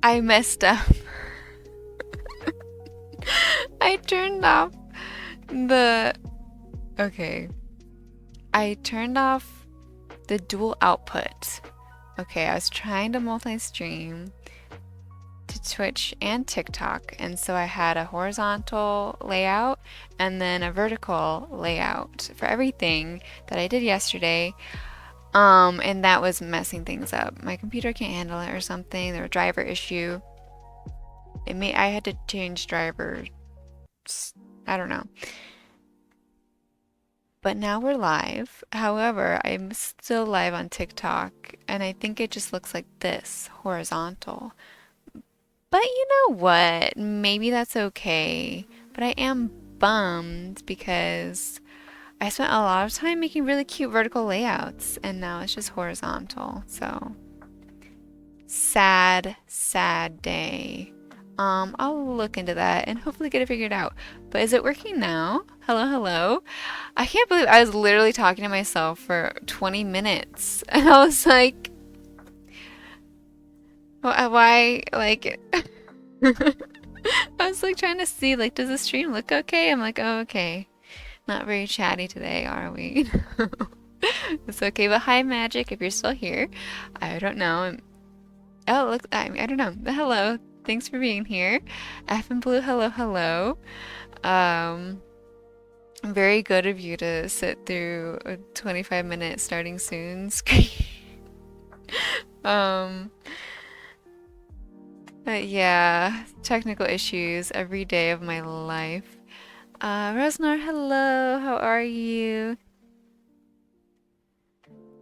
I messed up. I turned off the. Okay. I turned off the dual output. Okay, I was trying to multi-stream to Twitch and TikTok, and so I had a horizontal layout and then a vertical layout for everything that I did yesterday. And that was messing things up. My computer can't handle it or something. There was a driver issue. I had to change drivers. I don't know. But now we're live. However, I'm still live on TikTok, and I think it just looks like this, horizontal. But you know what? Maybe that's okay. But I am bummed because I spent a lot of time making really cute vertical layouts, and now it's just horizontal. So sad, sad day. I'll look into that and hopefully get it figured out. But is it working now? Hello, hello. I can't believe I was literally talking to myself for 20 minutes. And I was like, why, like, I was like trying to see, like, does the stream look okay? I'm like, oh, okay. Not very chatty today, are we? It's okay, but hi, Magic, if you're still here. I don't know. Oh, look, I don't know. Hello. Thanks for being here. F and Blue, hello, hello. Um, Very good of you to sit through a 25-minute starting soon screen. Um, but yeah, technical issues every day of my life. Rosnar, hello, how are you?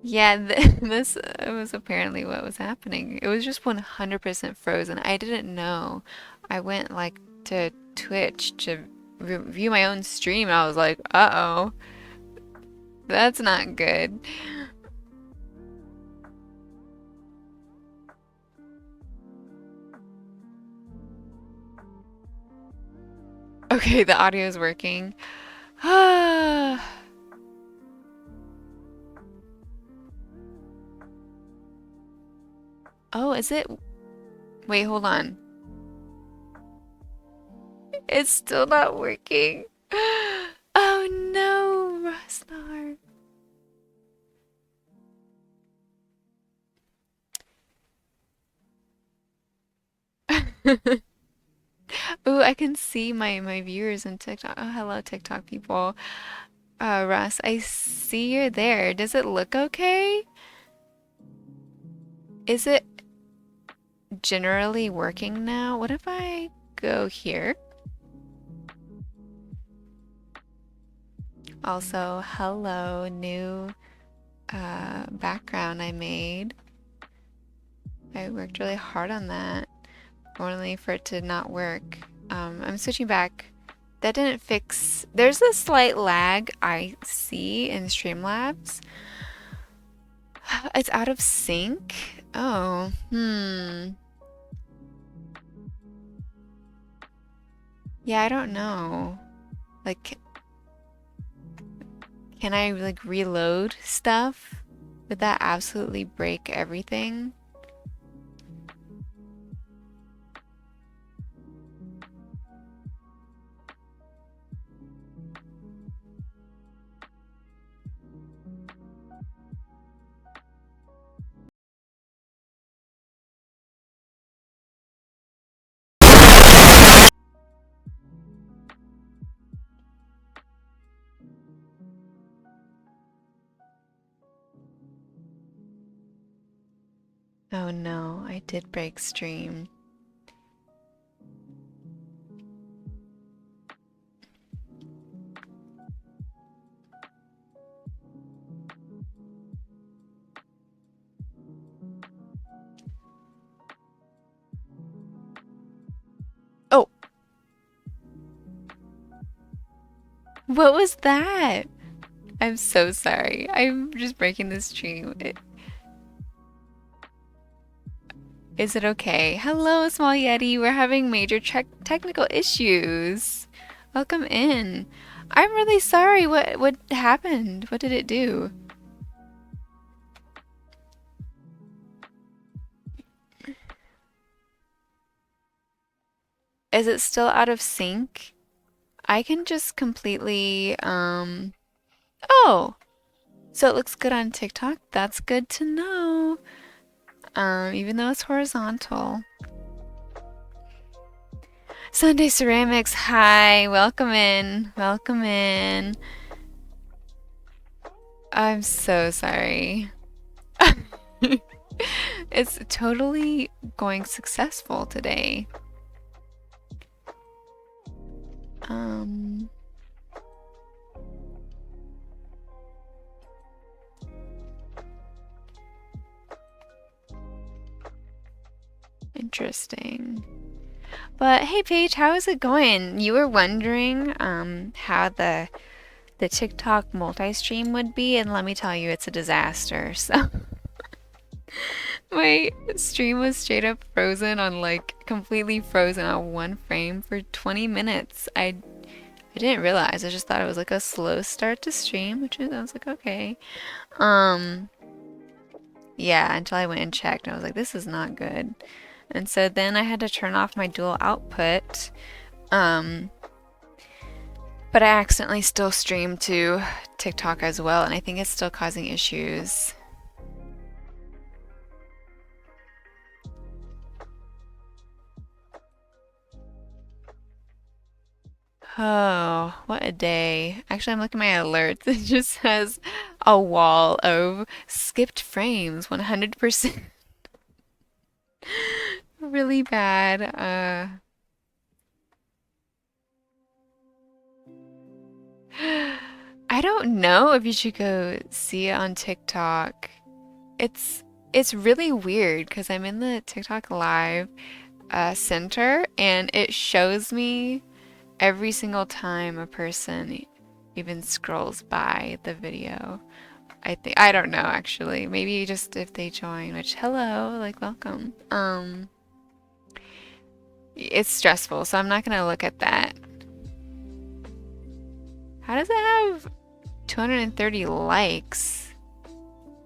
Yeah, this was apparently what was happening. It was just 100% frozen. I didn't know. I went like to Twitch to view my own stream. I was like, uh-oh, that's not good. Okay, the audio is working. Ah. Oh, is it? Wait, hold on. It's still not working. Oh no, Rosnar. Ooh, I can see my viewers in TikTok. Oh, hello, TikTok people. Russ, I see you're there. Does it look okay? Is it generally working now? What if I go here? Also, hello, new background I made. I worked really hard on that, only for it to not work. I'm switching back. That didn't fix. There's a slight lag I see in Streamlabs. It's out of sync. Oh, yeah, I don't know. Like, can I like reload stuff? Would that absolutely break everything? Oh no, I did break stream. Oh, what was that? I'm so sorry. I'm just breaking the stream. Is it okay? Hello, Small Yeti. We're having major technical issues. Welcome in. I'm really sorry. What happened? What did it do? Is it still out of sync? I can just completely, oh, so it looks good on TikTok? That's good to know. Even though it's horizontal. Sunday Ceramics, hi, welcome in, welcome in. I'm so sorry. It's totally going successful today. Interesting. But hey Paige, how is it going? You were wondering how the TikTok multi-stream would be, and let me tell you, it's a disaster. So my stream was straight up frozen on like completely frozen on one frame for 20 minutes. I didn't realize. I just thought it was like a slow start to stream, which is I was like, okay. Yeah, until I went and checked and I was like, this is not good. And so then I had to turn off my dual output. But I accidentally still streamed to TikTok as well, and I think it's still causing issues. Oh, what a day. Actually, I'm looking at my alerts. It just has a wall of skipped frames, 100%. Really bad. I don't know if you should go see it on TikTok. It's really weird because I'm in the TikTok Live center and it shows me every single time a person even scrolls by the video. I don't know actually. Maybe just if they join, which hello, like welcome. It's stressful, so I'm not gonna look at that. How does it have 230 likes?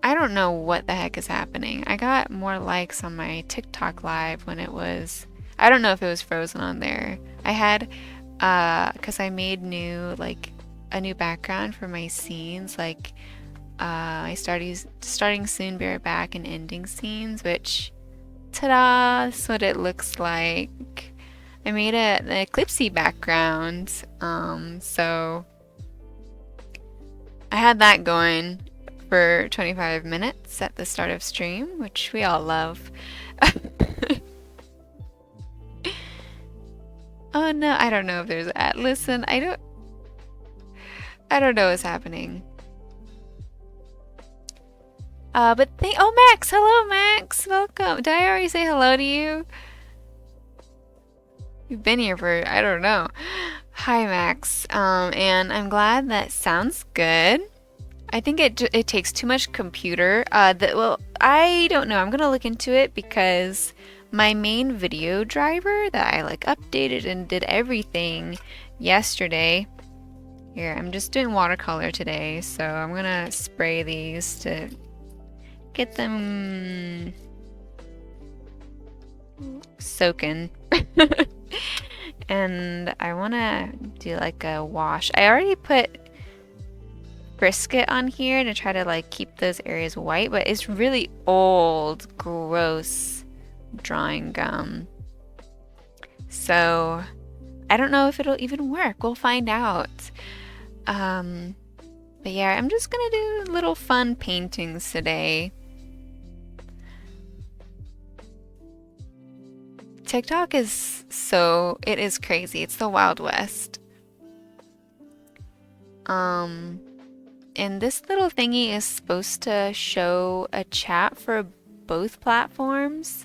I don't know what the heck is happening. I got more likes on my TikTok live when it was, I don't know if it was frozen on there. I had, cause I made a new background for my scenes, like, I starting soon, be right back, and ending scenes, which, ta-da, that's what it looks like. I made an eclipse background, so I had that going for 25 minutes at the start of stream, which we all love. Oh no, I don't know if there's a listen, I don't know what's happening. Oh Max, hello Max, welcome. Did I already say hello to you? You've been here for I don't know. Hi Max, and I'm glad that sounds good. I think it takes too much computer. Well, I don't know. I'm gonna look into it because my main video driver that I like updated and did everything yesterday. Here, I'm just doing watercolor today, so I'm gonna spray these to get them soaking. And I wanna do like a wash. I already put brisket on here to try to like keep those areas white, but it's really old, gross drawing gum. So I don't know if it'll even work. We'll find out. But yeah, I'm just gonna do little fun paintings today. TikTok is it is crazy. It's the Wild West. And this little thingy is supposed to show a chat for both platforms.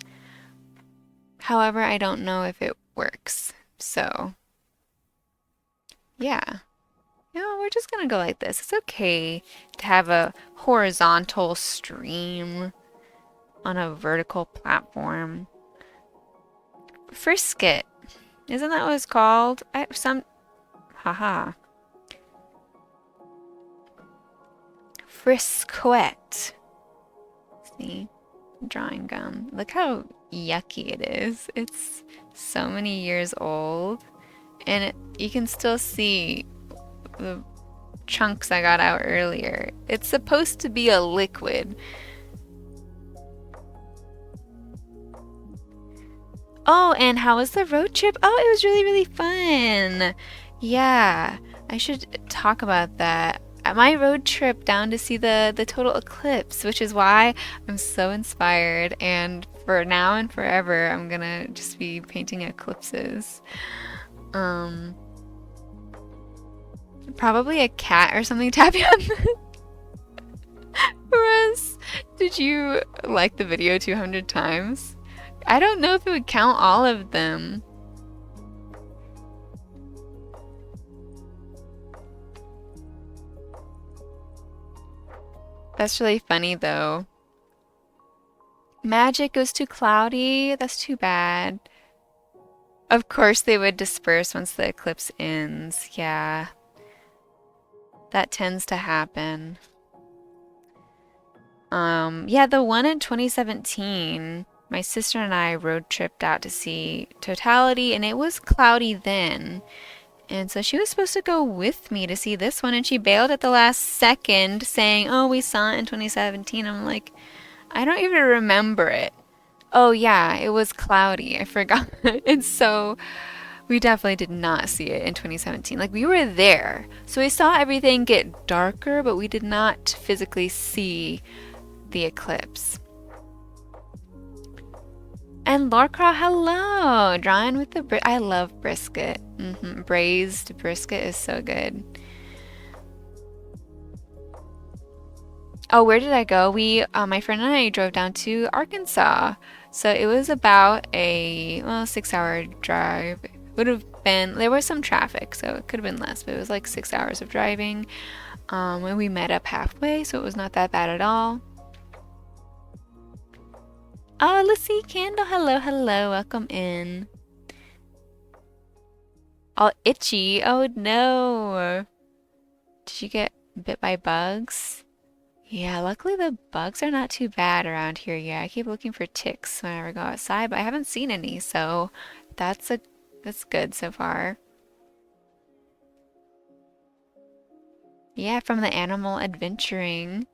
However, I don't know if it works. So, yeah. No, we're just gonna go like this. It's okay to have a horizontal stream on a vertical platform. Frisket. Isn't that what it's called? Haha. Frisquet. See? Drawing gum. Look how yucky it is. It's so many years old, and you can still see the chunks I got out earlier. It's supposed to be a liquid. Oh, and how was the road trip? Oh, it was really, really fun. Yeah, I should talk about that. My road trip down to see the total eclipse, which is why I'm so inspired. And for now and forever, I'm gonna just be painting eclipses. Um, Probably a cat or something tapping on for us. Did you like the video 200 times? I don't know if it would count all of them. That's really funny though. Magic goes too cloudy. That's too bad. Of course they would disperse once the eclipse ends. Yeah, that tends to happen. Yeah, the one in 2017, my sister and I road tripped out to see totality, and it was cloudy then. And so she was supposed to go with me to see this one, and she bailed at the last second saying, "Oh, we saw it in 2017." I'm like, I don't even remember it. Oh, yeah, it was cloudy. I forgot. And so we definitely did not see it in 2017. Like, we were there. So we saw everything get darker, but we did not physically see the eclipse. And Lorcra, hello! Drawing with the I love brisket. Braised brisket is so good. Oh, where did I go? My friend and I drove down to Arkansas. So it was about a, well, 6-hour drive. It would have been, there was some traffic, so it could have been less, but it was like 6 hours of driving. And we met up halfway, so it was not that bad at all. Oh, Lucy Candle, hello, hello, welcome in. All itchy. Oh no. Did you get bit by bugs? Yeah, luckily the bugs are not too bad around here. Yeah, I keep looking for ticks whenever I go outside, but I haven't seen any, so that's good so far. Yeah, from the animal adventuring.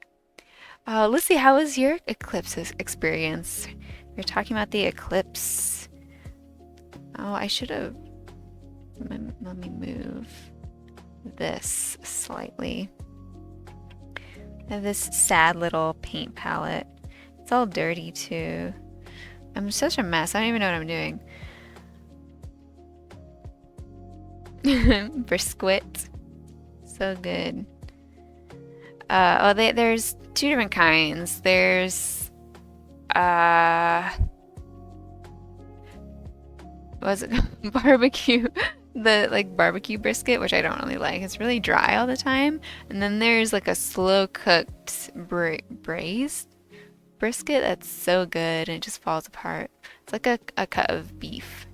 Lucy, how was your eclipse experience? You're talking about the eclipse. Oh, I should have. Let me move this slightly. I have this sad little paint palette. It's all dirty too. I'm such a mess. I don't even know what I'm doing. Brisket. So good. There's two different kinds. There's was it barbecue? The like barbecue brisket, which I don't really like. It's really dry all the time. And then there's like a slow cooked braised brisket that's so good and it just falls apart. It's like a cut of beef.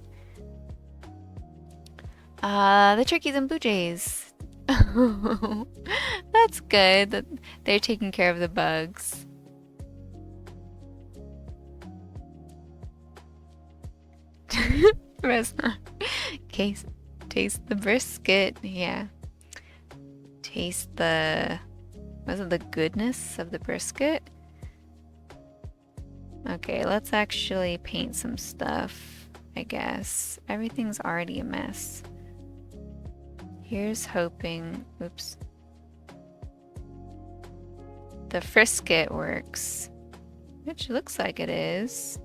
The turkeys and blue jays. That's good that they're taking care of the bugs. Taste the brisket. Yeah. Taste the, was it the goodness of the brisket? Okay, let's actually paint some stuff, I guess. Everything's already a mess. Here's hoping, oops. The frisket works, which looks like it is.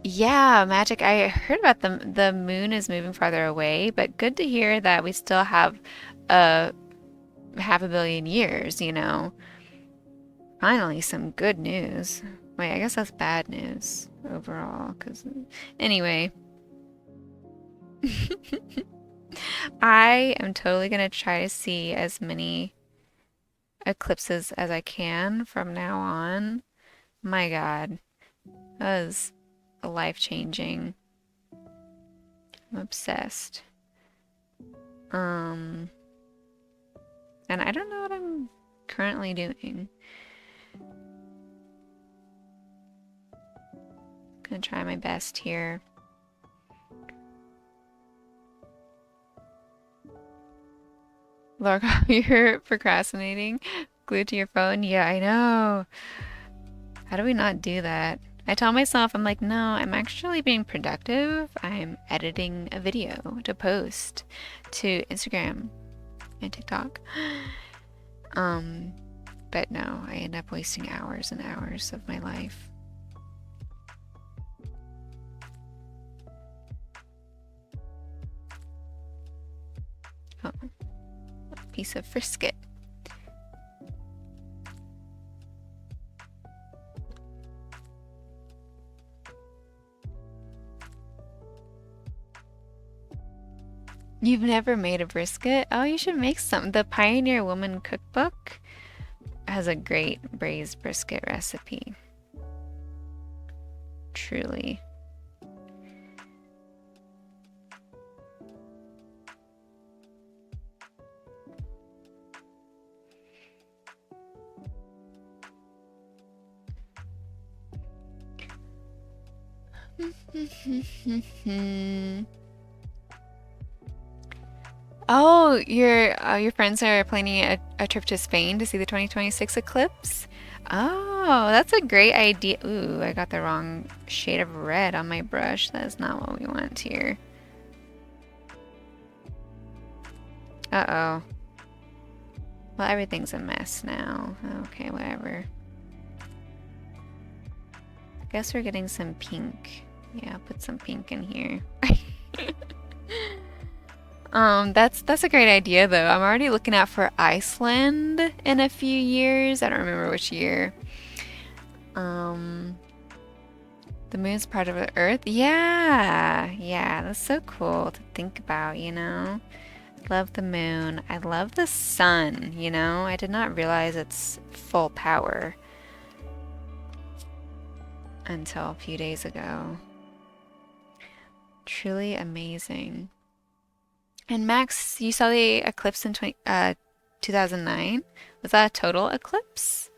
Yeah, Magic, I heard about the moon is moving farther away, but good to hear that we still have a half a billion years, you know. Finally, some good news. Wait, I guess that's bad news overall, because anyway. I am totally gonna try to see as many eclipses as I can from now on. My God, that was life-changing. I'm obsessed. Um, and I don't know what I'm currently doing. Gonna try my best here. Look, you're procrastinating, glued to your phone. Yeah, I know. How do we not do that? I tell myself, I'm like, no, I'm actually being productive. I'm editing a video to post to Instagram and TikTok. But no, I end up wasting hours and hours of my life. Oh, a piece of frisket. You've never made a brisket? Oh, you should make some. The Pioneer Woman Cookbook has a great braised brisket recipe. Truly. Oh, your friends are planning a trip to Spain to see the 2026 eclipse? Oh, that's a great idea. Ooh, I got the wrong shade of red on my brush. That is not what we want here. Uh-oh. Well, everything's a mess now. Okay, whatever. I guess we're getting some pink. Yeah, I'll put some pink in here. That's a great idea though. I'm already looking out for Iceland in a few years. I don't remember which year. Um, the moon's part of the Earth. Yeah, yeah, that's so cool to think about, you know? Love the moon. I love the sun, you know? I did not realize its full power until a few days ago. Truly amazing. And Max, you saw the eclipse in 2009? Was that a total eclipse?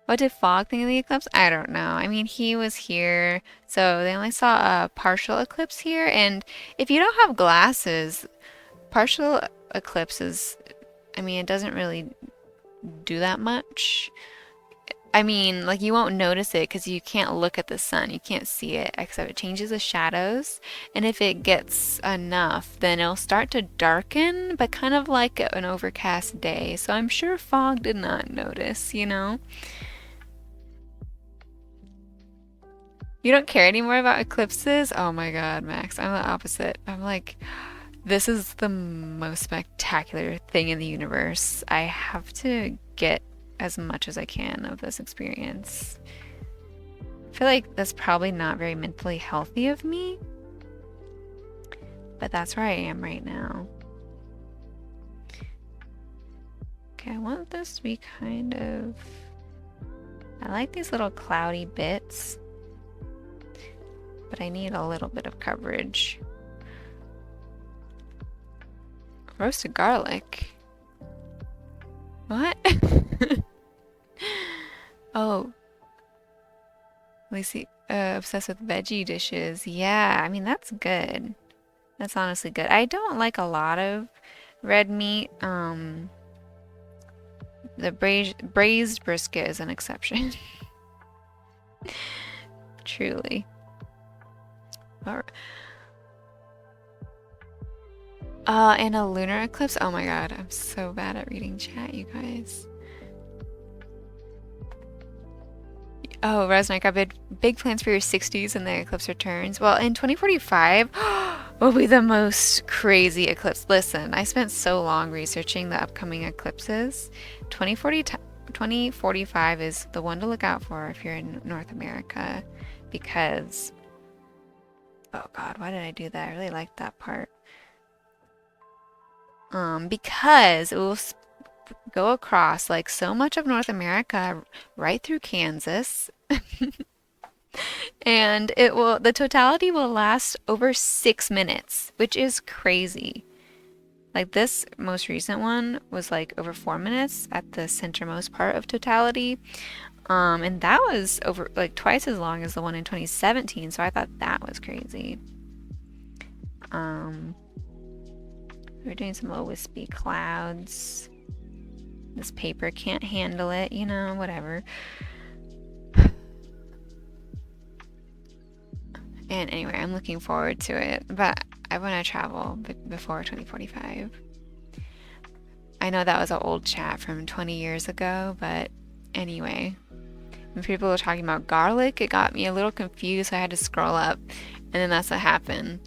What did Fogg think of the eclipse? I don't know. I mean, he was here, so they only saw a partial eclipse here. And if you don't have glasses, partial eclipses, I mean, it doesn't really do that much. I mean, like you won't notice it because you can't look at the sun. You can't see it, except it changes the shadows. And if it gets enough, then it'll start to darken, but kind of like an overcast day. So I'm sure Fogg did not notice, you know? You don't care anymore about eclipses? Oh my God, Max, I'm the opposite. I'm like, this is the most spectacular thing in the universe. I have to get as much as I can of this experience. I feel like that's probably not very mentally healthy of me, but that's where I am right now. Okay, I want this to be kind of... I like these little cloudy bits, but I need a little bit of coverage. Roasted garlic? What? Oh, Lucy, obsessed with veggie dishes. Yeah, I mean, that's good. That's honestly good. I don't like a lot of red meat. The braised brisket is an exception. Truly. And a lunar eclipse. Oh my God, I'm so bad at reading chat, you guys. Oh, Resnick, I've had big plans for your 60s and the eclipse returns. Well, in 2045 will be the most crazy eclipse. Listen, I spent so long researching the upcoming eclipses. 2045 is the one to look out for if you're in North America because, oh God, why did I do that? I really liked that part. Because it will go across like so much of North America right through Kansas. And the totality will last over 6 minutes, which is crazy. Like this most recent one was like over 4 minutes at the centermost part of totality. And that was over like twice as long as the one in 2017, so I thought that was crazy. We're doing some little wispy clouds. This paper can't handle it, you know, whatever. And anyway, I'm looking forward to it, but I want to travel before 2045. I know that was an old chat from 20 years ago, but anyway. When people were talking about garlic, it got me a little confused, so I had to scroll up, and then that's what happened.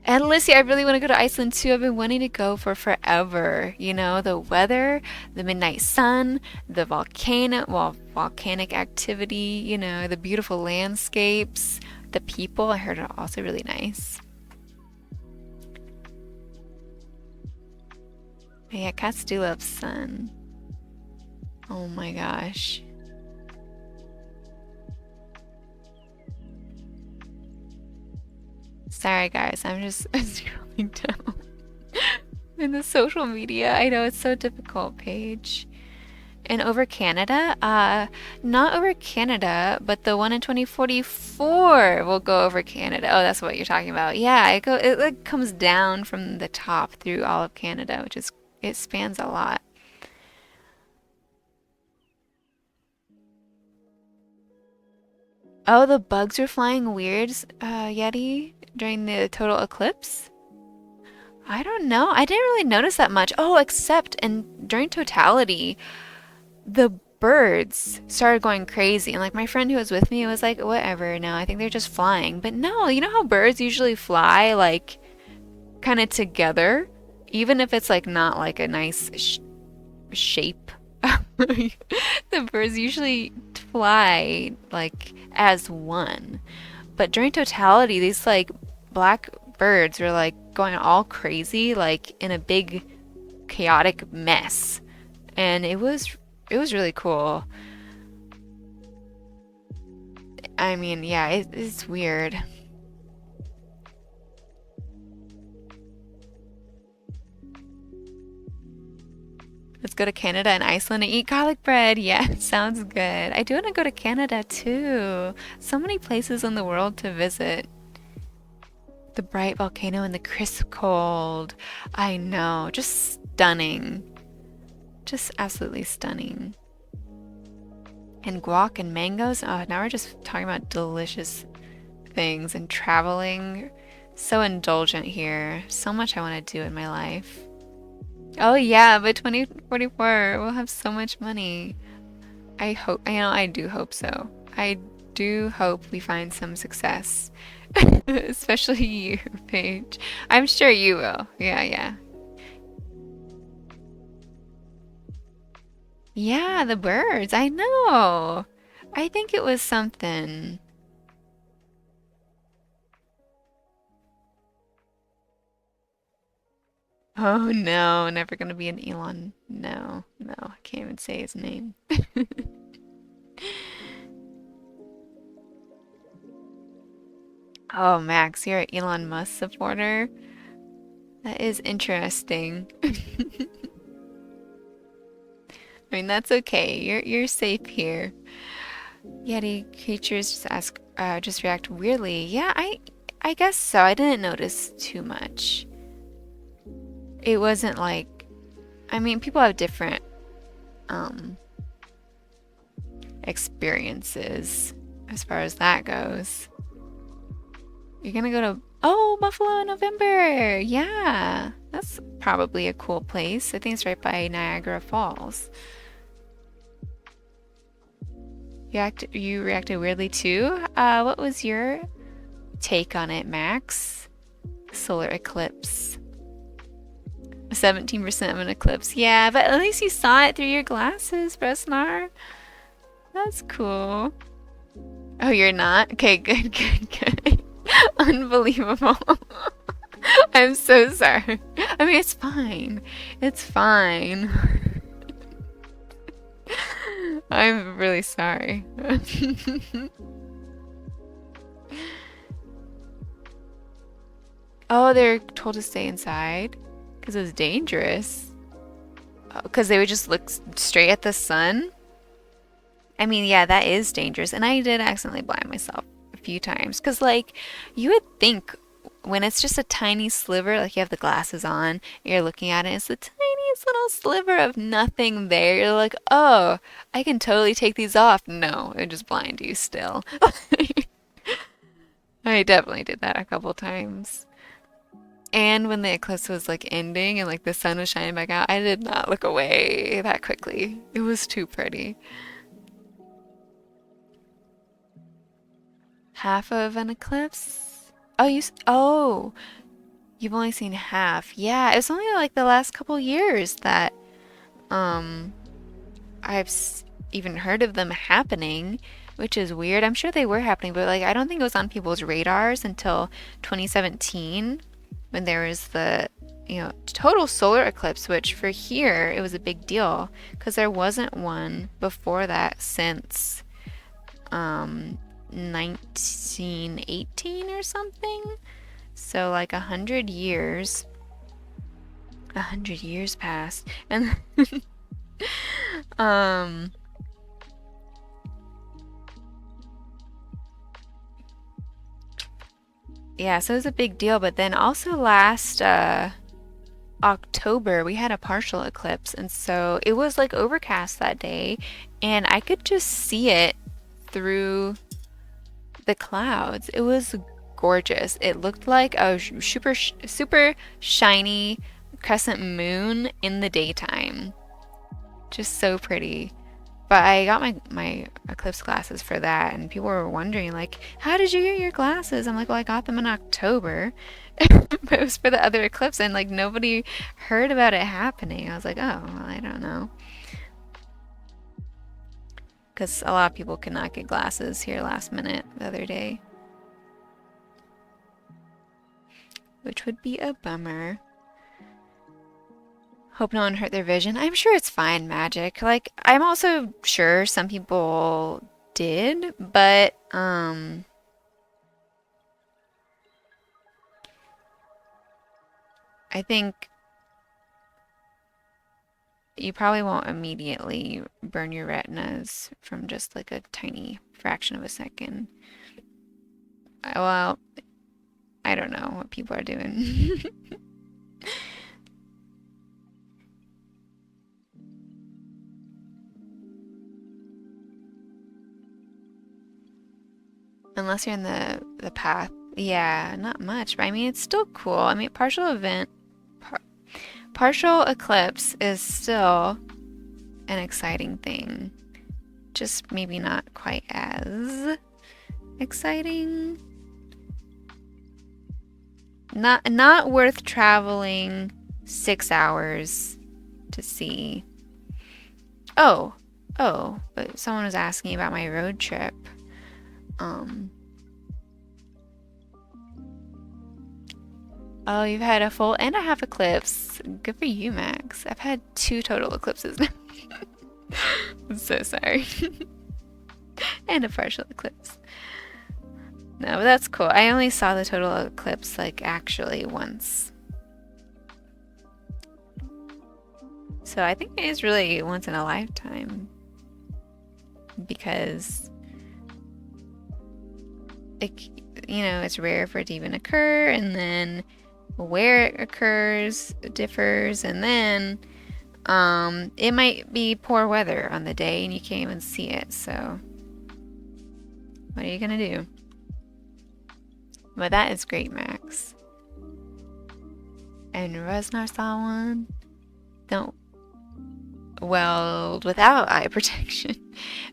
And Lissy, I really want to go to Iceland too. I've been wanting to go for forever. You know, the weather, the midnight sun, the volcanic activity, you know, the beautiful landscapes, the people. I heard are also really nice. But yeah, cats do love sun. Oh my gosh. Sorry guys, I'm just scrolling down in the social media. I know it's so difficult, Paige. And over Canada, not over Canada, but the one in 2044 will go over Canada. Oh, that's what you're talking about. Yeah, it like comes down from the top through all of Canada, it spans a lot. Oh, the bugs were flying weird, Yeti, during the total eclipse? I don't know. I didn't really notice that much. Oh, except during totality, the birds started going crazy. And like my friend who was with me was like, whatever, no, I think they're just flying. But no, you know how birds usually fly like kind of together, even if it's like not like a nice shape. The birds usually fly like as one. But during totality, these like black birds were like going all crazy, like in a big chaotic mess. And it was really cool. I mean, yeah, it's weird. Let's go to Canada and Iceland and eat garlic bread. Yeah, sounds good. I do want to go to Canada too. So many places in the world to visit. The bright volcano and the crisp cold. I know, just stunning. Just absolutely stunning. And guac and mangoes. Oh, now we're just talking about delicious things and traveling. So indulgent here. So much I want to do in my life. Oh yeah, by 2044 we'll have so much money. I hope, I do hope so. I do hope we find some success. Especially you, Paige. I'm sure you will. Yeah, yeah. Yeah, the birds. I know. I think it was something. Oh no, never gonna be an Elon. No, no, I can't even say his name. Oh, Max, you're an Elon Musk supporter? That is interesting. I mean, that's okay. You're safe here. Yeti creatures just react weirdly. Yeah, I guess so. I didn't notice too much. It wasn't like, I mean, people have different um experiences as far as that goes. You're gonna go to, oh, Buffalo in November. Yeah, that's probably a cool place. I think it's right by Niagara Falls. You reacted weirdly too? What was your take on it, Max? Solar eclipse. 17% of an eclipse. Yeah, but at least you saw it through your glasses, Bresnar. That's cool. Oh, you're not? Okay, good, good, good. Unbelievable. I'm so sorry. I mean, it's fine. It's fine. I'm really sorry. Oh, they're told to stay inside because it was dangerous. Because they would just look straight at the sun. I mean, yeah, that is dangerous. And I did accidentally blind myself a few times. Because, like, you would think when it's just a tiny sliver, like you have the glasses on, you're looking at it, it's the tiniest little sliver of nothing there. You're like, oh, I can totally take these off. No, it just blind you still. I definitely did that a couple times. And when the eclipse was like ending and like the sun was shining back out, I did not look away that quickly. It was too pretty. Half of an eclipse? Oh, oh, you've only seen half. Yeah, it's only like the last couple years that um I've even heard of them happening, which is weird. I'm sure they were happening, but like I don't think it was on people's radars until 2017 when there was the total solar eclipse, which for here it was a big deal because there wasn't one before that since 1918 or something. So like 100 years. 100 years passed, and um yeah, so it was a big deal. But then also last October we had a partial eclipse, and so it was like overcast that day, and I could just see it through the clouds. It was gorgeous. It looked like a super shiny crescent moon in the daytime. Just so pretty. But I got my eclipse glasses for that, and people were wondering, like, how did you get your glasses? I'm like, well, I got them in October. But it was for the other eclipse, and like nobody heard about it happening. I was like, oh, well, I don't know. Because a lot of people could not get glasses here last minute the other day, which would be a bummer. Hope no one hurt their vision. I'm sure it's fine, magic. Like, I'm also sure some people did, but, I think you probably won't immediately burn your retinas from just like a tiny fraction of a second. Well, I don't know what people are doing. Unless you're in the path. Yeah, not much, but I mean it's still cool. I mean partial eclipse is still an exciting thing. Just maybe not quite as exciting. Not worth traveling 6 hours to see. Oh, but someone was asking about my road trip. Oh, you've had a full and a half eclipse. Good for you, Max. I've had 2 total eclipses now. I'm so sorry. And a partial eclipse. No, but that's cool. I only saw the total eclipse like actually once. So I think it is really once in a lifetime. Because it's rare for it to even occur, and then where it occurs differs, and then it might be poor weather on the day and you can't even see it, so what are you gonna do? But that is great, Max. And Resnar saw one. Don't weld without eye protection.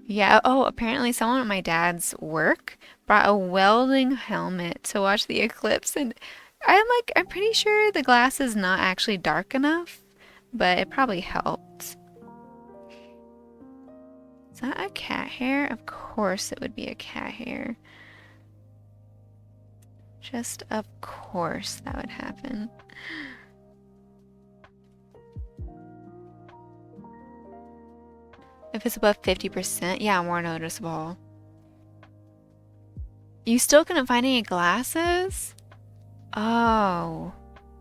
Yeah, oh, apparently someone at my dad's work brought a welding helmet to watch the eclipse, and I'm pretty sure the glass is not actually dark enough, but it probably helped. Is that a cat hair? Of course it would be a cat hair. Just of course that would happen. If it's above 50%, yeah, more noticeable. You still couldn't find any glasses? Oh,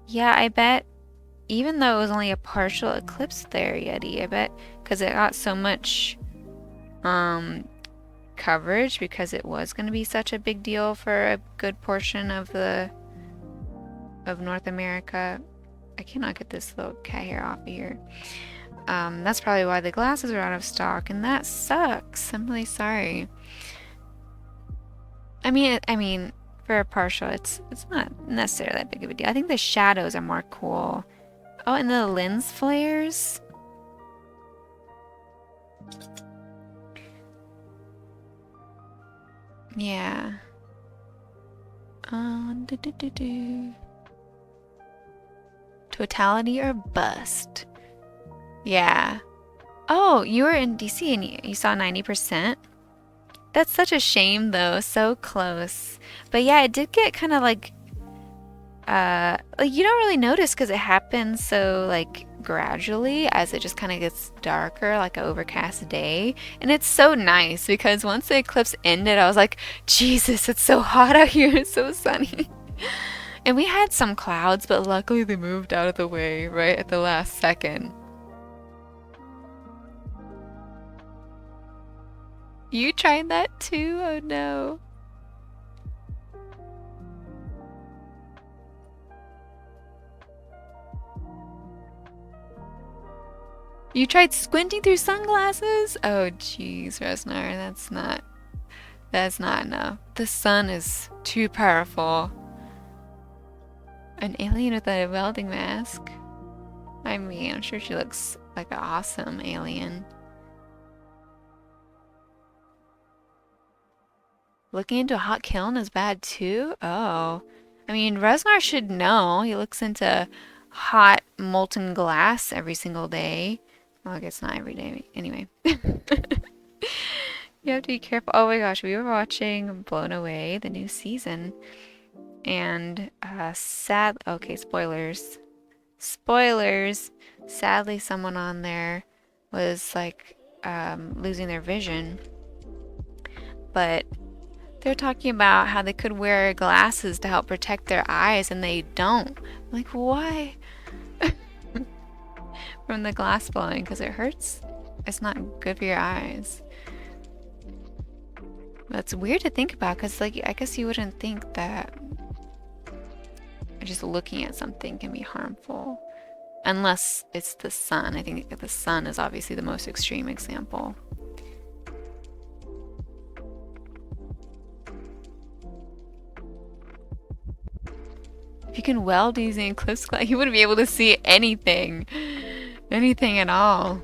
yeah, I bet even though it was only a partial eclipse there, Yeti, I bet because it got so much um coverage because it was going to be such a big deal for a good portion of the of North America. I cannot get this little cat hair off of here. That's probably why the glasses are out of stock, and that sucks. I'm really sorry. I mean, for a partial, it's not necessarily that big of a deal. I think the shadows are more cool. Oh, and the lens flares. Yeah. Do, do, do, do. Totality or bust. Yeah. Oh, you were in DC and you saw 90%? That's such a shame though, so close. But yeah, it did get kind of like you don't really notice because it happens so like gradually as it just kind of gets darker, like an overcast day. And it's so nice because once the eclipse ended, I was like, Jesus, it's so hot out here. It's so sunny. And we had some clouds, but luckily they moved out of the way right at the last second. You tried that too? Oh no. You tried squinting through sunglasses? Oh jeez, Resnar, that's not enough. The sun is too powerful. An alien with a welding mask. I mean, I'm sure she looks like an awesome alien. Looking into a hot kiln is bad too? Oh. I mean, Resnar should know. He looks into hot molten glass every single day. Well, I guess not every day. Anyway. You have to be careful. Oh my gosh, we were watching Blown Away, the new season. And sad. Okay, spoilers. Spoilers. Sadly, someone on there was like losing their vision. But they're talking about how they could wear glasses to help protect their eyes, and they don't. Like, why? From the glass blowing, because it hurts. It's not good for your eyes. That's weird to think about, because, like, I guess you wouldn't think that just looking at something can be harmful. Unless it's the sun. I think the sun is obviously the most extreme example. If you can weld using eclipse glass, you wouldn't be able to see anything. Anything at all.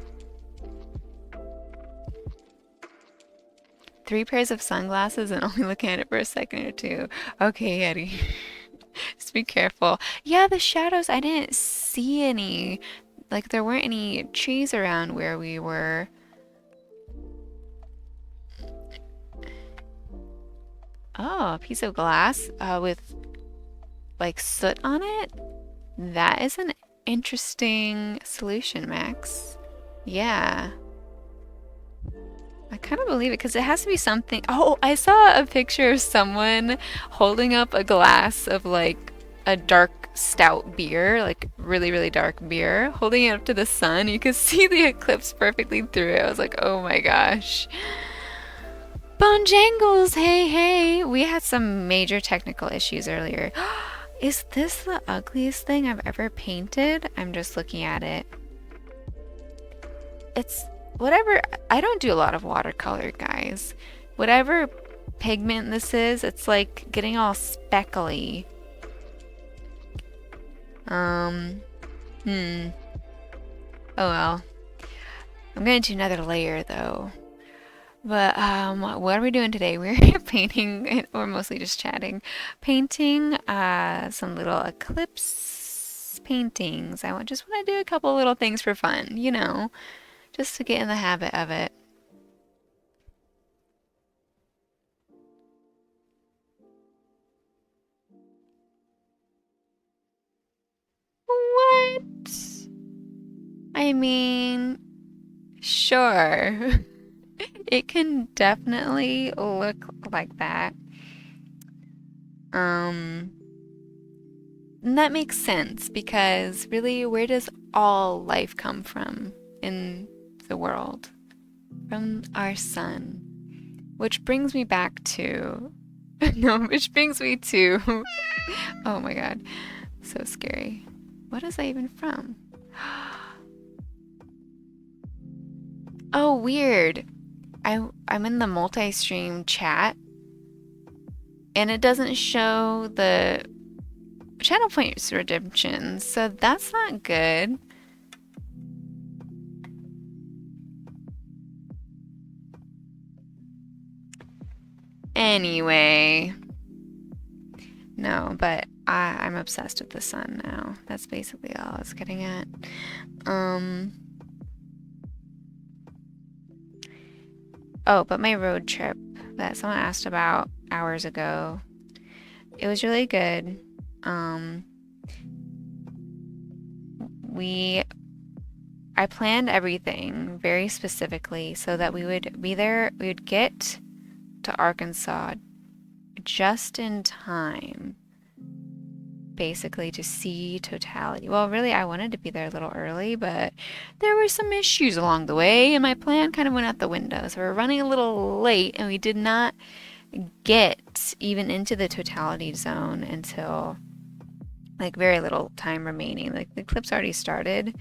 3 pairs of sunglasses and only looking at it for a second or two. Okay, Eddie. Just be careful. Yeah, the shadows, I didn't see any. Like, there weren't any trees around where we were. Oh, a piece of glass with like soot on it? That is an interesting solution, Max. Yeah. I kind of believe it because it has to be something. Oh, I saw a picture of someone holding up a glass of like a dark stout beer, like really, really dark beer, holding it up to the sun. You could see the eclipse perfectly through it. I was like, oh my gosh. Bone Jangles, hey, hey. We had some major technical issues earlier. Is this the ugliest thing I've ever painted? I'm just looking at it. It's whatever. I don't do a lot of watercolor, guys. Whatever pigment this is, it's like getting all speckly. Oh well. I'm gonna do another layer though. But what are we doing today? We're painting, or mostly just chatting, painting some little eclipse paintings. Just want to do a couple little things for fun, you know, just to get in the habit of it. What? I mean, sure. It can definitely look like that. Um, And that makes sense because really, where does all life come from in the world? From our sun. Which brings me back to. No, which brings me to. Oh my god, so scary. What is that even from? Oh, weird. I'm in the multi-stream chat and it doesn't show the channel points redemption, so that's not good. Anyway, no, but I'm obsessed with the sun now. That's basically all I was getting at. Oh, but my road trip that someone asked about hours ago, it was really good. I planned everything very specifically so that we would get to Arkansas just in time, basically, to see totality. Well, really, I wanted to be there a little early, but there were some issues along the way, and my plan kind of went out the window. So we're running a little late, and we did not get even into the totality zone until like very little time remaining. Like the eclipse already started,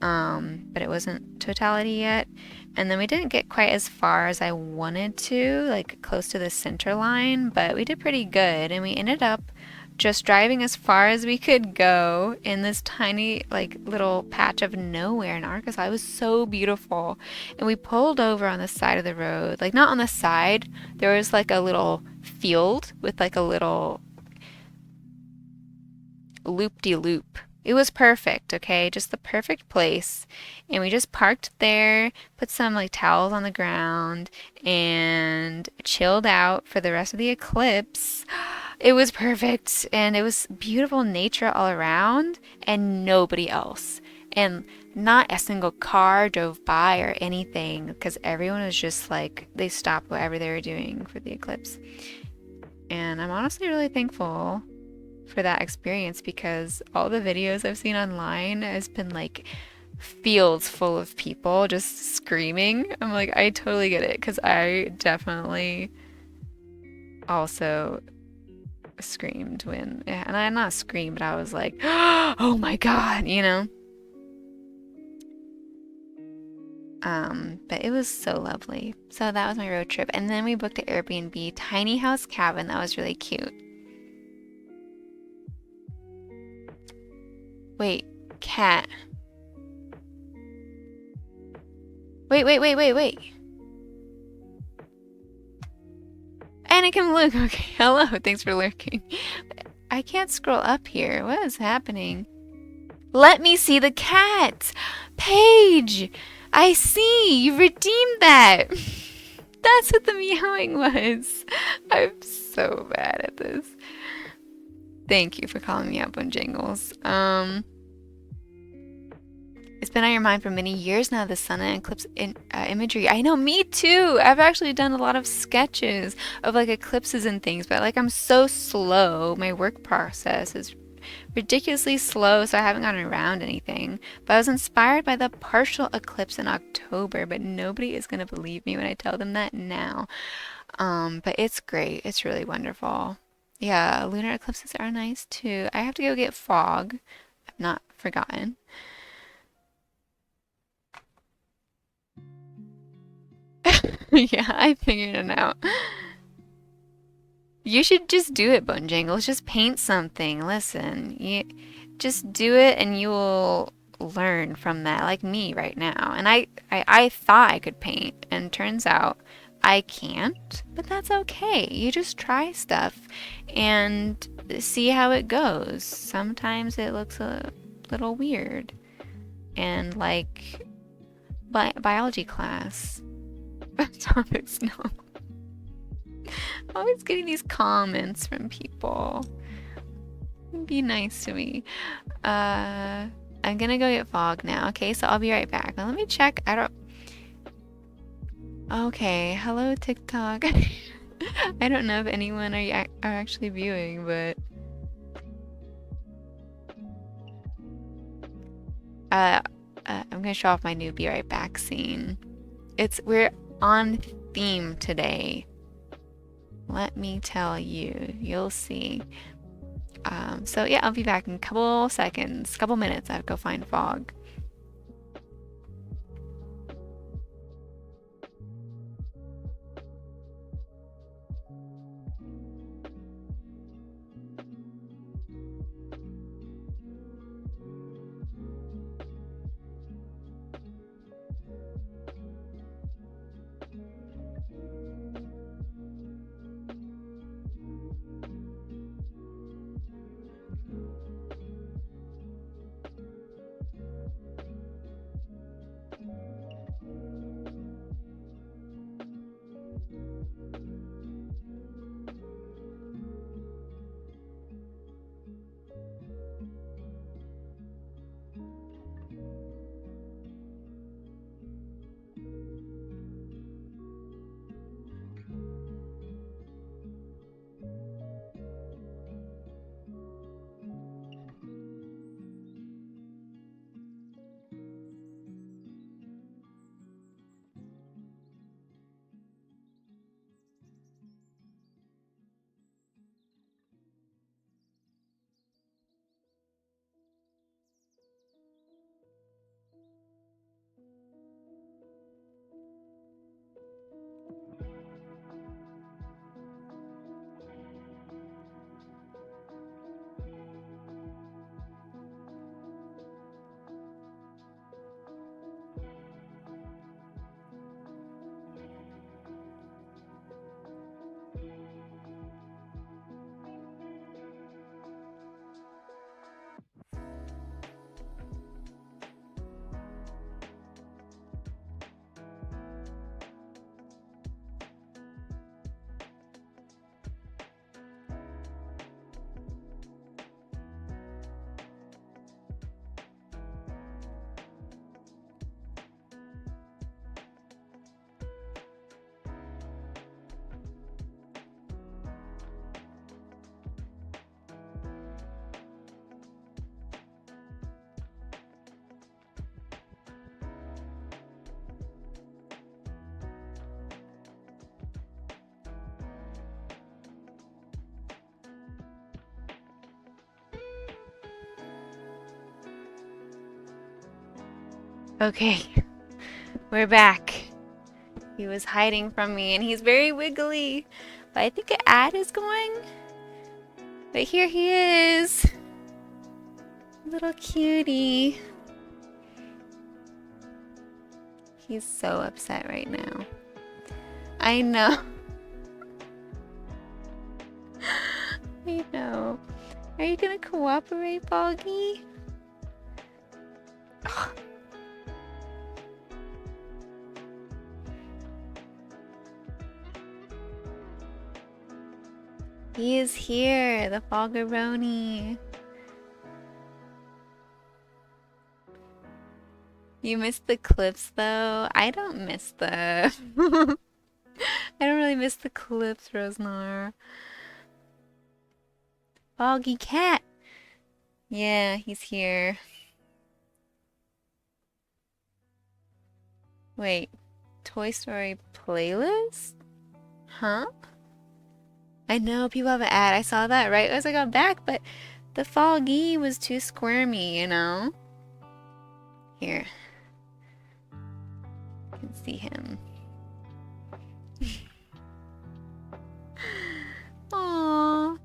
but it wasn't totality yet. And then we didn't get quite as far as I wanted to, like close to the center line, but we did pretty good. And we ended up just driving as far as we could go in this tiny, like, little patch of nowhere in Arkansas. It was so beautiful. And we pulled over on the side of the road. Like, not on the side, there was like a little field with like a little loop-de-loop. It was perfect, okay? Just the perfect place. And we just parked there, put some like towels on the ground, and chilled out for the rest of the eclipse. It was perfect, and it was beautiful nature all around, and nobody else. And not a single car drove by or anything, because everyone was just like, they stopped whatever they were doing for the eclipse. And I'm honestly really thankful for that experience because all the videos I've seen online has been like fields full of people just screaming. I'm like, I totally get it because I definitely also screamed when, and I not screamed, but I was like, oh my god, you know? But it was so lovely. So that was my road trip. And then we booked an Airbnb tiny house cabin that was really cute. Wait, cat. Wait. Anakin Luke, okay, hello, thanks for lurking. I can't scroll up here. What is happening? Let me see the cat! Paige! I see! You redeemed that! That's what the meowing was. I'm so bad at this. Thank you for calling me out on Jingles. It's been on your mind for many years now, the sun and eclipse imagery. I know, me too. I've actually done a lot of sketches of like eclipses and things, but like I'm so slow. My work process is ridiculously slow, so I haven't gotten around anything. But I was inspired by the partial eclipse in October, but nobody is going to believe me when I tell them that now. But it's great. It's really wonderful. Yeah, lunar eclipses are nice too. I have to go get fog. I've not forgotten. Yeah, I figured it out. You should just do it, Bone Jangles. Just paint something. Listen, you just do it and you will learn from that, like me right now. And I thought I could paint, and turns out I can't, but that's okay. You just try stuff and see how it goes. Sometimes it looks a little weird. And like biology class. Topics, no. Always getting these comments from people. Be nice to me. I'm gonna go get fog now, okay? So I'll be right back. Now let me check. I don't. Okay, hello TikTok. I don't know if anyone are actually viewing, but I'm gonna show off my new Be Right Back scene. We're on theme today. Let me tell you, you'll see. So yeah, I'll be back in a couple seconds, couple minutes. I have to go find Fog. Okay, we're back. He was hiding from me and he's very wiggly. But I think an ad is going. But here he is. Little cutie. He's so upset right now. I know. I know. Are you gonna cooperate, Foggy? Ugh. He is here, the Foggeroni. You missed the clips though. I don't miss the I don't really miss the clips, Rosnar. Foggy cat. Yeah, he's here. Wait, Toy Story playlist? Huh? I know people have an ad. I saw that right as I got back, but the Foggy was too squirmy, you know? Here. You can see him. Aww.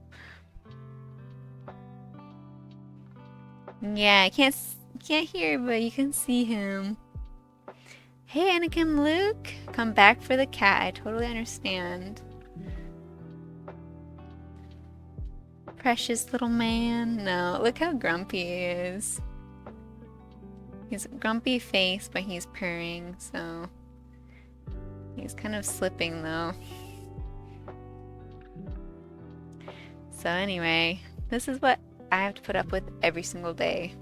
Yeah, I can't hear, but you can see him. Hey, Anakin Luke, come back for the cat. I totally understand. Precious little man. No, look how grumpy he is. He's a grumpy face, but he's purring, so he's kind of slipping though. So anyway, this is what I have to put up with every single day.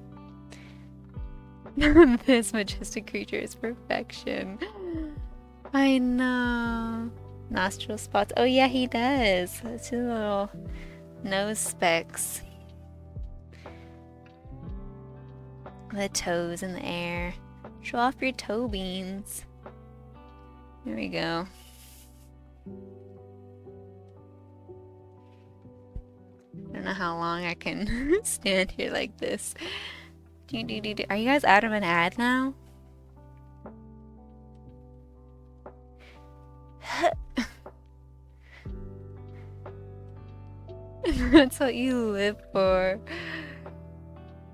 This majestic creature is perfection. I know. Nostril spots. Oh yeah, he does. It's his little nose specks. The toes in the air. Show off your toe beans. There we go. I don't know how long I can stand here like this. Are you guys out of an ad now? That's what you live for.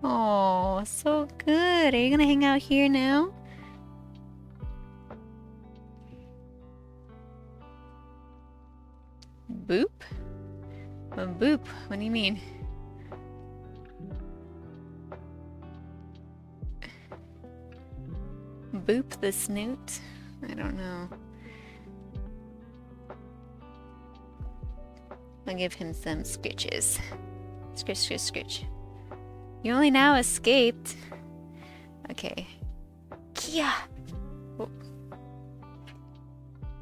Oh, so good. Are you gonna hang out here now? Boop? Boop? What do you mean? Boop the snoot? I don't know. I'll give him some scritches. Scritch, scritch, scritch. You only now escaped. Okay. Kia! Oh.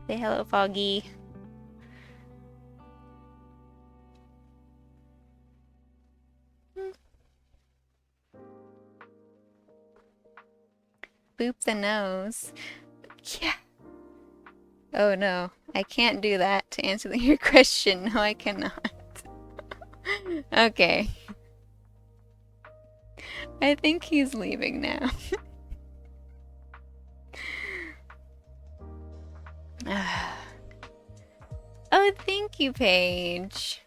Say hello, Foggy. Boop the nose. Yeah. Oh no, I can't do that to answer your question. No, I cannot. Okay. I think he's leaving now. Oh, thank you, Paige.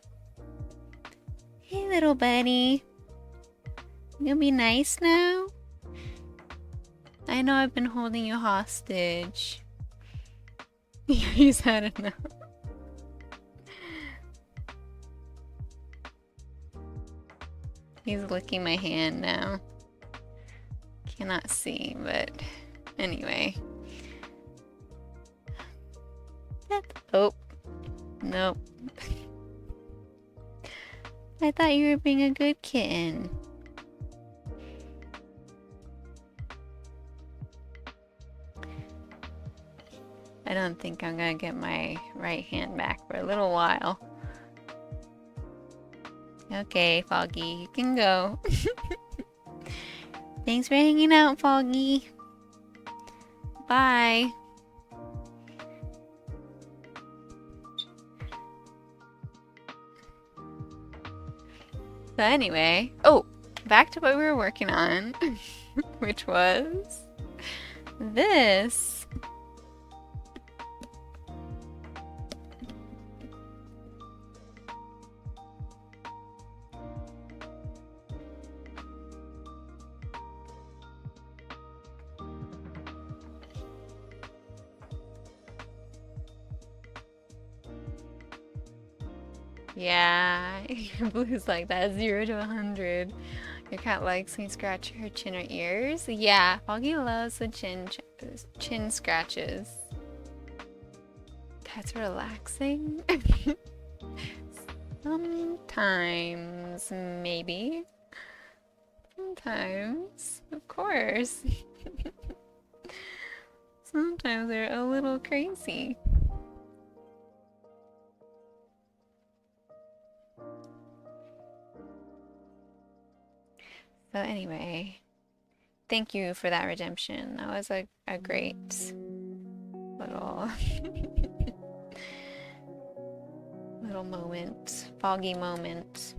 Hey, little buddy. You gonna be nice now? I know I've been holding you hostage. He's had enough. He's licking my hand now. Cannot see, but anyway. Oh, nope. I thought you were being a good kitten. I don't think I'm gonna get my right hand back for a little while. Okay, Foggy, you can go. Thanks for hanging out, Foggy. Bye. So anyway, oh, back to what we were working on, which was this. Yeah, Blue's like that, 0 to 100. Your cat likes me scratch her chin or ears. Yeah, Foggy loves the chin scratches. That's relaxing. Sometimes, maybe. Sometimes, of course. Sometimes they're a little crazy. So anyway, thank you for that redemption. That was a great little little moment, foggy moment.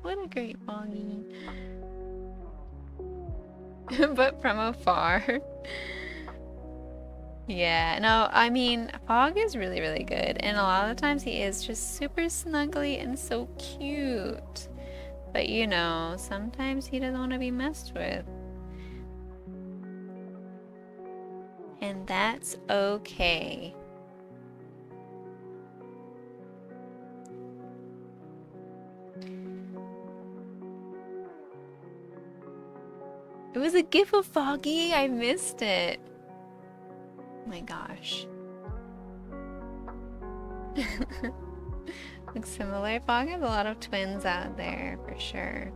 What a great Foggy. But from afar. Yeah, no, I mean, Fog is really, really good. And a lot of the times he is just super snuggly and so cute. But you know, sometimes he doesn't want to be messed with. And that's okay. It was a gif of Foggy. I missed it. Oh my gosh. Looks similar. Foggy has a lot of twins out there for sure.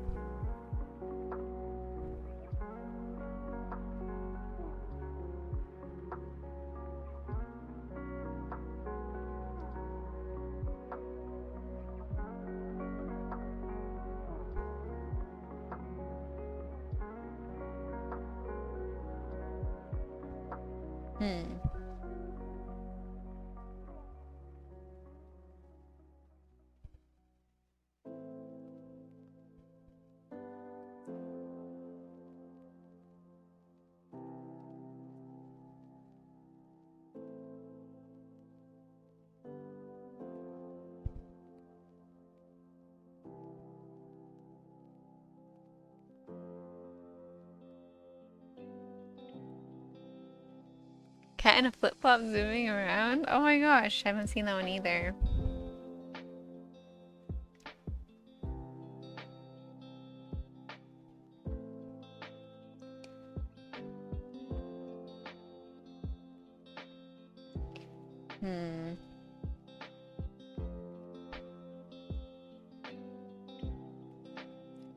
Cat in a flip-flop zooming around? Oh my gosh, I haven't seen that one either.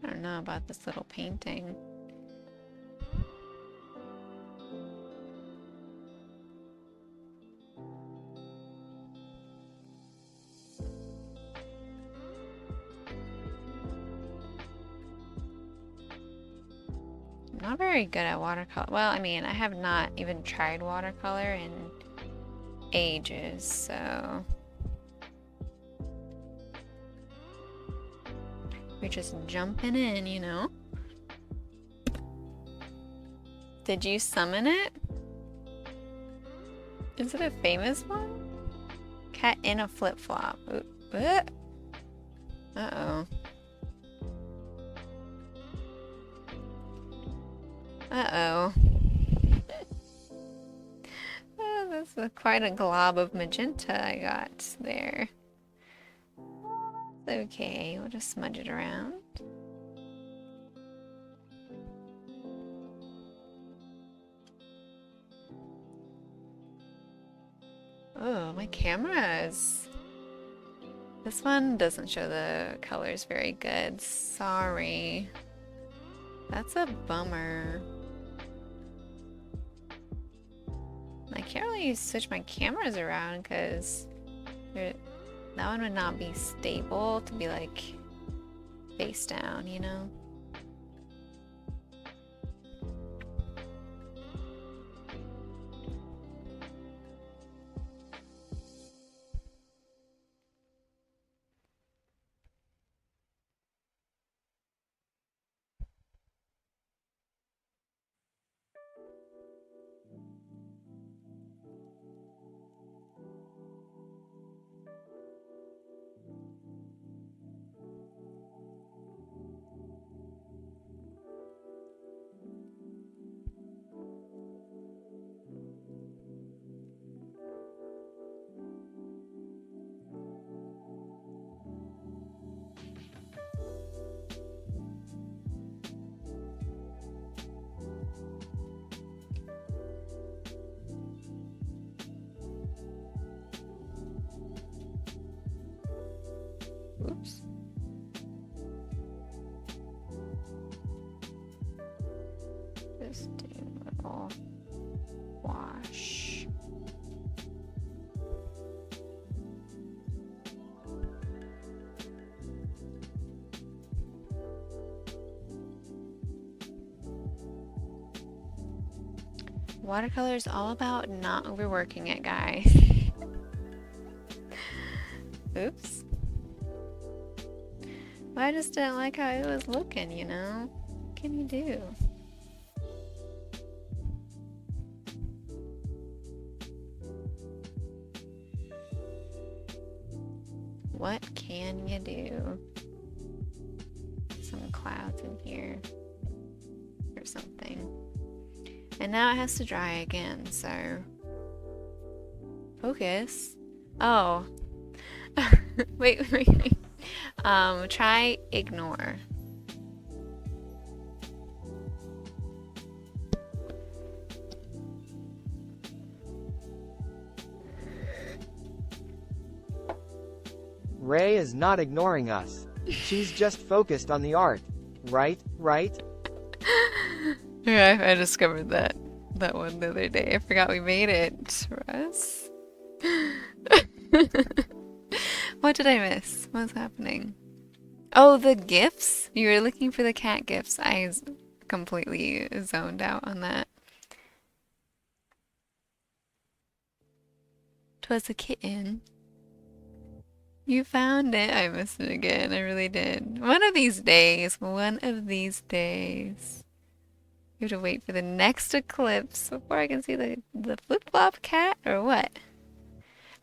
I don't know about this little painting. I'm not very good at watercolor. Well, I mean, I have not even tried watercolor in ages, so we're just jumping in, you know? Did you summon it? Is it a famous one? Cat in a flip-flop. Uh-oh. Uh-oh. Oh, that's quite a glob of magenta I got there. Okay, we'll just smudge it around. Oh, my cameras. This one doesn't show the colors very good. Sorry. That's a bummer. I can't really switch my cameras around because that one would not be stable to be like face down, you know? Oops. Just do a little wash. Watercolor is all about not overworking it, guys. Oops. But I just didn't like how it was looking, you know? What can you do? What can you do? Some clouds in here or something. And now it has to dry again, so focus. Oh. wait. Try ignore. Ray is not ignoring us. She's just focused on the art. Right? Right? Yeah, I discovered that one the other day. I forgot we made it, Russ. What did I miss? What's happening? Oh, the gifts? You were looking for the cat gifts. Completely zoned out on that. 'Twas a kitten. You found it. I missed it again. I really did. One of these days. One of these days. You have to wait for the next eclipse before I can see the flip-flop cat or what?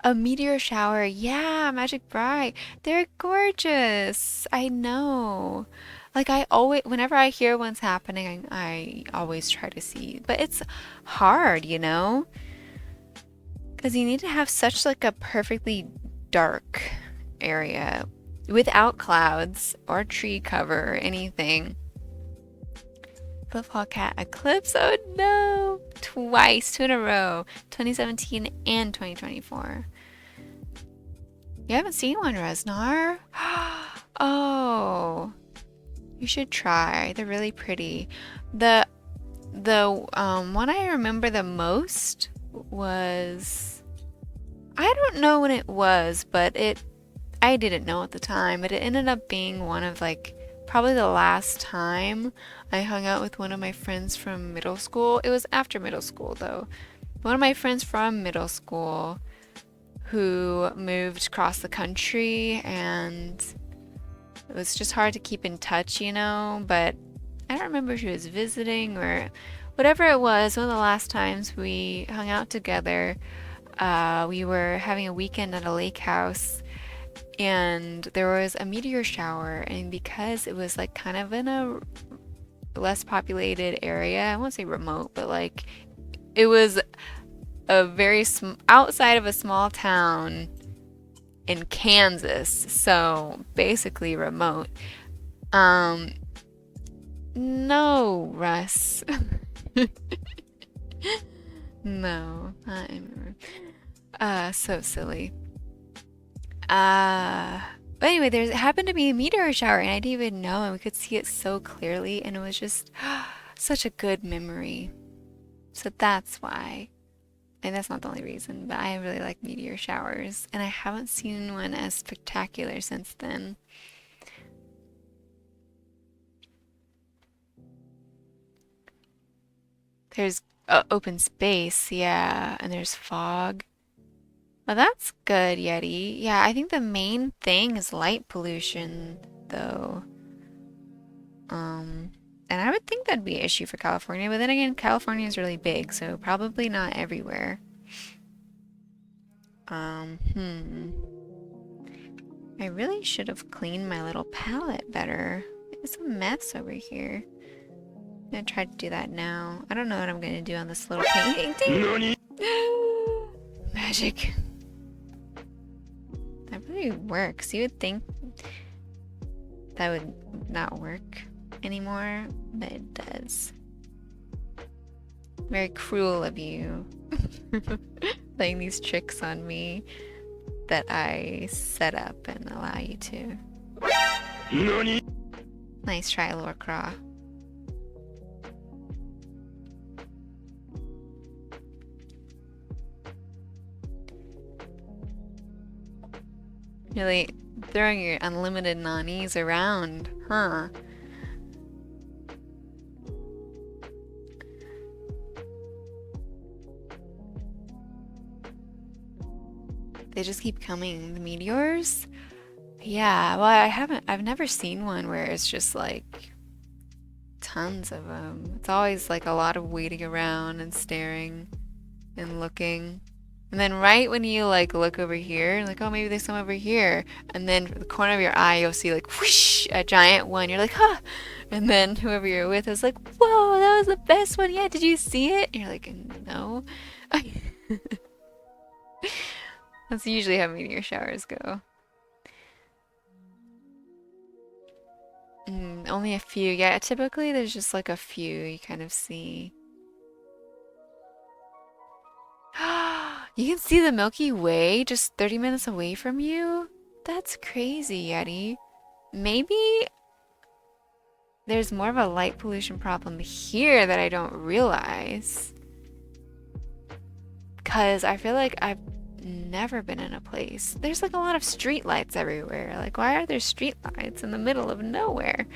A meteor shower. Yeah, Magic Bright. They're gorgeous. I know. Like I always, whenever I hear one's happening, I always try to see. But it's hard, you know? Because you need to have such like a perfectly dark area without clouds or tree cover or anything. Flip-flop cat eclipse. Oh no! Twice, two in a row. 2017 and 2024. You haven't seen one, Resnar? Oh, you should try. They're really pretty. The one I remember the most was, I don't know when it was, but I didn't know at the time, but it ended up being one of like probably the last time I hung out with one of my friends from middle school. It was after middle school though. One of my friends from middle school who moved across the country, and it was just hard to keep in touch, you know, but I don't remember if she was visiting or whatever it was. One of the last times we hung out together, we were having a weekend at a lake house, and there was a meteor shower, and because it was like kind of in a less populated area, I won't say remote, but like it was a very outside of a small town in Kansas, so basically remote. No, Russ. No, so silly. But anyway, there happened to be a meteor shower, and I didn't even know, and we could see it so clearly, and it was just such a good memory. So that's why. And that's not the only reason, but I really like meteor showers, and I haven't seen one as spectacular since then. There's open space, yeah, and there's fog. Well, that's good, Yeti. Yeah, I think the main thing is light pollution, though. And I would think that'd be an issue for California, but then again, California is really big, so probably not everywhere. I really should have cleaned my little palette better. It's a mess over here. I'm gonna try to do that now. I don't know what I'm gonna do on this little painting. Magic. That really works. You would think that would not work anymore, but it does. Very cruel of you. Playing these tricks on me that I set up and allow you to. Nani? Nice try, Lorcraw. Really throwing your unlimited nanis around, huh? They just keep coming. The meteors? Yeah, well, I've never seen one where it's just like tons of them. It's always like a lot of waiting around and staring and looking. And then right when you like look over here, like, oh, maybe there's some over here. And then from the corner of your eye, you'll see like whoosh, a giant one. You're like, huh. And then whoever you're with is like, whoa, that was the best one yet. Did you see it? And you're like, no. That's usually how meteor showers go. Only a few. Yeah, typically there's just like a few you kind of see. You can see the Milky Way just 30 minutes away from you? That's crazy, Yeti. Maybe there's more of a light pollution problem here that I don't realize. Because I feel like I've never been in a place. There's like a lot of street lights everywhere. Like, why are there street lights in the middle of nowhere?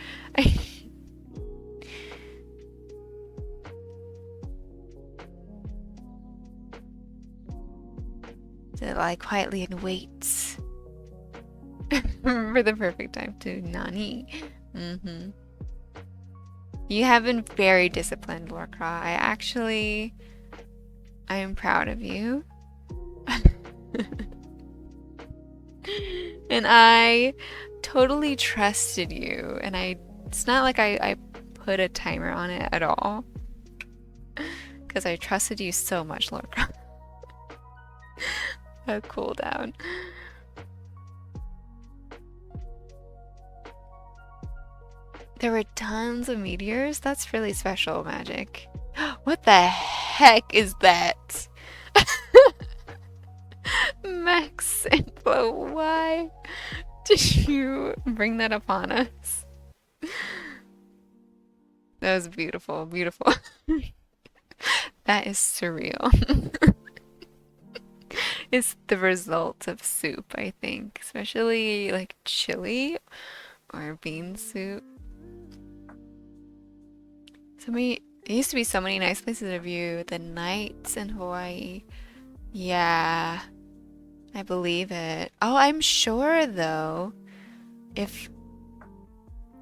It like quietly and waits for the perfect time to nani. Mm-hmm. You have been very disciplined, Lorca. I am proud of you. And I totally trusted you. And it's not like I put a timer on it at all. Because I trusted you so much, Lorca. A cooldown. There were tons of meteors? That's really special magic. What the heck is that? Max and Flo, why did you bring that upon us? That was beautiful, beautiful. That is surreal. It's the result of soup, I think. Especially like chili or bean soup. It used to be so many nice places to view. The nights in Hawaii. Yeah, I believe it. Oh, I'm sure though, if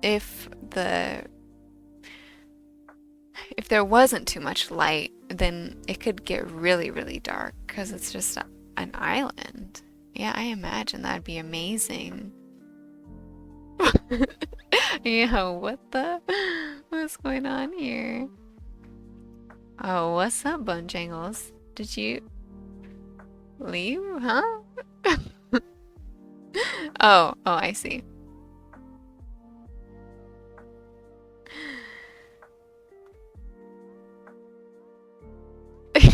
if the if there wasn't too much light, then it could get really, really dark because it's just an island. Yeah, I imagine that'd be amazing. Yeah, what's going on here? Oh, what's up, Bunjangles? Did you leave, huh? Oh, I see.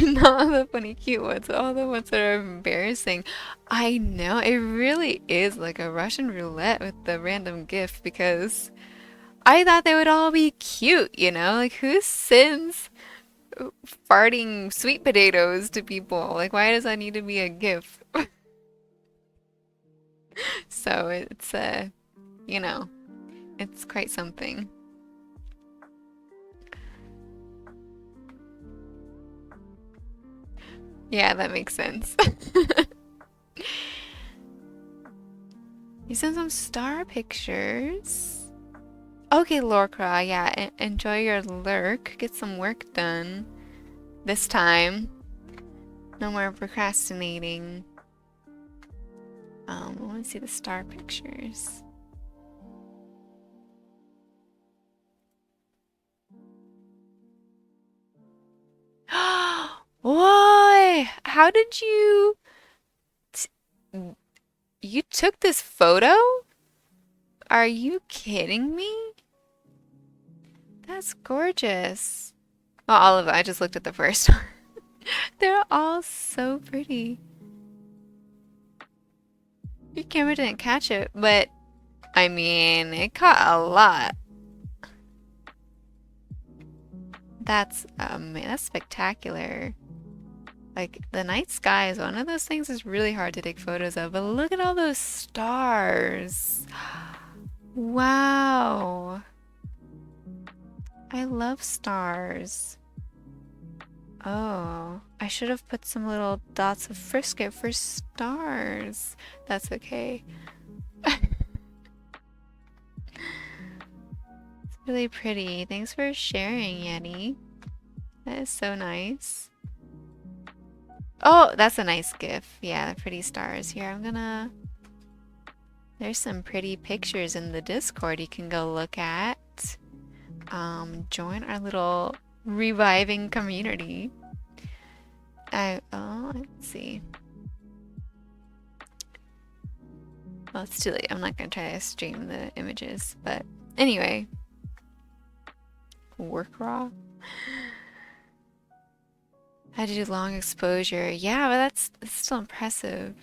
Not the funny cute ones, all the ones that are embarrassing. I know, it really is like a Russian roulette with the random gift because I thought they would all be cute, you know? Like, who sends farting sweet potatoes to people? Like, why does that need to be a gift? So it's, you know, it's quite something. Yeah, that makes sense. You sent some star pictures. Okay, Lorcra, yeah, enjoy your lurk. Get some work done. This time. No more procrastinating. I want to see the star pictures. Why? How did you... You took this photo? Are you kidding me? That's gorgeous. Well, all of it. I just looked at the first one. They're all so pretty. Your camera didn't catch it, but I mean, it caught a lot. That's spectacular. Like, the night sky is one of those things that's really hard to take photos of, but look at all those stars. Wow. I love stars. Oh, I should have put some little dots of Frisket for stars. That's okay. It's really pretty. Thanks for sharing, Yeti. That is so nice. Oh, that's a nice GIF. Yeah, the pretty stars. Here, there's some pretty pictures in the Discord you can go look at. Join our little reviving community. Let's see. Well, it's too late. I'm not gonna try to stream the images, but anyway. Work raw. Had to do long exposure. Yeah, but that's still impressive.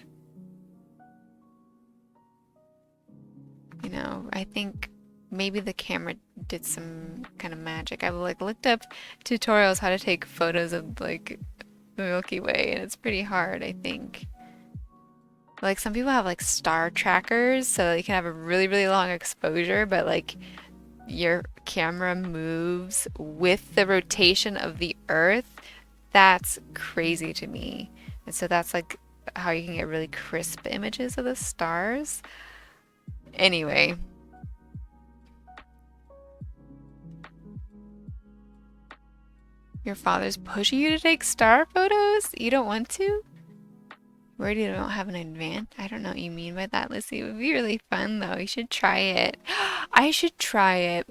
You know, I think maybe the camera did some kind of magic. I've like looked up tutorials how to take photos of like the Milky Way, and it's pretty hard, I think. Like some people have like star trackers, so you can have a really, really long exposure, but like your camera moves with the rotation of the Earth. That's crazy to me. And so that's like how you can get really crisp images of the stars. Anyway, your father's pushing you to take star photos? You don't want to? Worried you don't have an advance? I don't know what you mean by that, Lissy. It would be really fun though. You should try it. I should try it.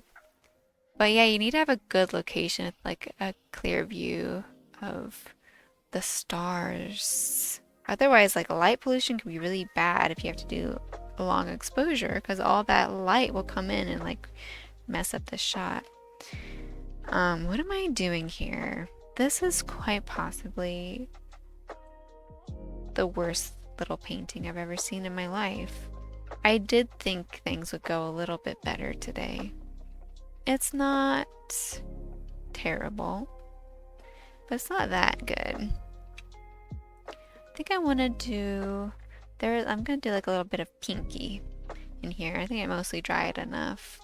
But yeah, you need to have a good location with like a clear view of the stars. Otherwise, like light pollution can be really bad if you have to do a long exposure because all that light will come in and like mess up the shot. What am I doing here? This is quite possibly the worst little painting I've ever seen in my life. I did think things would go a little bit better today. It's not terrible, but it's not that good. I think I want to do I'm gonna do like a little bit of pinky in here. I think I mostly dried enough.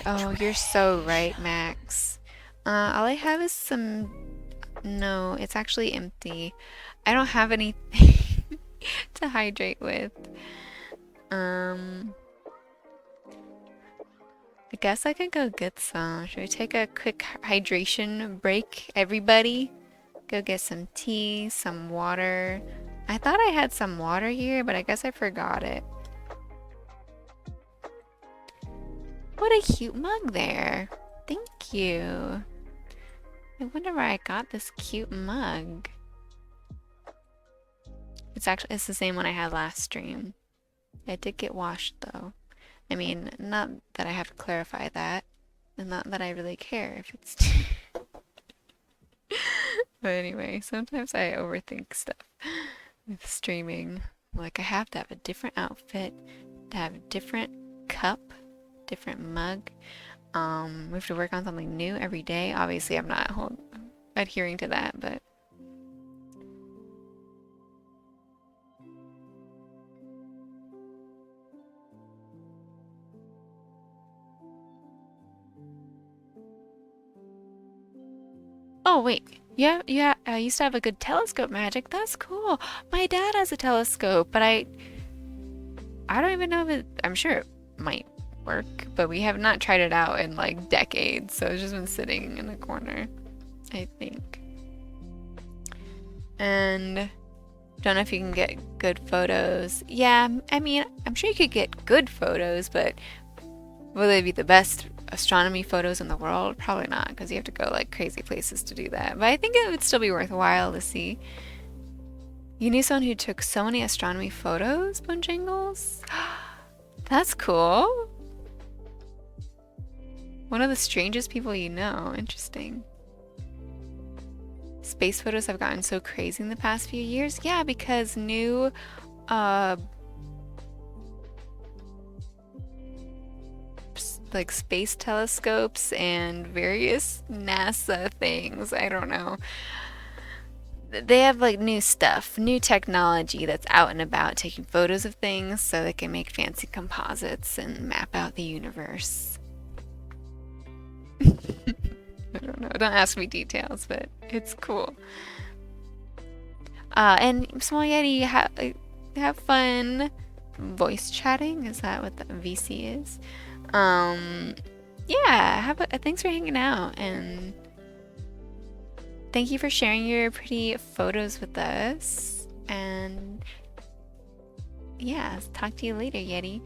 Oh, you're so right, Max. All I have is some... No, it's actually empty. I don't have anything to hydrate with. I guess I could go get some. Should we take a quick hydration break, everybody? Go get some tea, some water. I thought I had some water here, but I guess I forgot it. What a cute mug there. Thank you. I wonder where I got this cute mug. It's the same one I had last stream. It did get washed though. I mean, not that I have to clarify that, and not that I really care if it's... But anyway, sometimes I overthink stuff with streaming. Like, I have to have a different outfit, to have a different cup, different mug. We have to work on something new every day. Obviously, I'm not adhering to that, but... Oh, wait. Yeah, I used to have a good telescope magic. That's cool. My dad has a telescope, but I don't even know if I'm sure it might work, but we have not tried it out in like decades, so it's just been sitting in the corner, I think. And don't know if you can get good photos. Yeah, I mean, I'm sure you could get good photos, but will they be the best astronomy photos in the world? Probably not, because you have to go like crazy places to do that. But I think it would still be worthwhile to see. You knew someone who took so many astronomy photos, Bojangles? That's cool. One of the strangest people you know. Interesting. Space photos have gotten so crazy in the past few years. Yeah, because new like space telescopes and various NASA things, I don't know. They have like new stuff, new technology that's out and about taking photos of things so they can make fancy composites and map out the universe. I don't know, don't ask me details, but it's cool. And Small Yeti, have fun voice chatting. Is that what the VC is? Yeah, thanks for hanging out, and thank you for sharing your pretty photos with us. And yeah, talk to you later, Yeti.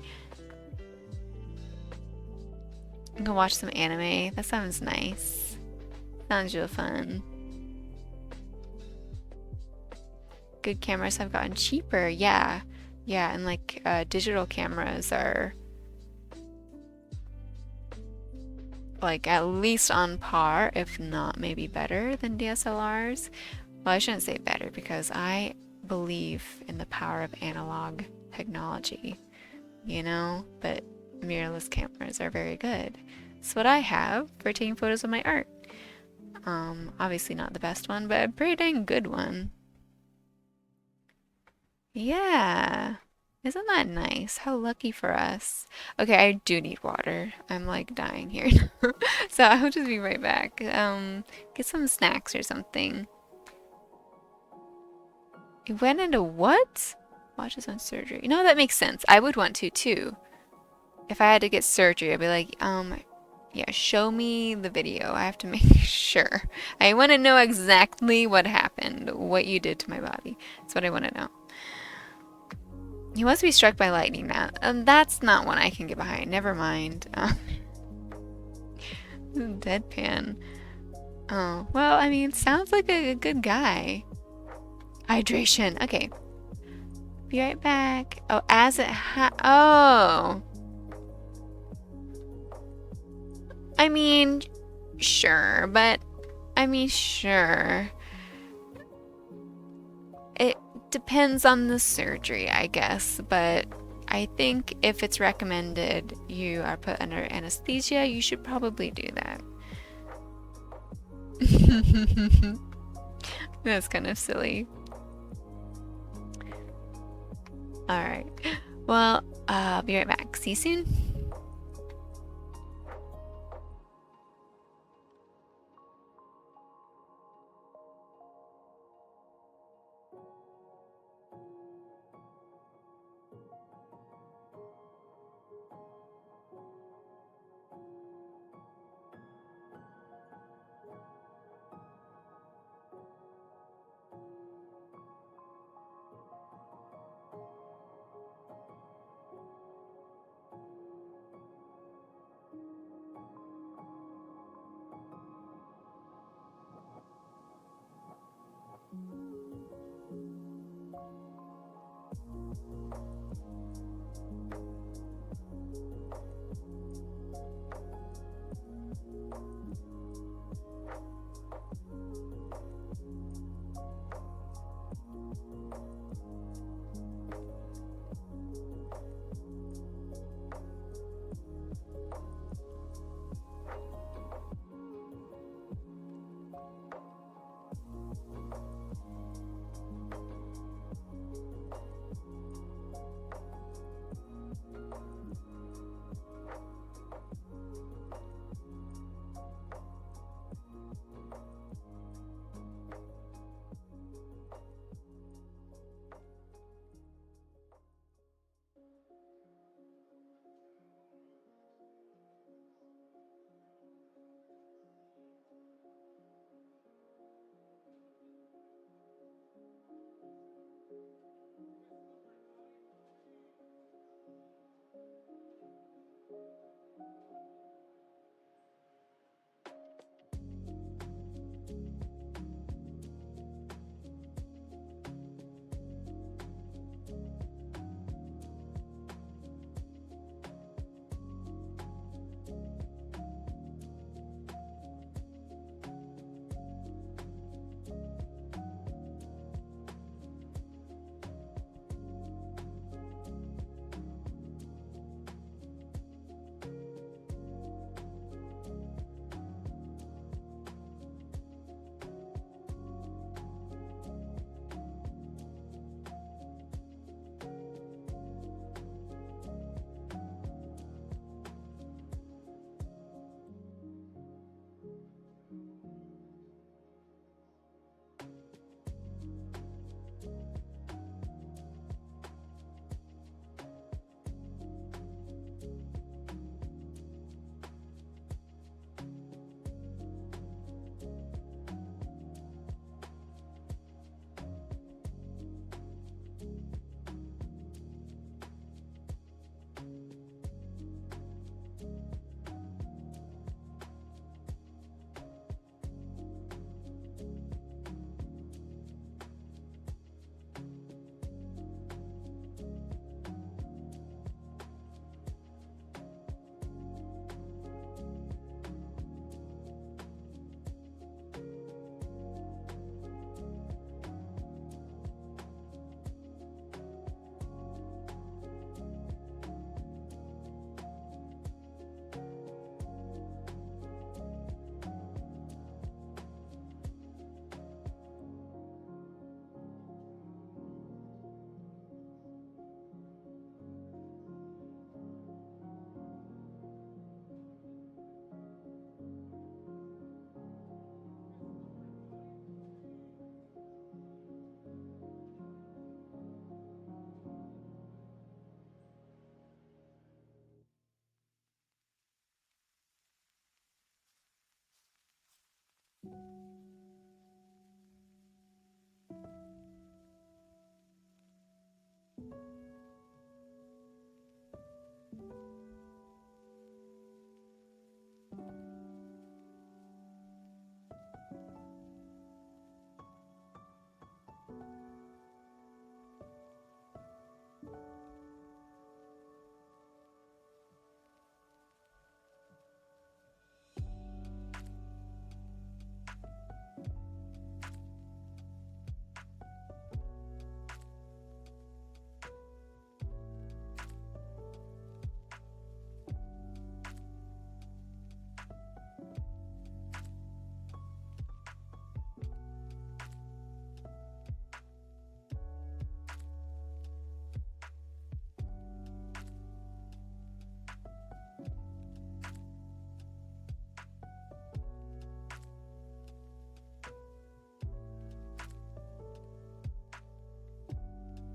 I'm gonna watch some anime. That sounds nice. Sounds real fun. Good cameras have gotten cheaper. Yeah, and like digital cameras are like at least on par, if not maybe better than DSLRs. Well, I shouldn't say better because I believe in the power of analog technology, you know? But mirrorless cameras are very good. It's what I have for taking photos of my art. Obviously not the best one, but a pretty dang good one. Yeah. Isn't that nice? How lucky for us. Okay, I do need water. I'm like dying here. So I'll just be right back. Get some snacks or something. You went into what? Watches on surgery. No, that makes sense. I would want to too. If I had to get surgery, I'd be like, yeah, show me the video. I have to make sure. I want to know exactly what happened, what you did to my body. That's what I want to know. He wants to be struck by lightning now. That's not one I can get behind. Never mind. Deadpan. Oh, well, I mean, sounds like a good guy. Hydration. Okay. Be right back. Oh, oh. I mean, sure, but sure. It depends on the surgery, I guess, but I think if it's recommended you are put under anesthesia, you should probably do that. That's kind of silly. Alright. Well, I'll be right back. See you soon.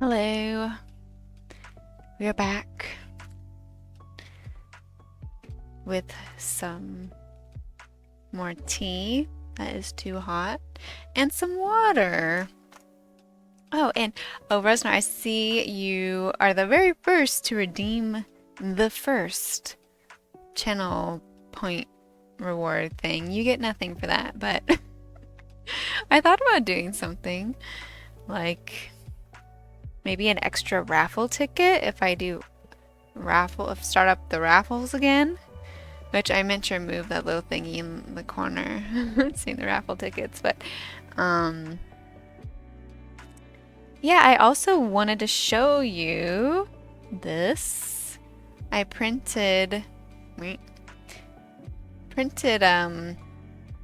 Hello, we're back with some more tea that is too hot and some water. Oh, Rosnar, I see you are the very first to redeem the first channel point reward thing. You get nothing for that, but I thought about doing something like maybe an extra raffle ticket if I do start up the raffles again. Which I meant to remove that little thingy in the corner, seeing the raffle tickets, but yeah, I also wanted to show you this. I printed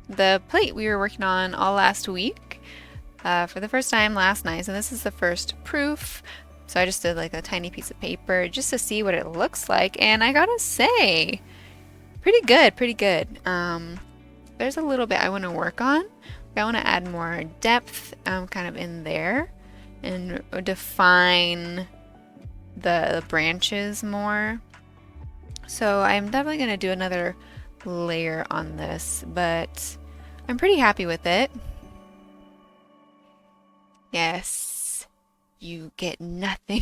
the plate we were working on all last week for the first time last night. So this is the first proof. So I just did like a tiny piece of paper just to see what it looks like, and I gotta say, pretty good, pretty good. There's a little bit I want to work on. I want to add more depth kind of in there and define the branches more. So I'm definitely going to do another layer on this, but I'm pretty happy with it. Yes, you get nothing.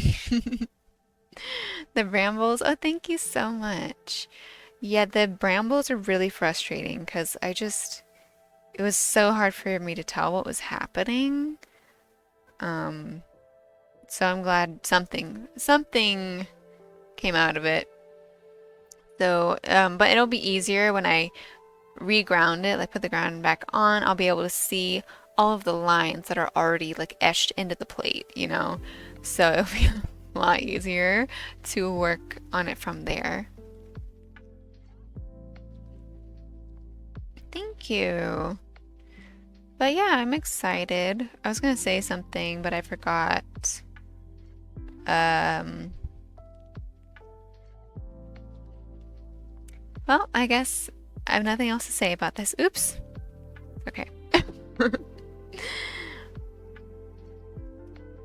The brambles, oh, thank you so much. Yeah, the brambles are really frustrating because it was so hard for me to tell what was happening. So I'm glad something came out of it. So, but it'll be easier when I reground it, like put the ground back on. I'll be able to see all of the lines that are already like etched into the plate, you know? So it'll be a lot easier to work on it from there. Thank you. But yeah, I'm excited. I was gonna say something, but I forgot. Well, I guess I have nothing else to say about this. Oops. Okay.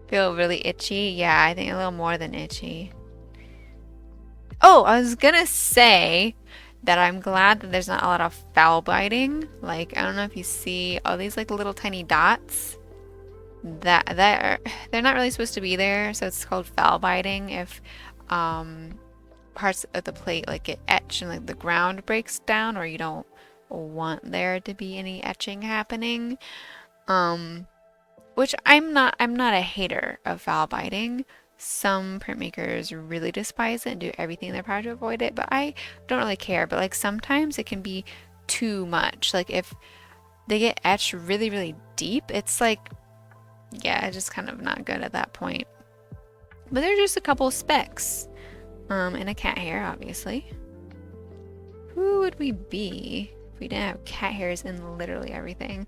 Feel really itchy? Yeah, I think a little more than itchy. Oh, I was gonna say that I'm glad that there's not a lot of foul biting. Like, I don't know if you see all these like little tiny dots that they're not really supposed to be there, so it's called foul biting if parts of the plate like get etched and like the ground breaks down, or you don't want there to be any etching happening. Which I'm not a hater of foul biting. Some printmakers really despise it and do everything in their power to avoid it, but I don't really care. But like sometimes it can be too much. Like if they get etched really, really deep, it's like, yeah, it's just kind of not good at that point. But there's just a couple specks. And a cat hair, obviously. Who would we be if we didn't have cat hairs in literally everything?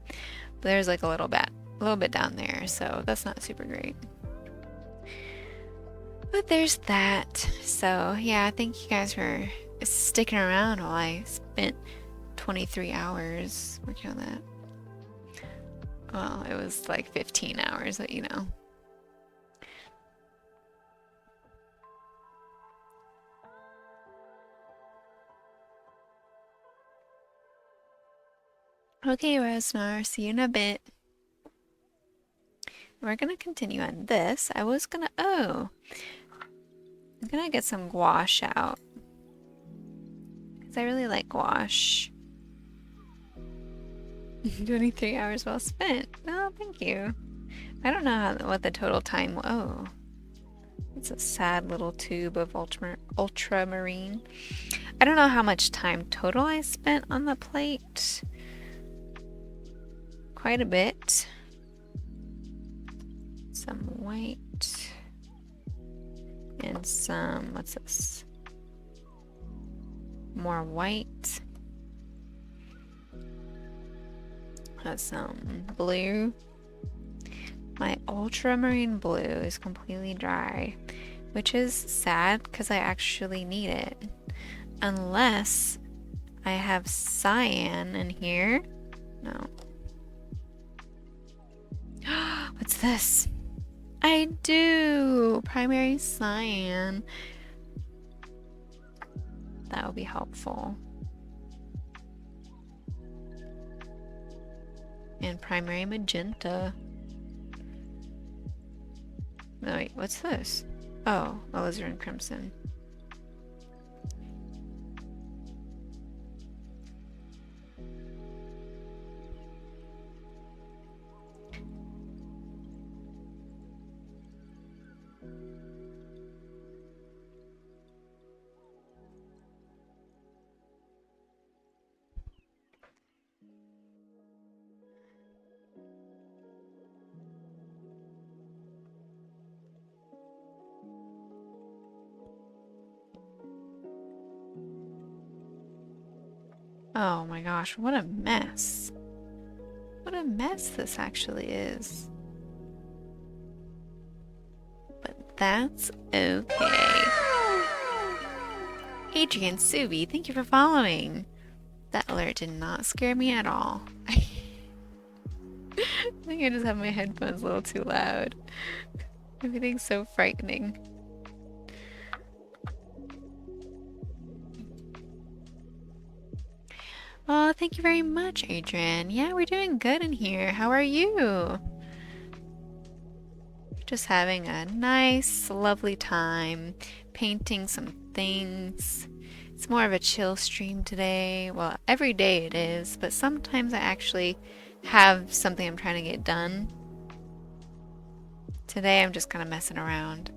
But there's like a little bit down there, so that's not super great. But there's that. So yeah, thank you guys for sticking around while I spent 23 hours working on that. Well, it was like 15 hours, but you know. Okay, Rosnar, see you in a bit. We're gonna continue on this. I'm gonna get some gouache out. Because I really like gouache. 23 hours well spent. Oh, thank you. I don't know what the total time. Oh, it's a sad little tube of ultramarine. I don't know how much time total I spent on the plate. Quite a bit. Some white. And some, what's this? More white. That's some blue. My ultramarine blue is completely dry, which is sad because I actually need it. Unless I have cyan in here. No. What's this? I do. Primary cyan. That would be helpful. And primary magenta. No, wait, what's this? Oh, alizarin crimson. Oh my gosh, what a mess. What a mess this actually is. But that's okay. Adrian Subi, thank you for following. That alert did not scare me at all. I think I just have my headphones a little too loud. Everything's so frightening. Oh, thank you very much, Adrian. Yeah, we're doing good in here. How are you? Just having a nice, lovely time painting some things. It's more of a chill stream today. Well, every day it is, but sometimes I actually have something I'm trying to get done. Today I'm just kind of messing around.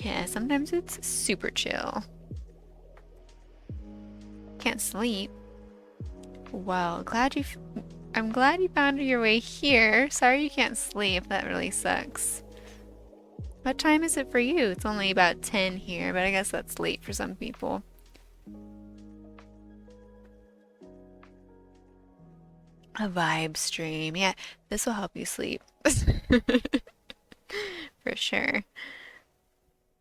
Yeah, sometimes it's super chill. Can't sleep. Well, I'm glad you found your way here. Sorry you can't sleep. That really sucks. What time is it for you? It's only about 10 here, but I guess that's late for some people. A vibe stream. Yeah, this will help you sleep. For sure.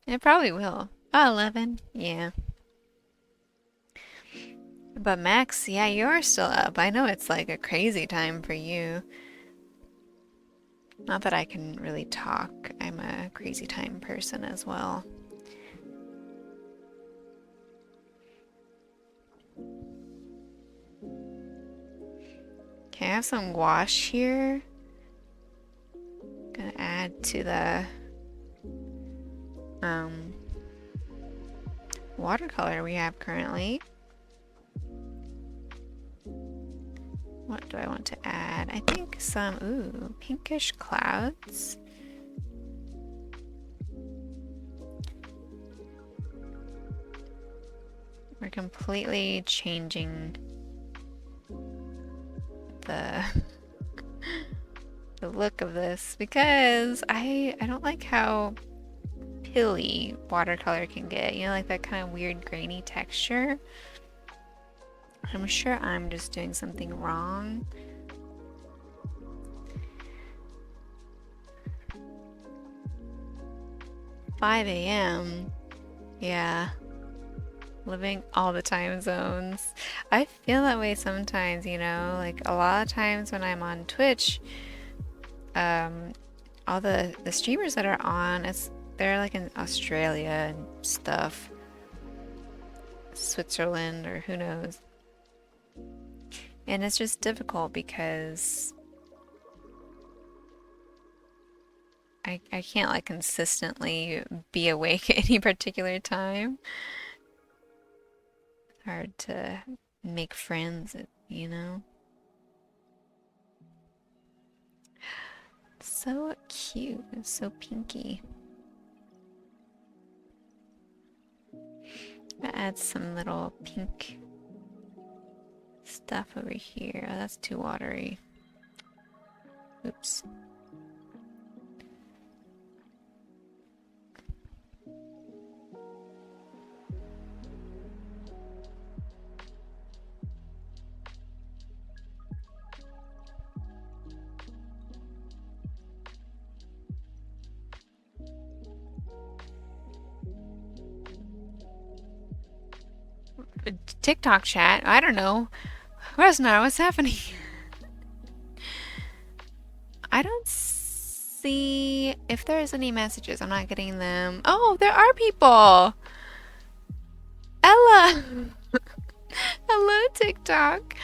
It probably will. Oh, 11. Yeah. But Max, yeah, you're still up. I know it's like a crazy time for you. Not that I can really talk. I'm a crazy time person as well. Okay, I have some gouache here. Gonna add to the watercolor we have currently. What do I want to add? I think some, ooh, pinkish clouds. We're completely changing the the look of this because I don't like how pilly watercolor can get. You know, like that kind of weird grainy texture. I'm sure I'm just doing something wrong. "5 a.m. Yeah. Living all the time zones. I feel that way sometimes, you know, like a lot of times when I'm on Twitch, all the streamers that are on, they're like in Australia and stuff, Switzerland or who knows. And it's just difficult because I can't like consistently be awake at any particular time. Hard to make friends, you know? So cute, it's so pinky. I'll add some little pink stuff over here. Oh, that's too watery. Oops. TikTok chat. I don't know. That's not what's happening. I don't see if there's any messages. I'm not getting them. Oh, there are people. Ella. Hello, TikTok.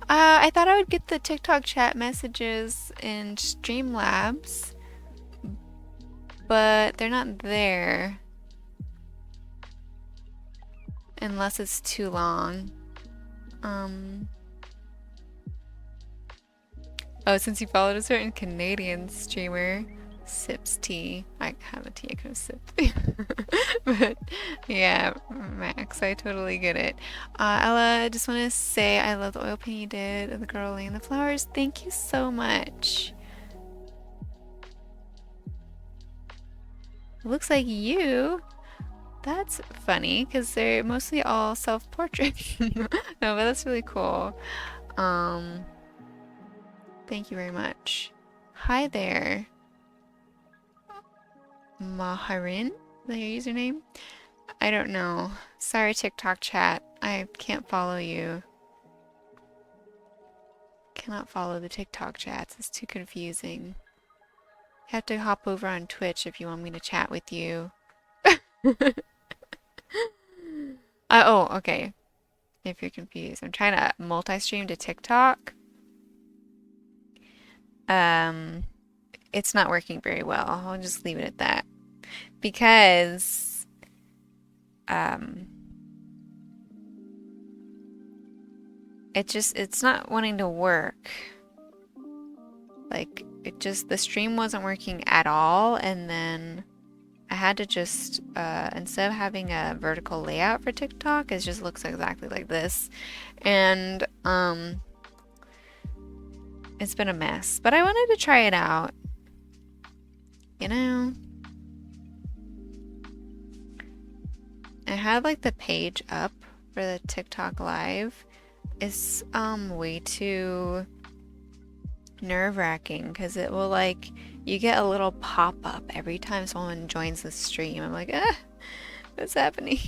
I thought I would get the TikTok chat messages in Streamlabs, but they're not there. Unless it's too long. Oh, since you followed a certain Canadian streamer, sips tea. I have a tea I could have sipped. But yeah, Max, I totally get it. Ella, I just want to say I love the oil paint you did of the girl laying the flowers. Thank you so much. It looks like you. That's funny because they're mostly all self-portraits. No, but that's really cool. Thank you very much. Hi there. Maharin? Is that your username? I don't know. Sorry, TikTok chat. I can't follow you. Cannot follow the TikTok chats. It's too confusing. You have to hop over on Twitch if you want me to chat with you. Oh, okay. If you're confused. I'm trying to multi-stream to TikTok. It's not working very well. I'll just leave it at that. Because it's not wanting to work. Like the stream wasn't working at all, and then I had to just instead of having a vertical layout for TikTok, it just looks exactly like this. And it's been a mess, but I wanted to try it out. You know, I had like the page up for the TikTok live. It's way too nerve-wracking because it will like you get a little pop-up every time someone joins the stream. I'm like, what's happening?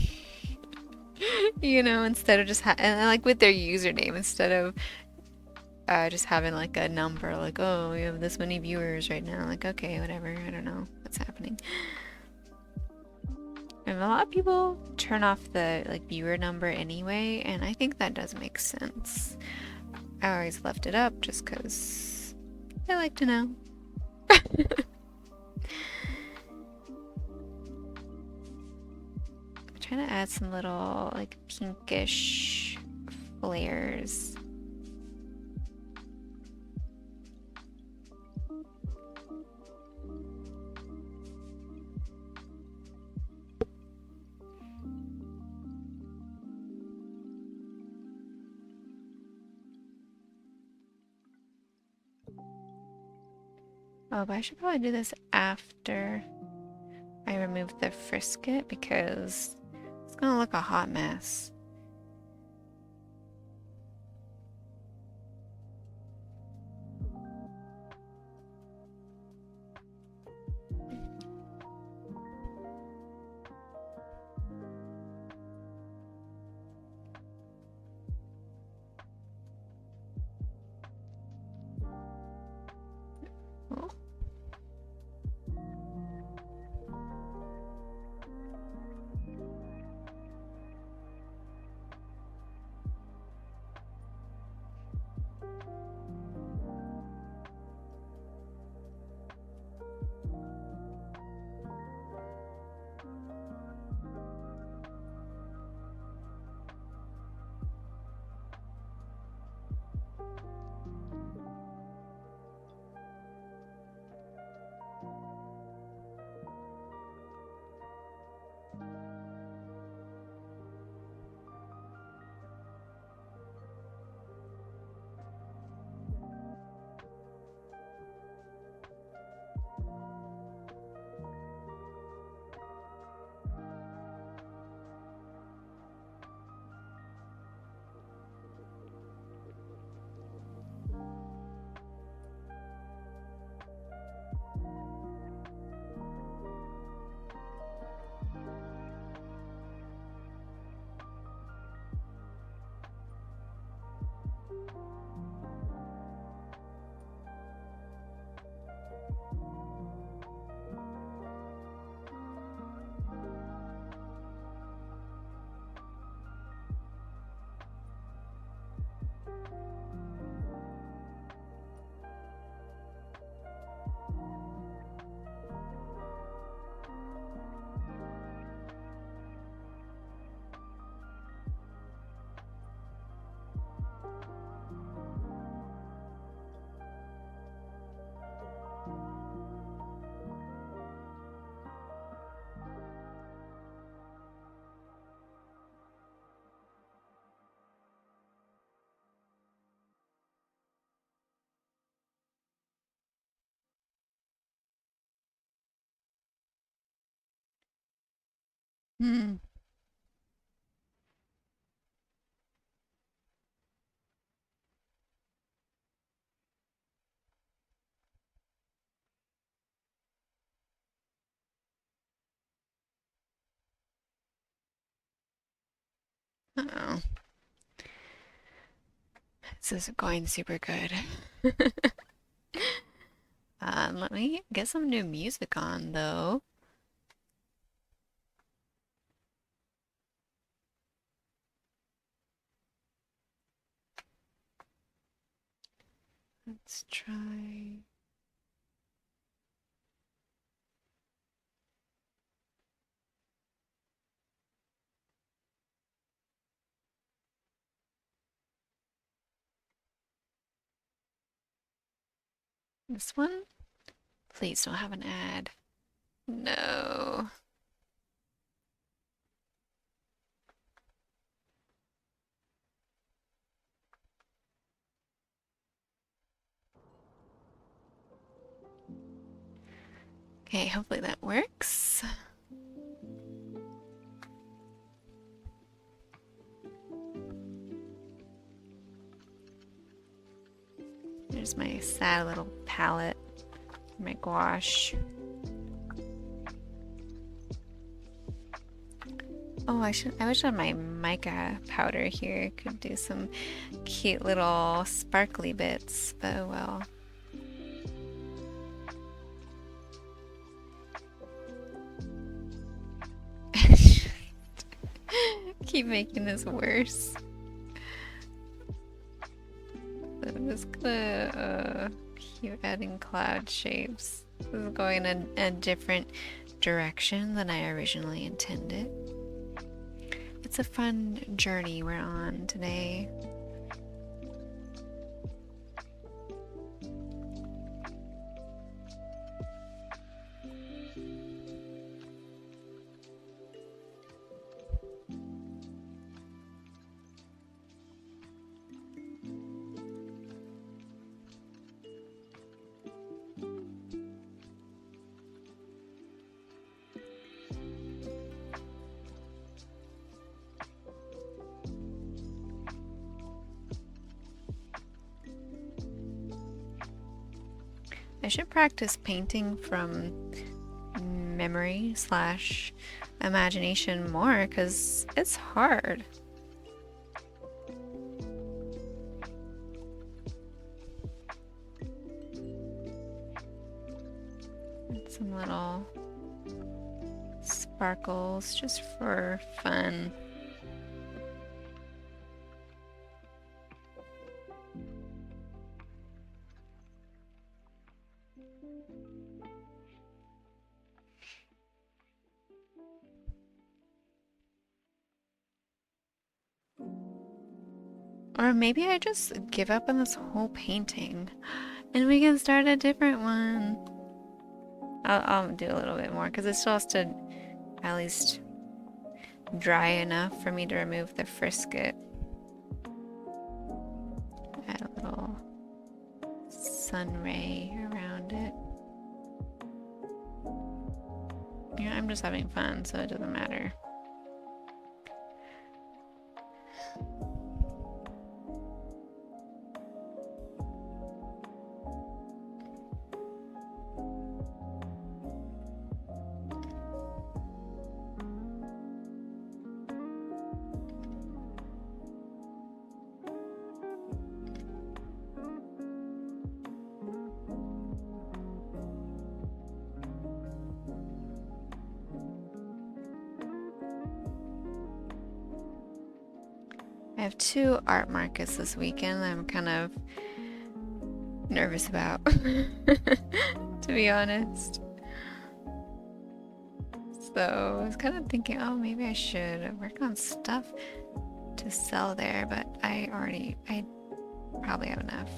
You know, instead of just and like with their username instead of just having like a number like, oh, we have this many viewers right now. Like, okay, whatever. I don't know what's happening. And a lot of people turn off the like viewer number anyway, and I think that does make sense. I always left it up just because I like to know. I'm trying to add some little like pinkish flares. Oh, but I should probably do this after I remove the frisket because it's gonna look a hot mess. Oh. Hmm. Uh-oh. This isn't going super good. Let me get some new music on though. Let's try. This one? Please don't have an ad. No. Okay, hopefully that works. There's my sad little palette, my gouache. Oh, I wish I had my mica powder here. Could do some cute little sparkly bits, but oh well. Keep making this worse. I'm just gonna keep adding cloud shapes. This is going in a different direction than I originally intended. It's a fun journey we're on today. I should practice painting from memory slash imagination more because it's hard. Add some little sparkles just for fun. Or maybe I just give up on this whole painting and we can start a different one. I'll do a little bit more because it still has to at least dry enough for me to remove the frisket. Add a little sun ray around it. Yeah, I'm just having fun, so it doesn't matter. I have 2 art markets this weekend I'm kind of nervous about, to be honest. So I was kind of thinking, oh, maybe I should work on stuff to sell there, but I probably have enough.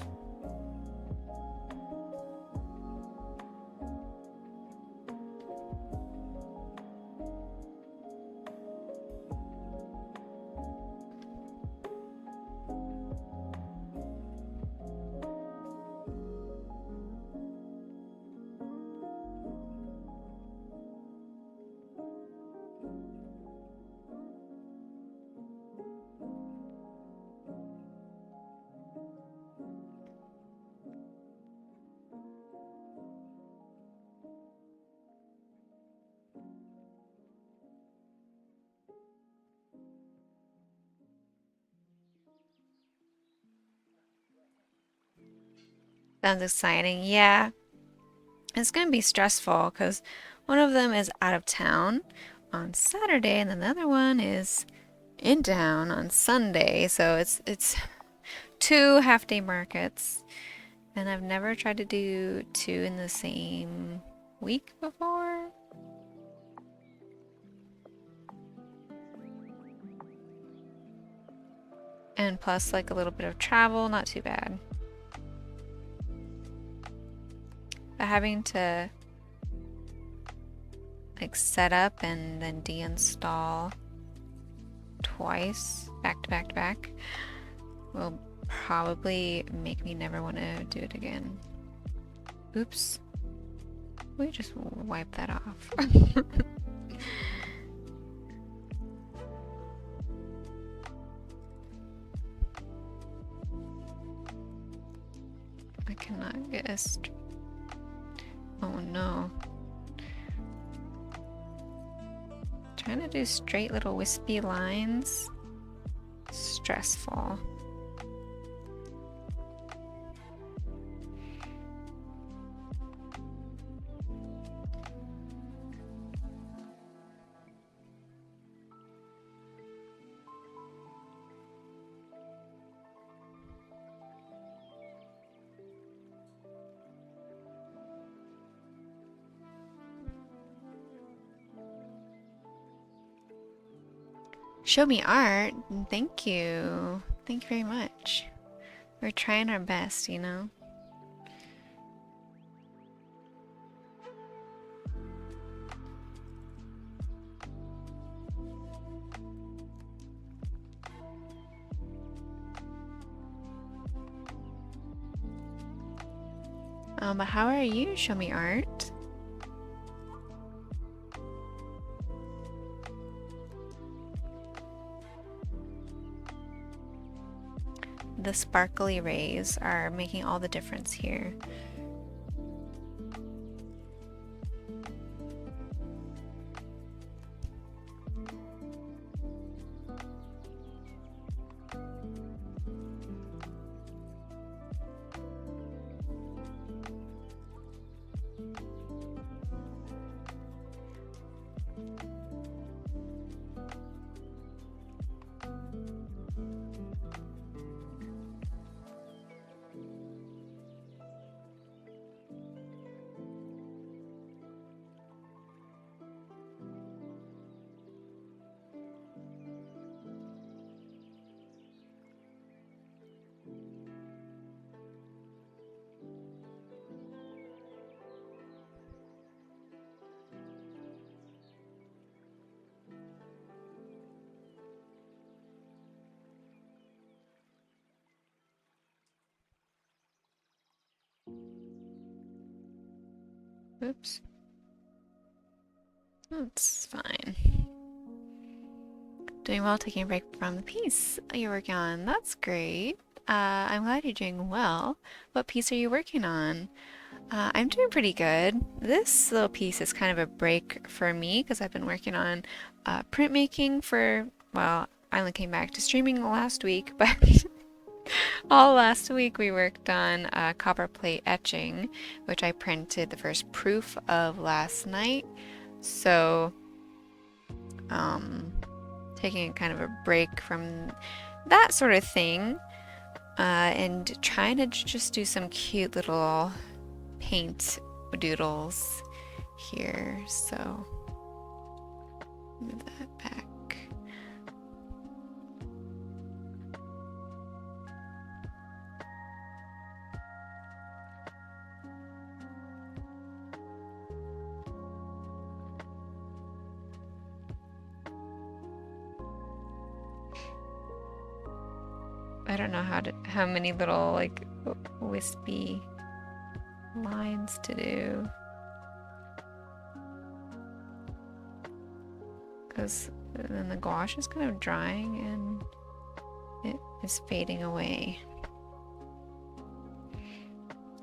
Sounds exciting. Yeah, it's gonna be stressful because one of them is out of town on Saturday, and then the other one is in town on Sunday. So it's two half-day markets, and I've never tried to do two in the same week before. And plus, like a little bit of travel, not too bad. But having to like set up and then deinstall twice, back to back to back, will probably make me never want to do it again. Oops. We just wipe that off. I cannot get a oh no. Trying to do straight little wispy lines. Stressful. Show me art. Thank you. Thank you very much. We're trying our best, you know? But how are you? Show me art. The sparkly rays are making all the difference here. Oops. That's fine. Doing well, taking a break from the piece you're working on. That's great. I'm glad you're doing well. What piece are you working on? I'm doing pretty good. This little piece is kind of a break for me because I've been working on printmaking for, well, I only came back to streaming last week, but all last week we worked on copper plate etching, which I printed the first proof of last night. So, taking kind of a break from that sort of thing and trying to just do some cute little paint doodles here. So, move that back. I don't know how many little like wispy lines to do because then the gouache is kind of drying and it is fading away.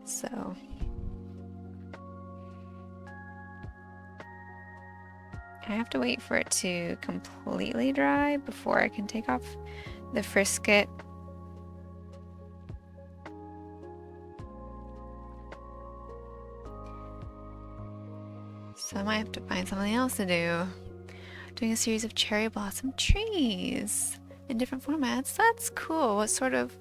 So I have to wait for it to completely dry before I can take off the frisket. So I might have to find something else to do. Doing a series of cherry blossom trees in different formats. That's cool. What sort of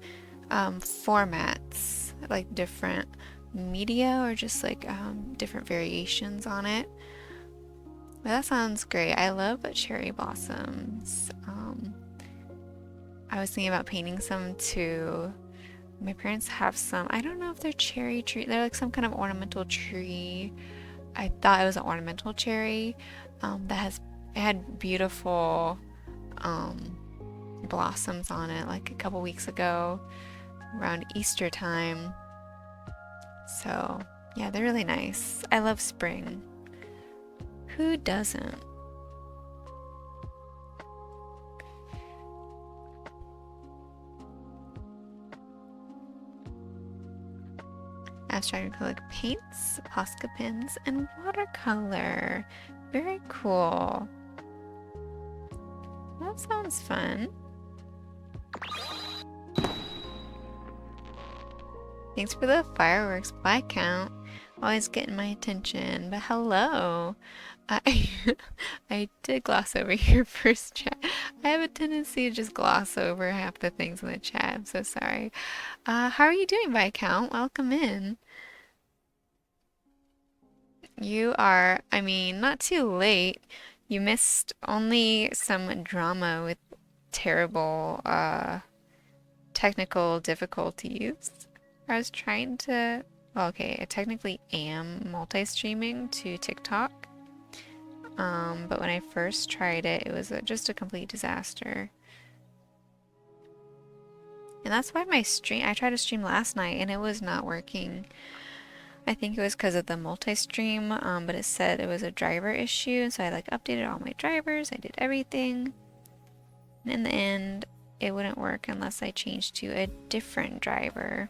formats? Like different media or just like different variations on it? Well, that sounds great. I love cherry blossoms. I was thinking about painting some too. My parents have some. I don't know if they're cherry tree. They're like some kind of ornamental tree. I thought it was an ornamental cherry that it had beautiful um, blossoms on it like a couple weeks ago around Easter time. So yeah, they're really nice. I love spring. Who doesn't? Abstract acrylic paints, Posca pens, and watercolor. Very cool. That sounds fun. Thanks for the fireworks by count. Always getting my attention. But hello. I I did gloss over your first chat. I have a tendency to just gloss over half the things in the chat. I'm so sorry. How are you doing, Viscount? Welcome in. You are, I mean, not too late. You missed only some drama with terrible technical difficulties. I was trying to, well, okay, I technically am multi-streaming to TikTok. But when I first tried it, it was just a complete disaster. And that's why I tried to stream last night and it was not working. I think it was because of the multi-stream, but it said it was a driver issue, so I like updated all my drivers, I did everything. And in the end, it wouldn't work unless I changed to a different driver,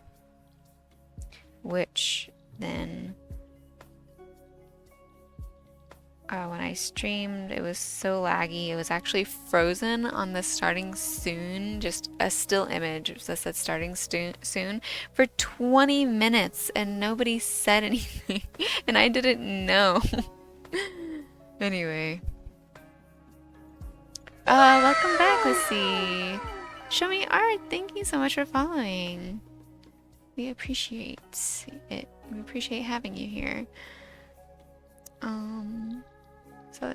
which then when I streamed, it was so laggy. It was actually frozen on the starting soon, just a still image that said starting soon for 20 minutes and nobody said anything and I didn't know. Anyway. Welcome back, let's see. Show me art. Thank you so much for following. We appreciate it. We appreciate having you here. So,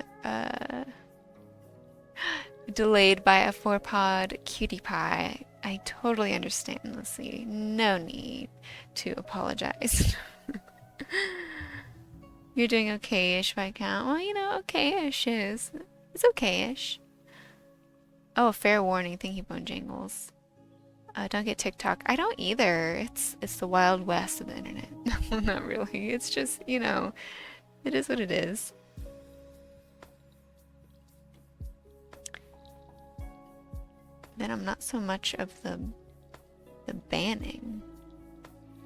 delayed by a 4-pod cutie pie. I totally understand, Leslie. No need to apologize. You're doing okay-ish, Viscount. Well, you know, okay-ish is. It's okay-ish. Oh, fair warning. Thank you, Bone Jangles. Don't get TikTok. I don't either. It's the Wild West of the internet. Not really. It's just, you know, it is what it is. Then I'm not so much of the banning.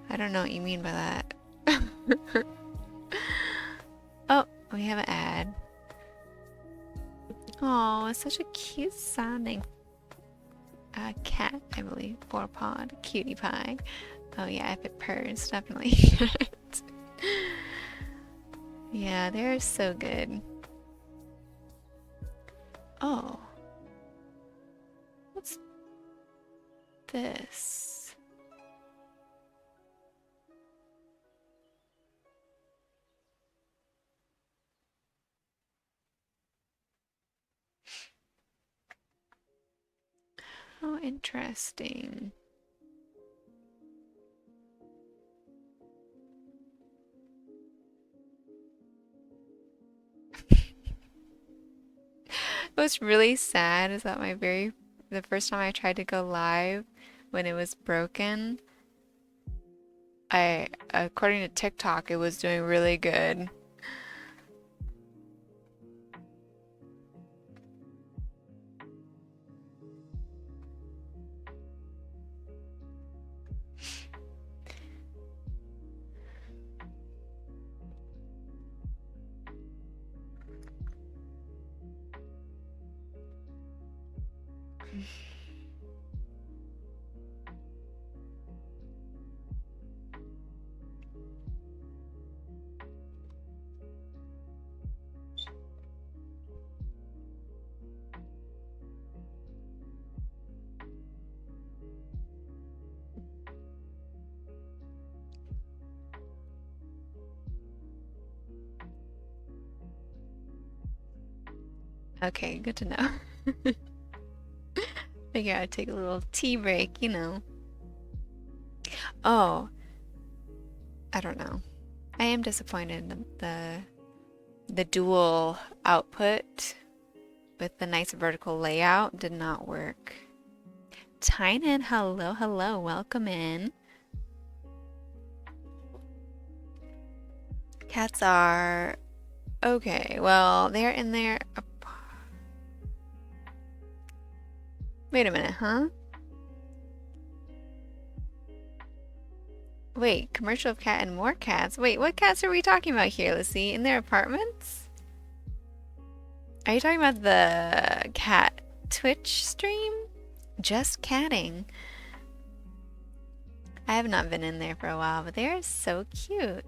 I don't know what you mean by that. Oh, we have an ad. Oh, it's such a cute sounding cat, I believe. 4-pod cutie pie. Oh yeah, if it purrs, definitely. Yeah, they're so good. Oh. What's this? Oh, interesting. What's really sad is that the first time I tried to go live when it was broken, according to TikTok, it was doing really good. Okay, good to know. Figure I'd take a little tea break, you know. Oh, I don't know. I am disappointed in the dual output with the nice vertical layout did not work. Tynan, hello, hello, welcome in. Cats are okay. Well, they're in there. Wait a minute, huh? Wait, commercial of cat and more cats. Wait, what cats are we talking about here? Let's see. In their apartments? Are you talking about the cat Twitch stream? Just catting. I have not been in there for a while, but they are so cute.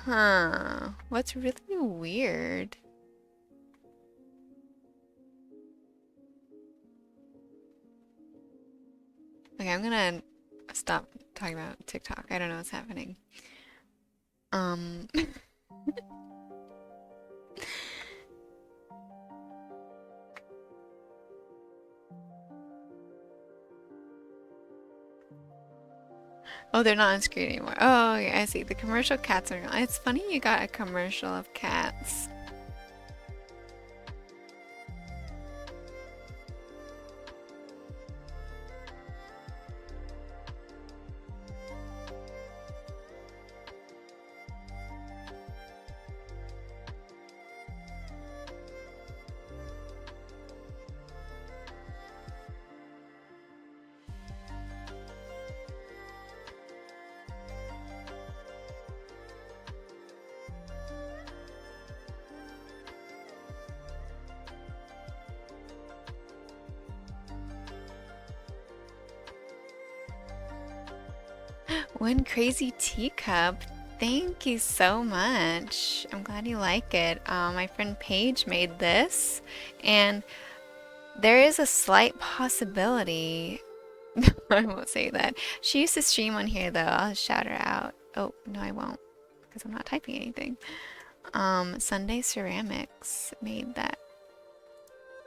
Huh. What's really weird? Okay, I'm gonna stop talking about TikTok. I don't know what's happening. Um, oh, they're not on screen anymore. Oh, yeah, I see. The commercial cats are gone. It's funny you got a commercial of cats. One crazy teacup. Thank you so much. I'm glad you like it. My friend Paige made this, and there is a slight possibility. I won't say that. She used to stream on here though. I'll shout her out. Oh, no, I won't, because I'm not typing anything. Sunday Ceramics made that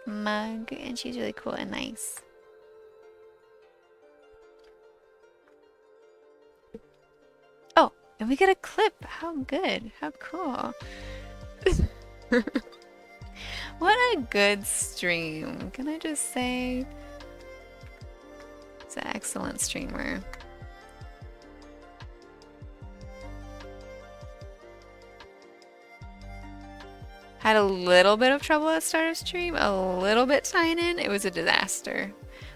mug, and she's really cool and nice. Oh, and we get a clip. How good. How cool. What a good stream. Can I just say? It's an excellent streamer. Had a little bit of trouble at start of stream, a little bit tying in. It was a disaster.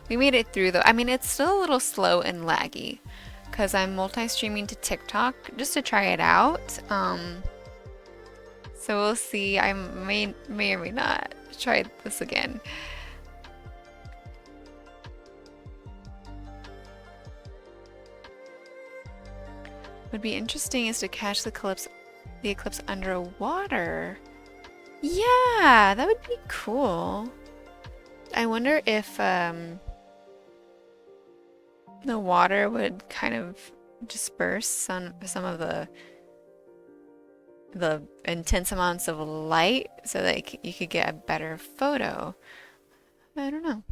We made it through though. I mean, it's still a little slow and laggy because I'm multi-streaming to TikTok just to try it out. So we'll see. I may or may not try this again. Would be interesting is to catch the eclipse underwater. Yeah, that would be cool. I wonder if the water would kind of disperse some of the intense amounts of light so that you could get a better photo. I don't know.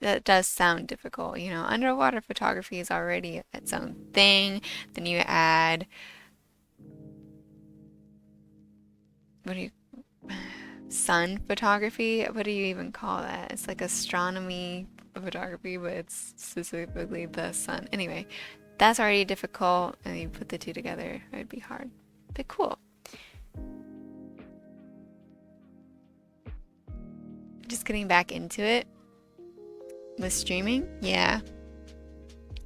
That does sound difficult, you know. Underwater photography is already its own thing. Then you add sun photography. What do you even call that? It's like astronomy photography, but it's specifically the sun. Anyway, that's already difficult, and you put the two together, it would be hard. But cool. Just getting back into it with streaming. Yeah.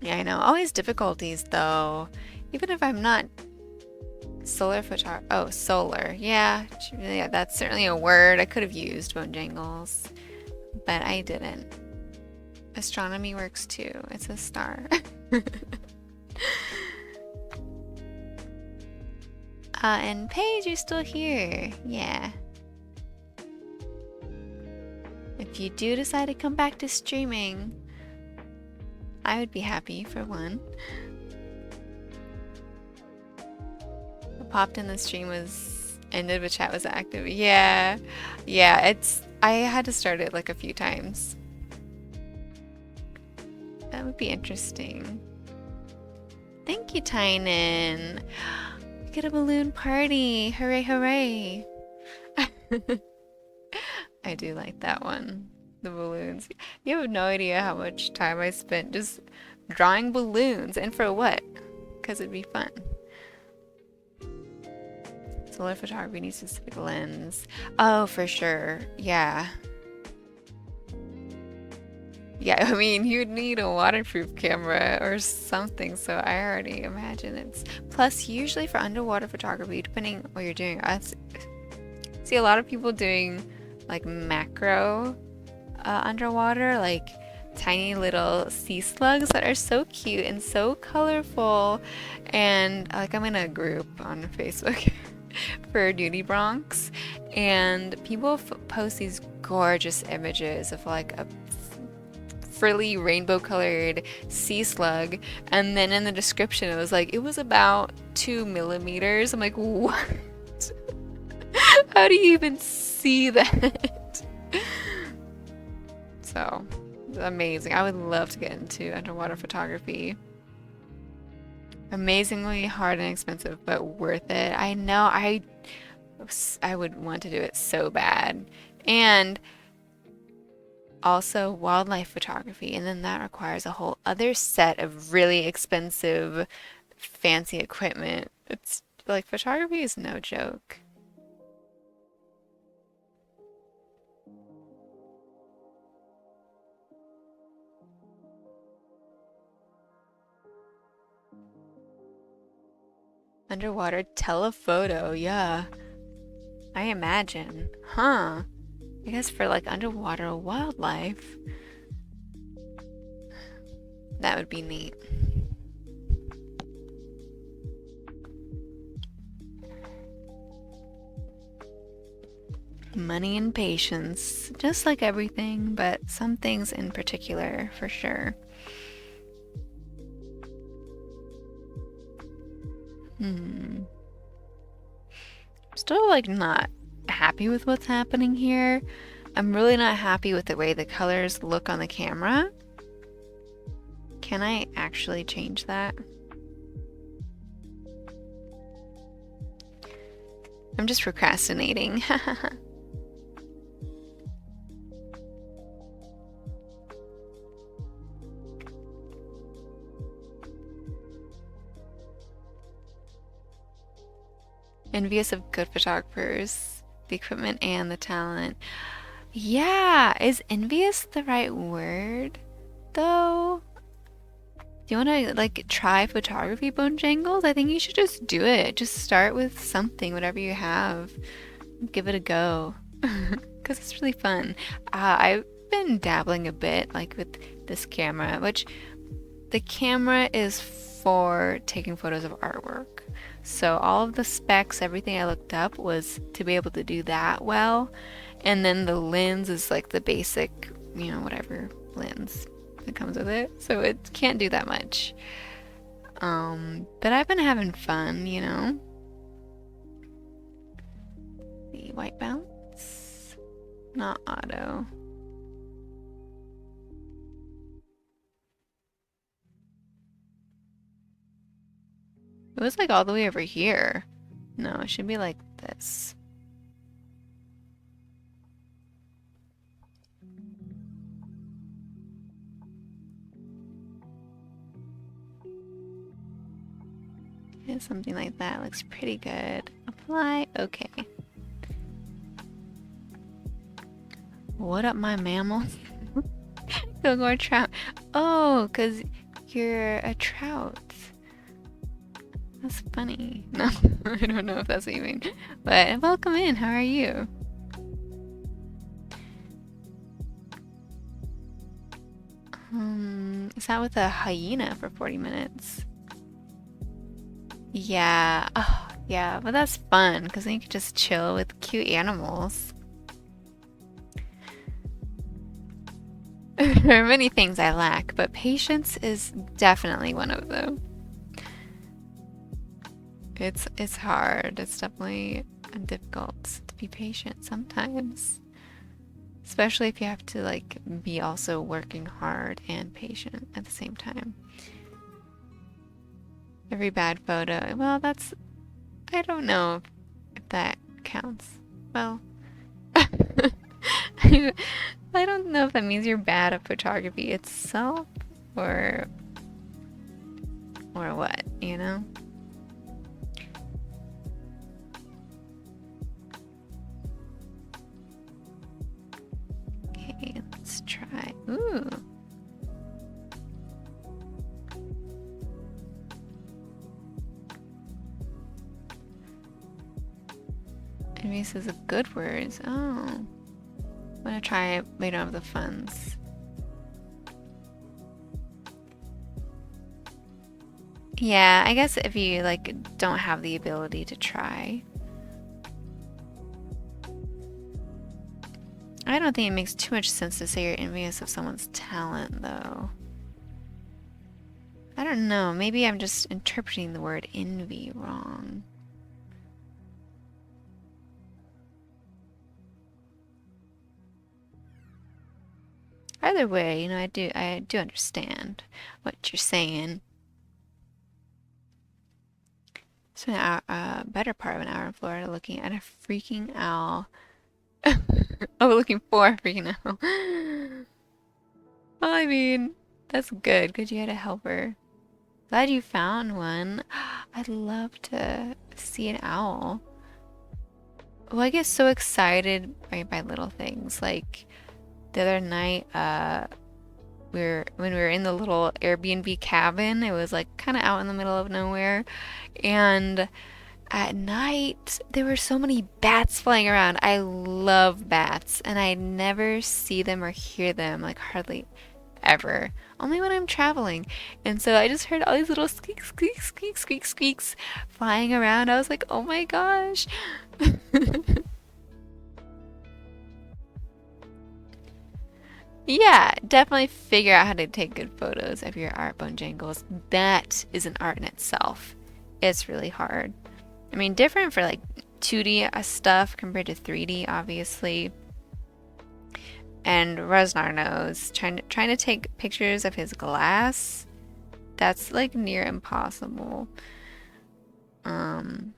Yeah, I know. Always difficulties though. Even if I'm not solar photography. Oh, solar. Yeah, that's certainly a word I could have used, Bojangles, but I didn't. Astronomy works too. It's a star. And Paige, you're still here. Yeah. If you do decide to come back to streaming, I would be happy for one. Popped in the stream was ended, but chat was active. Yeah. Yeah, I had to start it like a few times. That would be interesting. Thank you, Tynan. We get a balloon party. Hooray, hooray. I do like that one. The balloons. You have no idea how much time I spent just drawing balloons. And for what? Because it'd be fun. Solar photography needs a specific lens. Oh, for sure. Yeah. Yeah, I mean, you'd need a waterproof camera or something, so I already imagine it's... Plus, usually for underwater photography, depending what you're doing, I see a lot of people doing like macro underwater, like tiny little sea slugs that are so cute and so colorful. And like I'm in a group on Facebook for Duty Bronx, and people post these gorgeous images of like a frilly rainbow colored sea slug, and then in the description it was like it was about 2 millimeters. I'm like, what? How do you even see that? So amazing. I would love to get into underwater photography. Amazingly hard and expensive, but worth it. I know I would want to do it so bad. And also wildlife photography, and then that requires a whole other set of really expensive fancy equipment. It's like photography is no joke. Underwater telephoto, yeah. I imagine. Huh. I guess for like underwater wildlife, that would be neat. Money and patience, just like everything, but some things in particular, for sure. I'm still like not happy with what's happening here. I'm really not happy with the way the colors look on the camera. Can I actually change that? I'm just procrastinating. Envious of good photographers, the equipment and the talent. Yeah, is envious the right word, though? Do you want to like try photography, Bojangles? I think you should just do it. Just start with something, whatever you have. Give it a go, because it's really fun. I've been dabbling a bit, like with this camera, which the camera is for taking photos of artwork. So all of the specs, everything I looked up was to be able to do that well. And then the lens is like the basic, whatever lens that comes with it. So it can't do that much. But I've been having fun, The white balance, not auto. It was like all the way over here. No, it should be like this. Yeah, something like that looks pretty good. Apply, okay. What up, my mammal? Gilmore trout. Oh, because you're a trout. That's funny. No, I don't know if that's what you mean. But welcome in. How are you? Is that with a hyena for 40 minutes? Yeah. Oh, yeah. But that's fun because then you can just chill with cute animals. There are many things I lack, but patience is definitely one of them. It's hard. It's definitely difficult to be patient sometimes. Especially if you have to like be also working hard and patient at the same time. Every bad photo. Well, that's I don't know if that counts. Well, I don't know if that means you're bad at photography itself or what, you know? Okay, let's try. Ooh. Envious is a good words. Oh. I'm gonna try it. We don't have the funds. Yeah, I guess if you like don't have the ability to try. I don't think it makes too much sense to say you're envious of someone's talent though. I don't know, maybe I'm just interpreting the word envy wrong. Either way, you know, I do understand what you're saying. Spent an hour, better part of an hour in Florida looking at a freaking owl. Oh, looking for a freaking owl. Well, I mean, that's good. Good you had a helper. Glad you found one. I'd love to see an owl. Well, I get so excited by little things. Like the other night, when we were in the little Airbnb cabin, it was like kind of out in the middle of nowhere, and at night there were so many bats flying around. I love bats, and I never see them or hear them, like hardly ever. Only when I'm traveling. And so I just heard all these little squeaks, squeaks, squeaks, squeaks, squeaks flying around. I was like, oh my gosh. Yeah, definitely figure out how to take good photos of your art, Bojangles. That is an art in itself. It's really hard. I mean, different for like 2D stuff compared to 3D, obviously. And Resnar knows trying to take pictures of his glass. That's like near impossible. Um,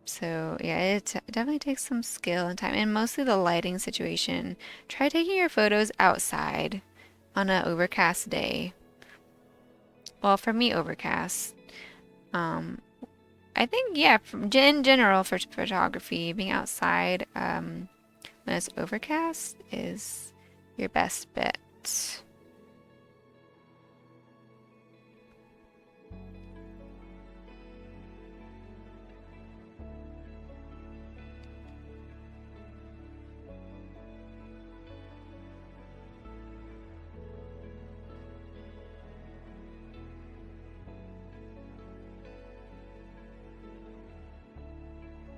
So yeah, it definitely takes some skill and time, and mostly the lighting situation. Try taking your photos outside on an overcast day. Well, for me, overcast. Um, I think yeah, in general for photography, being outside when it's overcast is your best bet.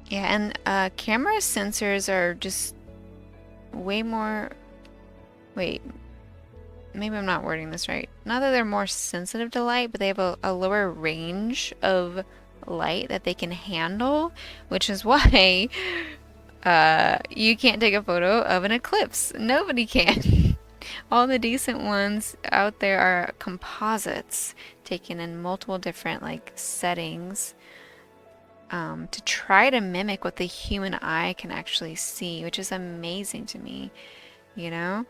Yeah, and camera sensors are just way more. Wait, maybe I'm not wording this right. Not that they're more sensitive to light, but they have a lower range of light that they can handle, which is why you can't take a photo of an eclipse. Nobody can. All the decent ones out there are composites taken in multiple different like settings to try to mimic what the human eye can actually see, which is amazing to me, you know?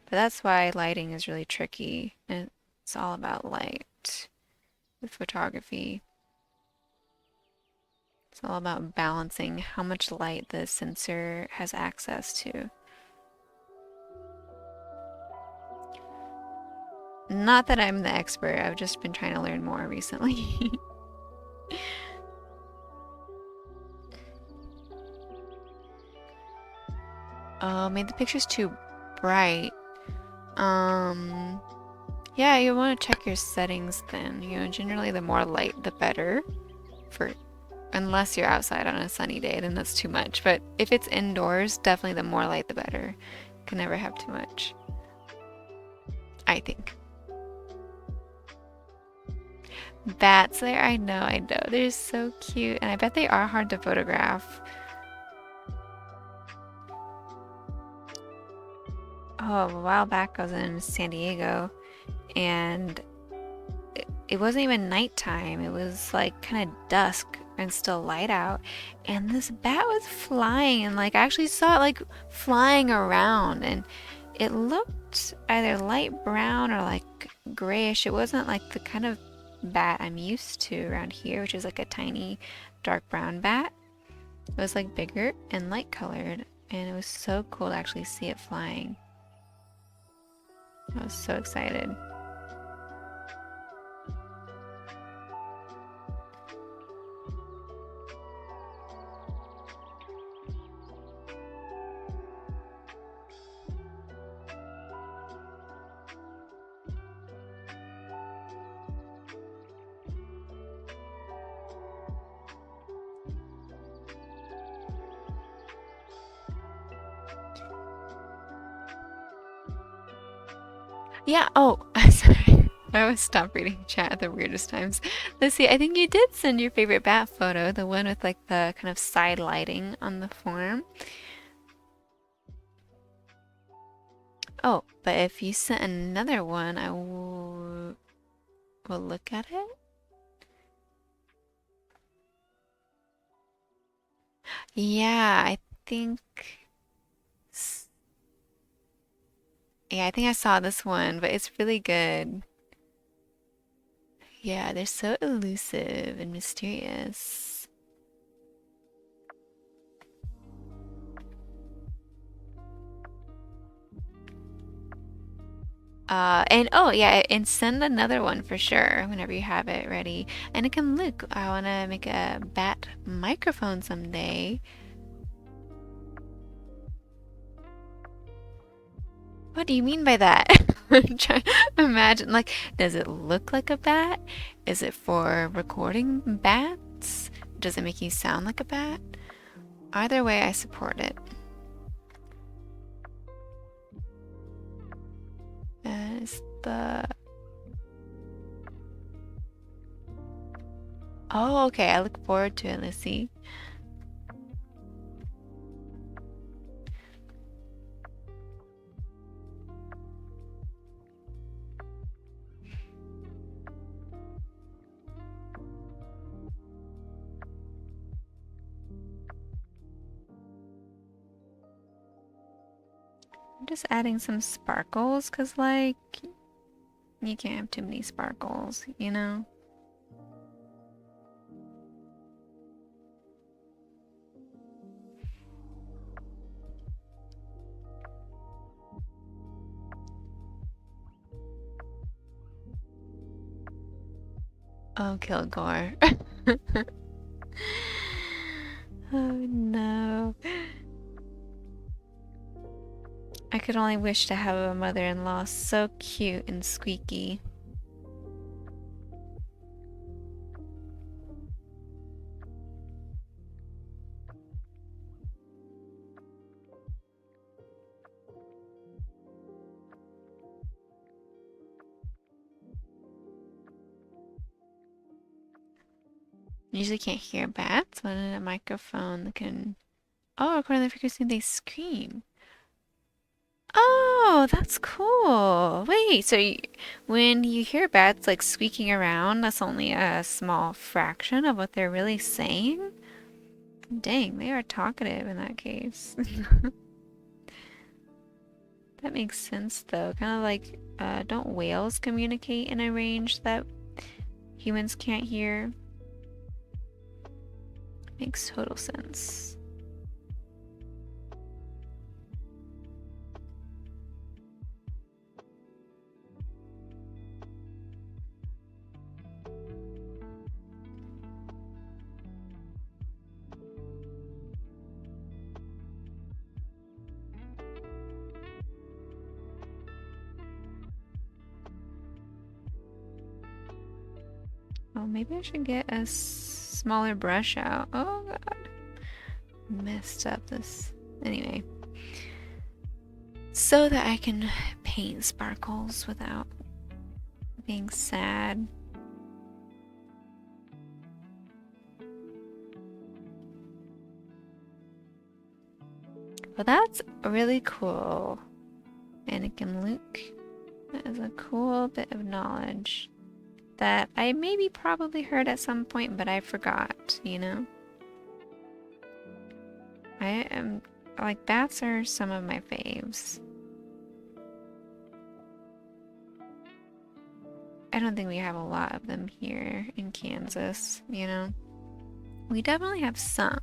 But that's why lighting is really tricky. And it's all about light with photography. It's all about balancing how much light the sensor has access to. Not that I'm the expert, I've just been trying to learn more recently. Oh, made the pictures too bright. Um, yeah, you want to check your settings then. You know, generally the more light, the better for Unless you're outside on a sunny day, then that's too much. But if it's indoors, definitely the more light the better. Can never have too much, I think. Bats there, I know, I know. They're so cute, and I bet they are hard to photograph. Oh, a while back I was in San Diego, and it wasn't even nighttime. It was like kind of dusk and still light out, and this bat was flying, and like I actually saw it like flying around, and it looked either light brown or like grayish. It wasn't like the kind of bat I'm used to around here, which is like a tiny dark brown bat. It was like bigger and light colored, and it was so cool to actually see it flying. I was so excited. Yeah, oh, sorry. I always stop reading chat at the weirdest times. Let's see, I think you did send your favorite bat photo, the one with like the kind of side lighting on the form. Oh, but if you sent another one, I will look at it. Yeah, think s- yeah, I think I saw this one, but it's really good. Yeah, they're so elusive and mysterious. And oh yeah, and send another one for sure whenever you have it ready. And it can look, I want to make a bat microphone someday. What do you mean by that? I'm trying to imagine, like, does it look like a bat? Is it for recording bats? Does it make you sound like a bat? Either way, I support it. Is the... Oh, okay, I look forward to it, Lissy. I'm just adding some sparkles, because, like, you can't have too many sparkles, you know? Oh, Kilgore. Oh no. I could only wish to have a mother-in-law so cute and squeaky. Usually can't hear bats, but in a microphone that can... Oh, according to the frequency, they scream. Oh, that's cool. Wait, so when you hear bats like squeaking around, that's only a small fraction of what they're really saying? Dang, they are talkative in that case. That makes sense though. Kind of like, don't whales communicate in a range that humans can't hear? Makes total sense. Oh, maybe I should get a smaller brush out. Oh god. Messed up this. Anyway. So that I can paint sparkles without being sad. Well, that's really cool. Anakin Luke. That is a cool bit of knowledge that I maybe probably heard at some point, but I forgot, you know? I am, like, bats are some of my faves. I don't think we have a lot of them here in Kansas, you know? We definitely have some.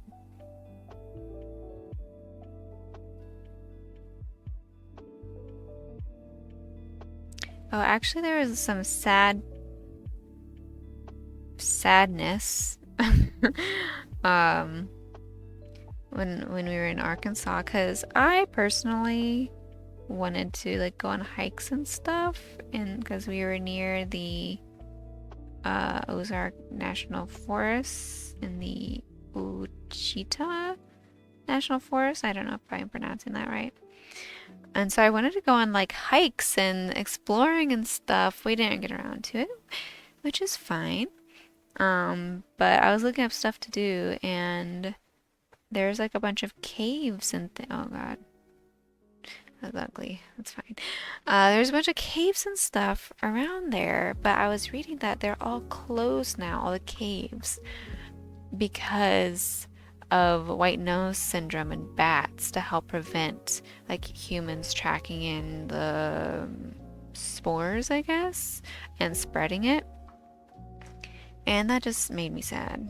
Oh, actually there was some sadness when we were in Arkansas, because I personally wanted to like go on hikes and stuff, and because we were near the Ozark National Forest in the Ouachita National Forest. I don't know if I'm pronouncing that right. And so I wanted to go on like hikes and exploring and stuff. We didn't get around to it, which is fine. But I was looking up stuff to do, and there's like a bunch of caves and oh god, that's ugly. That's fine. There's a bunch of caves and stuff around there, but I was reading that they're all closed now, all the caves, because of white nose syndrome in bats to help prevent like humans tracking in the spores, I guess, and spreading it. And that just made me sad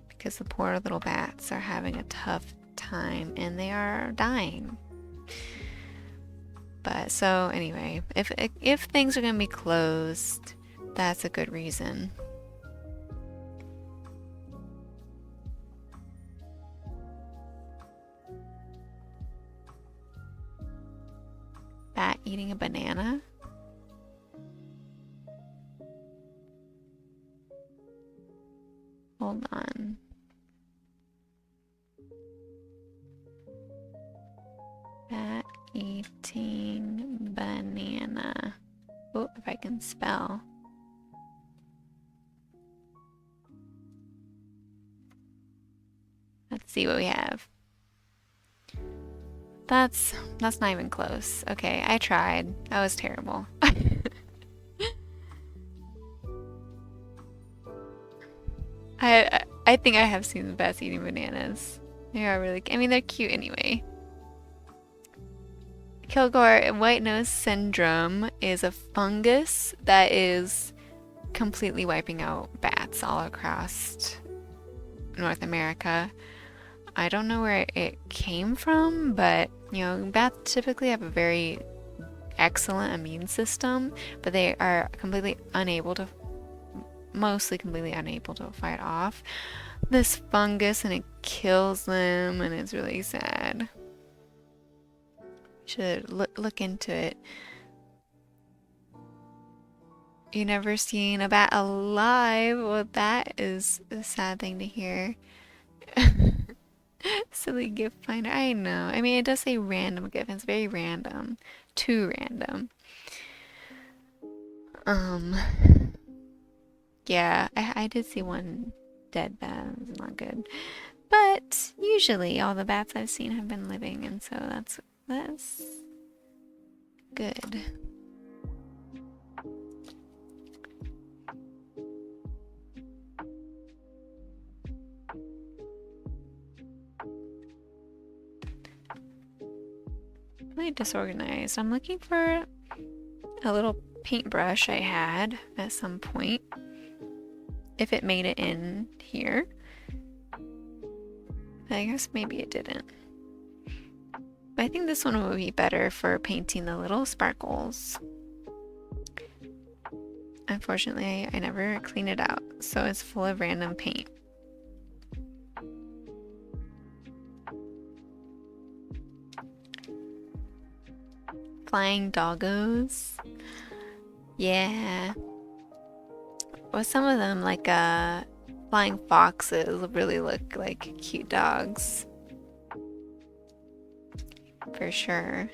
because the poor little bats are having a tough time and they are dying. But so anyway, if things are gonna be closed, that's a good reason. Bat eating a banana? Hold on. Bat eating banana. Oh, if I can spell. Let's see what we have. That's not even close. Okay, I tried. That was terrible. I think I have seen the bats eating bananas. They are really, I mean, they're cute anyway. Kilgore white nose syndrome is a fungus that is completely wiping out bats all across North America. I don't know where it came from, but you know, bats typically have a very excellent immune system, but they are mostly completely unable to fight off this fungus, and it kills them, and it's really sad. Should look into it. You never seen a bat alive? Well, that is a sad thing to hear. Silly gift finder. I know. I mean, it does say random gift. It's very random. Too random. Yeah, I did see one dead bat. It's not good. But usually all the bats I've seen have been living, and so that's good. Really disorganized. I'm looking for a little paintbrush I had at some point. If it made it in here. I guess maybe it didn't. But I think this one would be better for painting the little sparkles. Unfortunately, I never clean it out, so it's full of random paint. Flying doggos. Yeah. Well, some of them, like flying foxes, really look like cute dogs. For sure.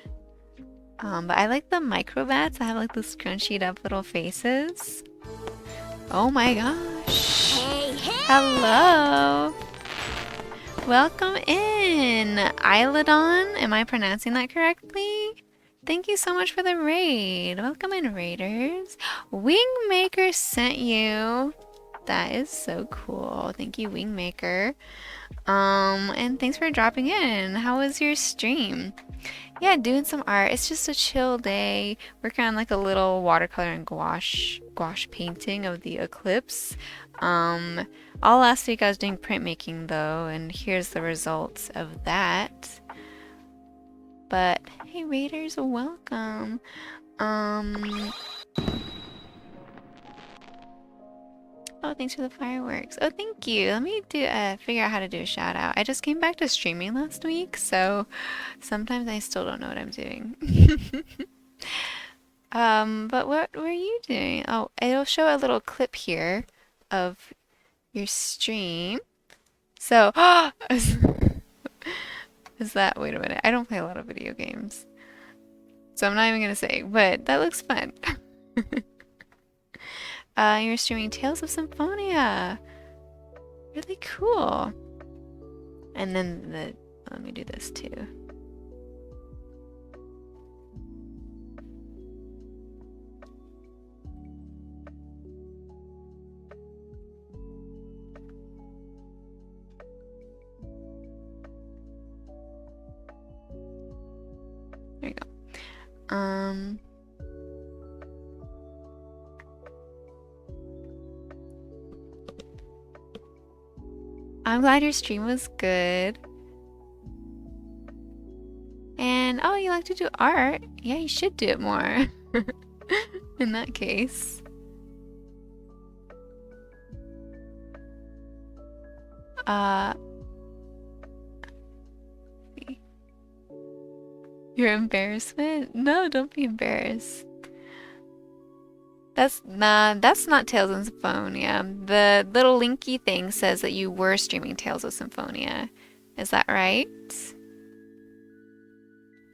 But I like the microbats that have like the scrunched up little faces. Oh my gosh. Hey, hey! Hello. Welcome in, Isladon. Am I pronouncing that correctly? Thank you so much for the raid. Welcome in, raiders. Wingmaker sent you. That is so cool. Thank you, Wingmaker. And thanks for dropping in. How was your stream? Yeah, doing some art. It's just a chill day. Working on like a little watercolor and gouache painting of the eclipse. All last week I was doing printmaking though, and here's the results of that. But hey, raiders, welcome. Oh, thanks for the fireworks. Oh, thank you. Let me figure out how to do a shout out. I just came back to streaming last week, so sometimes I still don't know what I'm doing. But what were you doing? Oh, it'll show a little clip here of your stream. So, is that, wait a minute, I don't play a lot of video games. So I'm not even gonna say, but that looks fun. You're streaming Tales of Symphonia. Really cool. And then let me do this too. There you go. I'm glad your stream was good. And oh, you like to do art? Yeah, you should do it more. In that case. Your embarrassment? No, don't be embarrassed. That's not Tales of Symphonia. The little linky thing says that you were streaming Tales of Symphonia. Is that right?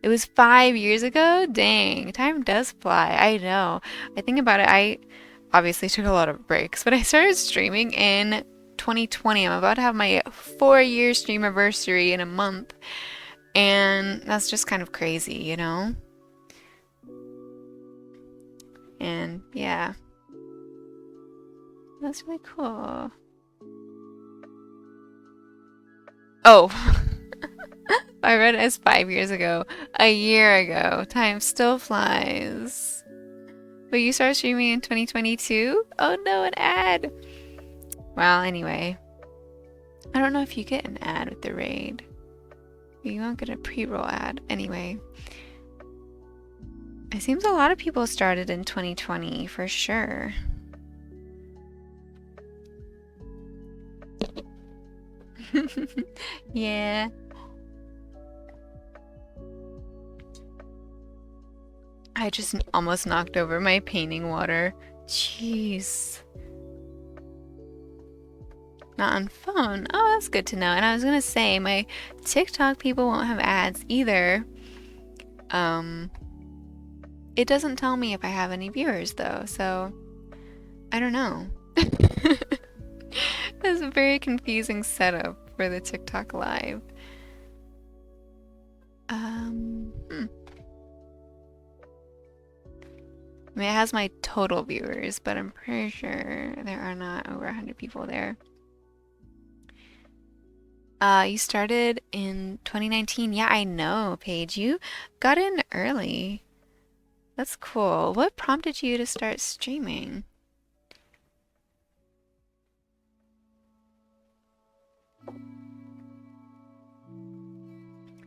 It was 5 years ago? Dang, time does fly. I know. I think about it, I obviously took a lot of breaks, but I started streaming in 2020. I'm about to have my 4-year stream anniversary in a month. And that's just kind of crazy, you know? And yeah. That's really cool. Oh. I read it as 5 years ago. A year ago. Time still flies. But you started streaming in 2022? Oh no, an ad! Well, anyway. I don't know if you get an ad with the raid. You won't get a pre-roll ad. Anyway. It seems a lot of people started in 2020, for sure. Yeah. I just almost knocked over my painting water. Jeez. Not on phone. Oh, that's good to know. And I was gonna say, my TikTok people won't have ads either. It doesn't tell me if I have any viewers though, so I don't know. That's a very confusing setup for the TikTok live. I mean, it has my total viewers, but I'm pretty sure there are not over 100 people there. You started in 2019. Yeah, I know, Paige. You got in early. That's cool. What prompted you to start streaming?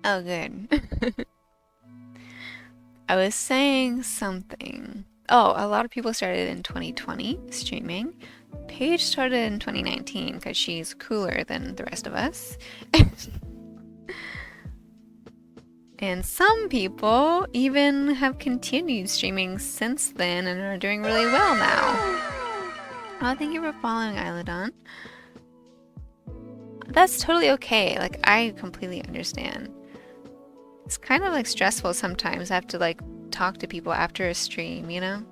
Oh, good. I was saying something. Oh, a lot of people started in 2020 streaming. Paige started in 2019 because she's cooler than the rest of us. And some people even have continued streaming since then and are doing really well now. Oh, thank you for following, Isladon. That's totally okay. Like, I completely understand. It's kind of like stressful sometimes. I have to like talk to people after a stream, you know?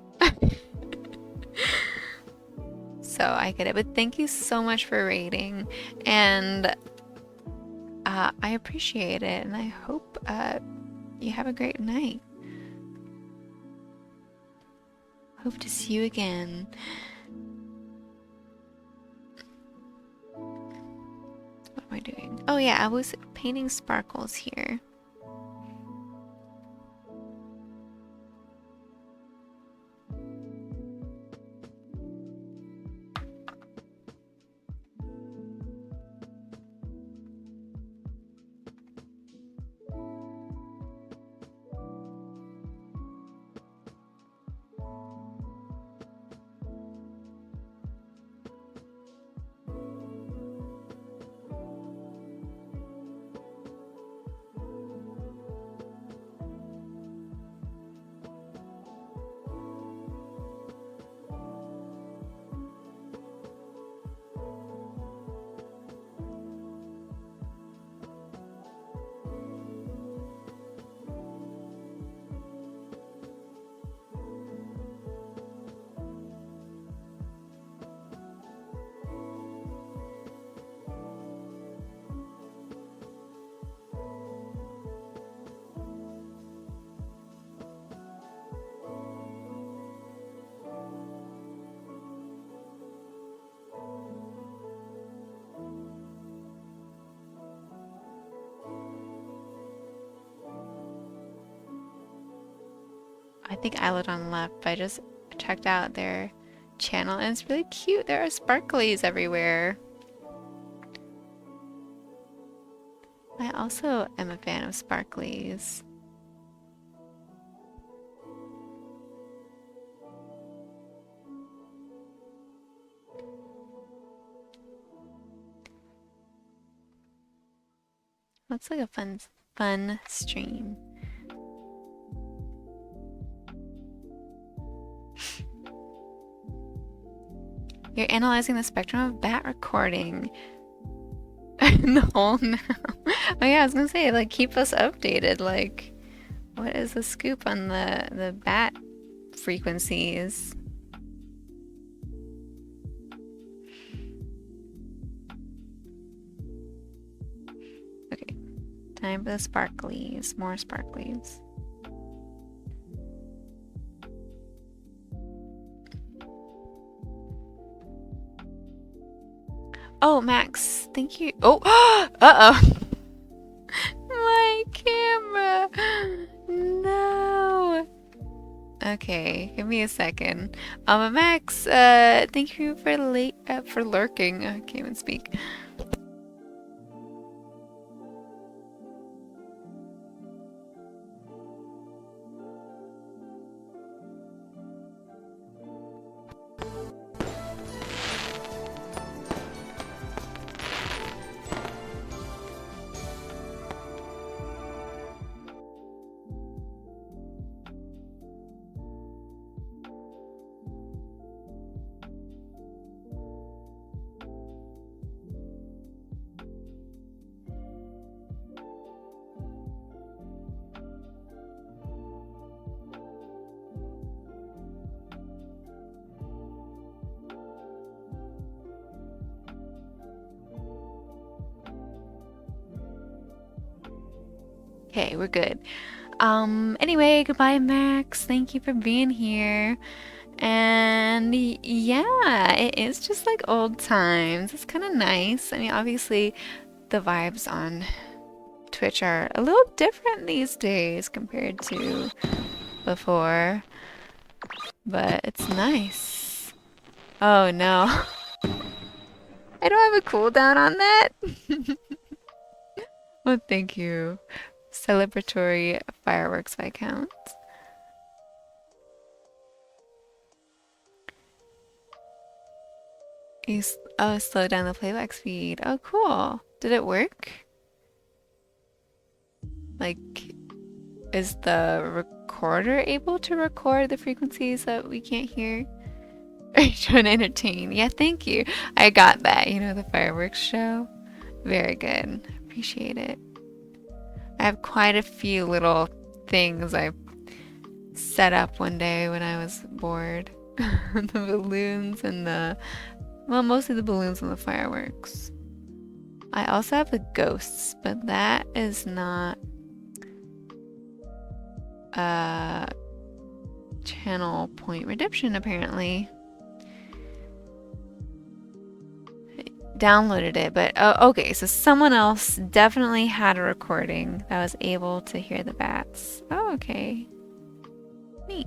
So I get it. But thank you so much for rating. And I appreciate it. And I hope you have a great night. Hope to see you again. What am I doing? Oh yeah, I was painting sparkles here. I think Isladon left, but I just checked out their channel and it's really cute. There are sparklies everywhere. I also am a fan of sparklies. Looks like a fun stream. You're analyzing the spectrum of bat recording. No, no. Oh yeah, I was gonna say, like, keep us updated. Like, what is the scoop on the bat frequencies? Okay, time for the sparklies. More sparklies. Oh, Max, thank you. Oh, uh-oh. My camera. No. Okay, give me a second. Max, thank you for for lurking. I can't even speak. Okay, we're good. Anyway, goodbye, Max. Thank you for being here. And yeah, it is just like old times. It's kind of nice. I mean, obviously, the vibes on Twitch are a little different these days compared to before, but it's nice. Oh no. I don't have a cooldown on that. Well, thank you. Celebratory fireworks by count. Oh, slow down the playback speed. Oh, cool. Did it work? Like, is the recorder able to record the frequencies that we can't hear? Are you trying to entertain? Yeah, thank you. I got that. You know, the fireworks show? Very good. Appreciate it. I have quite a few little things I set up one day when I was bored. The balloons and well, mostly the balloons and the fireworks. I also have the ghosts, but that is not channel point redemption apparently. Downloaded it, but okay, so someone else definitely had a recording that was able to hear the bats. Oh, okay. Neat.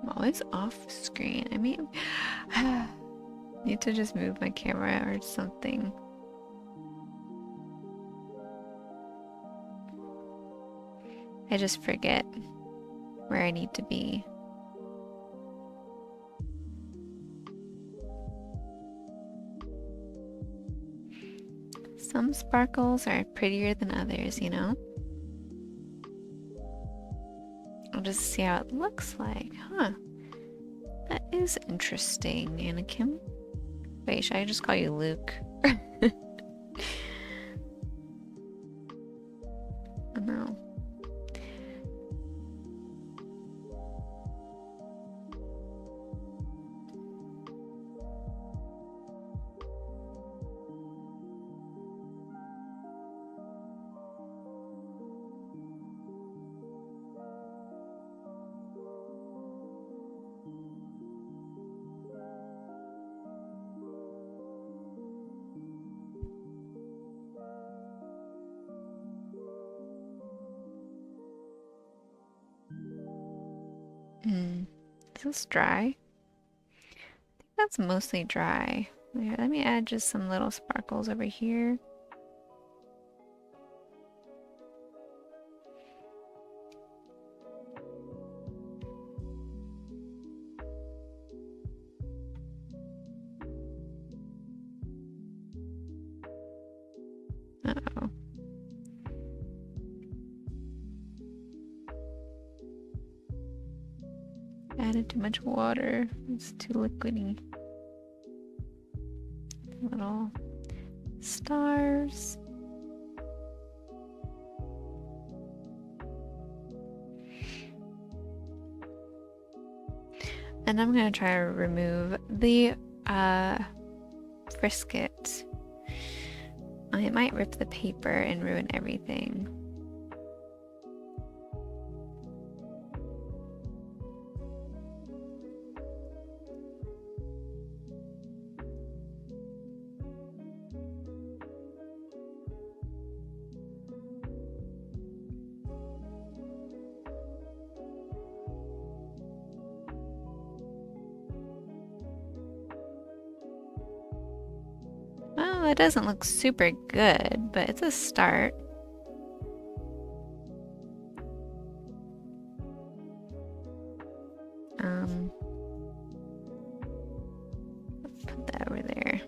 I'm always off screen. I mean, need to just move my camera or something. I just forget where I need to be. Some sparkles are prettier than others, you know? I'll just see how it looks like. Huh. That is interesting, Anakin. Wait, should I just call you Luke? Oh no. Is this dry? I think that's mostly dry. Here, let me add just some little sparkles over here. Uh-oh. Added too much water. It's too liquidy. Little stars. And I'm gonna try to remove the frisket. It might rip the paper and ruin everything. Well, it doesn't look super good, but it's a start. Put that over there.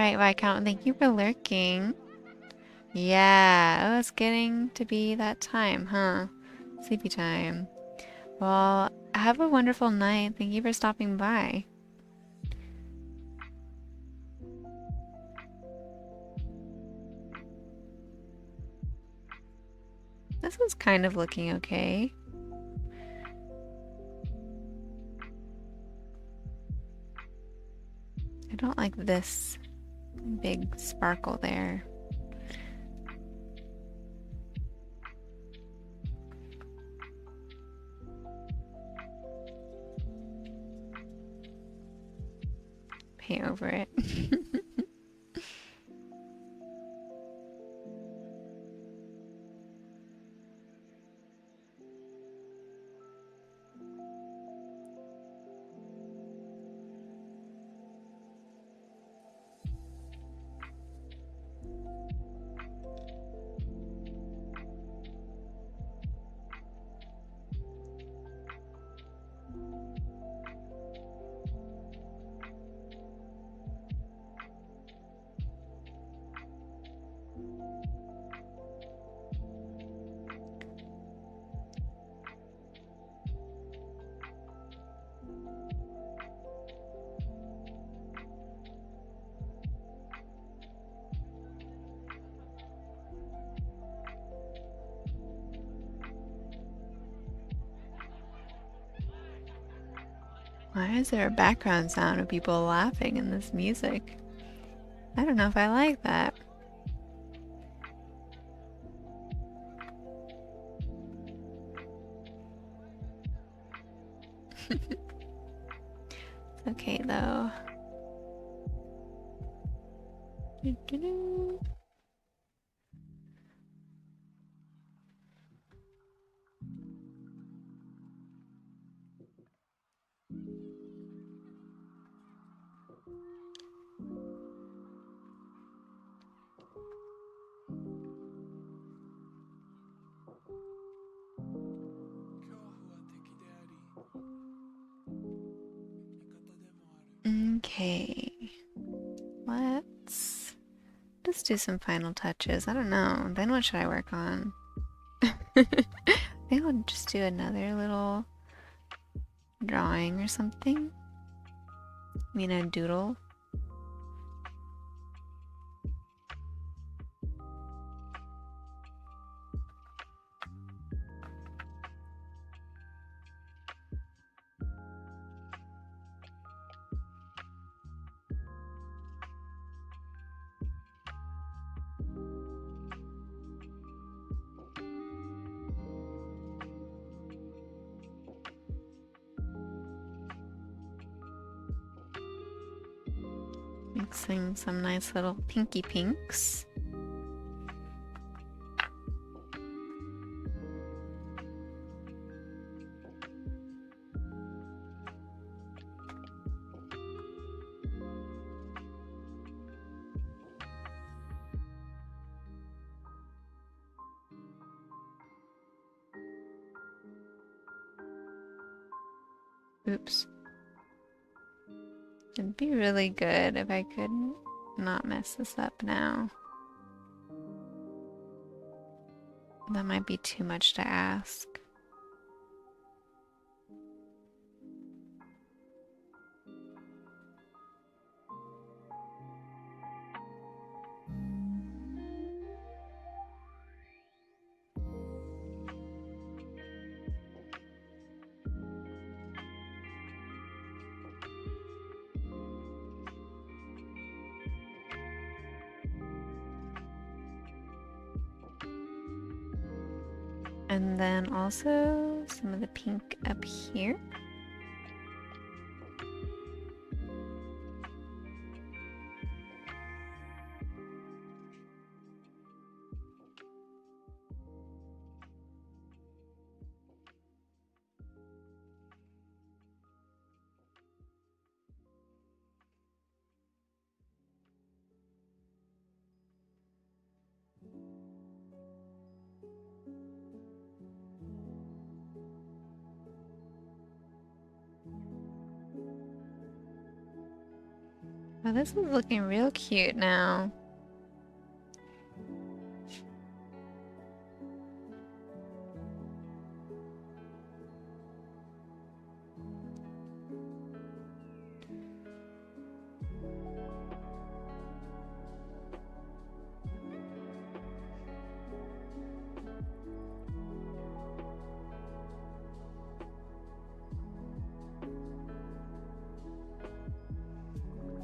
right, Viscount, thank you for lurking. Yeah, oh, it's getting to be that time, huh? Sleepy time. Well, have a wonderful night. Thank you for stopping by. This is kind of looking okay. I don't like this big sparkle there. Paint over it. Why is there a background sound of people laughing in this music? I don't know if I like that. It's okay though. Okay. Let's just do some final touches. I don't know. Then what should I work on? Maybe I'll just do another little drawing or something. I mean, a doodle. Mixing some nice little pinky pinks. Oops. It'd be really good if I could not mess this up now. That might be too much to ask. And then also some of the pink up here. Oh, this is looking real cute now.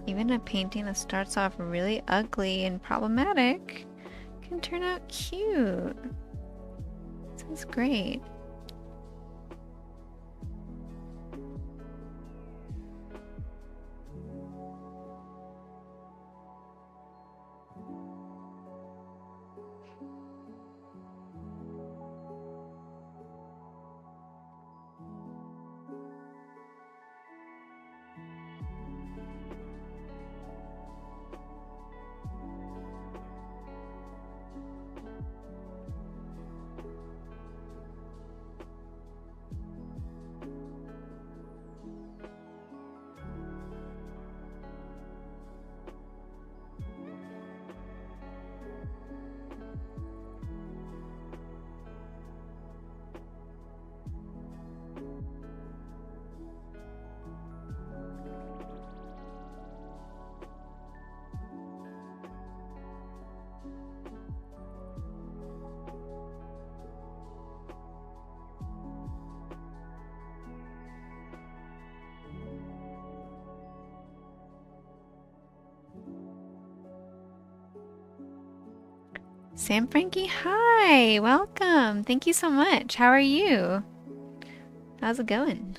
Even a painting that starts off really ugly and problematic can turn out cute. This is great. Sam Frankie, hi! Welcome! Thank you so much. How are you? How's it going?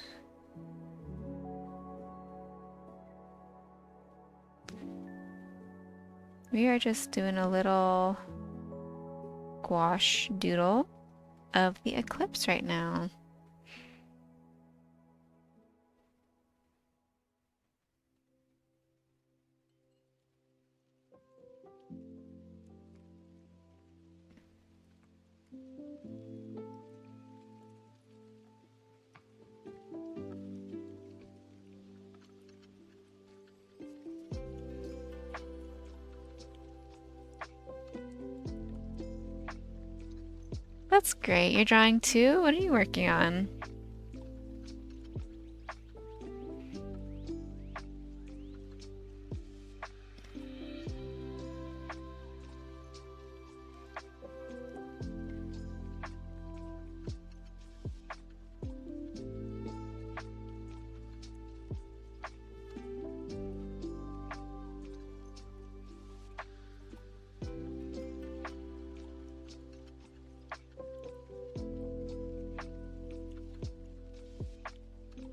We are just doing a little gouache doodle of the eclipse right now. That's great. You're drawing too? What are you working on?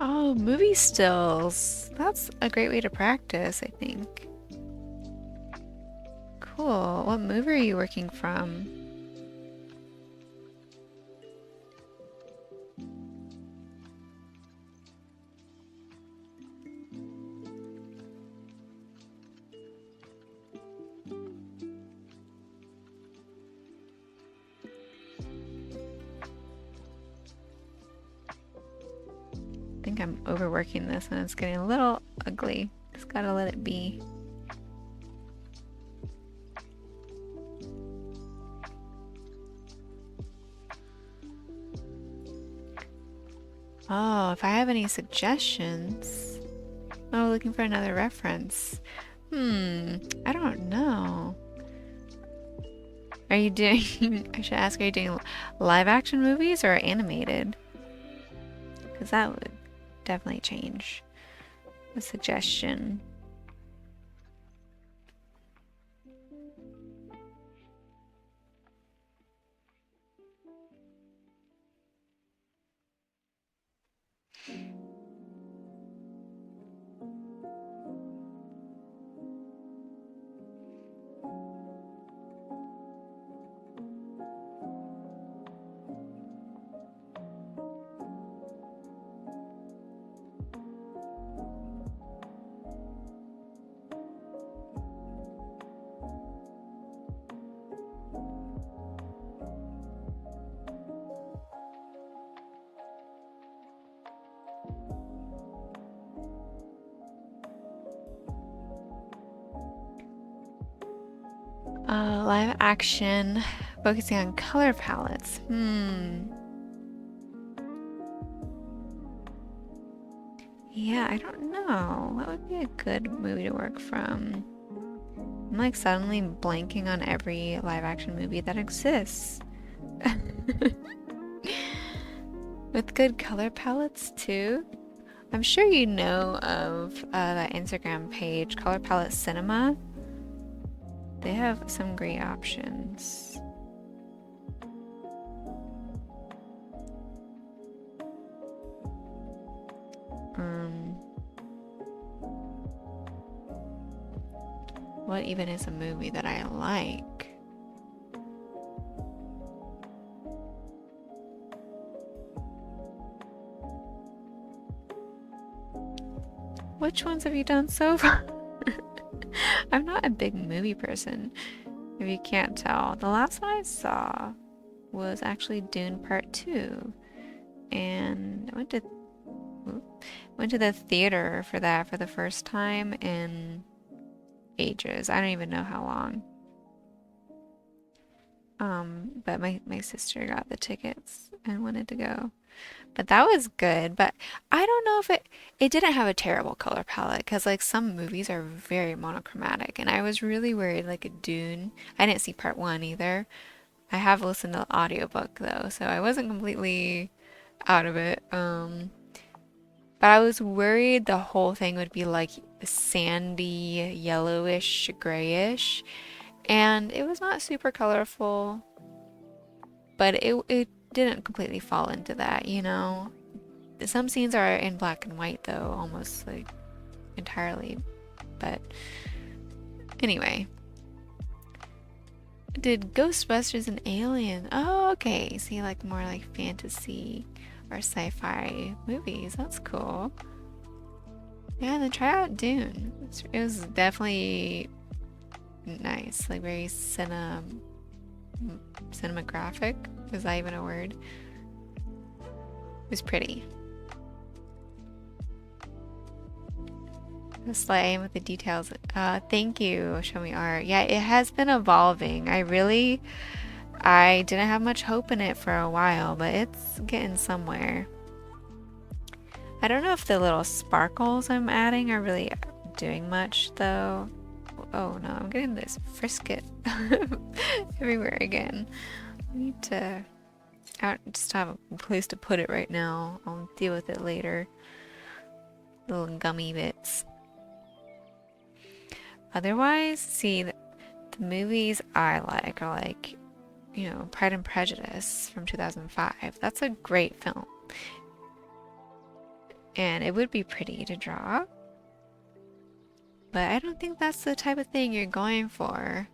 Oh, movie stills. That's a great way to practice, I think. Cool. What movie are you working from? I think I'm overworking this and it's getting a little ugly. Just gotta let it be. Oh, if I have any suggestions. Oh, looking for another reference. I don't know. Are you doing, I should ask, are you doing live action movies or animated? Because that would definitely change the suggestion. Live action, focusing on color palettes. Yeah, I don't know. What would be a good movie to work from? I'm like suddenly blanking on every live action movie that exists. With good color palettes too. I'm sure you know of that Instagram page, Color Palette Cinema. They have some great options. What even is a movie that I like? Which ones have you done so far? I'm not a big movie person, if you can't tell. The last one I saw was actually Dune Part 2. And I went to the theater for that for the first time in ages. I don't even know how long. But my sister got the tickets and wanted to go. But that was good. But I don't know if it didn't have a terrible color palette because like some movies are very monochromatic, and I was really worried like a Dune. I didn't see part one either. I have listened to the audiobook though, so I wasn't completely out of it. But I was worried the whole thing would be like sandy, yellowish, grayish, and it was not super colorful, but it didn't completely fall into that, you know. Some scenes are in black and white though, almost like entirely. But anyway, did Ghostbusters and Alien? Oh, okay. See, like more like fantasy or sci-fi movies. That's cool. Yeah, then try out Dune. It was definitely nice, like very cinematographic. Is that even a word? It was pretty. Slaying with the details. Thank you, Show Me Art. Yeah, it has been evolving. I didn't have much hope in it for a while, but it's getting somewhere. I don't know if the little sparkles I'm adding are really doing much though. Oh no, I'm getting this frisket everywhere again. I need to just have a place to put it right now. I'll deal with it later. Little gummy bits. Otherwise, see, the movies I like are like, you know, Pride and Prejudice from 2005. That's a great film. And it would be pretty to draw. But I don't think that's the type of thing you're going for.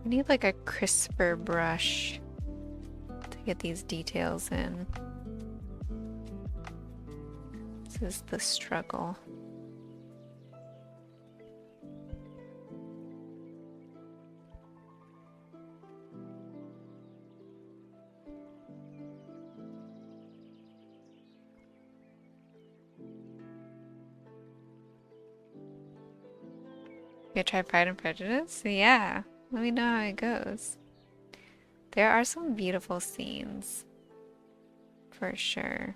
I need like a crisper brush to get these details in. This is the struggle. You try Pride and Prejudice? Yeah. Let me know how it goes. There are some beautiful scenes. For sure.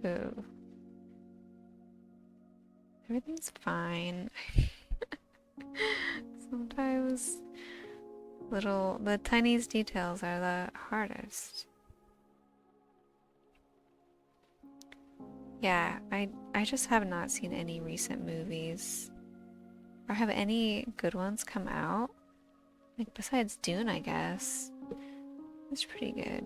Ooh. Everything's fine. Sometimes the tiniest details are the hardest. Yeah, I just have not seen any recent movies. Or have any good ones come out? Like besides Dune, I guess. It's pretty good.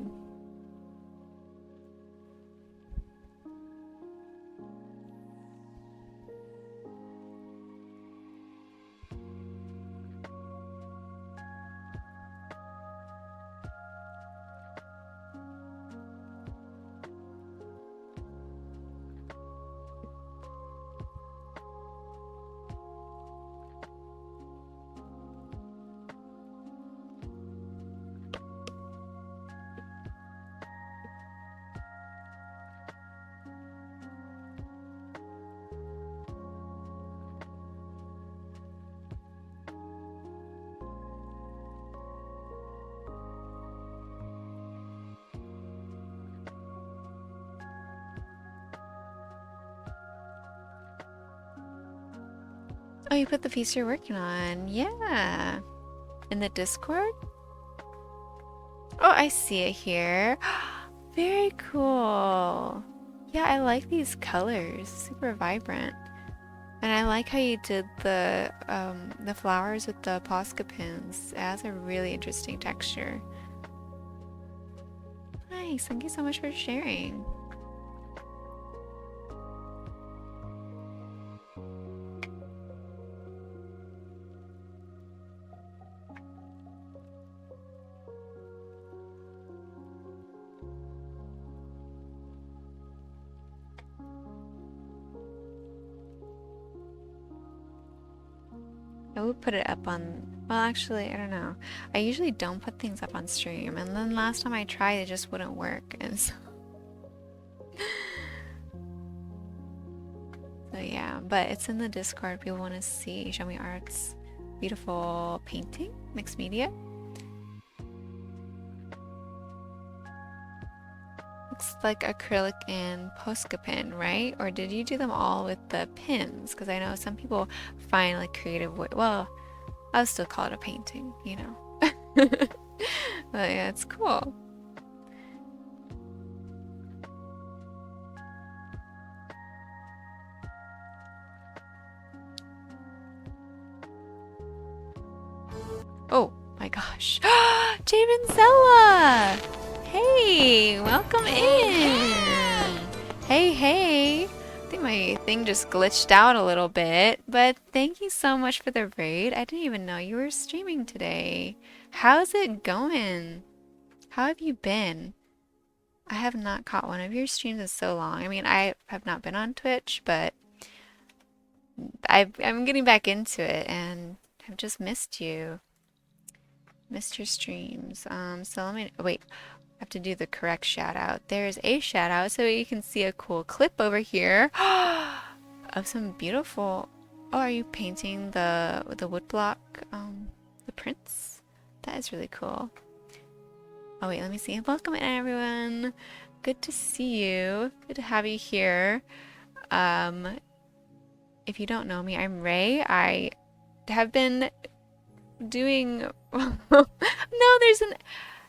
Oh, you put the piece you're working on. Yeah. In the Discord? Oh, I see it here. Very cool. Yeah, I like these colors. Super vibrant. And I like how you did the flowers with the Posca pins. It has a really interesting texture. Nice. Thank you so much for sharing. I would put it up on, well, actually, I don't know. I usually don't put things up on stream, and then last time I tried, it just wouldn't work, and so, so yeah. But it's in the Discord. People want to see. Show Me Art's beautiful painting, mixed media. Looks like acrylic and Posca pin, right? Or did you do them all with the pins? Because I know some people find like creative way. Well, I'll still call it a painting, you know. But yeah, it's cool. Oh my gosh. Javincella! Hey, welcome in. Hey, hey. I think my thing just glitched out a little bit, but thank you so much for the raid. I didn't even know you were streaming today. How's it going? How have you been? I have not caught one of your streams in so long. I mean, I have not been on Twitch, but I'm getting back into it and I've just missed you. Missed your streams. So let me wait. I have to do the correct shout out. There's a shout out so you can see a cool clip over here of some beautiful. Oh, are you painting the woodblock the prints? That is really cool. Oh wait, let me see. Welcome in everyone. Good to see you. Good to have you here. If you don't know me, I'm Ray. I have been doing no,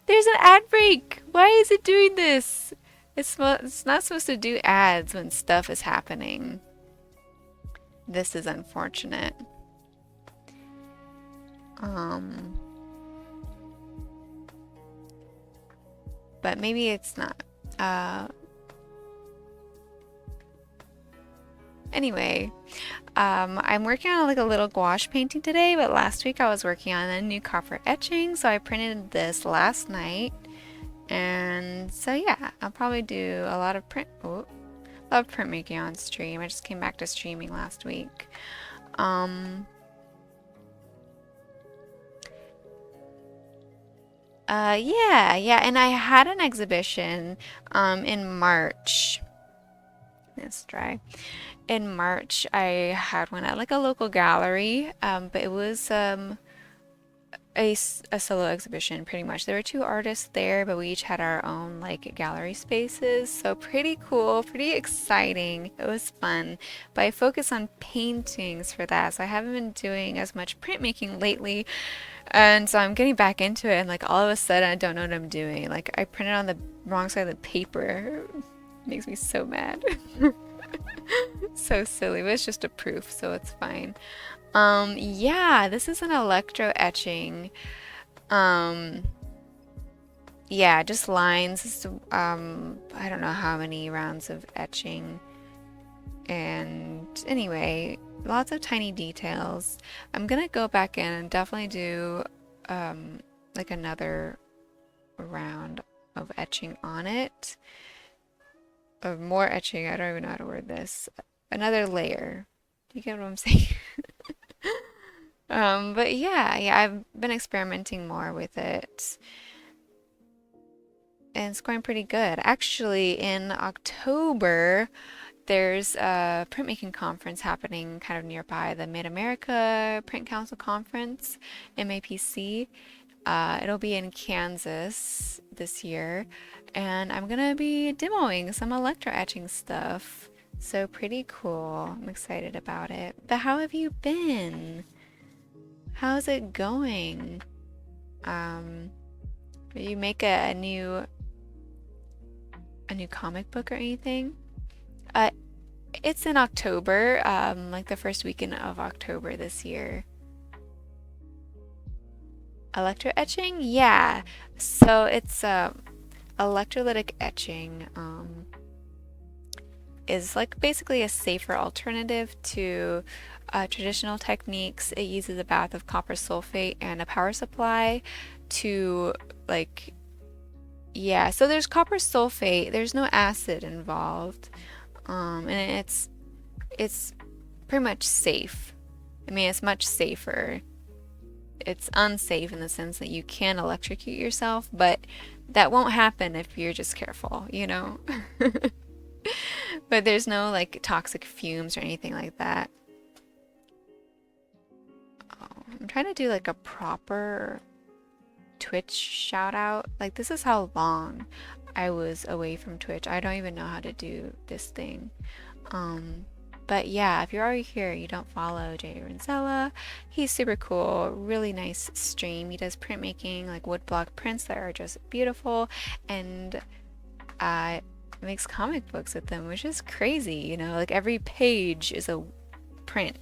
there's an ad break. Why is it doing this? It's not supposed to do ads when stuff is happening. This is unfortunate. But maybe it's not. Anyway, I'm working on like a little gouache painting today, but last week I was working on a new copper etching, so I printed this last night. And so yeah, I'll probably do a lot of printmaking on stream. I just came back to streaming last week. Yeah, and I had an exhibition in March. It's dry. In March, I had one at like a local gallery, but it was a solo exhibition pretty much. There were two artists there, but we each had our own like gallery spaces. So pretty cool, pretty exciting. It was fun. But I focus on paintings for that, so I haven't been doing as much printmaking lately. And so I'm getting back into it, and like all of a sudden I don't know what I'm doing. Like I printed on the wrong side of the paper. It makes me so mad. So silly, but it's just a proof, so it's fine. Yeah, this is an electro etching. Um, yeah, just lines. I don't know how many rounds of etching. And anyway, lots of tiny details. I'm gonna go back in and definitely do um, like another round of etching on it. Of more etching, I don't even know how to word this. Another layer. Do you get what I'm saying? But yeah, I've been experimenting more with it, and it's going pretty good. Actually, in October, there's a printmaking conference happening kind of nearby, the Mid-America Print Council Conference, MAPC. It'll be in Kansas this year, and I'm gonna be demoing some electro etching stuff. So pretty cool. I'm excited about it. But how have you been? How's it going? Um, Did you make a new comic book or anything? Uh, it's in October, like the first weekend of October this year. Electro etching? Yeah. So it's electrolytic etching is like basically a safer alternative to traditional techniques. It uses a bath of copper sulfate and a power supply to like yeah, so there's copper sulfate, there's no acid involved. And it's pretty much safe. I mean, it's much safer. It's unsafe in the sense that you can electrocute yourself, but that won't happen if you're just careful, you know? But there's no like toxic fumes or anything like that. Oh, I'm trying to do like a proper Twitch shout out. Like, this is how long I was away from Twitch. I don't even know how to do this thing. Um, but yeah, if you're already here, you don't follow Jay Renzella. He's super cool, really nice stream. He does printmaking, like woodblock prints that are just beautiful, and makes comic books with them, which is crazy, you know? Like every page is a print,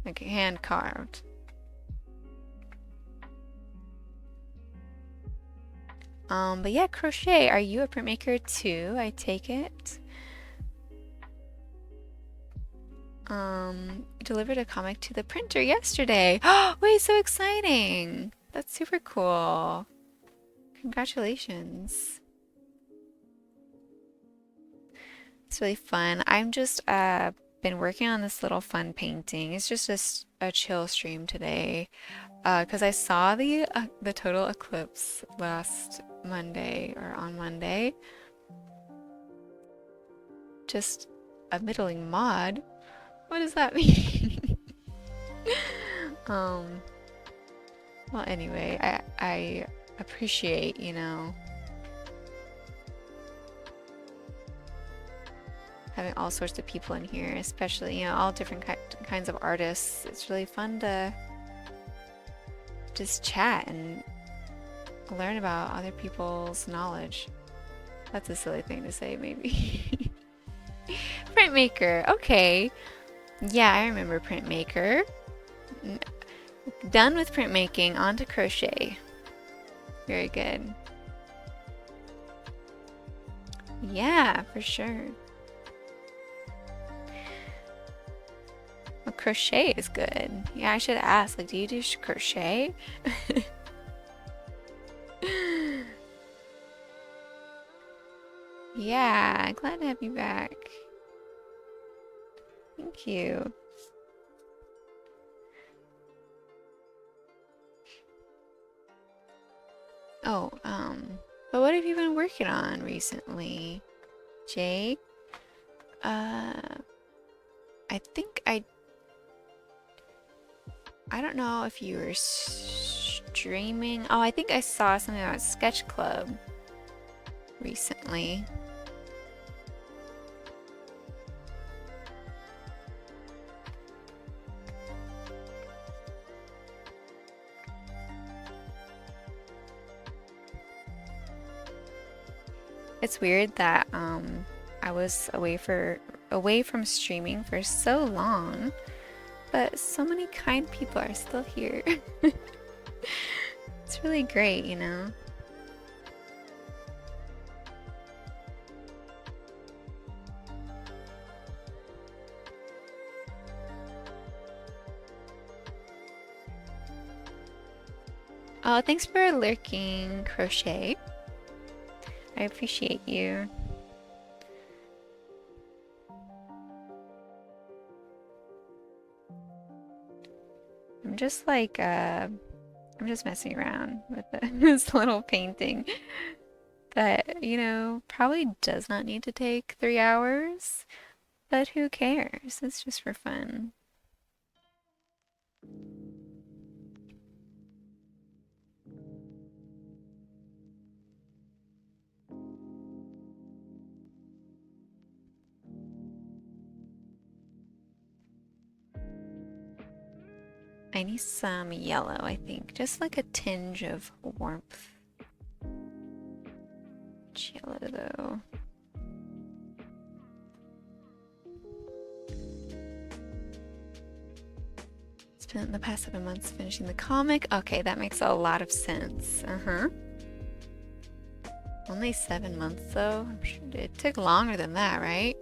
like hand carved. But yeah, crochet. Are you a printmaker too? I take it. Delivered a comic to the printer yesterday. Oh, wait, so exciting. That's super cool. Congratulations. It's really fun. I'm just been working on this little fun painting. It's just a chill stream today. 'Cause I saw the total eclipse last Monday or on Monday. Just a middling mod. What does that mean? Um, well, anyway, I appreciate, you know, having all sorts of people in here, especially, you know, all different kinds of artists. It's really fun to just chat and learn about other people's knowledge. That's a silly thing to say, maybe. Printmaker, okay. Yeah, I remember Printmaker. Done with printmaking, on to crochet. Very good. Yeah, for sure. Well, crochet is good. Yeah, I should ask, like, do you do crochet? Yeah, glad to have you back. Thank you. Oh, but what have you been working on recently, Jay? Uh, I think I don't know if you were streaming. Oh, I think I saw something about Sketch Club recently. It's weird that I was away for away from streaming for so long, but so many kind people are still here. It's really great, you know? Oh, thanks for lurking, Crochet. I appreciate you. I'm just like, I'm just messing around with this little painting that, you know, probably does not need to take 3 hours, but who cares? It's just for fun. I need some yellow, I think. Just like a tinge of warmth. Much yellow, though. Spent the past 7 months finishing the comic. Okay, that makes a lot of sense. Uh-huh. Only 7 months, though? I'm sure it took longer than that, right?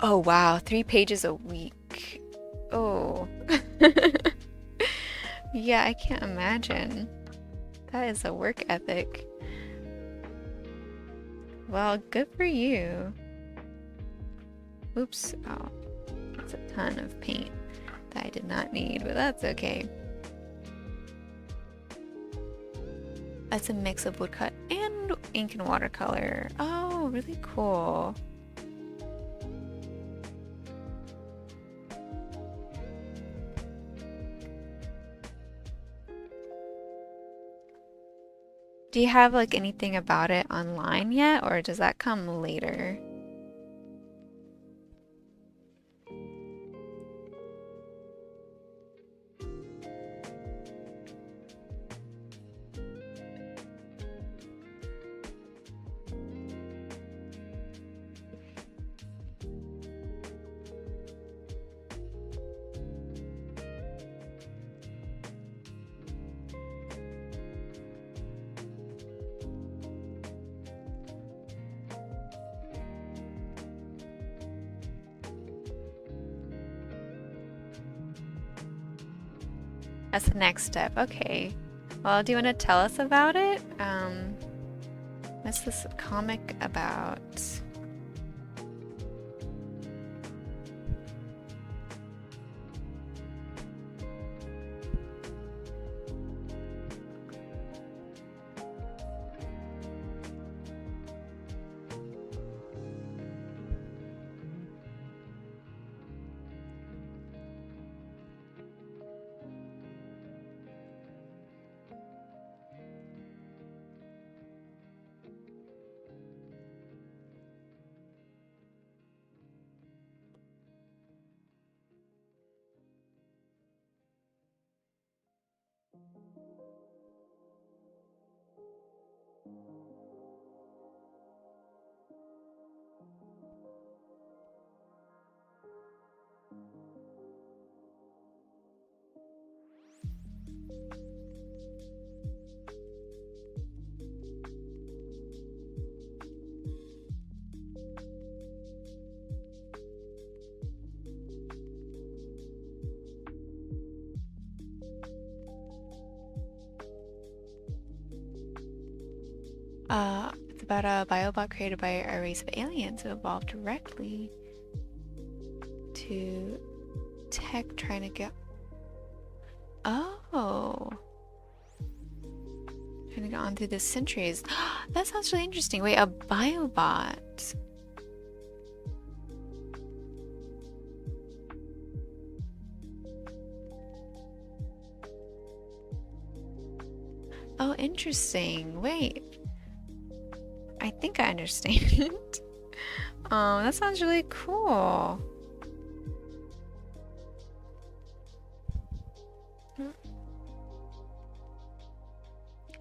Oh, wow. 3 pages a week. Oh. Yeah, I can't imagine. That is a work ethic. Well, good for you. Oops. Oh, that's a ton of paint that I did not need, but that's okay. That's a mix of woodcut and ink and watercolor. Oh, really cool. Do you have like anything about it online yet, or does that come later? That's the next step. Okay. Well, do you want to tell us about it? What's this comic about? It's about a biobot created by a race of aliens who evolved directly to tech trying to get. Oh. Trying to get on through the centuries. That sounds really interesting. Wait, a biobot. Oh, interesting. Wait. I think I understand. Oh, that sounds really cool.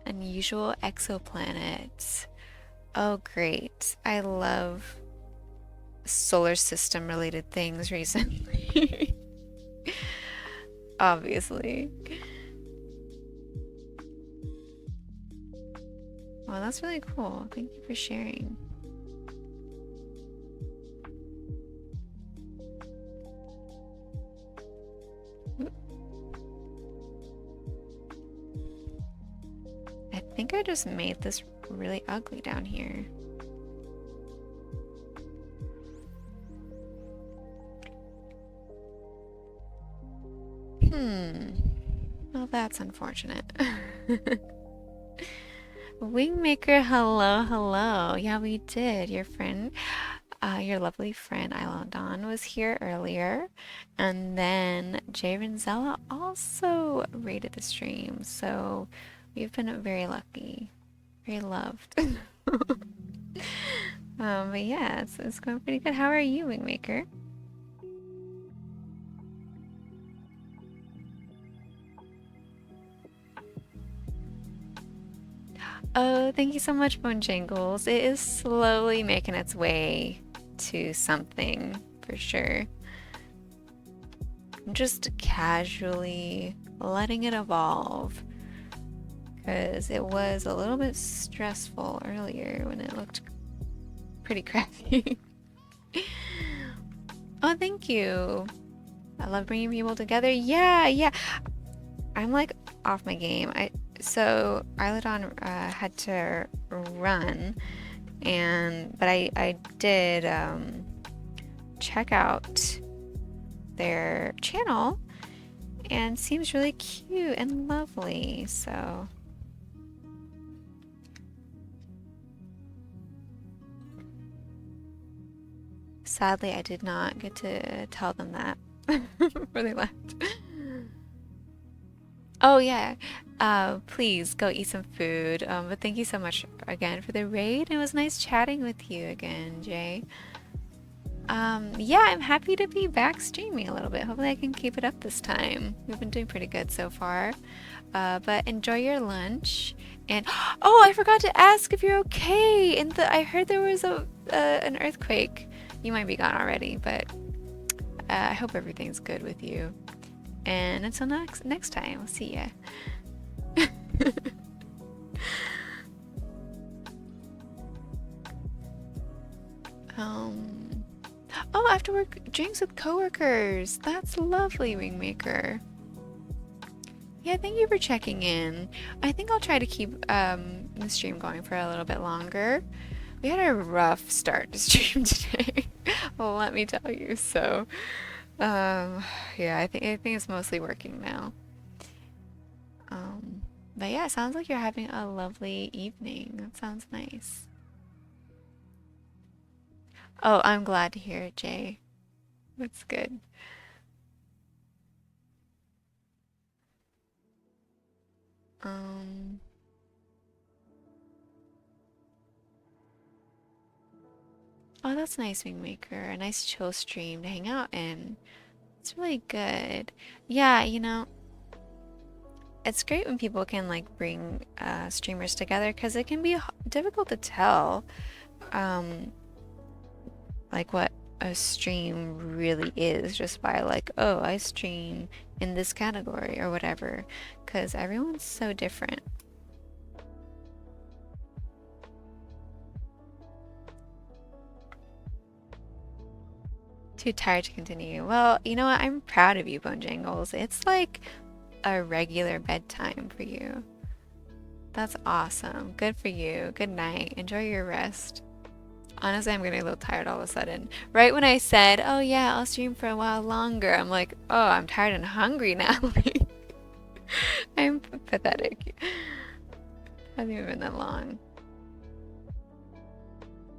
Unusual exoplanets. Oh, great. I love solar system related things recently. Obviously. Well, that's really cool. Thank you for sharing. I think I just made this really ugly down here. Well, that's unfortunate. Wingmaker, hello, hello. Yeah, we did. Your lovely friend Dawn was here earlier. And then Jay Renzella also rated the stream. So we've been very lucky, very loved. But yeah, it's going pretty good. How are you, Wingmaker? Oh, thank you so much, Bojangles. It is slowly making its way to something for sure. I'm just casually letting it evolve because it was a little bit stressful earlier when it looked pretty crappy. Oh, thank you. I love bringing people together. Yeah, yeah. I'm like off my game. So Arladon had to run, but I did check out their channel, and seems really cute and lovely. So sadly, I did not get to tell them that before they left. Oh yeah, please go eat some food. But thank you so much again for the raid. It was nice chatting with you again, Jay. Yeah, I'm happy to be back streaming a little bit. Hopefully I can keep it up this time. We've been doing pretty good so far. But enjoy your lunch. And oh, I forgot to ask if you're okay. I heard there was an earthquake. You might be gone already, but I hope everything's good with you. And until next time, I'll see ya. Oh, after work drinks with coworkers. That's lovely, Ringmaker. Yeah, thank you for checking in. I think I'll try to keep the stream going for a little bit longer. We had a rough start to stream today. Well, let me tell you. So, yeah, I think it's mostly working now. But yeah, it sounds like you're having a lovely evening. That sounds nice. Oh, I'm glad to hear it, Jay. That's good. Um, oh, that's nice, Wingmaker. A nice chill stream to hang out in. It's really good. Yeah, it's great when people can like bring streamers together because it can be difficult to tell like what a stream really is just by like, oh, I stream in this category or whatever, because everyone's so different. Too tired to continue. Well, you know what? I'm proud of you, Bonejangles. It's like a regular bedtime for you. That's awesome. Good for you. Good night. Enjoy your rest. Honestly, I'm getting a little tired all of a sudden. Right when I said, oh yeah, I'll stream for a while longer, I'm like, oh, I'm tired and hungry now. I'm pathetic. Hasn't even been that long.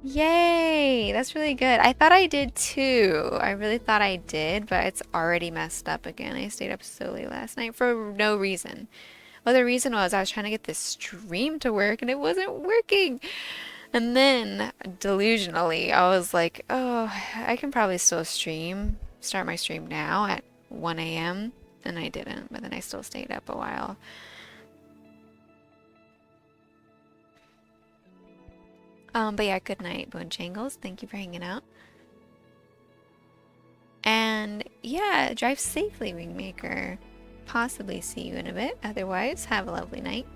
Yay! That's really good. I thought I did too. I really thought I did, but it's already messed up again. I stayed up so late last night for no reason. Well, the reason was I was trying to get this stream to work and it wasn't working. And then, delusionally, I was like, oh, I can probably still start my stream now at 1 a.m. And I didn't, but then I still stayed up a while. But yeah, good night, Bojangles. Thank you for hanging out. And yeah, drive safely, Ringmaker. Possibly see you in a bit. Otherwise, have a lovely night.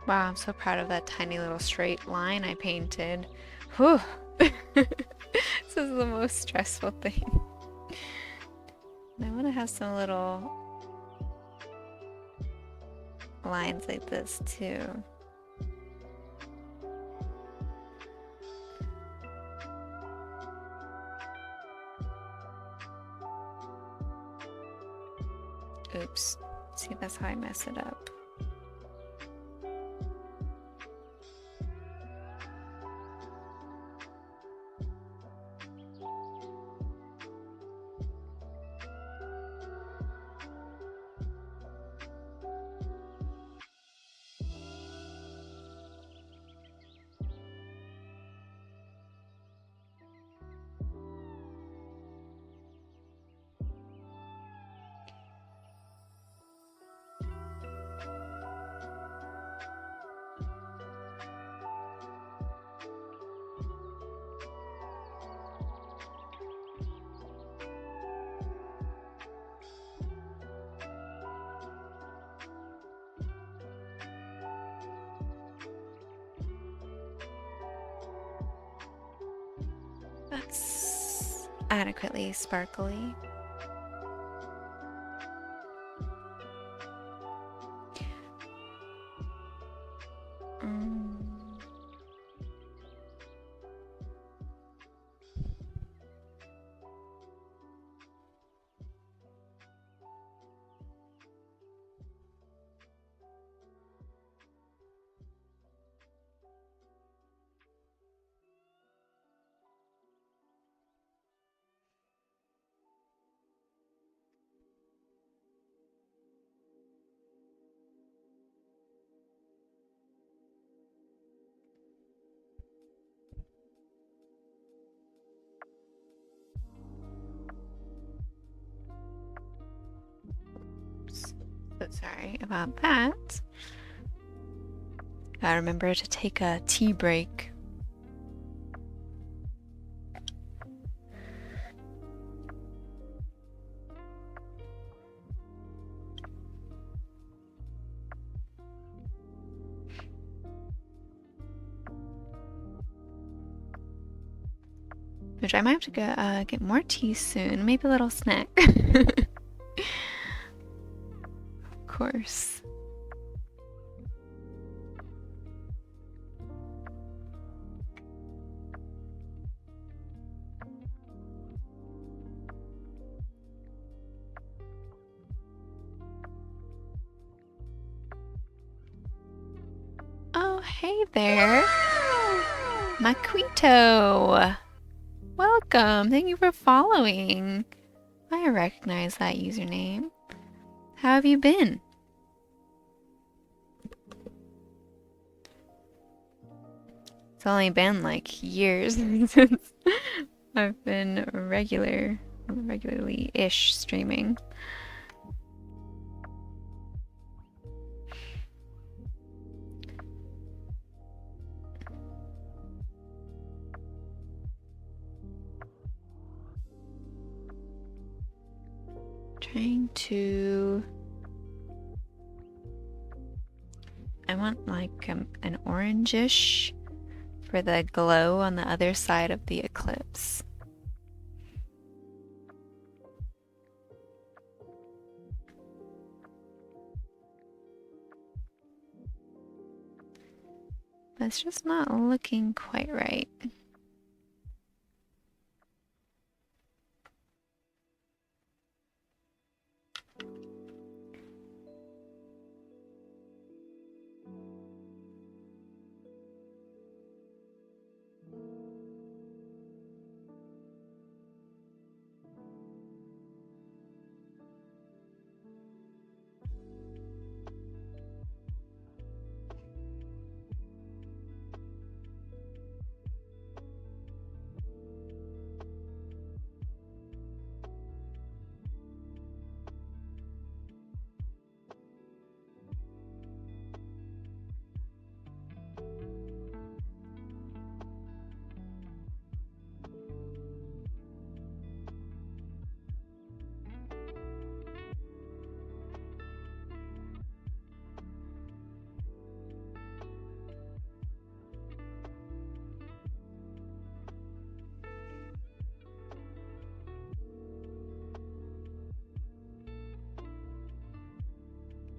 Wow, I'm so proud of that tiny little straight line I painted. Whew. This is the most stressful thing. I want to have some little lines like this too. Oops. See, that's how I mess it up. That's adequately sparkly. So sorry about that. Gotta remember to take a tea break. Which I might have to get more tea soon. Maybe a little snack. Of course. Oh, hey there. Maquito. Welcome. Thank you for following. I recognize that username. How have you been? It's only been like years since I've been regularly-ish streaming. Trying to... I want like an orangish for the glow on the other side of the eclipse. But it's just not looking quite right.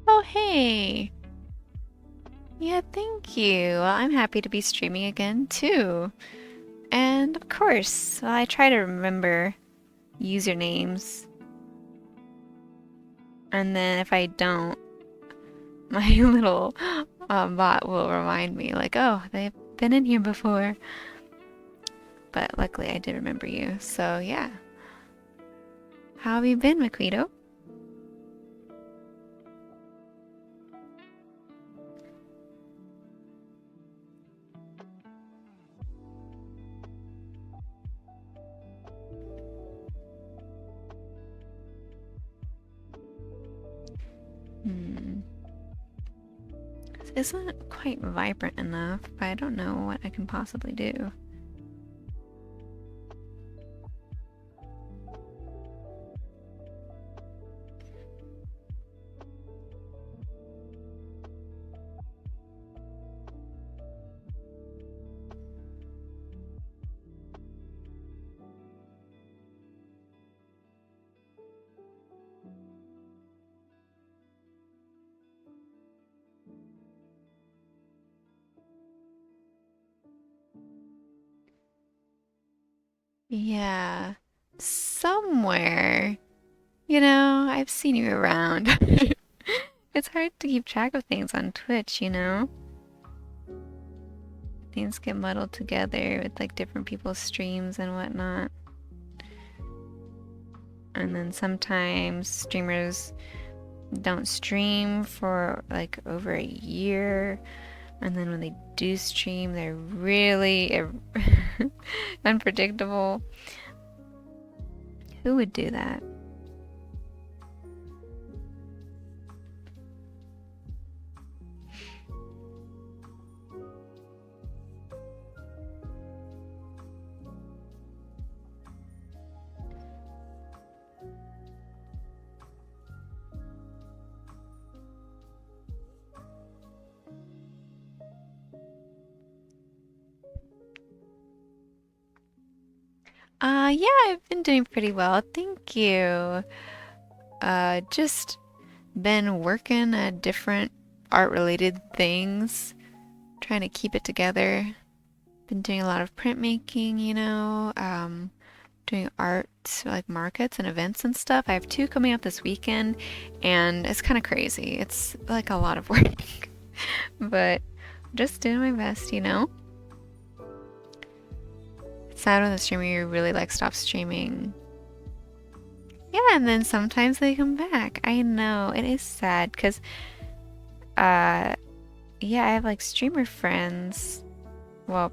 Oh, hey! Yeah, thank you. Well, I'm happy to be streaming again, too. And of course, I try to remember usernames. And then if I don't, my little bot will remind me, like, oh, they've been in here before. But luckily I did remember you, so yeah. How have you been, Maquito? This isn't quite vibrant enough, but I don't know what I can possibly do. Yeah, somewhere. You know, I've seen you around. It's hard to keep track of things on Twitch, you know? Things get muddled together with like different people's streams and whatnot. And then sometimes streamers don't stream for like over a year. And then when they do stream, they're really unpredictable. Who would do that? Yeah, I've been doing pretty well, thank you. Just been working at different art-related things, trying to keep it together. Been doing a lot of printmaking, you know, doing art, like markets and events and stuff. I have two coming up this weekend, and it's kind of crazy. It's like a lot of work, but just doing my best, you know? It's sad when the streamer you really like stops streaming. Yeah, and then sometimes they come back. I know, it is sad, because, yeah, I have like streamer friends. Well,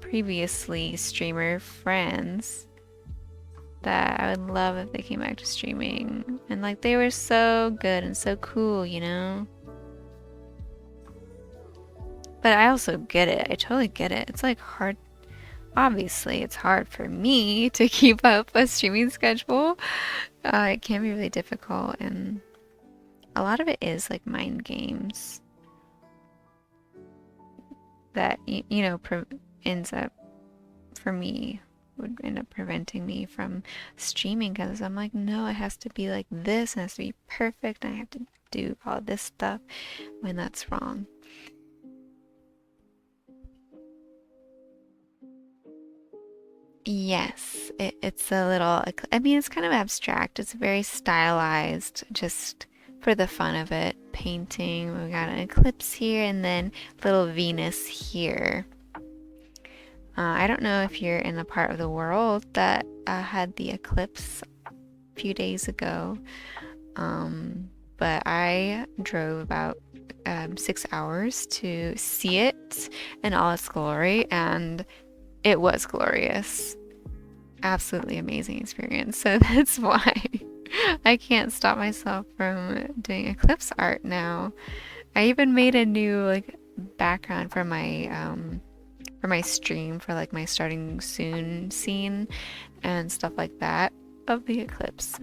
previously streamer friends that I would love if they came back to streaming. And like they were so good and so cool. But I also get it. I totally get it. It's like hard. Obviously, it's hard for me to keep up a streaming schedule. It can be really difficult, and a lot of it is like mind games that ends up for me would end up preventing me from streaming because I'm like, no, it has to be like this, and it has to be perfect, and I have to do all this stuff when that's wrong. Yes, it's a little, I mean, it's kind of abstract. It's very stylized, just for the fun of it. Painting, we got an eclipse here, and then little Venus here. I don't know if you're in the part of the world that had the eclipse a few days ago, but I drove about 6 hours to see it in all its glory, and it was glorious. Absolutely amazing experience. So that's why I can't stop myself from doing eclipse art now. I even made a new like background for my stream for like my starting soon scene and stuff like that of the eclipse.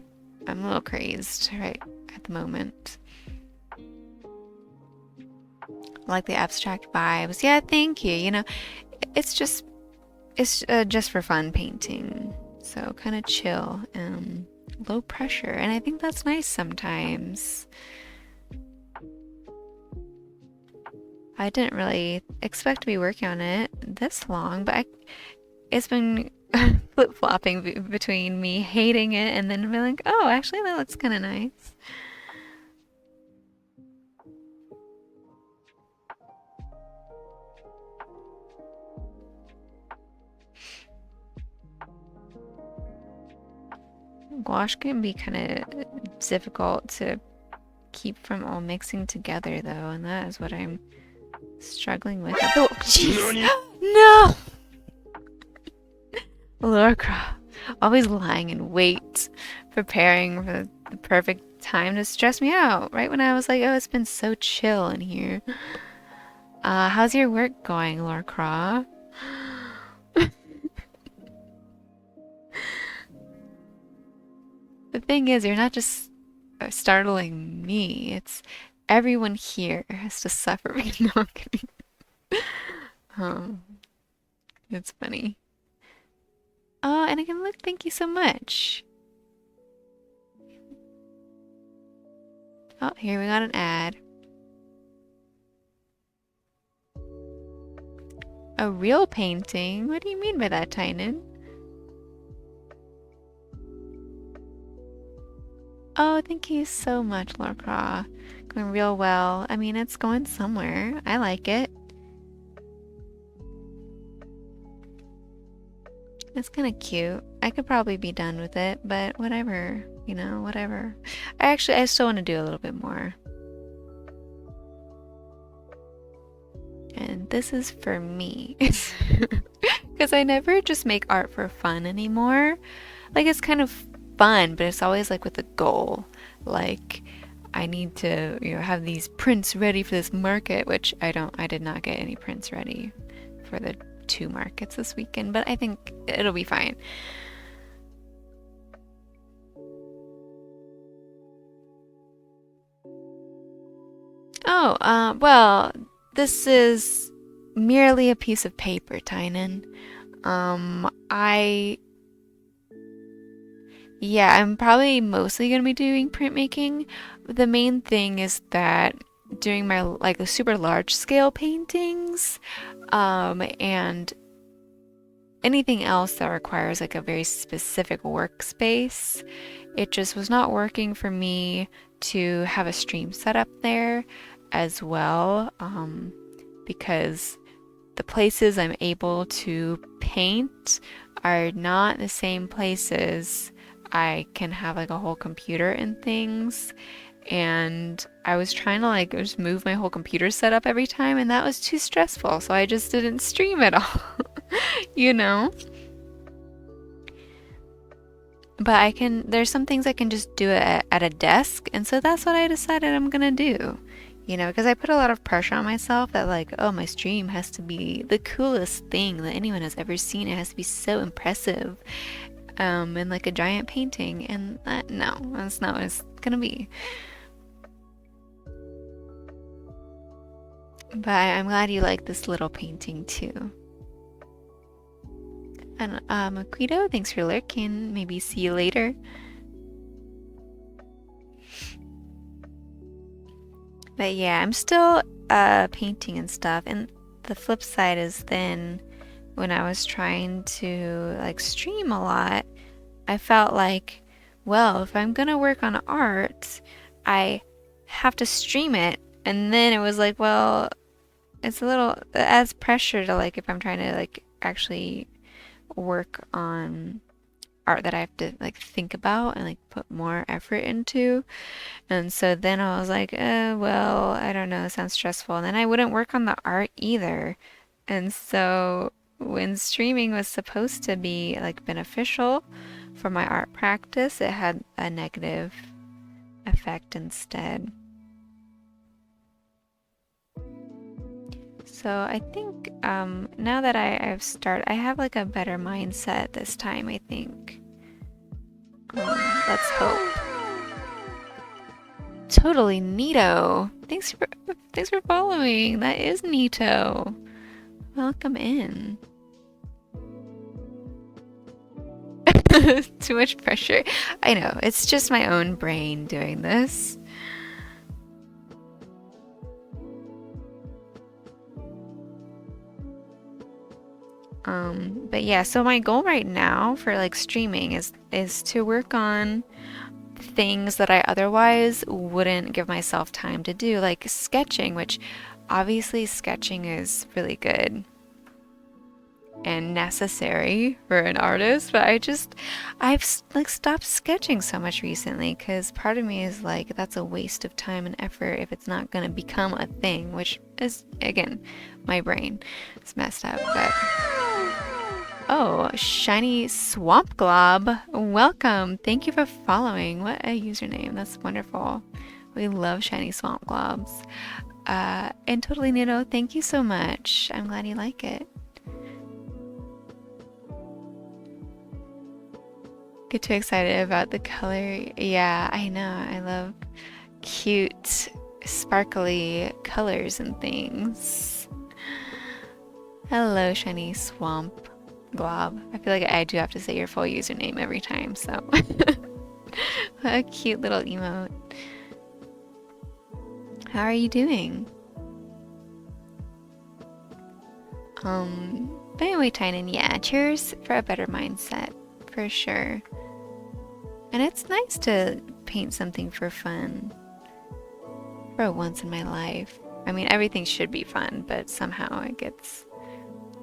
I'm a little crazed right at the moment. I like the abstract vibes. Yeah, thank you. It's just for fun painting, so kind of chill and low pressure, and I think that's nice sometimes. I didn't really expect to be working on it this long, but it's been flip-flopping between me hating it and then being like, oh, actually that looks kind of nice. Gouache can be kind of difficult to keep from all mixing together though, and that is what I'm struggling with. Oh, jeez! No! Laura, always lying in wait, preparing for the perfect time to stress me out, right when I was like, oh, it's been so chill in here. How's your work going, Laura Craw? The thing is, you're not just startling me, it's everyone here has to suffer. No, I'm kidding. Um, it's funny. Oh, and again, look, thank you so much. Oh, here we got an ad. A real painting? What do you mean by that, Tynan? Oh, thank you so much, Lorcraw. Going real well. I mean, it's going somewhere. I like it. It's kind of cute. I could probably be done with it, but whatever. Whatever. I still want to do a little bit more. And this is for me. Because I never just make art for fun anymore. Like, it's kind of fun, but it's always like with a goal. Like, I need to, have these prints ready for this market, which I did not get any prints ready for the 2 markets this weekend, but I think it'll be fine. Oh, well, this is merely a piece of paper, Tynan. I'm probably mostly gonna be doing printmaking. The main thing is that doing my like the super large scale paintings, and anything else that requires like a very specific workspace, it just was not working for me to have a stream set up there as well, because the places I'm able to paint are not the same places I can have like a whole computer and things. and I was trying to like just move my whole computer setup every time, and that was too stressful, so I just didn't stream at all. you know? But there's some things I can just do at a desk, and so that's what I decided I'm gonna do. Because I put a lot of pressure on myself that, like, oh, my stream has to be the coolest thing that anyone has ever seen. It has to be so impressive, and like a giant painting. And no, that's not what it's gonna be. But I'm glad you like this little painting too. And Maquito, thanks for lurking. Maybe see you later. But yeah, I'm still painting and stuff. And the flip side is then when I was trying to like stream a lot, I felt like, well, if I'm gonna work on art, I have to stream it. And then it was like, well, it adds pressure to like if I'm trying to like actually work on art that I have to like think about and like put more effort into. And so then I was like, well, I don't know, it sounds stressful. And then I wouldn't work on the art either. And so when streaming was supposed to be like beneficial for my art practice, it had a negative effect instead. So I think now that I've started, I have like a better mindset this time, I think. Let's hope. Totally neato. Thanks for following. That is neato. Welcome in. Too much pressure. I know, it's just my own brain doing this. But yeah, so my goal right now for like streaming is to work on things that I otherwise wouldn't give myself time to do, like sketching, which obviously sketching is really good and necessary for an artist, but I've like stopped sketching so much recently because part of me is like that's a waste of time and effort if it's not gonna become a thing, which is again my brain is messed up. But oh, shiny swamp glob, welcome. Thank you for following. What a username. That's wonderful. We love shiny swamp globs. And totally Nito, thank you so much. I'm glad you like it. Get too excited about the color. Yeah, I know. I love cute, sparkly colors and things. Hello, shiny swamp glob. I feel like I do have to say your full username every time, so. What a cute little emote. How are you doing? But anyway, Tynan, yeah, cheers for a better mindset, for sure. And it's nice to paint something for fun. For once in my life. I mean, everything should be fun, but somehow it gets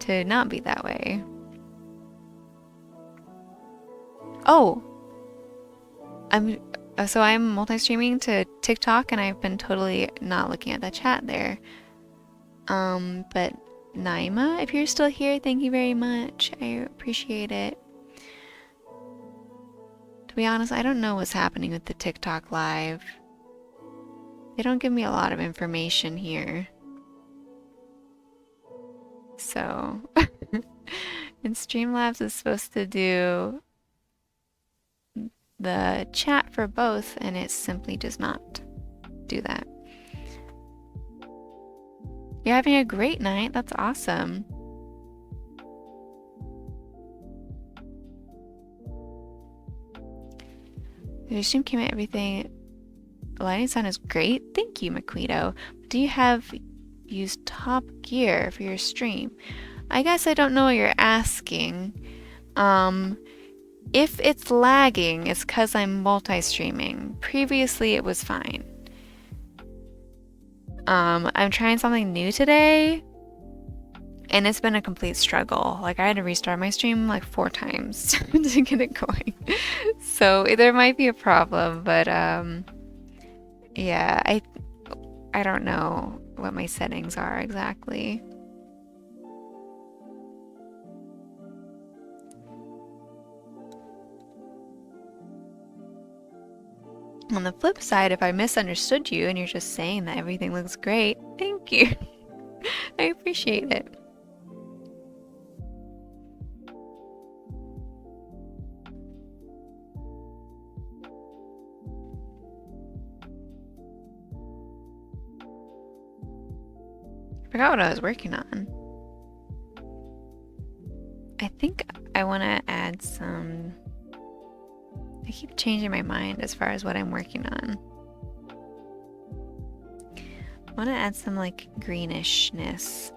to not be that way. Oh! I'm multi-streaming to TikTok and I've been totally not looking at the chat there. But Naima, if you're still here, thank you very much. I appreciate it. To be honest, I don't know what's happening with the TikTok live. They don't give me a lot of information here. So, and Streamlabs is supposed to do the chat for both, and it simply does not do that. You're having a great night. That's awesome. The stream came out, everything. The lighting sound is great. Thank you, Maquito. Do you have used Top Gear for your stream? I guess I don't know what you're asking. If it's lagging, it's because I'm multi-streaming. Previously, it was fine. I'm trying something new today, and it's been a complete struggle. Like, I had to restart my stream like 4 times to get it going. So there might be a problem, but Yeah, I don't know what my settings are exactly. On the flip side, if I misunderstood you and you're just saying that everything looks great, thank you. I appreciate it. I forgot what I was working on. I think I want to add some. I keep changing my mind as far as what I'm working on. I want to add some like greenishness.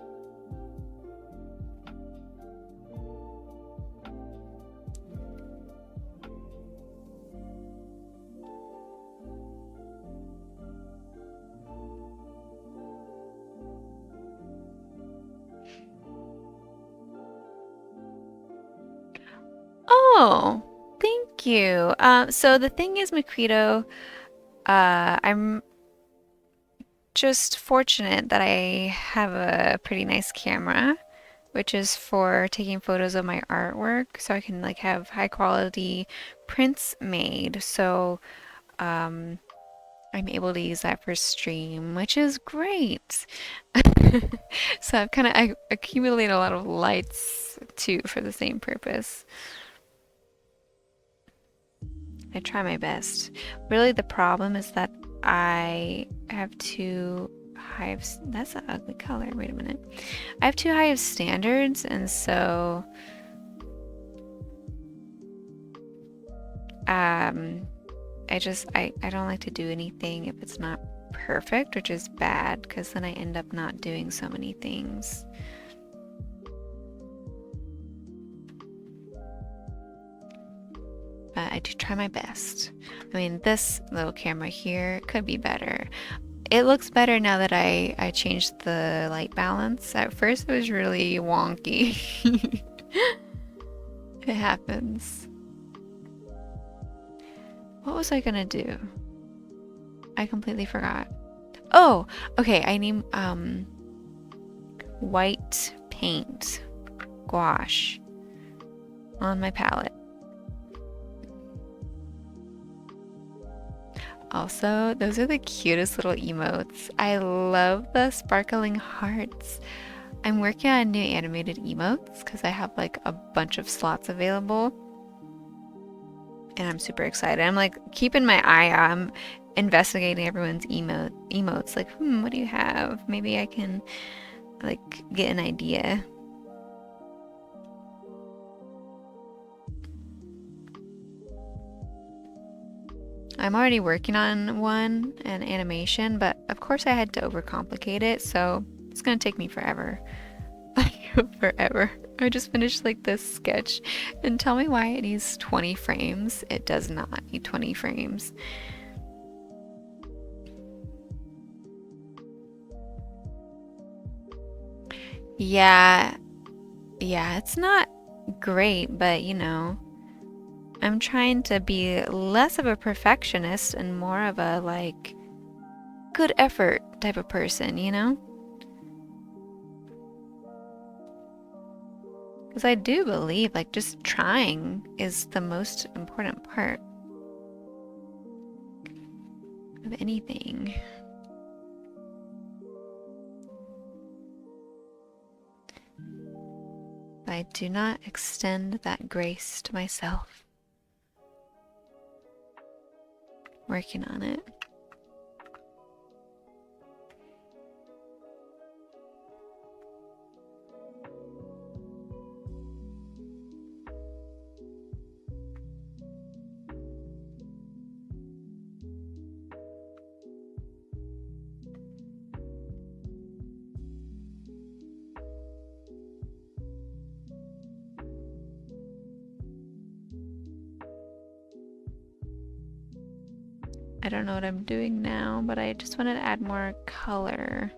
Oh, thank you. So the thing is, Makito, I'm just fortunate that I have a pretty nice camera, which is for taking photos of my artwork, so I can like have high quality prints made. So, um, I'm able to use that for stream, which is great. So I accumulate a lot of lights too for the same purpose. I try my best. Really, the problem is that I have too high of, that's an ugly color. Wait a minute. I have too high of standards, and so um, I don't like to do anything if it's not perfect, which is bad because then I end up not doing so many things. But I do try my best. I mean, this little camera here could be better. It looks better now that I changed the light balance. At first it was really wonky. It happens. What was I gonna do? I completely forgot. Oh, okay, I need white paint, gouache on my palette. Also, those are the cutest little emotes. I love the sparkling hearts. I'm working on new animated emotes because I have like a bunch of slots available. And I'm super excited. I'm like keeping my eye on, I'm investigating everyone's emotes. Like, what do you have? Maybe I can like get an idea. I'm already working on an animation, but of course I had to overcomplicate it, so it's gonna take me forever. Forever. I just finished like this sketch, and tell me why it needs 20 frames. It does not need 20 frames. Yeah, yeah, it's not great, but you know, I'm trying to be less of a perfectionist and more of a like good effort type of person, you know? Because I do believe like just trying is the most important part of anything. But I do not extend that grace to myself. Working on it. I don't know what I'm doing now, but I just wanted to add more color.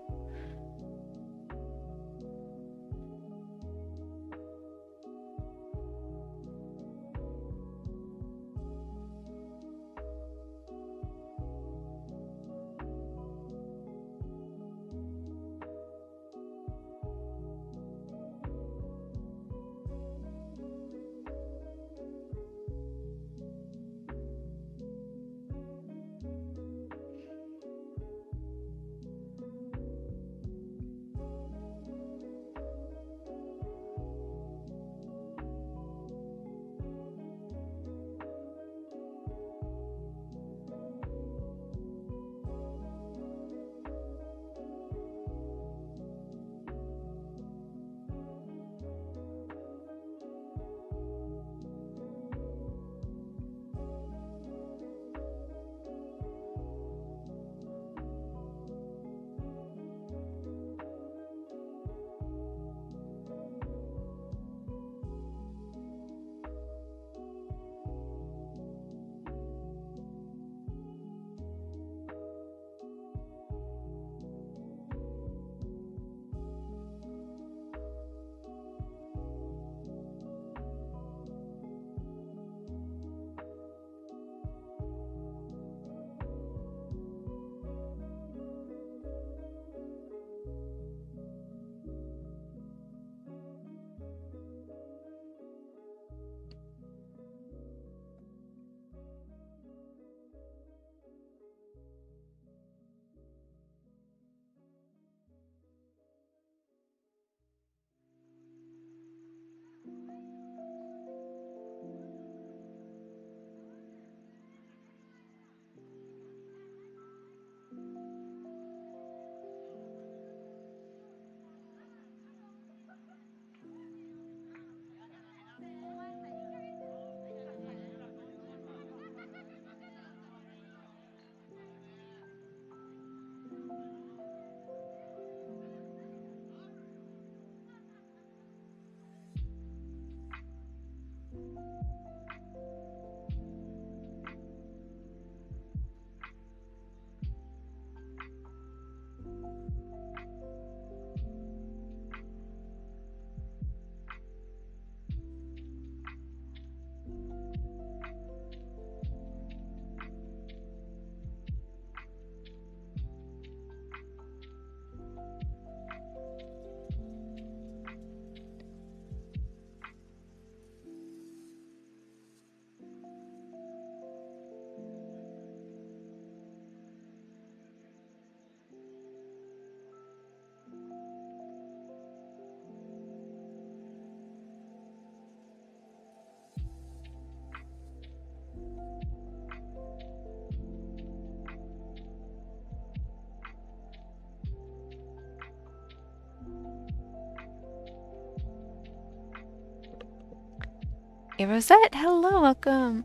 Hey Rosette, hello, welcome.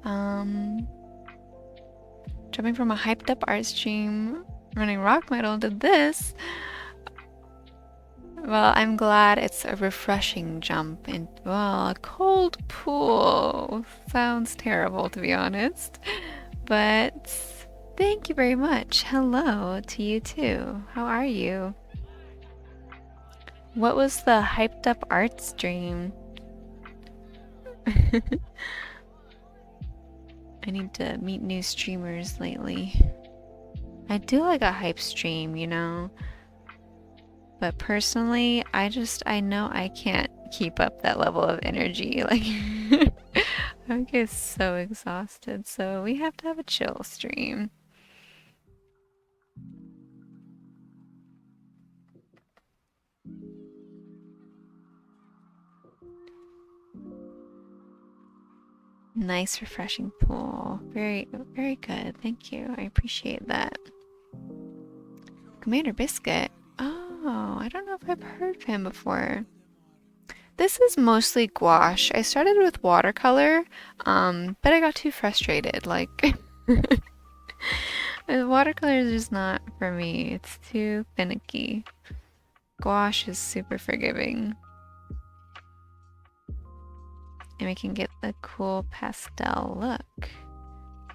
Um, Jumping from a hyped up art stream, running rock metal to this. Well, I'm glad it's a refreshing jump in, well, a cold pool. Sounds terrible to be honest. But thank you very much. Hello to you too. How are you? What was the hyped up art stream? I need to meet new streamers lately. I do like a hype stream, you know? But personally, I know I can't keep up that level of energy. Like, I get so exhausted, so we have to have a chill stream. Nice, refreshing pool. Very, very good. Thank you. I appreciate that. Commander Biscuit. Oh, I don't know if I've heard of him before. This is mostly gouache. I started with watercolor, but I got too frustrated. Like, watercolor is just not for me. It's too finicky. Gouache is super forgiving. And we can get the cool pastel look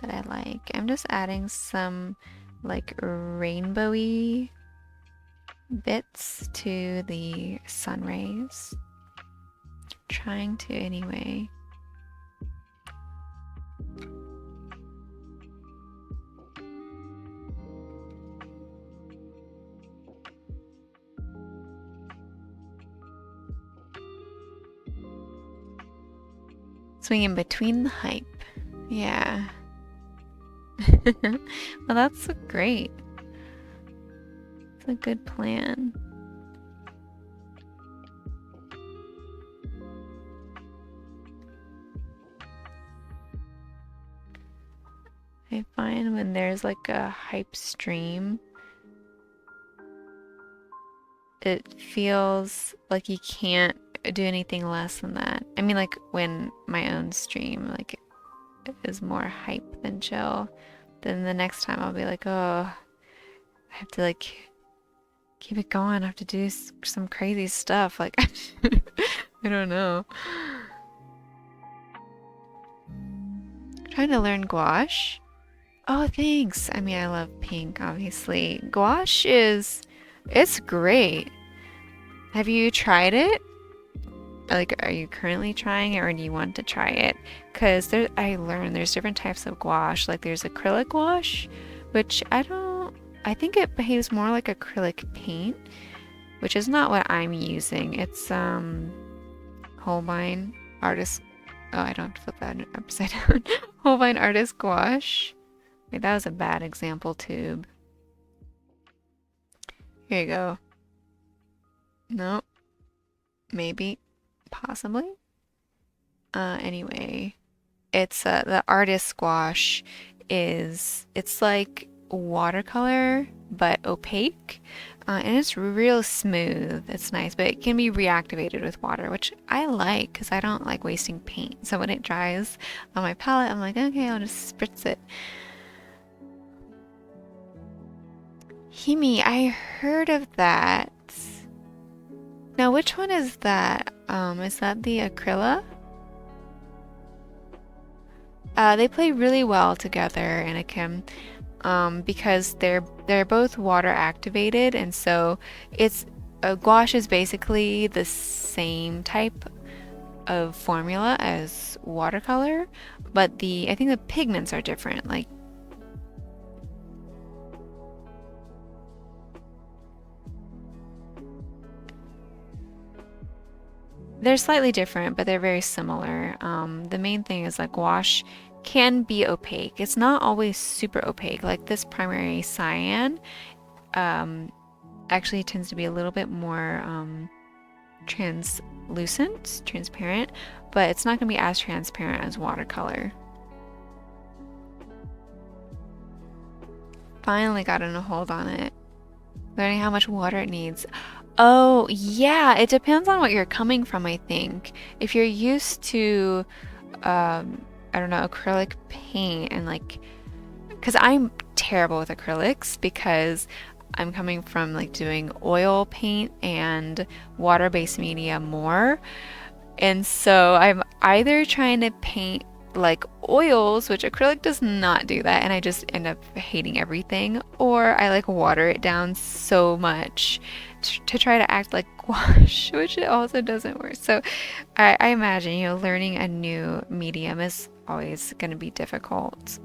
that I like. I'm just adding some like rainbowy bits to the sun rays. Trying to anyway. Swinging between the hype. Yeah. Well, that's great. It's a good plan. I find when there's like a hype stream, it feels like you can't do anything less than that. I mean, like when my own stream like is more hype than chill, then the next time I'll be like, oh, I have to like keep it going. I have to do some crazy stuff. Like, I don't know. Trying to learn gouache. Oh, thanks. I mean, I love pink, obviously. Gouache it's great. Have you tried it? Like, are you currently trying it or do you want to try it? Because I learned there's different types of gouache. Like, there's acrylic gouache, which I think it behaves more like acrylic paint, which is not what I'm using. It's, Holbein Artist. Oh, I don't have to flip that upside down. Holbein Artist Gouache. Wait, that was a bad example tube. Here you go. No. Maybe. Possibly. Anyway. It's, the artist gouache it's like watercolor, but opaque. And it's real smooth. It's nice, but it can be reactivated with water, which I like because I don't like wasting paint. So when it dries on my palette, I'm like, okay, I'll just spritz it. Himi, I heard of that. Now, which one is that? Is that the Acryla? They play really well together, and it can, because they're both water activated, and so it's gouache is basically the same type of formula as watercolor, but I think the pigments are different. Like, they're slightly different, but they're very similar. The main thing is like gouache can be opaque. It's not always super opaque. Like this primary cyan actually tends to be a little bit more transparent, but it's not going to be as transparent as watercolor. Finally got a hold on it. Learning how much water it needs. Oh, yeah, it depends on what you're coming from, I think. If you're used to, I don't know, acrylic paint and like, because I'm terrible with acrylics because I'm coming from like doing oil paint and water-based media more. And so I'm either trying to paint like oils, which acrylic does not do that, and I just end up hating everything, or I like water it down so much to try to act like gouache, which it also doesn't work. So I imagine, learning a new medium is always going to be difficult.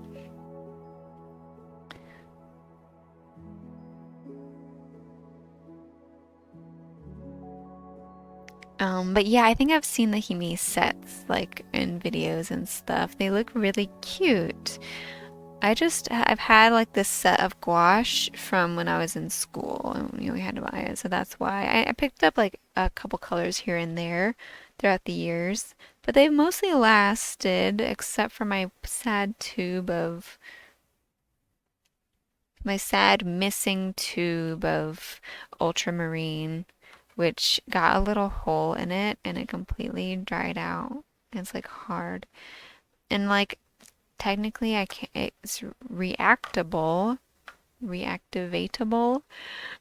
But yeah, I think I've seen the Hime sets like in videos and stuff. They look really cute. I've had like this set of gouache from when I was in school, and we had to buy it, so that's why I picked up like a couple colors here and there throughout the years, but they've mostly lasted except for my sad missing tube of ultramarine, which got a little hole in it and it completely dried out. It's like hard. And like technically I can't it's reactivatable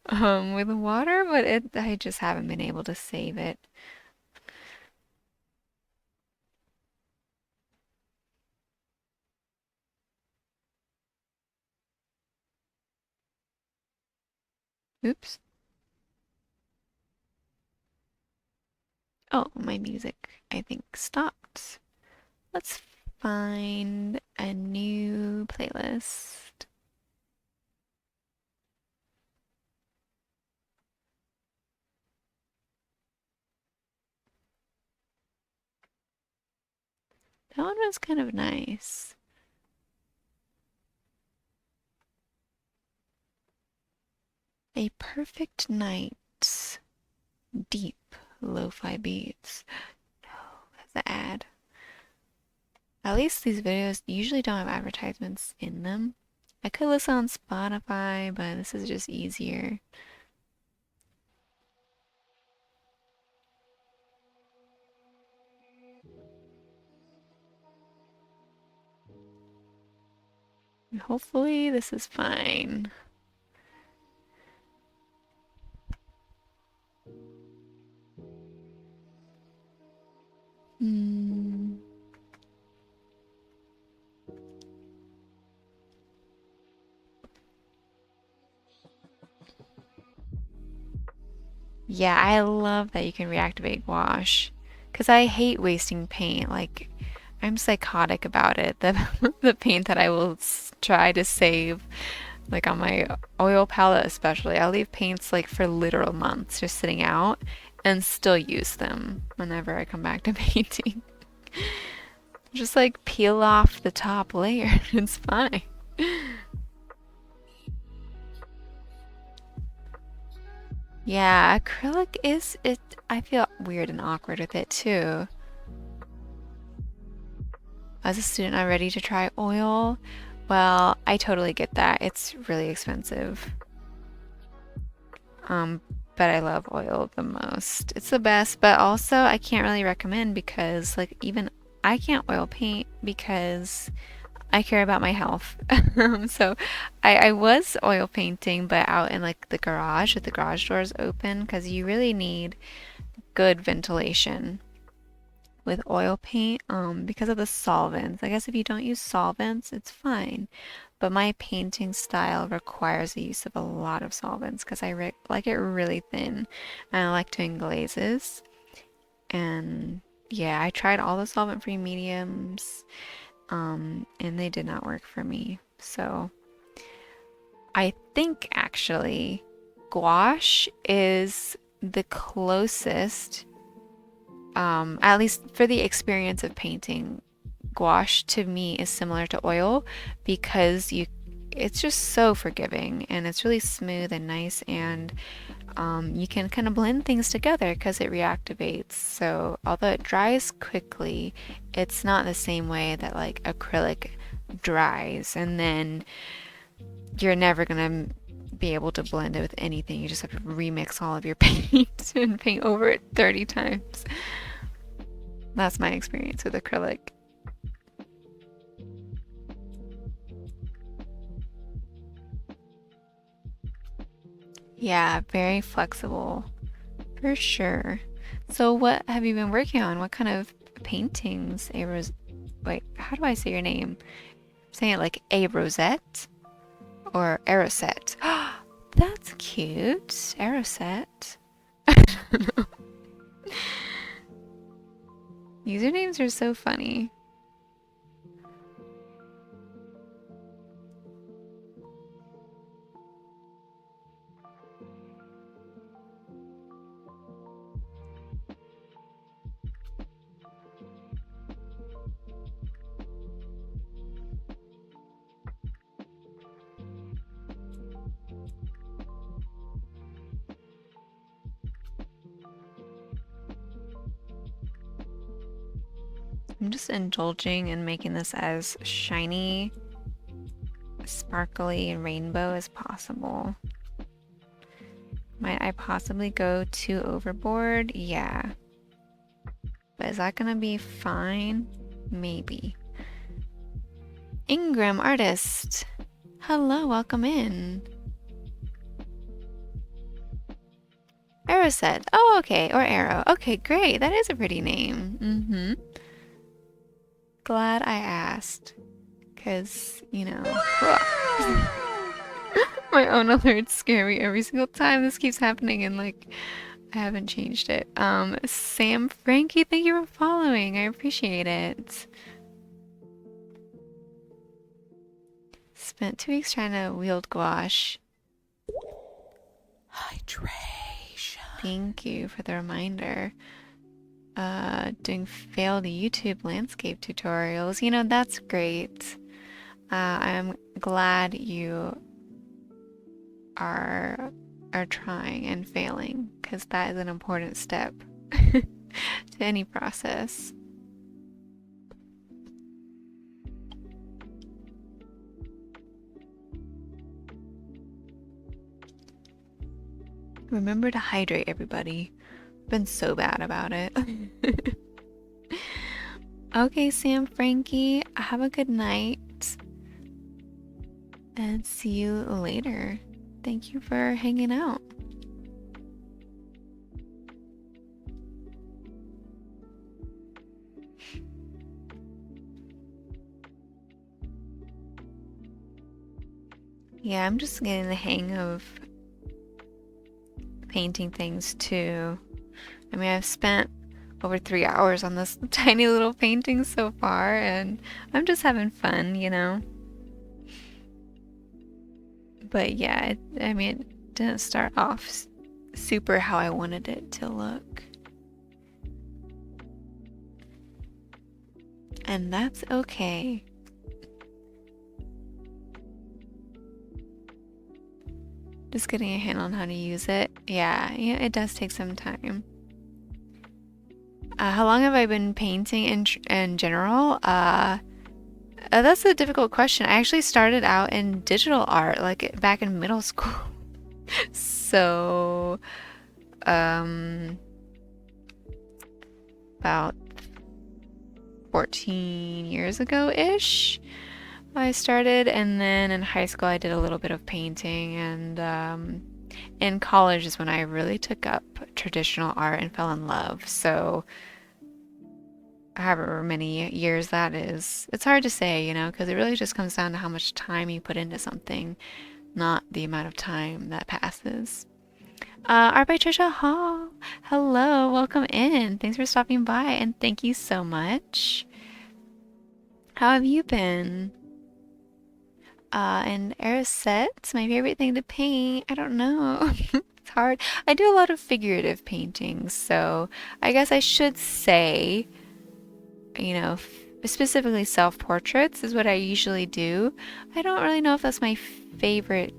with water, but I just haven't been able to save it. Oops. Oh, my music I think stopped. Let's find a new playlist. That one was kind of nice. A perfect night. Deep lo-fi beats. Oh, that's the ad. At least these videos usually don't have advertisements in them. I could listen on Spotify, but this is just easier. Hopefully this is fine. Hmm. Yeah, I love that you can reactivate gouache. Because I hate wasting paint. Like, I'm psychotic about it. The paint that I will try to save, like on my oil palette especially. I'll leave paints like for literal months just sitting out and still use them whenever I come back to painting. Just like peel off the top layer. It's fine. Yeah, acrylic is it. I feel weird and awkward with it too. As a student, I'm ready to try oil. Well, I totally get that. It's really expensive. Um, but I love oil the most. It's the best, but also I can't really recommend because like even I can't oil paint because I care about my health. So I was oil painting, but out in like the garage with the garage doors open because you really need good ventilation with oil paint because of the solvents. I guess if you don't use solvents, it's fine. But my painting style requires the use of a lot of solvents because I like it really thin and I like doing glazes. And yeah, I tried all the solvent-free mediums and they did not work for me. So I think actually gouache is the closest, at least for the experience of painting, gouache to me is similar to oil because it's just so forgiving and it's really smooth and nice and you can kind of blend things together because it reactivates. So although it dries quickly, it's not the same way that like acrylic dries and then you're never gonna be able to blend it with anything. You just have to remix all of your paint and paint over it 30 times. That's my experience with acrylic. Yeah, very flexible for sure. So what have you been working on? What kind of paintings? Wait, how do I say your name? I'm saying it like a rosette or Aerosette. That's cute. Aerosette. I don't know. Usernames are so funny. I'm just indulging and making this as shiny, sparkly, and rainbow as possible. Might I possibly go too overboard? Yeah. But is that gonna be fine? Maybe. Ingram Artist. Hello, welcome in. Arrow said, oh, okay, or Arrow. Okay, great. That is a pretty name. Mm-hmm. Glad I asked. Because, you know. My own alerts scare me every single time this keeps happening and like I haven't changed it. Sam Frankie, thank you for following. I appreciate it. Spent 2 weeks trying to wield gouache. Hydration. Thank you for the reminder. Doing failed YouTube landscape tutorials. You know, that's great. I'm glad you are trying and failing, because that is an important step to any process. Remember to hydrate, everybody. I've been so bad about it. Okay, Sam Frankie, have a good night. And see you later. Thank you for hanging out. Yeah, I'm just getting the hang of painting things too. I mean, I've spent over 3 hours on this tiny little painting so far, and I'm just having fun, you know? But yeah, I mean, it didn't start off super how I wanted it to look. And that's okay. Just getting a handle on how to use it. Yeah, it does take some time. How long have I been painting in general? That's a difficult question. I actually started out in digital art, like back in middle school. So, about 14 years ago-ish, I started, and then in high school I did a little bit of painting, and in college is when I really took up traditional art and fell in love. So however many years that is, it's hard to say, you know, because it really just comes down to how much time you put into something, not the amount of time that passes. Art by Trisha Hall. Hello, welcome in. Thanks for stopping by, and thank you so much. How have you been? And Aeroset's my favorite thing to paint. I don't know. It's hard. I do a lot of figurative paintings, so I guess I should say, you know, specifically self-portraits is what I usually do. I don't really know if that's my favorite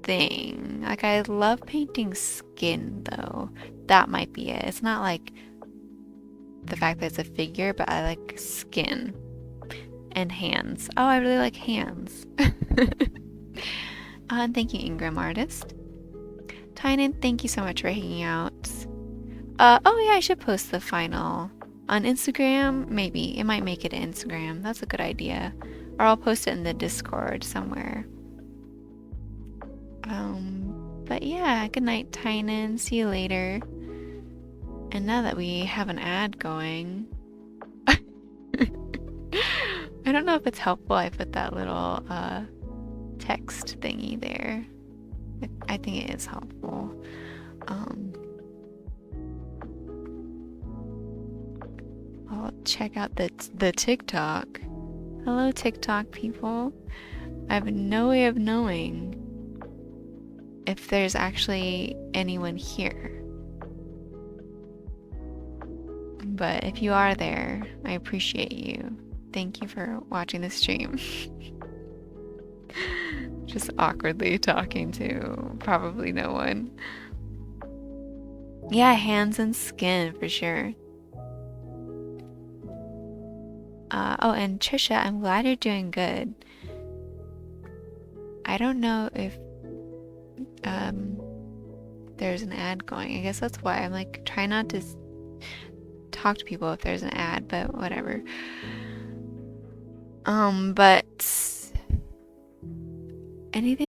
thing. Like, I love painting skin, though. That might be it. It's not like the fact that it's a figure, but I like skin and hands. Oh, I really like hands. And thank you, Ingram Artist. Tynan, thank you so much for hanging out. Oh yeah, I should post the final on Instagram. Maybe it might make it to Instagram. That's a good idea. Or I'll post it in the Discord somewhere. But yeah, good night, Tynan. See you later. And now that we have an ad going, I don't know if it's helpful I put that little text thingy there. I think it is helpful. I'll check out the TikTok. Hello, TikTok people. I have no way of knowing if there's actually anyone here. But if you are there, I appreciate you. Thank you for watching the stream. Just awkwardly talking to probably no one. Yeah, hands and skin for sure. Oh, and Trisha, I'm glad you're doing good. I don't know if there's an ad going. I guess that's why I'm like trying not to talk to people if there's an ad, but whatever. But anything.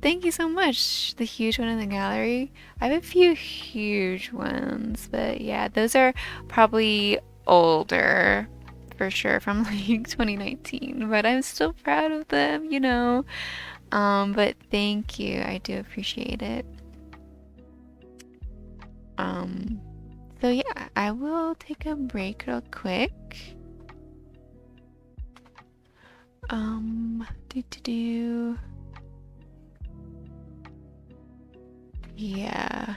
Thank you so much. The huge one in the gallery. I have a few huge ones, but yeah, those are probably older for sure from like 2019, but I'm still proud of them. But thank you. I do appreciate it. So yeah, I will take a break real quick. Do. Yeah.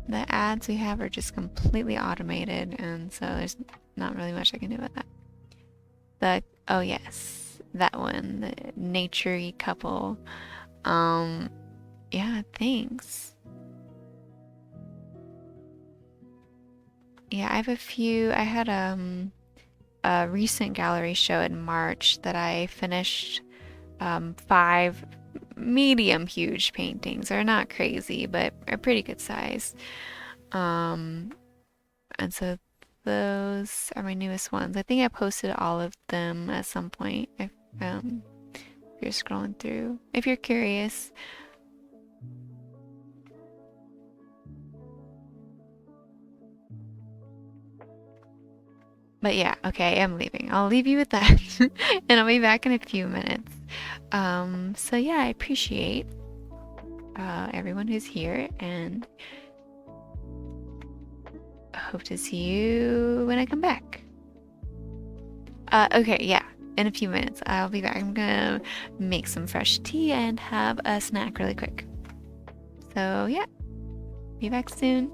The ads we have are just completely automated, and so there's not really much I can do with that. Oh yes, that one, the naturey couple. Um, yeah, thanks. Yeah, I have a few. I had a recent gallery show in March that I finished five medium huge paintings. They're not crazy, but are pretty good size. Um, and so those are my newest ones. I think I posted all of them at some point. If you're scrolling through, if you're curious. But yeah, okay, I'm leaving. I'll leave you with that, and I'll be back in a few minutes. So yeah, I appreciate everyone who's here, and hope to see you when I come back. Okay, yeah, in a few minutes. I'll be back. I'm gonna make some fresh tea and have a snack really quick. So yeah, be back soon.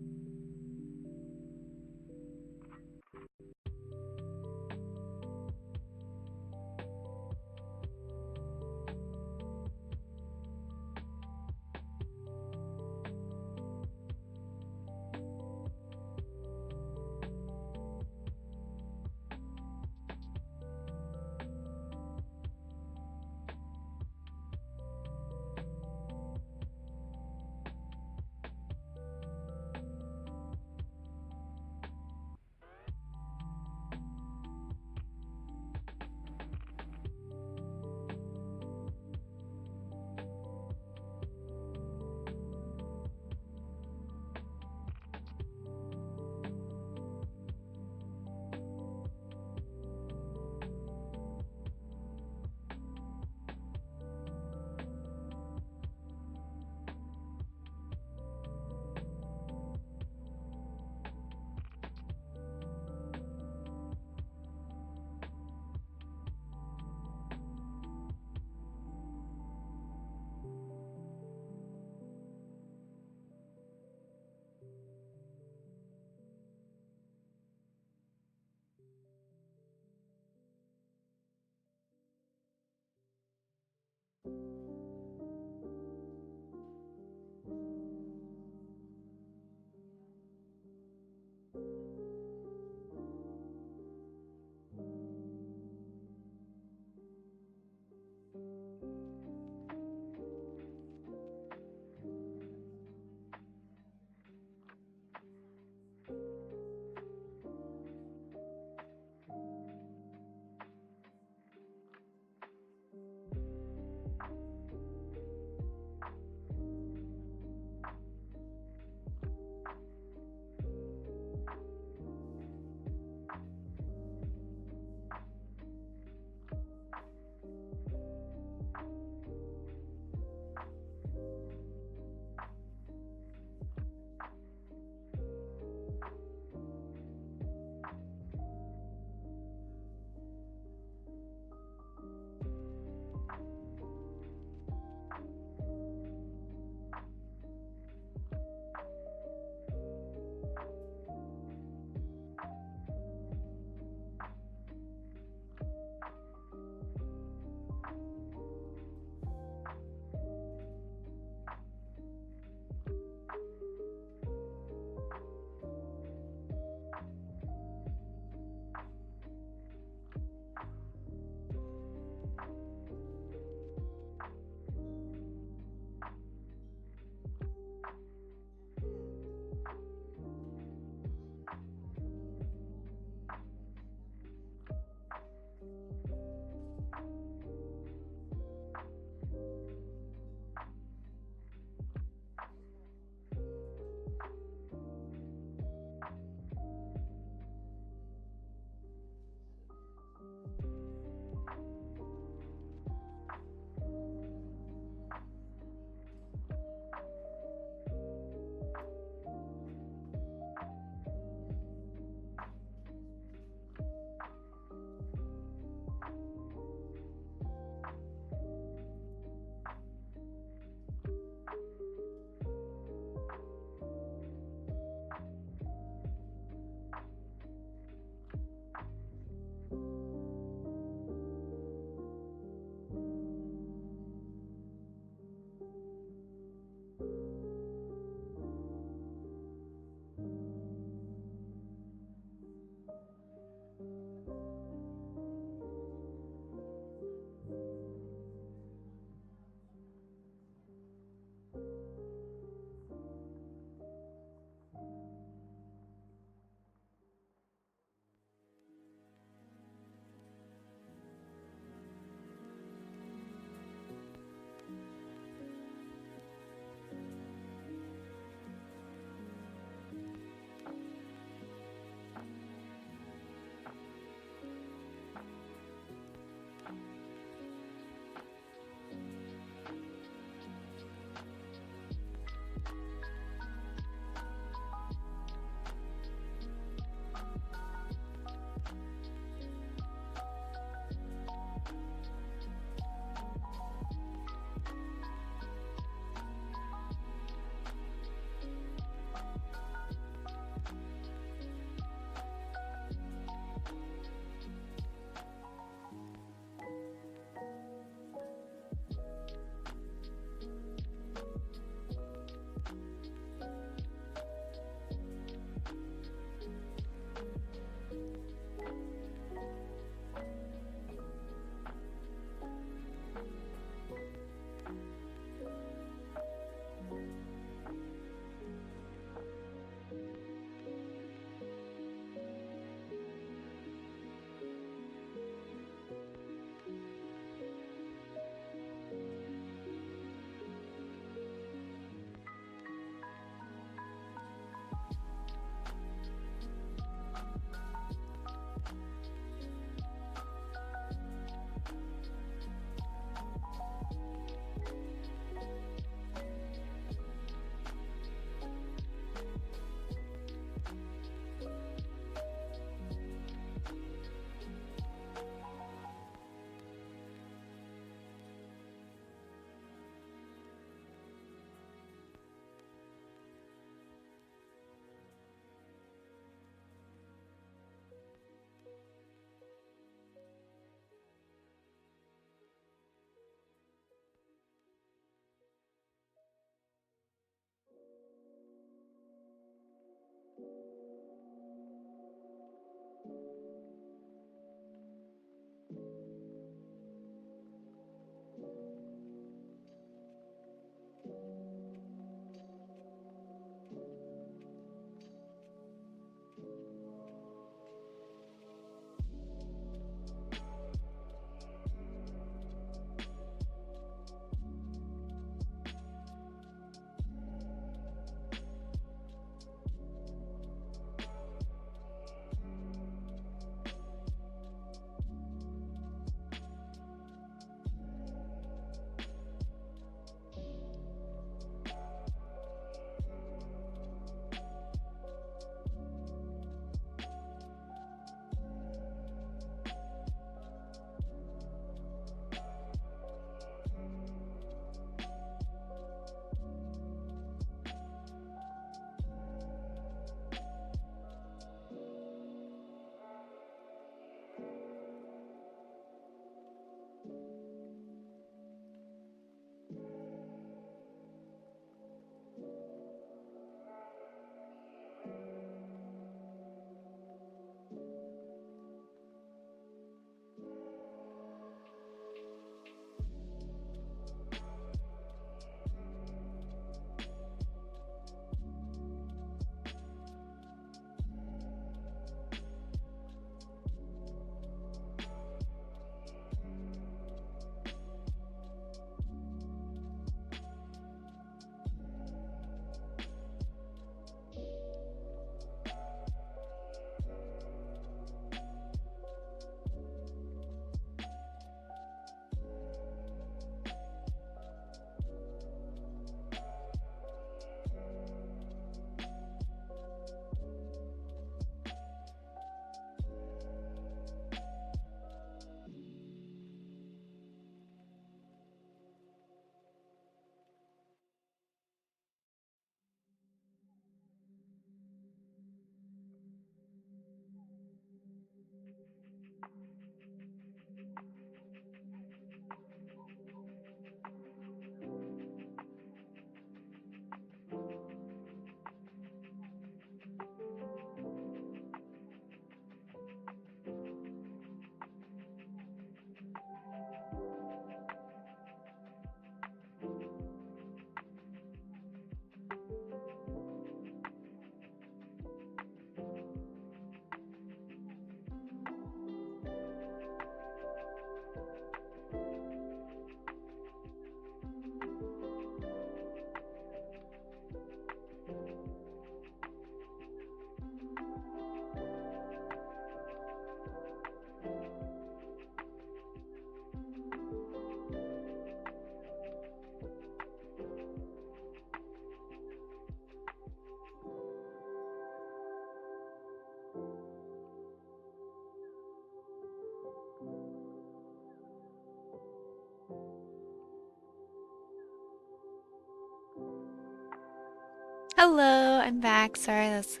Hello, I'm back. Sorry, that's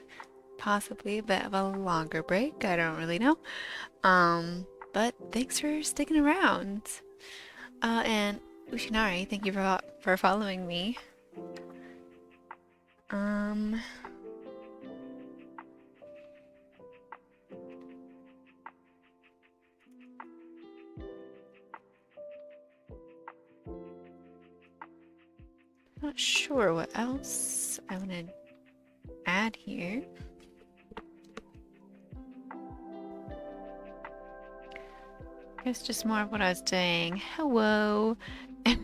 possibly a bit of a longer break. I don't really know. But thanks for sticking around. And Ushinari, thank you for following me. Um, Not sure what else I want to add here. I guess just more of what I was doing. Hello. I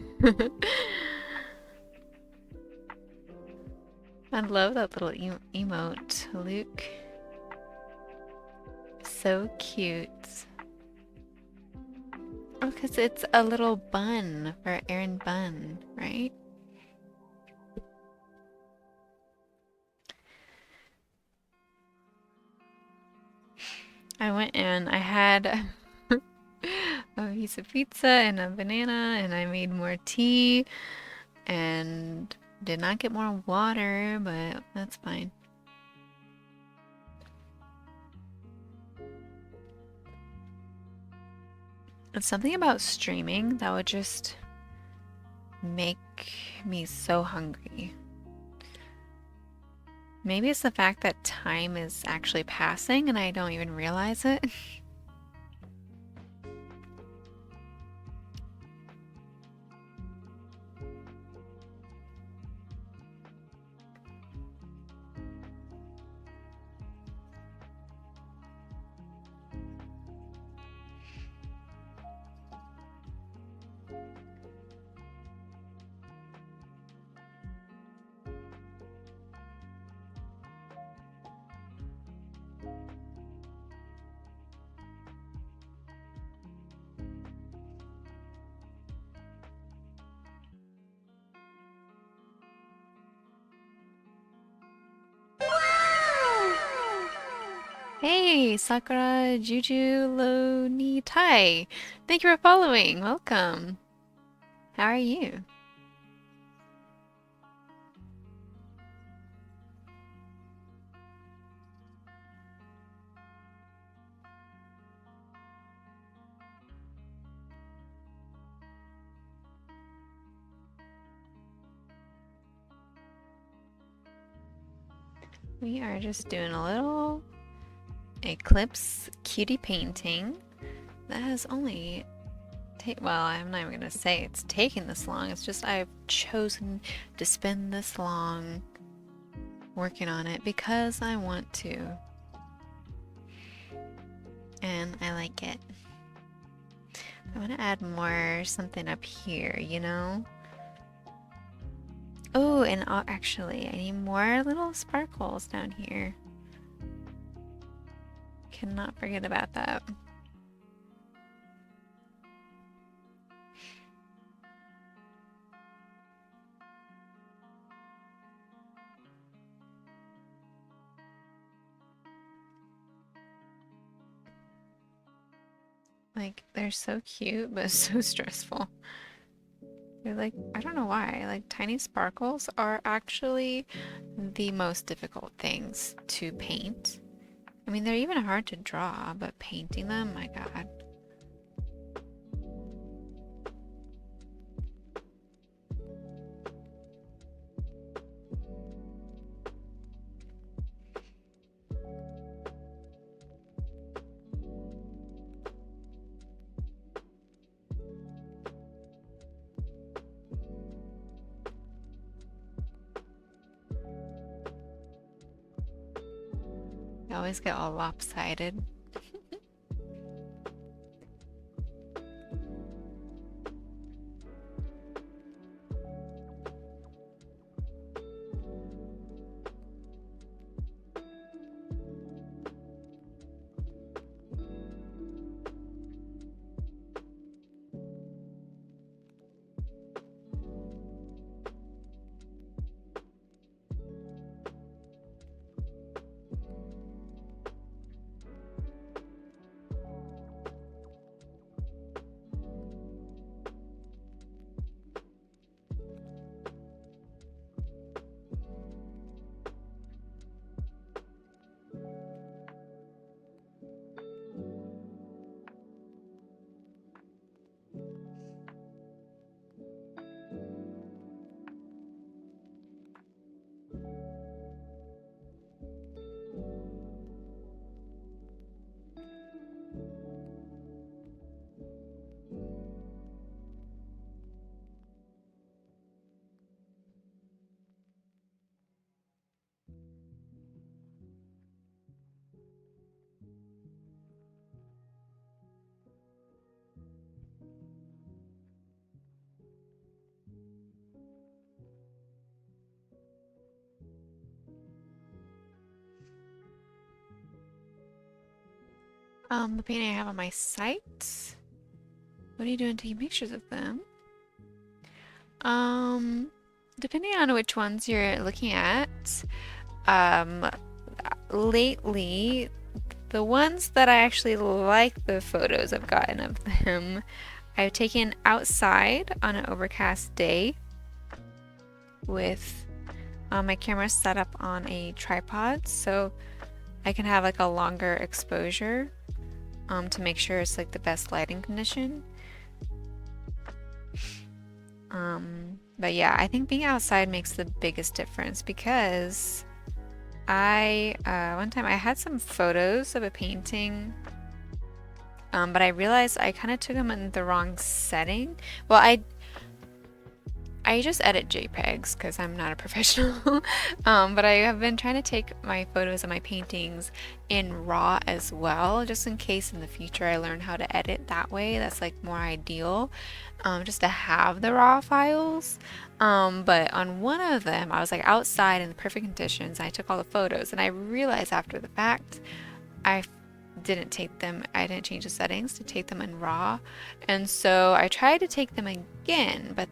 love that little emote, Luke. So cute. Oh, because it's a little bun for Aaron Bun, right? I went and I had a piece of pizza and a banana, and I made more tea and did not get more water, but that's fine. It's something about streaming that would just make me so hungry. Maybe it's the fact that time is actually passing and I don't even realize it. Hey, Sakura Juju Lo Ni Tai. Thank you for following. Welcome. How are you? We are just doing a little eclipse cutie painting that has only well, I'm not even gonna say it's taken this long. It's just I've chosen to spend this long working on it because I want to. And I like it. I want to add more something up here, you know? Oh, and actually, I need more little sparkles down here. Cannot forget about that. Like, they're so cute, but so stressful. They're like, I don't know why, like tiny sparkles are actually the most difficult things to paint. I mean, they're even hard to draw, but painting them, my God. I always get all lopsided. The painting I have on my site. What are you doing taking pictures of them? Um, Depending on which ones you're looking at, um, lately, the ones that I actually like the photos I've gotten of them, I've taken outside on an overcast day with my camera set up on a tripod so I can have like a longer exposure to make sure it's like the best lighting condition. But yeah, I think being outside makes the biggest difference because one time I had some photos of a painting, but I realized I kind of took them in the wrong setting. Well, I just edit JPEGs because I'm not a professional. But I have been trying to take my photos of my paintings in RAW as well, just in case in the future I learn how to edit that way. That's like more ideal, just to have the RAW files. But on one of them, I was like outside in the perfect conditions. I took all the photos, and I realized after the fact, I didn't take them, I didn't change the settings to take them in RAW. And so I tried to take them again, but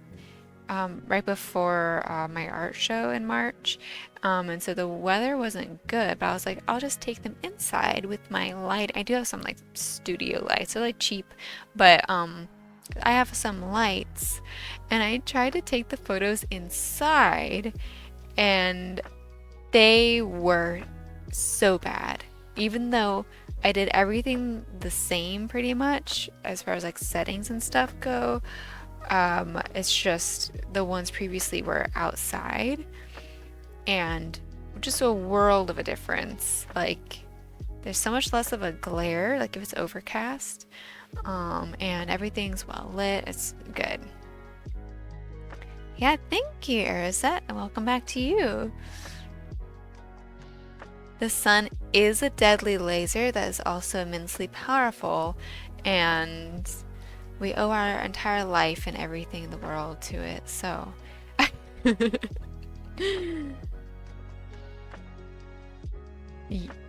right before my art show in March. And so the weather wasn't good, but I was like, I'll just take them inside with my light. I do have some like studio lights, they're like cheap, but I have some lights. And I tried to take the photos inside, and they were so bad. Even though I did everything the same pretty much as far as like settings and stuff go, it's just the ones previously were outside and just a world of a difference. Like there's so much less of a glare, like if it's overcast, and everything's well lit. It's good. Yeah, thank you, Arizette, and welcome back to you. The sun is a deadly laser that is also immensely powerful, and we owe our entire life and everything in the world to it, so.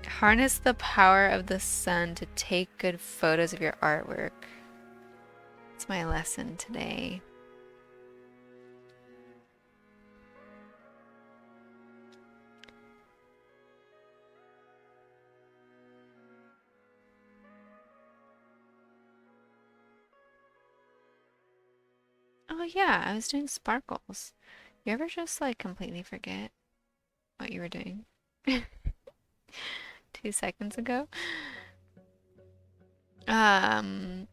Harness the power of the sun to take good photos of your artwork. It's my lesson today. Oh yeah, I was doing sparkles. You ever just like completely forget what you were doing 2 seconds ago? Um,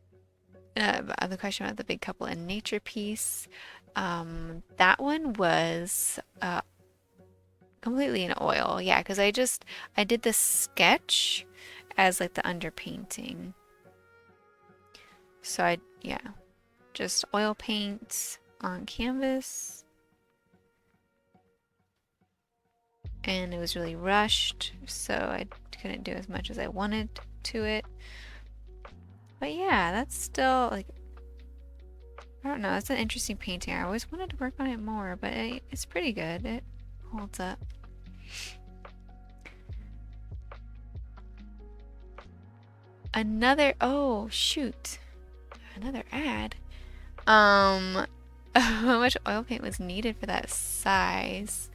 the question about the big couple in nature piece. That one was completely in oil. Yeah, because I did the sketch as like the underpainting. So yeah, just oil paint on canvas. And it was really rushed, so I couldn't do as much as I wanted to it. But yeah, that's still like, I don't know, it's an interesting painting. I always wanted to work on it more, but it's pretty good. It holds up. Oh shoot, another ad. How much oil paint was needed for that size?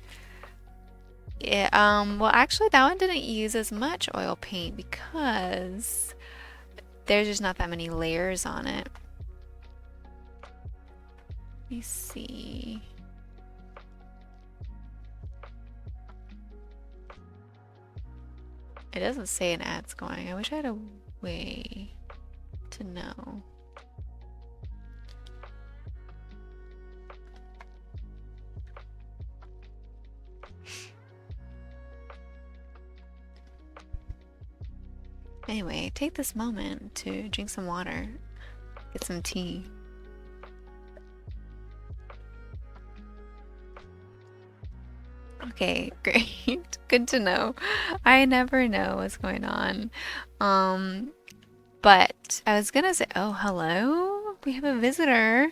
Yeah, well actually that one didn't use as much oil paint because there's just not that many layers on it. Let me see. It doesn't say an ad's going. I wish I had a way to know. Anyway, take this moment to drink some water, get some tea. Okay, great. Good to know. I never know what's going on. But I was gonna say, oh, hello? We have a visitor.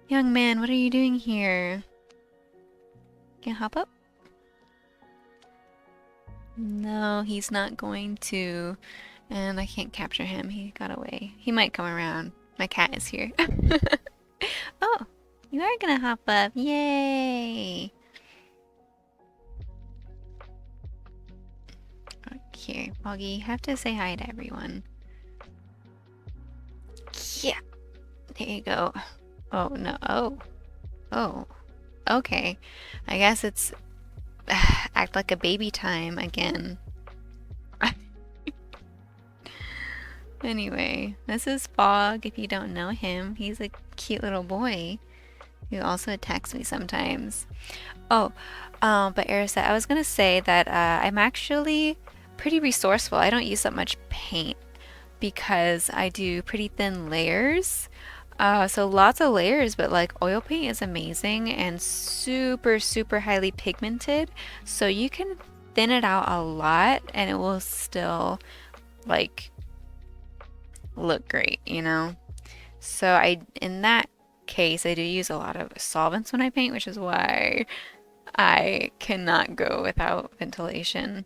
Young man, what are you doing here? Can you hop up? No, he's not going to. And I can't capture him. He got away. He might come around. My cat is here. Oh, you are gonna hop up. Yay! Here, Boggy, you have to say hi to everyone. Yeah, there you go. Oh, no. Oh, oh. Okay. I guess it's act like a baby time again. Anyway, this is Fog. If you don't know him, he's a cute little boy who also attacks me sometimes. Oh, but Erisa, I was gonna say that I'm actually pretty resourceful. I don't use that much paint because I do pretty thin layers. So lots of layers, but like oil paint is amazing and super, super highly pigmented. So you can thin it out a lot and it will still like look great, you know? So in that case, I do use a lot of solvents when I paint, which is why I cannot go without ventilation.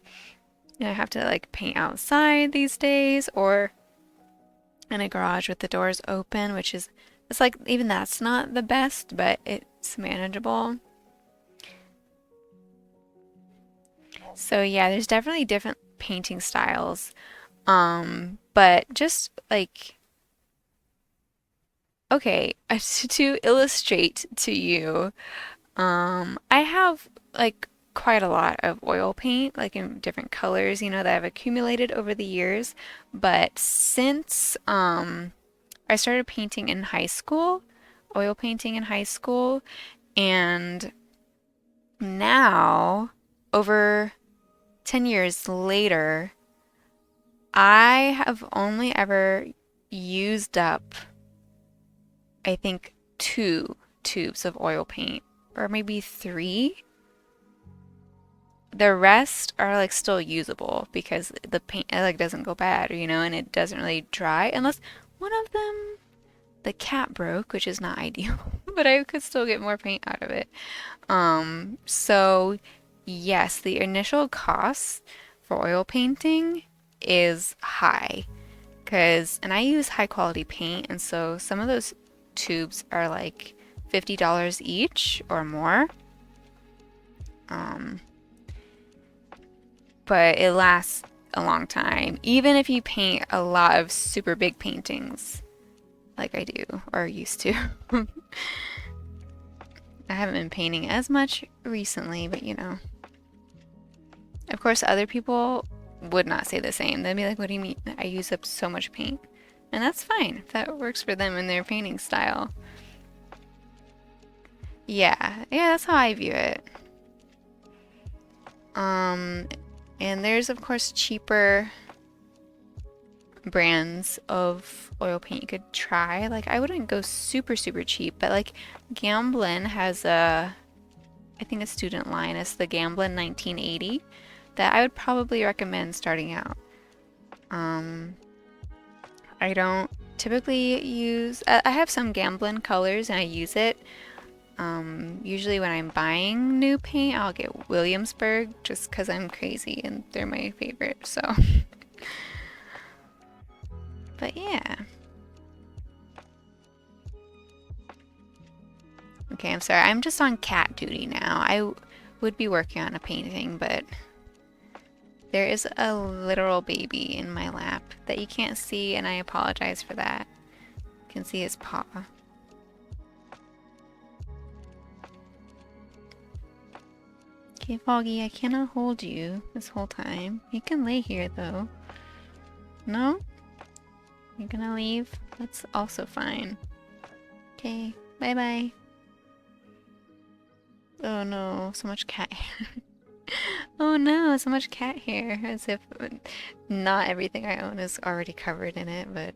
I have to like paint outside these days or in a garage with the doors open, which is, it's like even that's not the best, but it's manageable. So yeah, there's definitely different painting styles. But just like, okay, to illustrate to you, I have like quite a lot of oil paint, like in different colors, that I've accumulated over the years. But since I started painting in high school, oil painting in high school, and now over 10 years later, I have only ever used up, I think, 2 tubes of oil paint, or maybe 3. The rest are like still usable because the paint like doesn't go bad, and it doesn't really dry unless one of them the cap broke, which is not ideal, but I could still get more paint out of it. So yes, the initial cost for oil painting is high and I use high quality paint, and so some of those tubes are like $50 each or more. Um, but it lasts a long time, even if you paint a lot of super big paintings like I do or used to. I haven't been painting as much recently, but Of course, other people would not say the same. They'd be like, what do you mean? I use up so much paint. And that's fine if that works for them in their painting style. Yeah, that's how I view it. And there's of course cheaper brands of oil paint you could try. Like I wouldn't go super super cheap, but like Gamblin has I think a student line. It's the Gamblin 1980 that I would probably recommend starting out. I don't typically use, I have some Gamblin colors and I use it. Usually when I'm buying new paint, I'll get Williamsburg just because I'm crazy and they're my favorite. So, but yeah. Okay, I'm sorry. I'm just on cat duty now. I would be working on a painting, but there is a literal baby in my lap that you can't see, and I apologize for that. You can see his paw. Okay, Foggy, I cannot hold you this whole time. You can lay here, though. No? You're gonna leave? That's also fine. Okay, bye-bye. Oh no, so much cat hair. Oh no, so much cat hair. As if not everything I own is already covered in it, but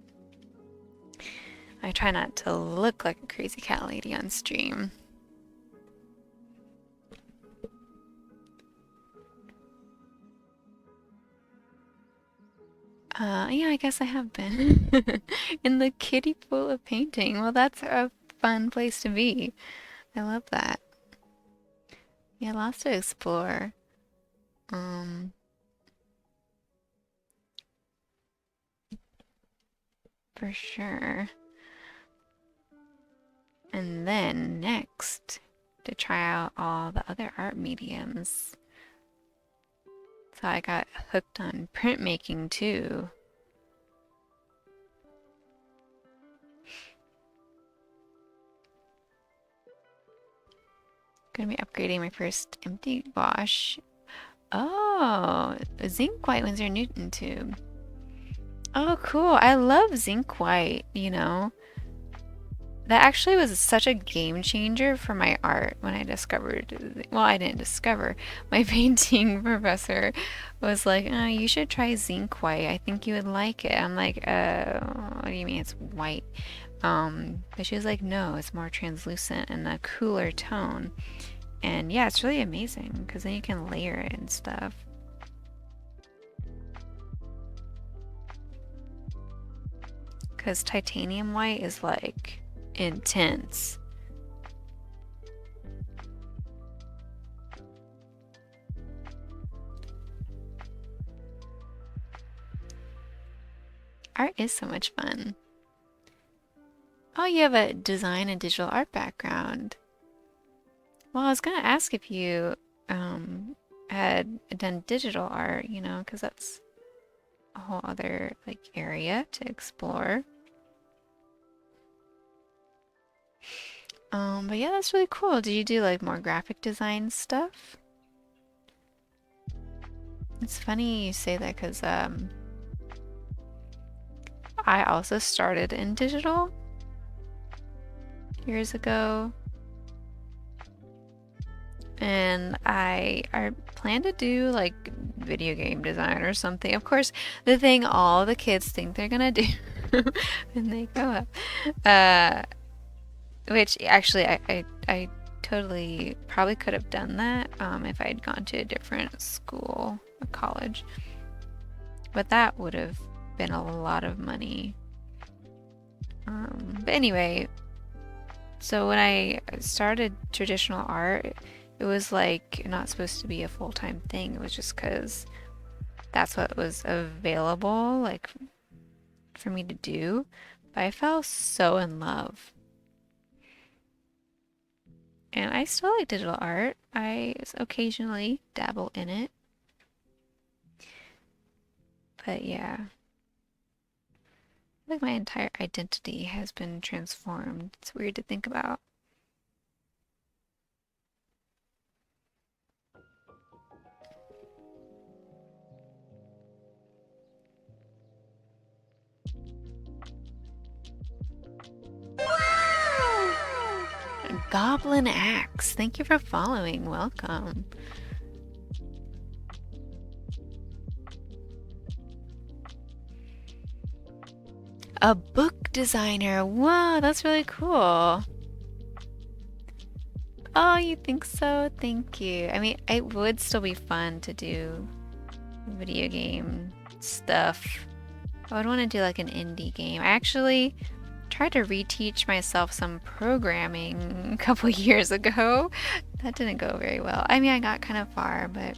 I try not to look like a crazy cat lady on stream. Yeah, I guess I have been. In the kiddie pool of painting. Well, that's a fun place to be. I love that. Yeah, lots to explore. Um, for sure. And then next, to try out all the other art mediums. So I got hooked on printmaking too. Gonna be upgrading my first empty wash. Oh, a zinc white Winsor Newton tube. Oh, cool. I love zinc white, you know. That actually was such a game changer for my art when I discovered, well, I didn't discover. My painting professor was like, oh, you should try zinc white. I think you would like it. I'm like, what do you mean it's white? But she was like, no, it's more translucent and a cooler tone. And yeah, it's really amazing because then you can layer it and stuff. Because titanium white is like intense. Art is so much fun. Oh, you have a design and digital art background. Well, I was gonna ask if you had done digital art, you know, because that's a whole other like area to explore. But yeah, that's really cool. Did you do like more graphic design stuff? It's funny you say that because I also started in digital years ago. And I plan to do like video game design or something. Of course, the thing all the kids think they're gonna do when they grow up. Which actually I totally probably could have done that if I had gone to a different school or college. But that would have been a lot of money. But anyway, so when I started traditional art, it was like not supposed to be a full-time thing. It was just because that's what was available, like for me to do. But I fell so in love. And I still like digital art. I occasionally dabble in it. But yeah. Like my entire identity has been transformed. It's weird to think about. Goblin Axe. Thank you for following. Welcome. A book designer. Whoa, that's really cool. Oh, you think so? Thank you. I mean, it would still be fun to do video game stuff. I would want to do like an indie game. I actually tried to reteach myself some programming a couple years ago. That didn't go very well. I mean, I got kind of far, but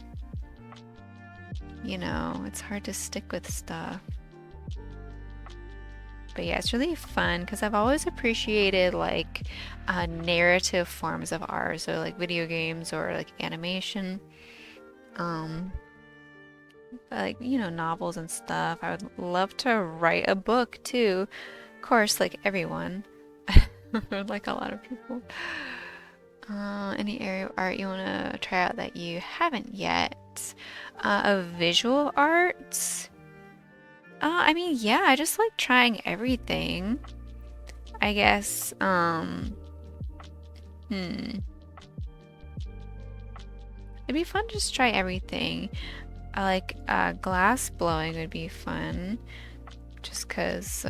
you know, it's hard to stick with stuff. But yeah, it's really fun because I've always appreciated like narrative forms of art, so like video games or like animation, like you know, novels and stuff. I would love to write a book too, of course, like everyone, like a lot of people. Any area of art you want to try out that you haven't yet? Of visual arts. I mean, yeah, I just like trying everything. I guess, It'd be fun to just try everything. I like, glass blowing would be fun. Just 'cause,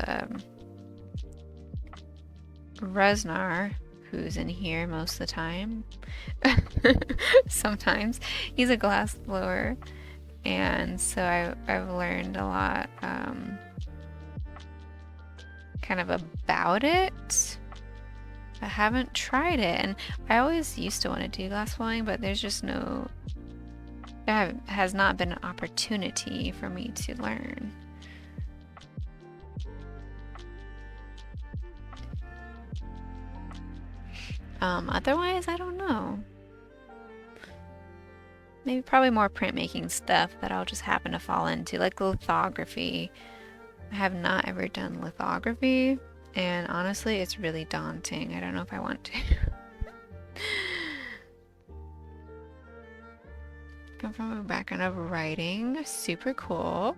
Resnar, who's in here most of the time, sometimes, he's a glass blower. And so I've learned a lot kind of about it. I haven't tried it, and I always used to want to do glass blowing, but there's just there has not been an opportunity for me to learn. Otherwise, I don't know. Maybe probably more printmaking stuff that I'll just happen to fall into, like lithography. I have not ever done lithography, and honestly, it's really daunting. I don't know if I want to. Come from a background of writing. Super cool.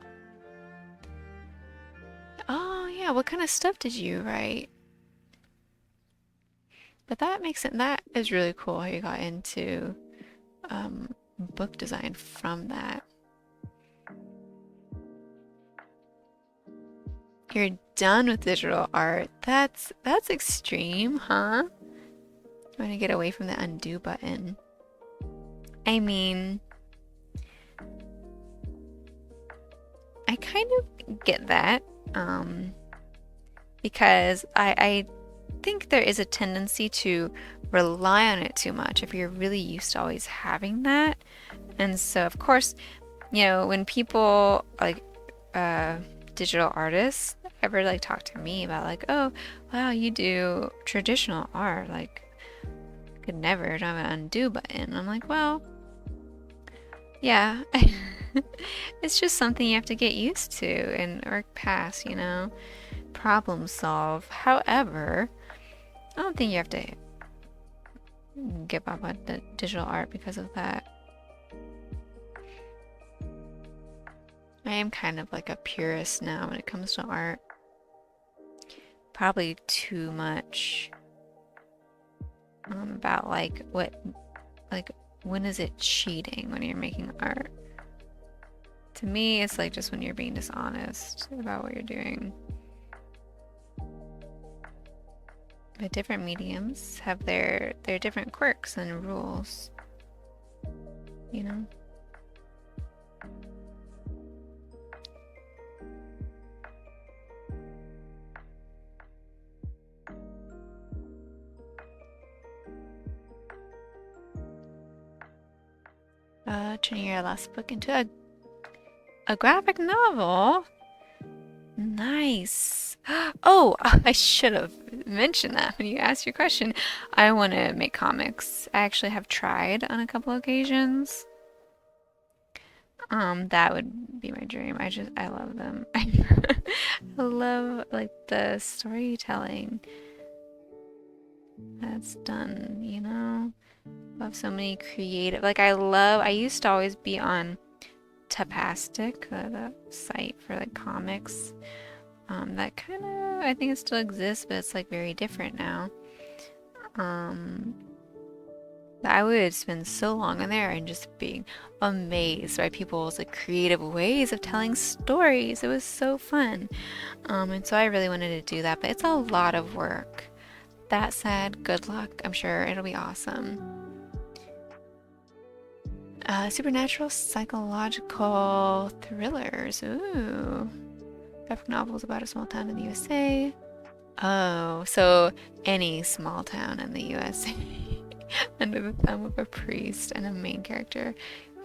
Oh, yeah. What kind of stuff did you write? But that makes it, that is really cool how you got into book design from that. You're done with digital art. That's extreme, huh? You want to get away from the undo button. I mean, I kind of get that. Because I think there is a tendency to rely on it too much if you're really used to always having that. And so, of course, you know, when people like digital artists ever like talk to me about like, oh, wow, you do traditional art, like I could never have an undo button. I'm like, well, yeah. It's just something you have to get used to and work past, you know, problem solve. However, I don't think you have to give up on the digital art because of that. I am kind of like a purist now when it comes to art. Probably too much about like when is it cheating when you're making art? To me, it's like just when you're being dishonest about what you're doing. But different mediums have their different quirks and rules, you know? Turning your last book into a graphic novel? Nice. Oh, I should have mentioned that when you asked your question. I want to make comics. I actually have tried on a couple occasions. That would be my dream. I love them. I love like the storytelling that's done, you know? Love so many creative, like I used to always be on Tapastic, the site for like comics. That kind of, I think it still exists, but it's like very different now. I would spend so long on there and just being amazed by people's like creative ways of telling stories. It was so fun. And so I really wanted to do that, but it's a lot of work. That said, good luck. I'm sure it'll be awesome. Supernatural psychological thrillers. Ooh. Graphic novels about a small town in the USA. Oh, so any small town in the USA under the thumb of a priest and a main character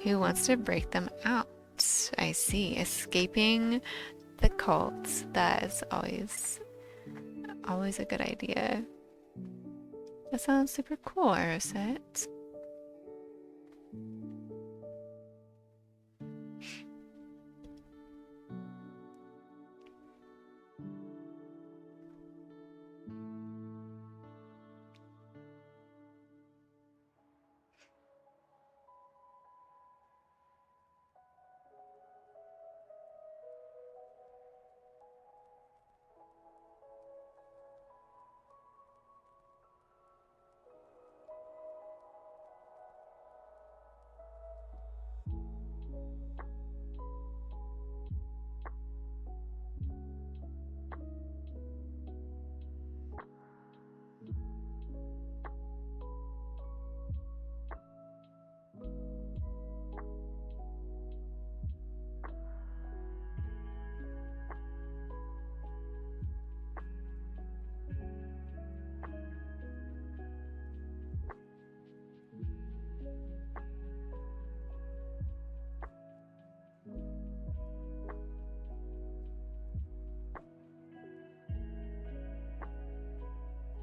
who wants to break them out. I see. Escaping the cult. That is always a good idea. That sounds super cool, Aeroset.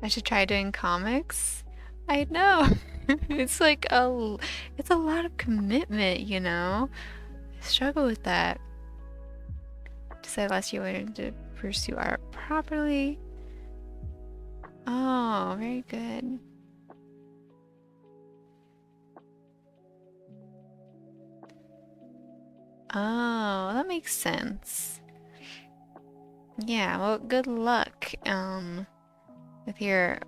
I should try doing comics. I know. It's like it's a lot of commitment, you know? I struggle with that. Decide last year wanted to pursue art properly. Oh, very good. Oh, that makes sense. Yeah, well, good luck with your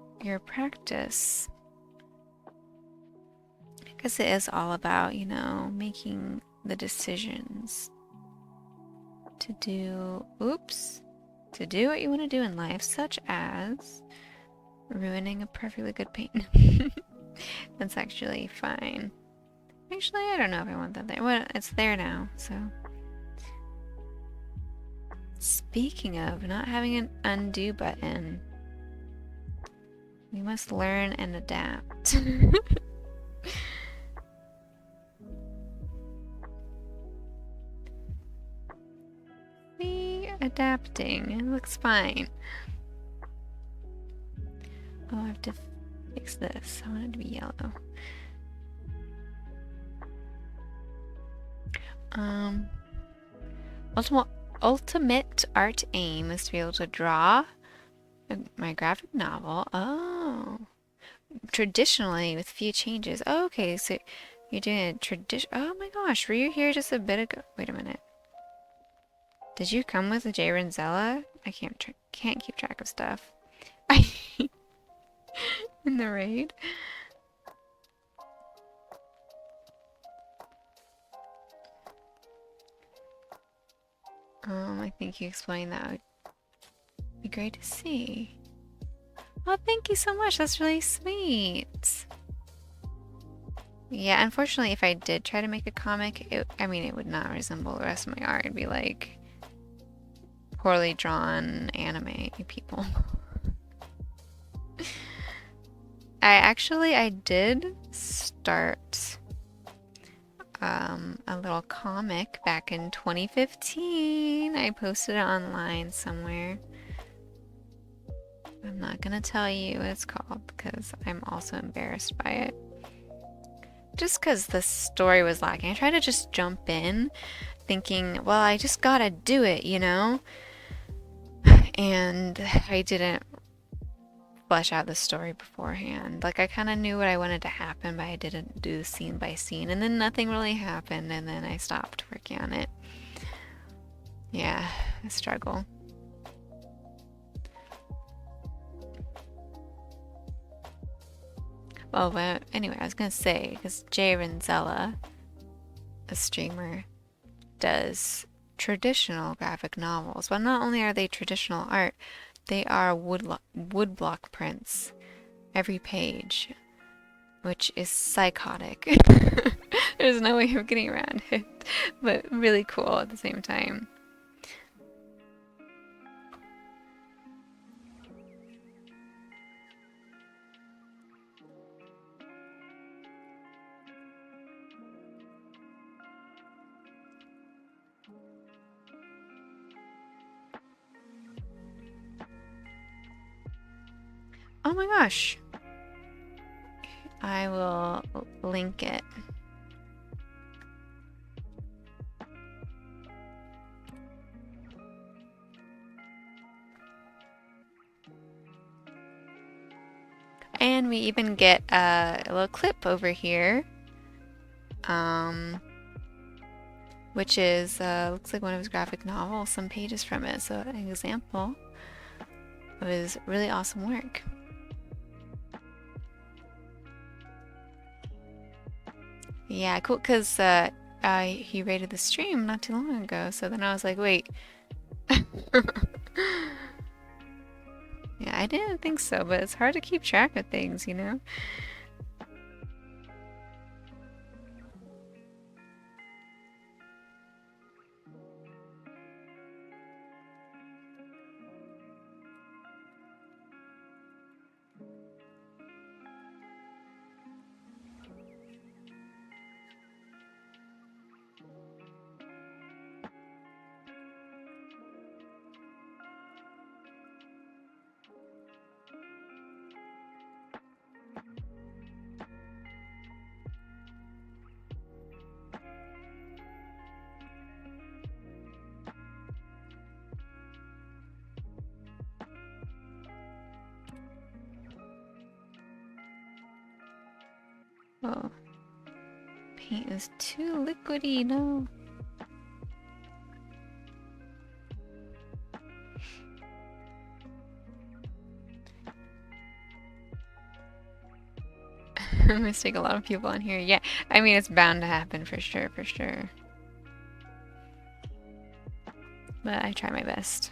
practice. Because it is all about, you know, making the decisions to do, oops, to do what you want to do in life, such as ruining a perfectly good paint. That's actually fine. Actually, I don't know if I want that there. Well, it's there now, so. Speaking of not having an undo button, we must learn and adapt. Me adapting. It looks fine. Oh, I have to fix this. I want it to be yellow. Ultimate art aim is to be able to draw my graphic novel. Oh. Traditionally with few changes. Oh, okay, so you're doing a tradition. Oh my gosh, were you here just a bit ago? Wait a minute. Did you come with a J. Renzella? I can't keep track of stuff. In the raid? I think you explained that would be great to see. Oh, thank you so much. That's really sweet. Yeah, unfortunately, if I did try to make a comic, I mean, it would not resemble the rest of my art. It'd be like poorly drawn anime people. I did start a little comic back in 2015. I posted it online somewhere. I'm not gonna tell you what it's called because I'm also embarrassed by it. Just because the story was lacking. I tried to just jump in thinking, well, I just gotta do it, you know? And I didn't flesh out the story beforehand. Like, I kind of knew what I wanted to happen, but I didn't do scene by scene. And then nothing really happened, and then I stopped working on it. Yeah, a struggle. Well, but anyway, I was gonna say, because Jay Renzella, a streamer, does traditional graphic novels. But not only are they traditional art, they are woodblock prints every page, which is psychotic. There's no way of getting around it, but really cool at the same time. Oh my gosh. I will link it. And we even get a little clip over here, which is, looks like one of his graphic novels, some pages from it. So an example of his really awesome work. Yeah, cool, because he rated the stream not too long ago, so then I was like, wait. Yeah, I didn't think so, but it's hard to keep track of things, you know? Oh, paint is too liquidy, no. Mistake a lot of people on here. Yeah, I mean, it's bound to happen for sure, for sure. But I try my best.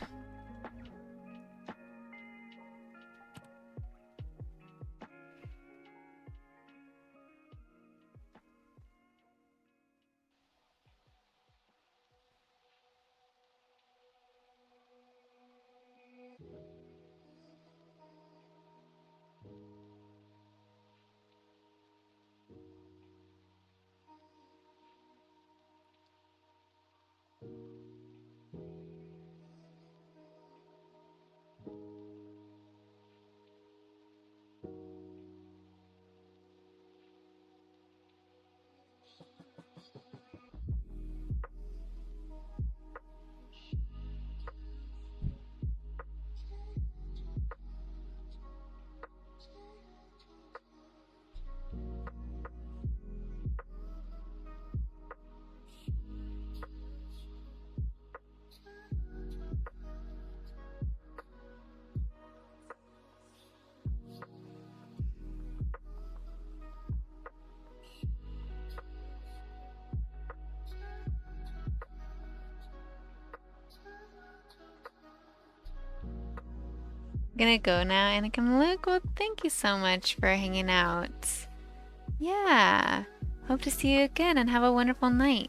Gonna go now, and I'm Luke. Well, thank you so much for hanging out. Yeah. Hope to see you again and have a wonderful night.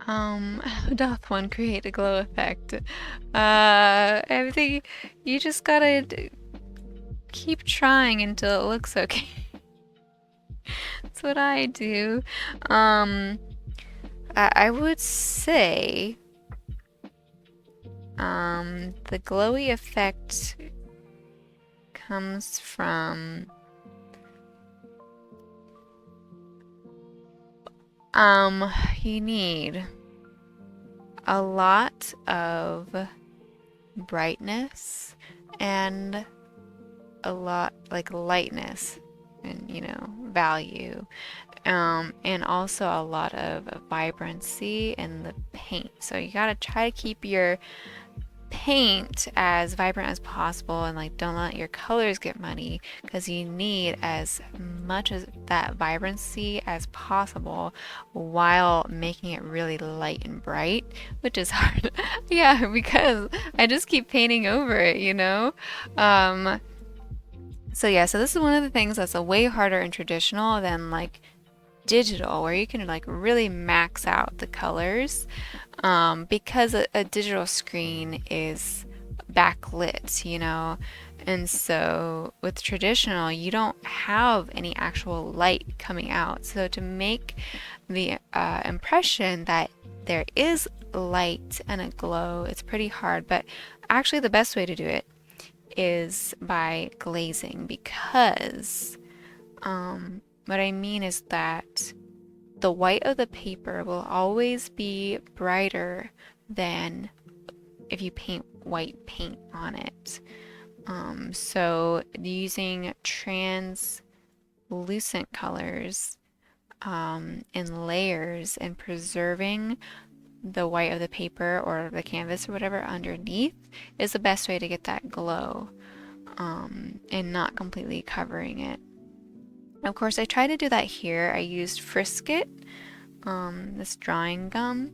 How doth one create a glow effect? I think you just gotta keep trying until it looks okay. That's what I do. I would say, the glowy effect comes from, you need a lot of brightness and a lot like lightness and value, and also a lot of vibrancy in the paint. So you gotta try to keep your paint as vibrant as possible, and like don't let your colors get muddy, because you need as much as that vibrancy as possible while making it really light and bright, which is hard. Yeah, because I just keep painting over it. So yeah, so this is one of the things that's a way harder in traditional than like digital, where you can like really max out the colors, because a digital screen is backlit. And so with traditional, you don't have any actual light coming out. So to make the impression that there is light and a glow, it's pretty hard. But actually, the best way to do it is by glazing, because what I mean is that the white of the paper will always be brighter than if you paint white paint on it. So using lucent colors in layers and preserving the white of the paper or the canvas or whatever underneath is the best way to get that glow, and not completely covering it. Of course, I tried to do that here. I used Frisket, this drawing gum,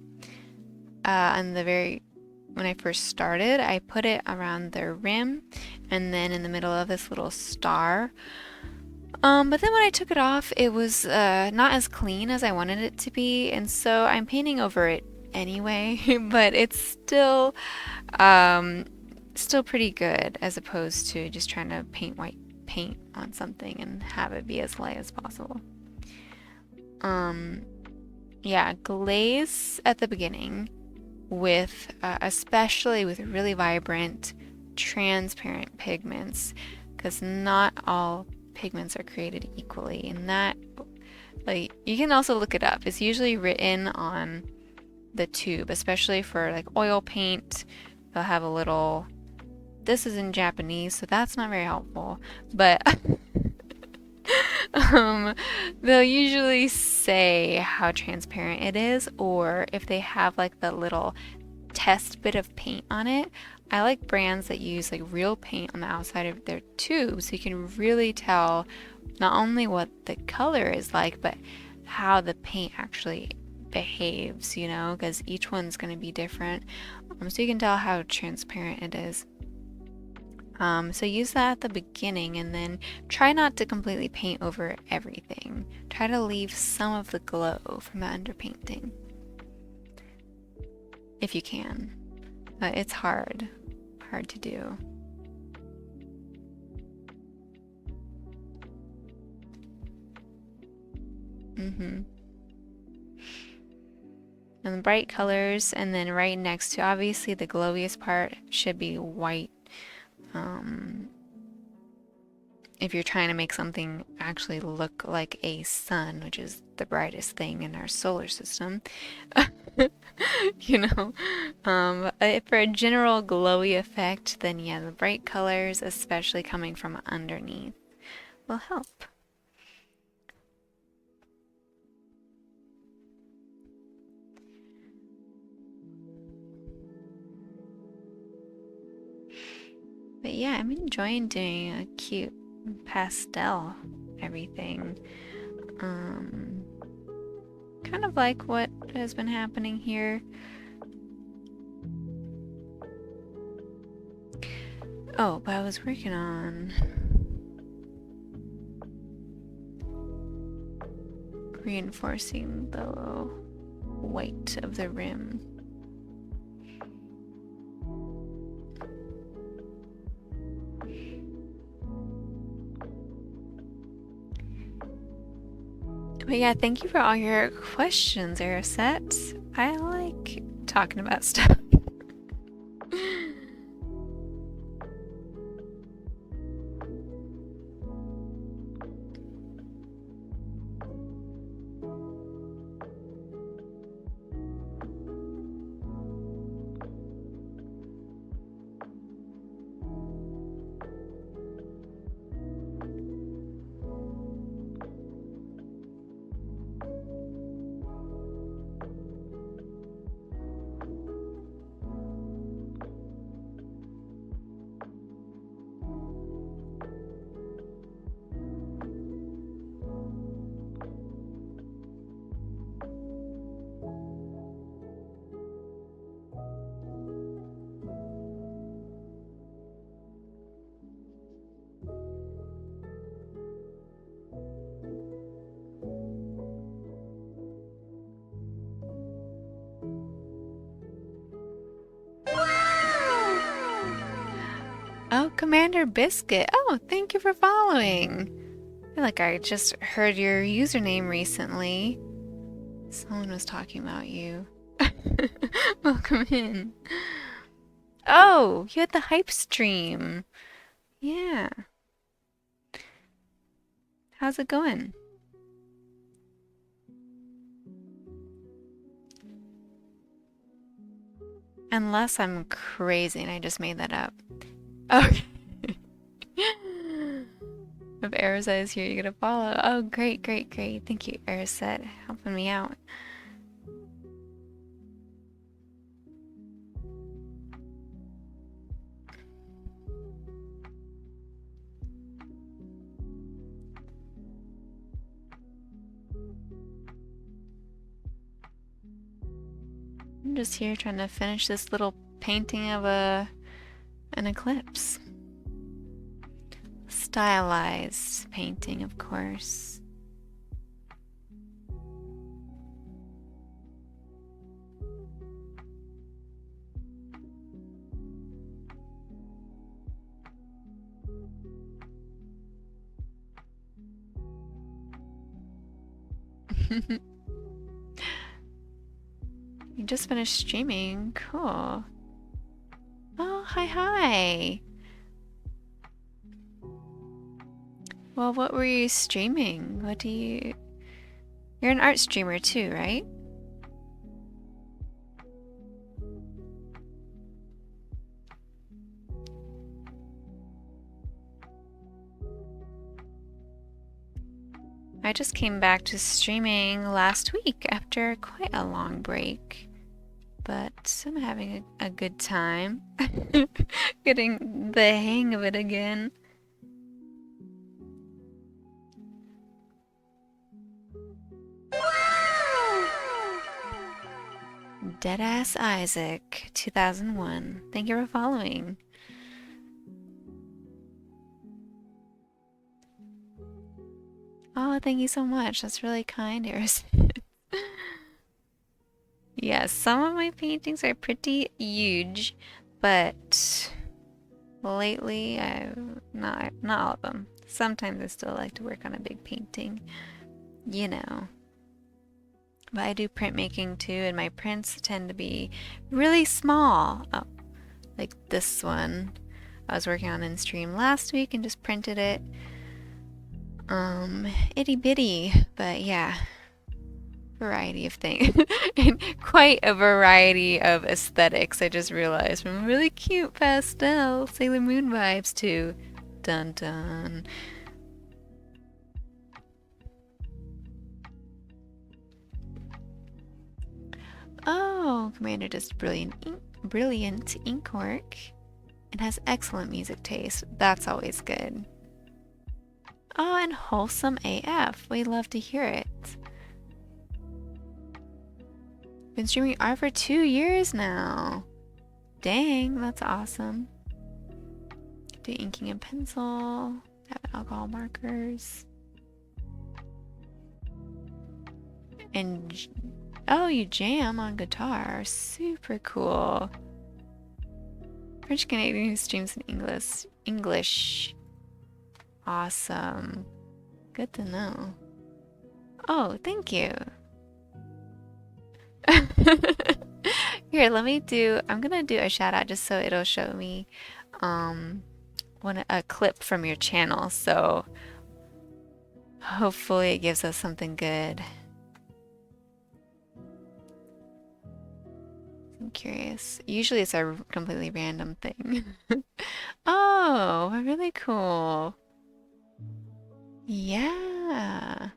and when I first started, I put it around the rim and then in the middle of this little star. But then when I took it off, it was not as clean as I wanted it to be, and so I'm painting over it anyway, but it's still pretty good as opposed to just trying to paint white paint on something and have it be as light as possible. Yeah, glaze at the beginning with, especially with really vibrant, transparent pigments, because not all pigments are created equally, and that, like, you can also look it up. It's usually written on the tube, especially for like oil paint. They'll have a little, this is in Japanese, so that's not very helpful, but they'll usually say how transparent it is, or if they have like the little test bit of paint on it. I like brands that use like real paint on the outside of their tube, so you can really tell not only what the color is like, but how the paint actually behaves, you know, because each one's going to be different. So you can tell how transparent it is. So use that at the beginning, and then try not to completely paint over everything. Try to leave some of the glow from the underpainting, if you can. It's hard to do. And the bright colors, and then right next to, obviously the glowiest part should be white. If you're trying to make something actually look like a sun, which is the brightest thing in our solar system, you know, for a general glowy effect, then yeah, the bright colors, especially coming from underneath, will help. But yeah, I'm enjoying doing a cute pastel everything. Kind of like what has been happening here. Oh, but I was working on reinforcing the white of the rim. But yeah, thank you for all your questions, Arasette. I like talking about stuff. Oh, Commander Biscuit. Oh, thank you for following. I feel like I just heard your username recently. Someone was talking about you. Welcome in. Oh, you had the hype stream. Yeah. How's it going? Unless I'm crazy and I just made that up. Okay. If Arisa is here, you're gonna follow. Oh, great, great, great. Thank you, Arisa, helping me out. I'm just here trying to finish this little painting of an eclipse. Stylized painting, of course. You just finished streaming. Cool. Oh, hi, hi. Well, what were you streaming? What do you... You're an art streamer too, right? I just came back to streaming last week after quite a long break. But I'm having a good time. Getting the hang of it again. Deadass Isaac, 2001. Thank you for following. Oh, thank you so much. That's really kind, Eris. Yes, some of my paintings are pretty huge, but lately I've not all of them. Sometimes I still like to work on a big painting, you know. But I do printmaking too, and my prints tend to be really small. Oh, like this one I was working on in stream last week and just printed it. Itty bitty, but yeah, variety of things. And quite a variety of aesthetics, I just realized, from really cute pastel Sailor Moon vibes to dun dun. Oh, Commander does brilliant ink work and has excellent music taste. That's always good. Oh, and wholesome AF. We love to hear it. Been streaming art for 2 years now. Dang, that's awesome. Do inking in pencil, have alcohol markers. And oh, you jam on guitar. Super cool. French Canadian who streams in English. Awesome. Good to know. Oh, thank you. Here, I'm gonna do a shout out just so it'll show me a clip from your channel. So hopefully it gives us something good. I'm curious. Usually it's a completely random thing. Oh, really cool. Yeah.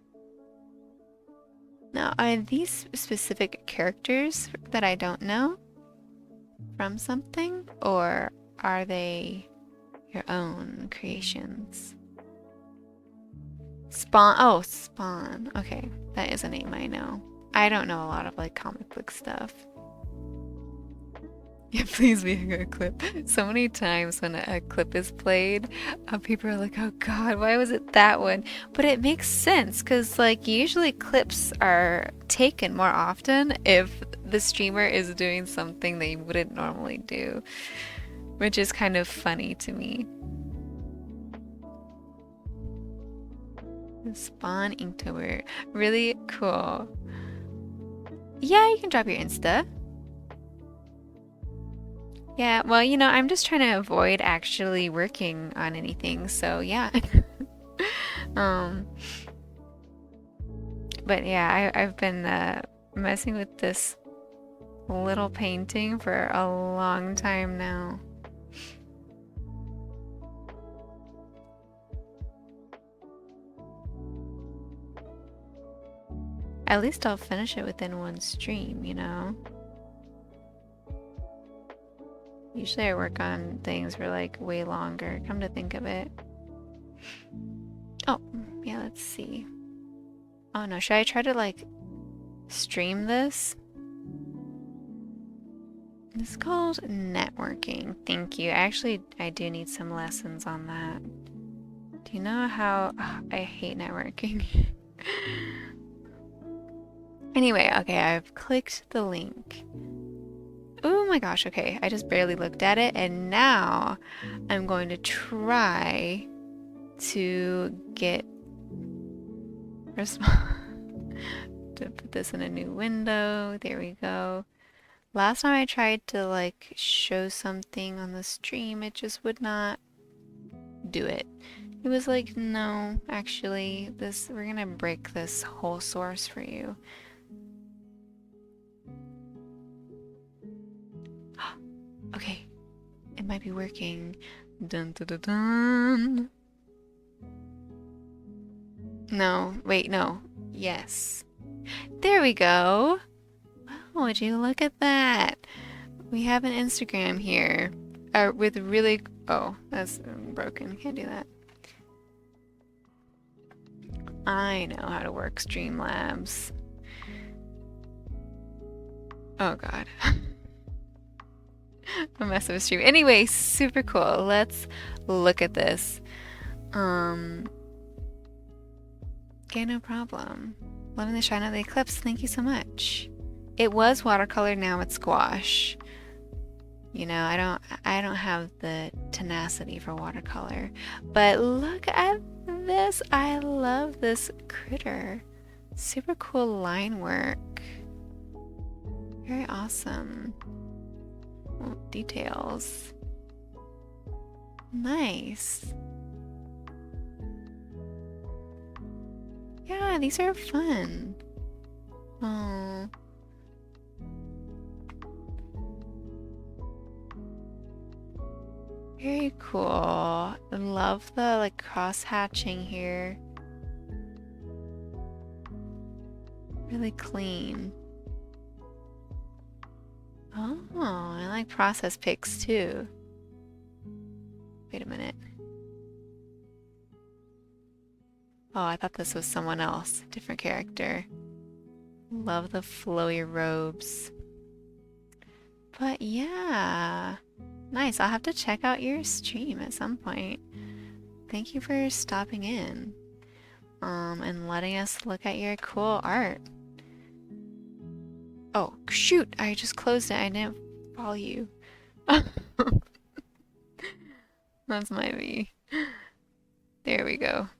Now, are these specific characters that I don't know from something, or are they your own creations? Spawn. Oh, Spawn. Okay, that is a name I know. I don't know a lot of like comic book stuff. Yeah, please be a good clip. So many times when a clip is played, people are like, oh God, why was it that one? But it makes sense because like usually clips are taken more often if the streamer is doing something they wouldn't normally do, which is kind of funny to me. Spawn Inktober. Really cool. Yeah, you can drop your Insta. Yeah, well, I'm just trying to avoid actually working on anything, so yeah. Um, but yeah, I've been messing with this little painting for a long time now. At least I'll finish it within one stream, you know? Usually I work on things for like way longer, come to think of it. Oh, yeah, let's see. Oh no, should I try to like stream this? It's called networking. Thank you. Actually, I do need some lessons on that. Do you know how I hate networking? Anyway, okay, I've clicked the link. Oh my gosh, okay, I just barely looked at it, and now I'm going to try to get to put this in a new window. There we go. Last time I tried to like show something on the stream, it just would not do it. It was like, no, actually, we're gonna break this whole source for you. Okay, it might be working. Dun dun dun dun. No, wait, no. Yes. There we go. Wow, would you look at that? We have an Instagram here. With really... Oh, that's broken. Can't do that. I know how to work Streamlabs. Oh god. A mess of a stream. Anyway, super cool. Let's look at this. Okay, no problem. Loving the shine of the eclipse. Thank you so much. It was watercolor, now it's gouache. You know, I don't have the tenacity for watercolor. But look at this. I love this critter. Super cool line work. Very awesome. Oh, details. Nice. Yeah, these are fun. Oh. Very cool. I love the like cross hatching here. Really clean. Oh, I like process pics too. Wait a minute. Oh, I thought this was someone else. Different character. Love the flowy robes. But yeah. Nice. I'll have to check out your stream at some point. Thank you for stopping in. And letting us look at your cool art. Oh, shoot! I just closed it. I didn't follow you. That's my V. There we go.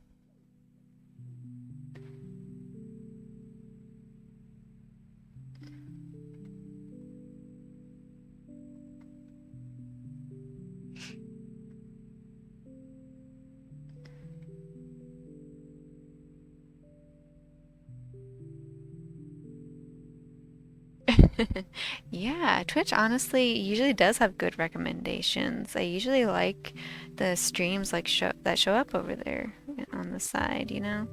Yeah, Twitch honestly usually does have good recommendations. I usually like the streams like that show up over there on the side, you know?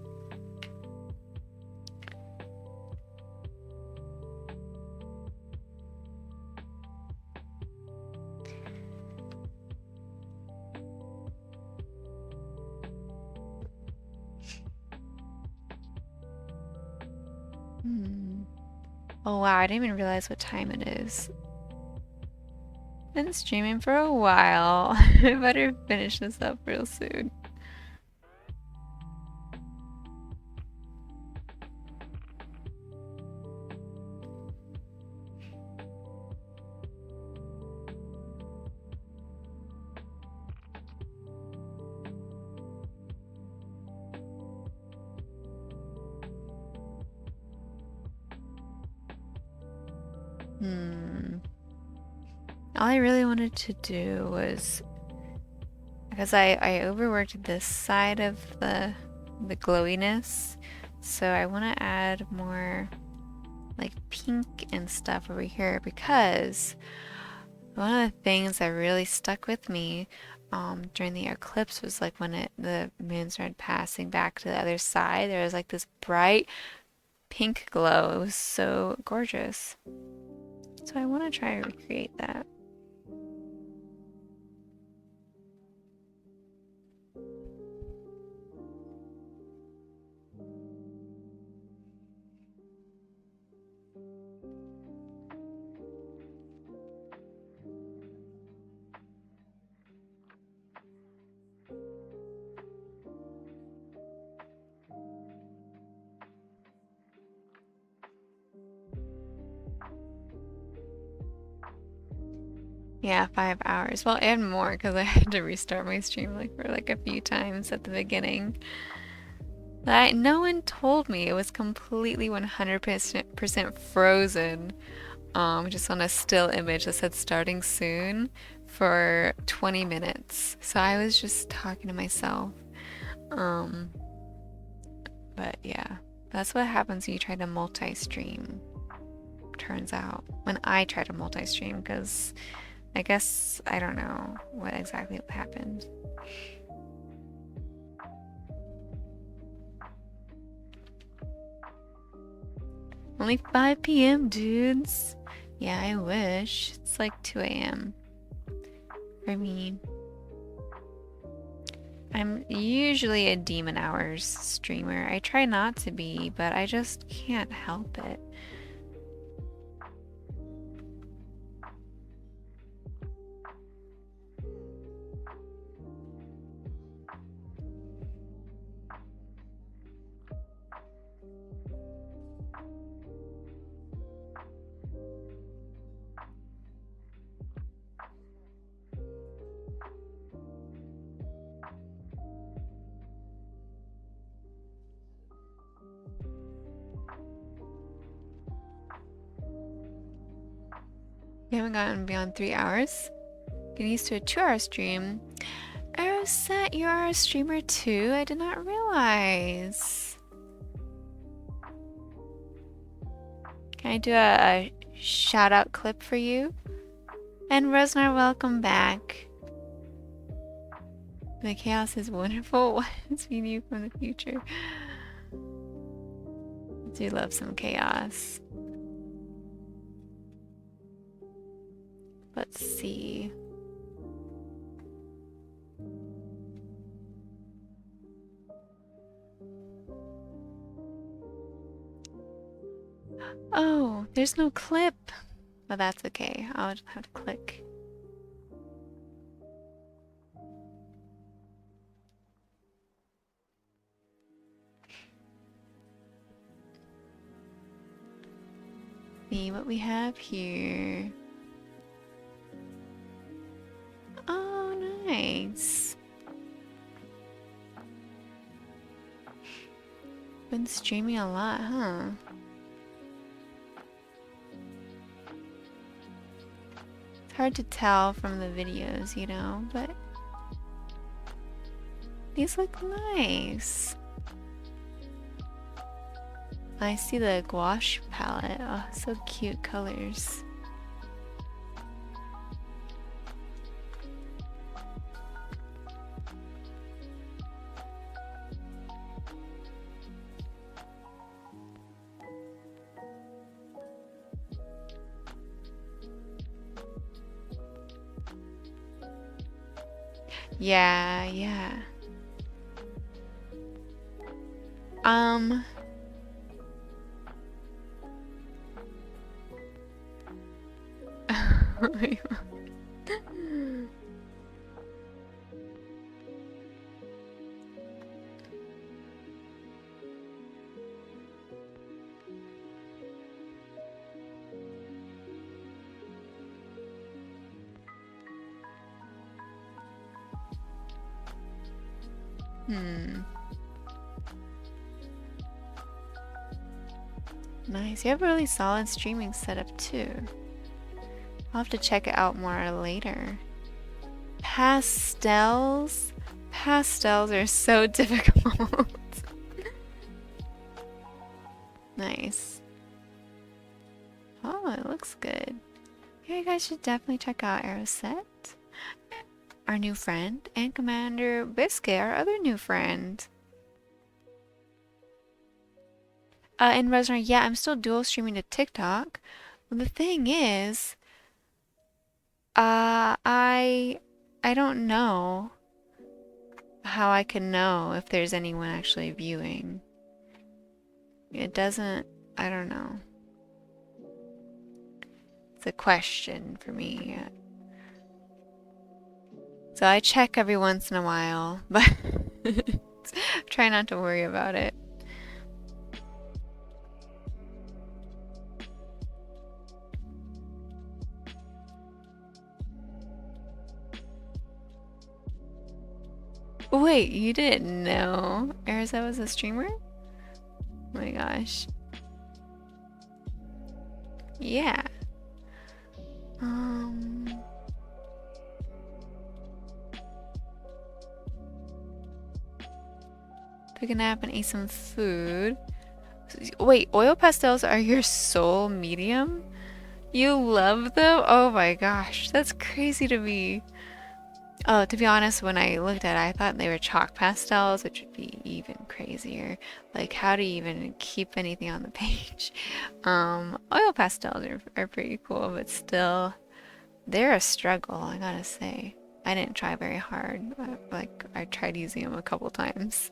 Oh wow, I didn't even realize what time it is. Been streaming for a while. I better finish this up real soon. All I really wanted to do was, because I overworked this side of the glowiness, so I want to add more like pink and stuff over here, because one of the things that really stuck with me during the eclipse was like when the moon started passing back to the other side, there was like this bright pink glow. It was so gorgeous. So I want to try to recreate that. Yeah, 5 hours. Well, and more because I had to restart my stream like for like a few times at the beginning. No one told me it was completely 100% frozen. Just on a still image that said starting soon for 20 minutes. So I was just talking to myself. Um, but yeah, that's what happens when you try to multi-stream. Turns out when I try to multi-stream, because I guess I don't know what exactly happened. Only 5 p.m., dudes. Yeah, I wish. It's like 2 a.m. for me. I'm usually a Demon Hours streamer. I try not to be, but I just can't help it. You haven't gotten beyond 3 hours? Getting used to a 2-hour stream. Arrowset, you are a streamer too? I did not realize. Can I do a shout out clip for you? And Rosnar, welcome back. The chaos is wonderful. What is we need from the future? I do love some chaos. Let's see. Oh, there's no clip. But that's okay. I'll just have to click. See what we have here. Oh, nice. Been streaming a lot, huh? It's hard to tell from the videos, you know, but these look nice. I see the gouache palette. Oh, so cute colors. Yeah, yeah. Nice. You have a really solid streaming setup too. I'll have to check it out more later. Pastels? Pastels are so difficult. Nice. Oh, it looks good. Yeah, you guys should definitely check out Arrowset, our new friend, and Commander Biscuit, our other new friend. In Resnar, yeah, I'm still dual streaming to TikTok. The thing is, I don't know how I can know if there's anyone actually viewing. It doesn't, I don't know. It's a question for me. So I check every once in a while, but try not to worry about it. Wait, you didn't know Erza was a streamer? Oh my gosh. Yeah. Um, Took a nap and ate some food. Wait, oil pastels are your sole medium? You love them? Oh my gosh, that's crazy to me. Oh, to be honest, when I looked at it, I thought they were chalk pastels, which would be even crazier. Like, how do you even keep anything on the page? Oil pastels are pretty cool, but still, they're a struggle, I gotta say. I didn't try very hard. Like, I tried using them a couple times.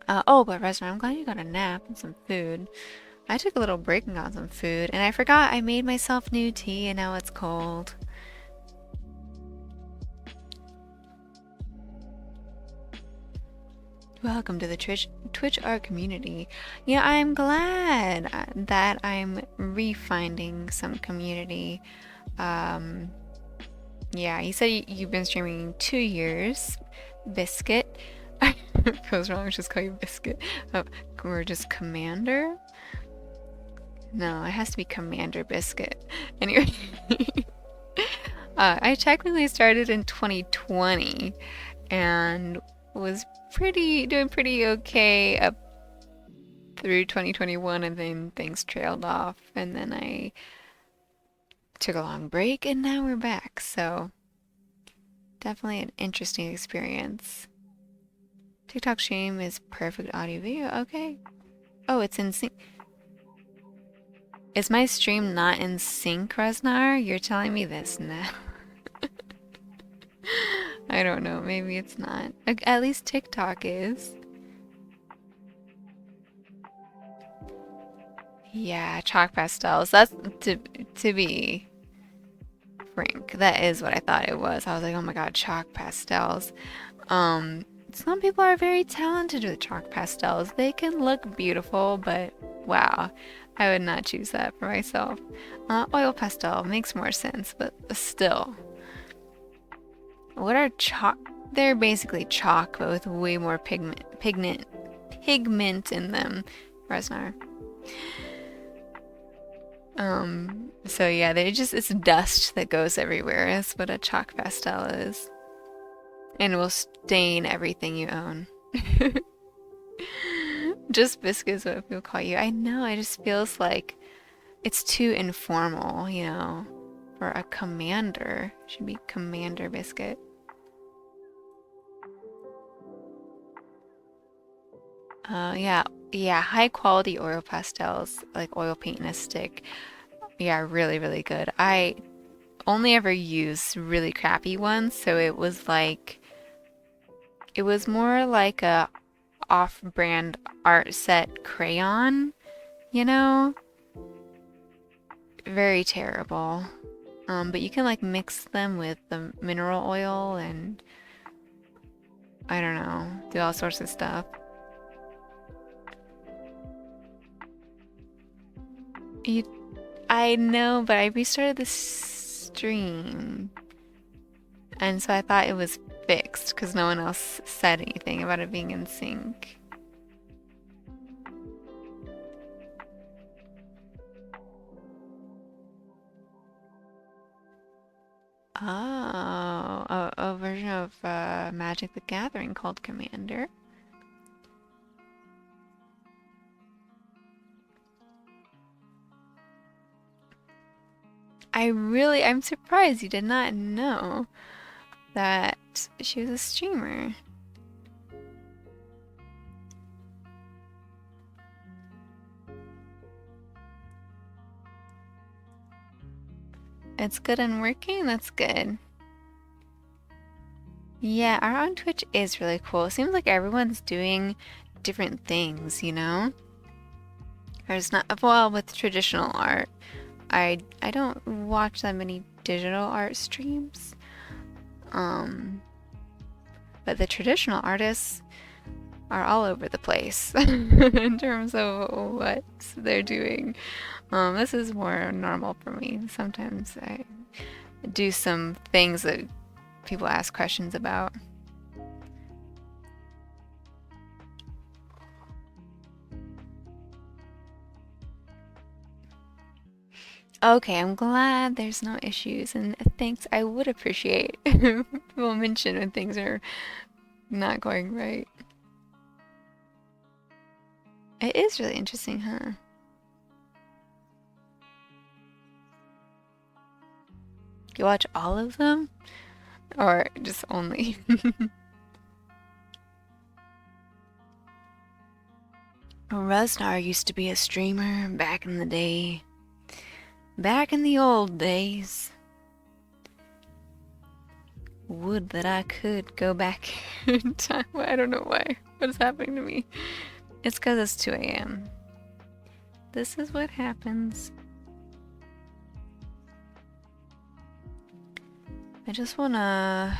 Oh, but Resna, I'm glad you got a nap and some food. I took a little break and got some food, and I forgot I made myself new tea, and now it's cold. Welcome to the Twitch art community. Yeah, I'm glad that I'm refinding some community. Yeah, you said you've been streaming 2 years. Biscuit. If it goes wrong, just call you Biscuit. Oh, we're just Commander? No, it has to be Commander Biscuit. Anyway. I technically started in 2020 and was doing pretty okay up through 2021, and then things trailed off, and then I took a long break, and now we're back. So definitely an interesting experience. TikTok stream is perfect audio video. Okay. Oh, it's in sync. Is my stream not in sync, Resnar? You're telling me this now. I don't know. Maybe it's not. At least TikTok is. Yeah, chalk pastels. That's to be frank. That is what I thought it was. I was like, oh my god, chalk pastels. Some people are very talented with chalk pastels. They can look beautiful, but wow, I would not choose that for myself. Oil pastel makes more sense, but still. What are chalk? They're basically chalk, but with way more pigment in them. Resnar. So yeah, it's dust that goes everywhere. That's what a chalk pastel is. And it will stain everything you own. Just Biscuit is what people call you. I know, it just feels like it's too informal, you know, for a commander. It should be Commander Biscuit. Yeah, high quality oil pastels, like oil paint in a stick. Yeah, really, really good. I only ever used really crappy ones, so it was more like a off-brand art set crayon, you know? Very terrible. But you can like mix them with the mineral oil and I don't know, do all sorts of stuff. I know, but I restarted the stream. And so I thought it was fixed because no one else said anything about it being in sync. Oh, a version of Magic the Gathering called Commander. I'm surprised you did not know that she was a streamer. it's good and working? That's good. Yeah, art on Twitch is really cool. It seems like everyone's doing different things, you know? There's not, well, with traditional art, I don't watch that many digital art streams. Um, but the traditional artists are all over the place in terms of what they're doing. This is more normal for me. Sometimes I do some things that people ask questions about. Okay, I'm glad there's no issues, and thanks. I would appreciate if people mention when things are not going right. It is really interesting, huh? You watch all of them? Or just only? Rusnar used to be a streamer back in the day. Back in the old days. Would that I could go back in time. I don't know why. What is happening to me? It's because it's 2 a.m. This is what happens. I just wanna...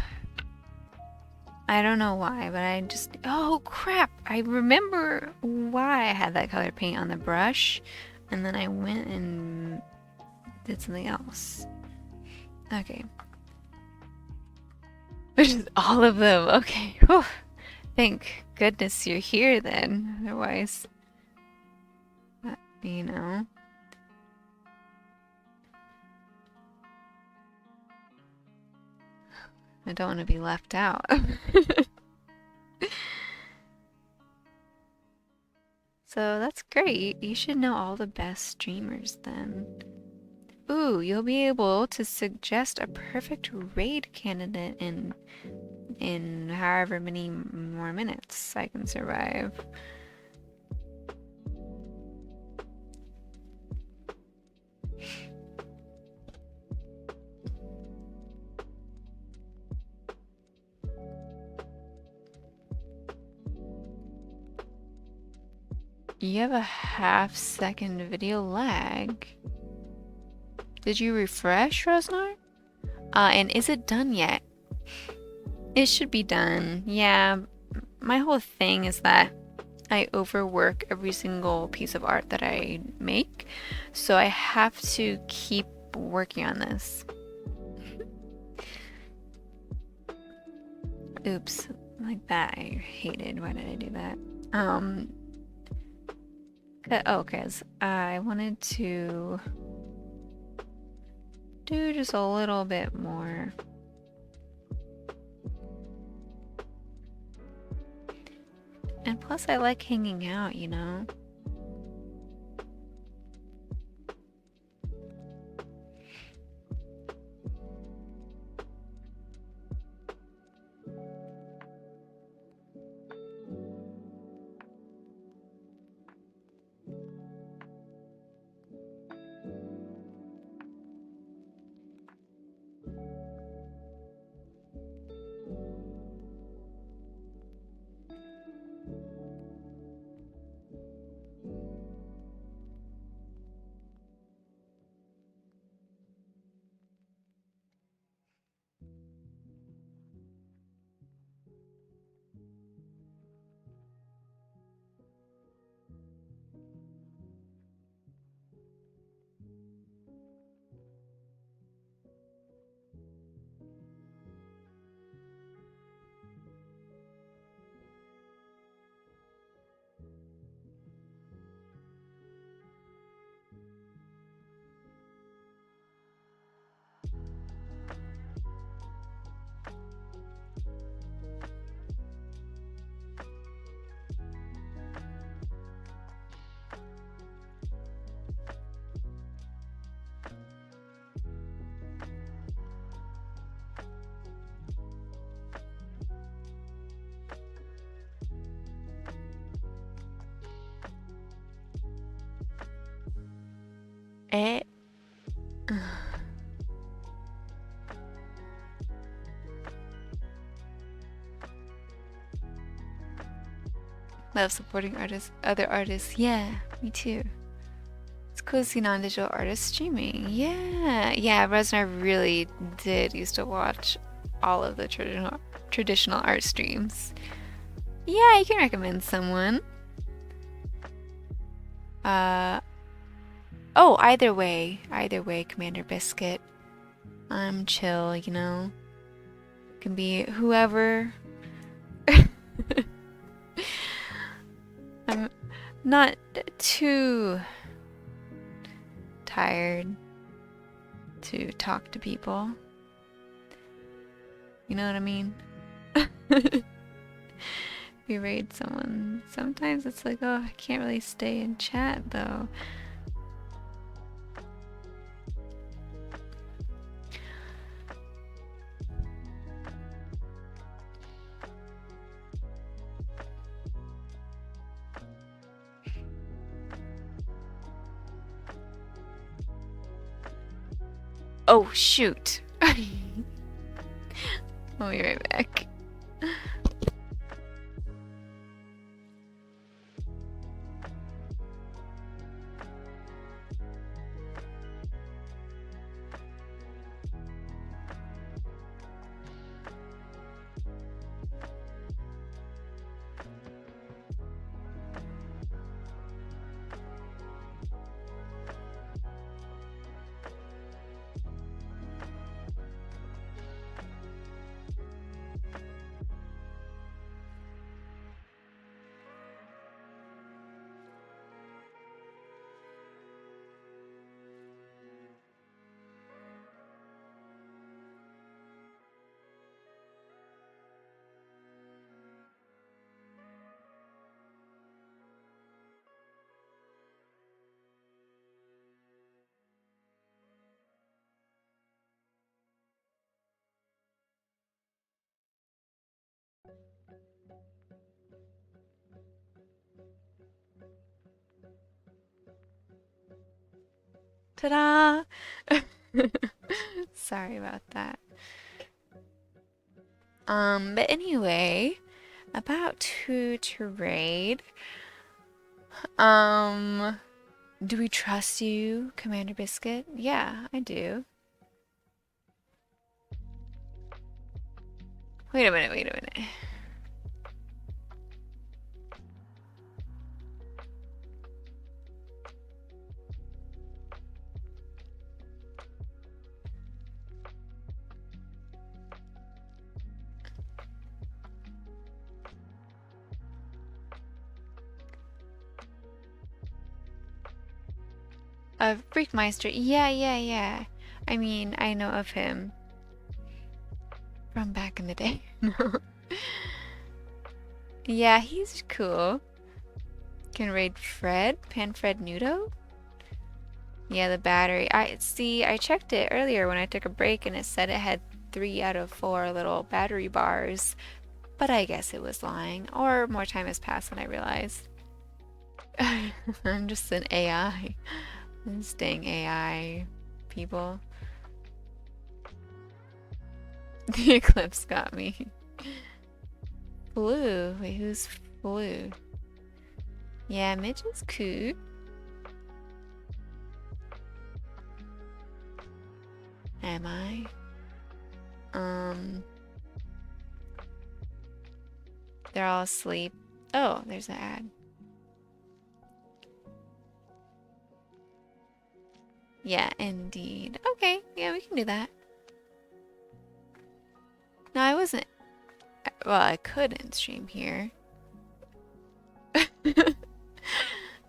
I don't know why, but I just... Oh, crap! I remember why I had that color paint on the brush, and then I went and did something else. Okay. Which is all of them. Okay. Whew. Thank goodness you're here then. Otherwise, you know. I don't want to be left out. So that's great. You should know all the best streamers then. Ooh, you'll be able to suggest a perfect raid candidate in however many more minutes I can survive. You have a half-second video lag. Did you refresh, Rosnar? And is it done yet? It should be done. Yeah, my whole thing is that I overwork every single piece of art that I make, so I have to keep working on this. Oops, like that I hated. Why did I do that? Oh, because I wanted to do just a little bit more. And plus I like hanging out, you know? Eh. Love supporting artists, other artists. Yeah, me too. It's cool to see non-digital artists streaming. Yeah, yeah. Resnar really did used to watch all of the traditional art streams. Yeah, you can recommend someone. Oh, either way, Commander Biscuit. I'm chill, you know. Can be whoever. I'm not too tired to talk to people. You know what I mean? We raid someone. Sometimes it's like, oh, I can't really stay in chat though. Oh, shoot. I'll be right back. Ta-da! Sorry about that. But anyway, about to raid. Do we trust you, Commander Biscuit? Yeah, I do. Wait a minute. Freakmeister. Yeah. I mean, I know of him from back in the day. Yeah, he's cool. Can raid Fred? Panfred Nudo? Yeah, the battery. I checked it earlier when I took a break and it said it had 3 out of 4 little battery bars. But I guess it was lying. Or more time has passed than I realized. I'm just an AI. Staying AI people. The eclipse got me. Blue. Wait, who's Blue? Yeah, Mitch is cool. Am I? They're all asleep. Oh, there's an ad. Yeah, indeed. Okay, yeah, we can do that. No, I wasn't. Well, I couldn't stream here.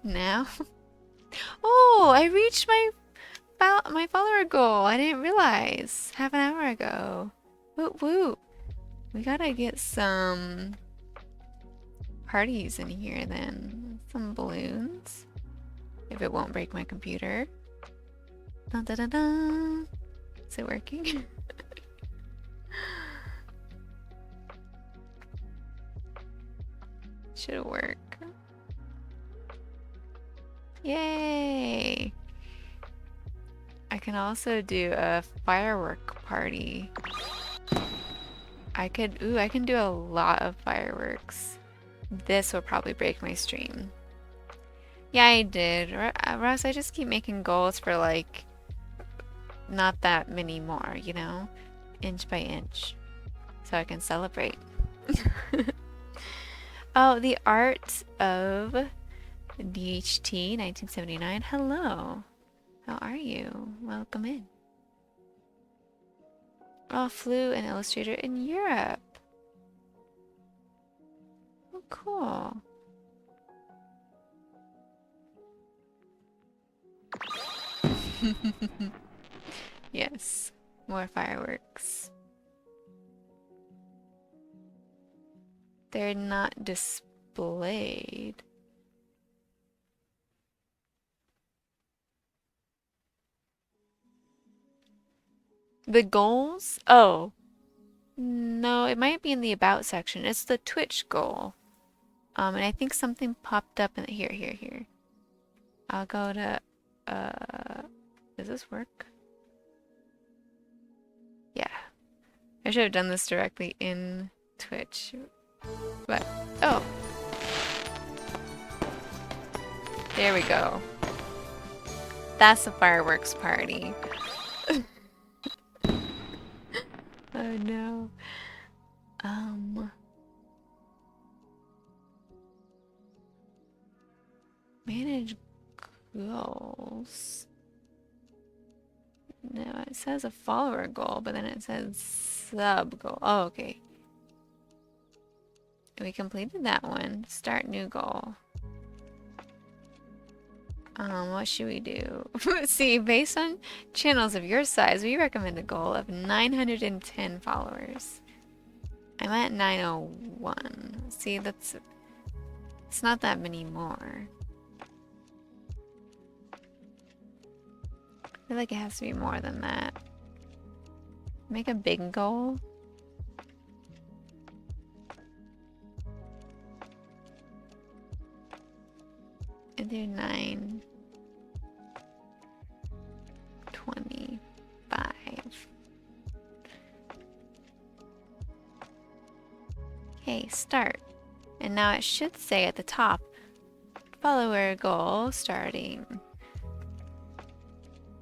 Now? Oh, I reached my follower goal. I didn't realize. Half an hour ago. Woot woot. We gotta get some parties in here then. Some balloons. If it won't break my computer. Dun, dun, dun, dun. Is it working? Should work. Yay! I can also do a firework party. I can do a lot of fireworks. This will probably break my stream. Yeah, I did. Russ, I just keep making goals for like not that many more, you know? Inch by inch. So I can celebrate. Oh, the art of DHT 1979. Hello. How are you? Welcome in. Oh, flew an illustrator in Europe. Oh, cool. Yes, more fireworks. They're not displayed. The goals? Oh, no, it might be in the about section. It's the Twitch goal. And I think something popped up in here. I'll go to, does this work? Yeah. I should have done this directly in Twitch. But, oh. There we go. That's a fireworks party. Oh no. Manage goals. No, it says a follower goal, but then it says sub goal. Oh, okay. We completed that one. Start new goal. What should we do? See, based on channels of your size, we recommend a goal of 910 followers. I'm at 901. See, it's not that many more. I feel like it has to be more than that. Make a big goal. And do 925. Okay, start. And now it should say at the top, follower goal starting.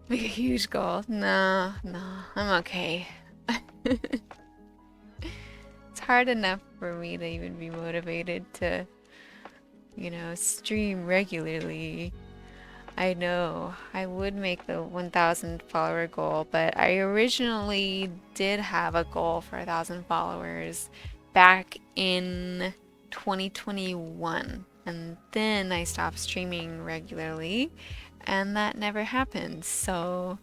Make a huge goal. No, I'm okay. It's hard enough for me to even be motivated to, you know, stream regularly. I know I would make the 1,000 follower goal, but I originally did have a goal for 1,000 followers back in 2021, and then I stopped streaming regularly, and that never happened. So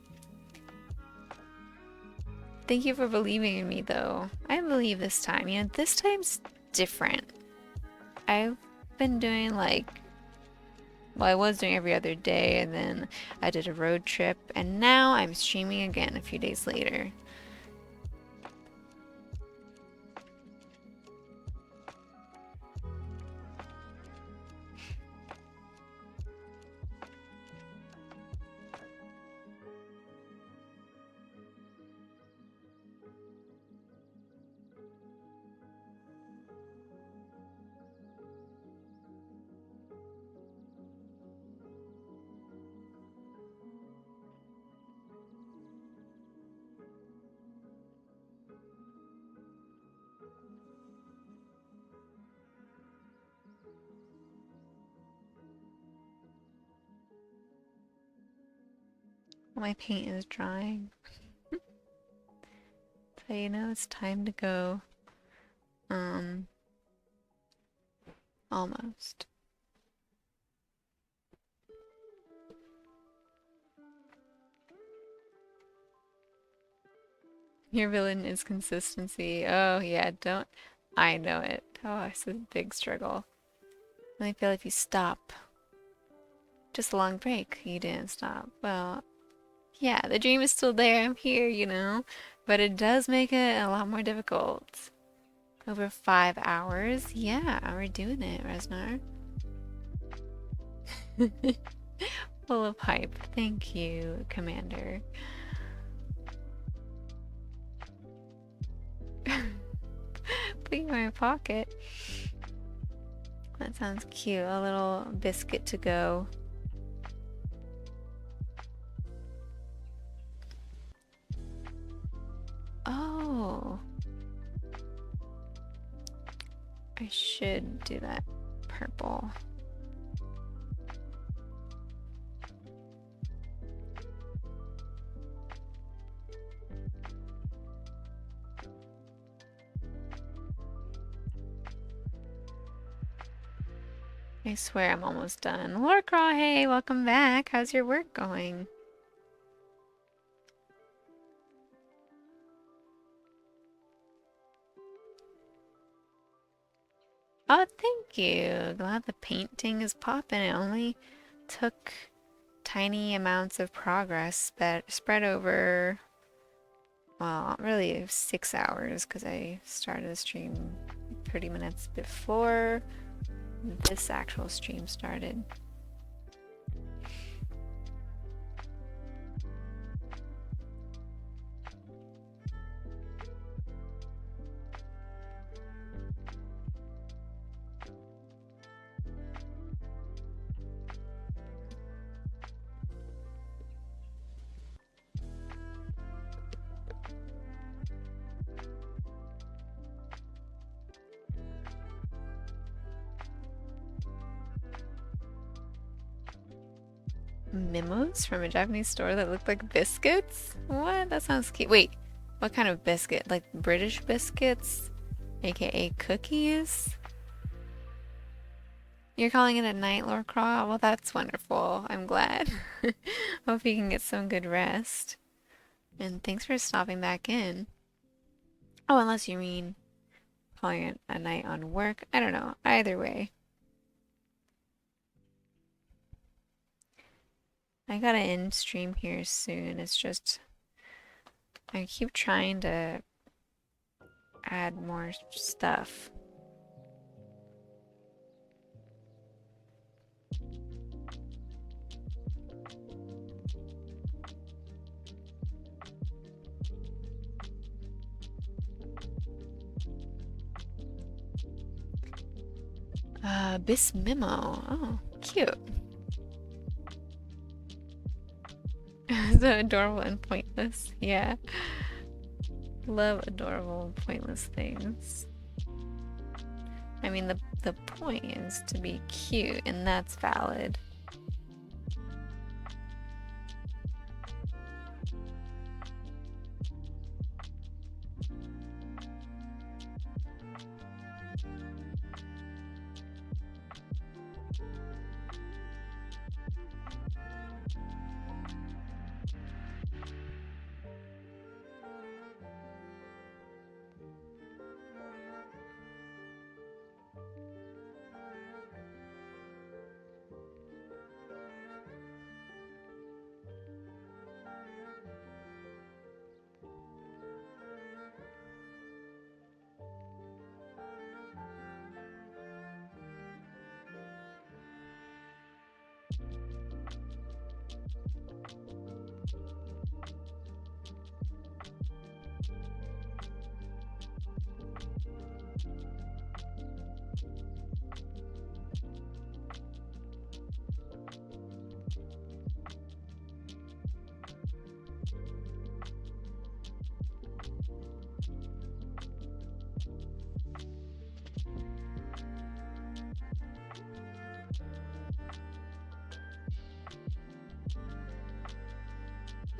thank you for believing in me, though. I believe this time. You know, this time's different. I've been doing like, well, I was doing every other day, and then I did a road trip, and now I'm streaming again a few days later. My paint is drying. So you know it's time to go. Almost. Your villain is consistency. Oh yeah, don't. I know it. Oh, it's a big struggle. And I feel if you stop. Just a long break. You didn't stop. Well, yeah, the dream is still there. I'm here, you know. But it does make it a lot more difficult. Over 5 hours? Yeah, we're doing it, Resnar. Full of hype. Thank you, Commander. Put you in my pocket. That sounds cute. A little biscuit to go. Oh, I should do that purple. I swear I'm almost done. Laura Craw, hey, welcome back. How's your work going? Oh, thank you. Glad the painting is popping. It only took tiny amounts of progress spread over, well, really 6 hours because I started the stream 30 minutes before this actual stream started. Memos from a Japanese store that look like biscuits? What? That sounds cute. Wait, what kind of biscuit? Like British biscuits? AKA cookies? You're calling it a night, Lord Craw? Well, that's wonderful. I'm glad. Hope you can get some good rest. And thanks for stopping back in. Oh, unless you mean calling it a night on work. I don't know. Either way. I gotta end stream here soon. It's just I keep trying to add more stuff. Bis Memo. Oh, cute. So adorable and pointless. Yeah. Love adorable and pointless things. I mean, the point is to be cute, and that's valid.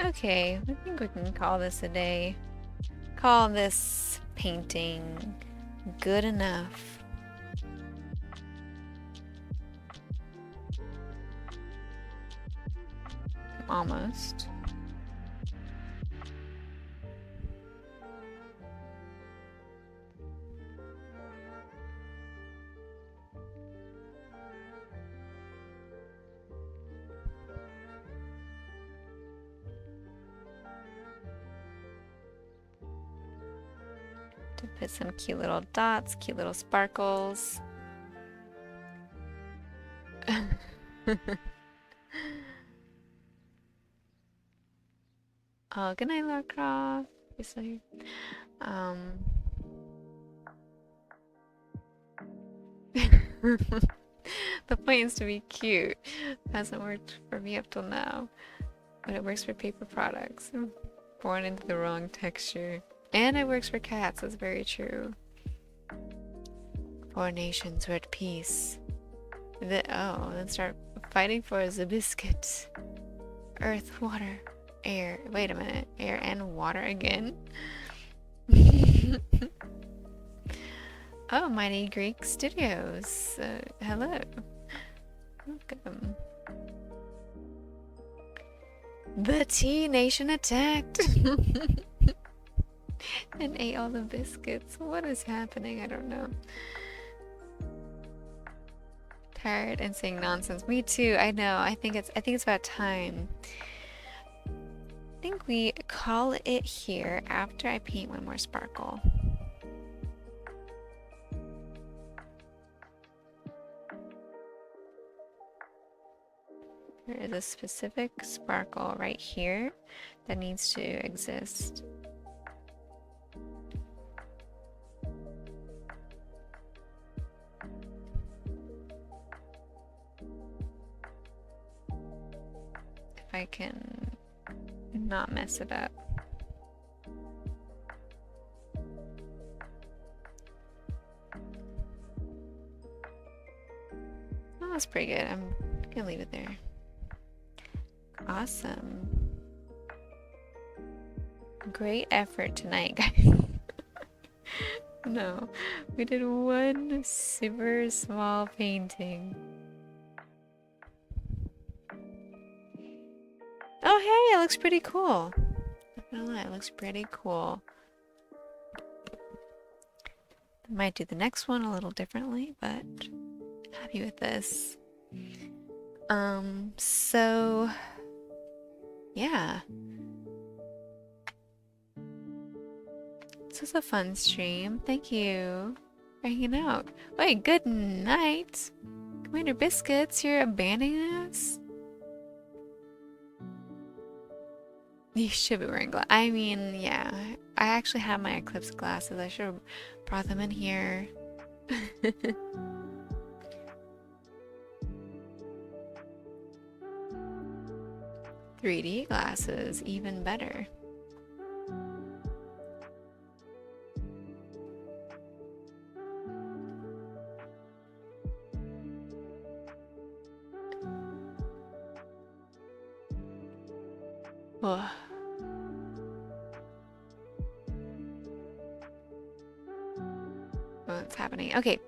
Okay, I think we can call this a day. Call this painting good enough. Almost. To put some cute little dots, cute little sparkles. Oh, good night, Lara Croft. You're still here. The point is to be cute. Hasn't worked for me up till now. But it works for paper products. Born into the wrong texture. And it works for cats, that's very true. 4 nations were at peace. Then start fighting for the biscuit. Earth, water, air. Wait a minute. Air and water again? Oh, Mighty Greek Studios. Hello. Welcome. The Tea Nation attacked and ate all the biscuits. What is happening? I don't know. Tired and saying nonsense. Me too. I know. I think it's about time. I think we call it here after I paint one more sparkle. There is a specific sparkle right here that needs to exist. If I can not mess it up. Oh, that's pretty good. I'm gonna leave it there. Awesome. Great effort tonight, guys. No, we did one super small painting. Oh, hey, it looks pretty cool. Not gonna lie, it looks pretty cool. I might do the next one a little differently, but happy with this. So yeah. This was a fun stream. Thank you for hanging out. Wait, good night. Commander Biscuits, you're abandoning us? You should be wearing glasses. I mean, yeah. I actually have my eclipse glasses. I should have brought them in here. 3D glasses, even better. Oh. What's happening? Okay.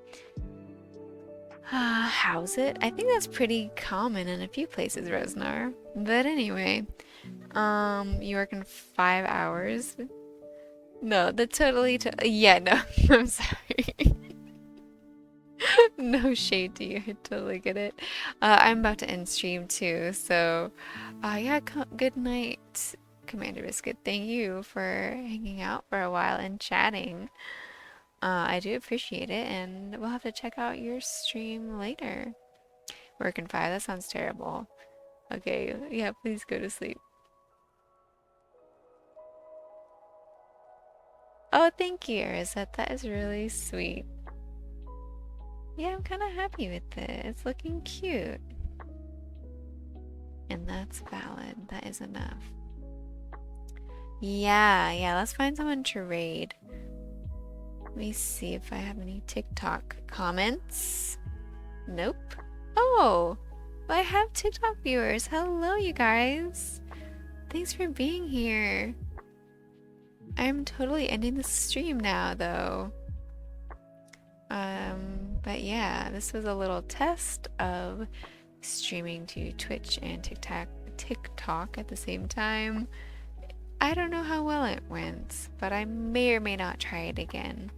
How's it? I think that's pretty common in a few places, Rosnar. But anyway, you work in 5 hours. No, yeah, no, I'm sorry. No shade to you, I totally get it. I'm about to end stream too, so yeah, good night, Commander Biscuit. Thank you for hanging out for a while and chatting. I do appreciate it, and we'll have to check out your stream later. Working 5, that sounds terrible. Okay, yeah, please go to sleep. Oh, thank you, Arizette. That is really sweet. Yeah, I'm kind of happy with it. It's looking cute. And that's valid. That is enough. Yeah, let's find someone to raid. Let me see if I have any TikTok comments. Nope. Oh, I have TikTok viewers. Hello, you guys. Thanks for being here. I'm totally ending the stream now, though. But yeah, this was a little test of streaming to Twitch and TikTok at the same time. I don't know how well it went, but I may or may not try it again.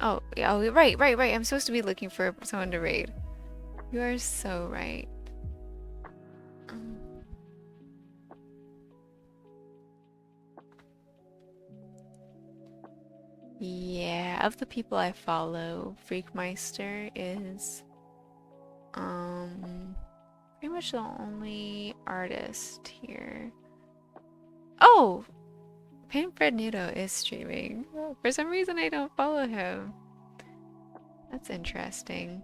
Oh, right. I'm supposed to be looking for someone to raid. You are so right. Yeah, of the people I follow, Freakmeister is pretty much the only artist here. Oh! Painfred Nudo is streaming. For some reason I don't follow him. That's interesting.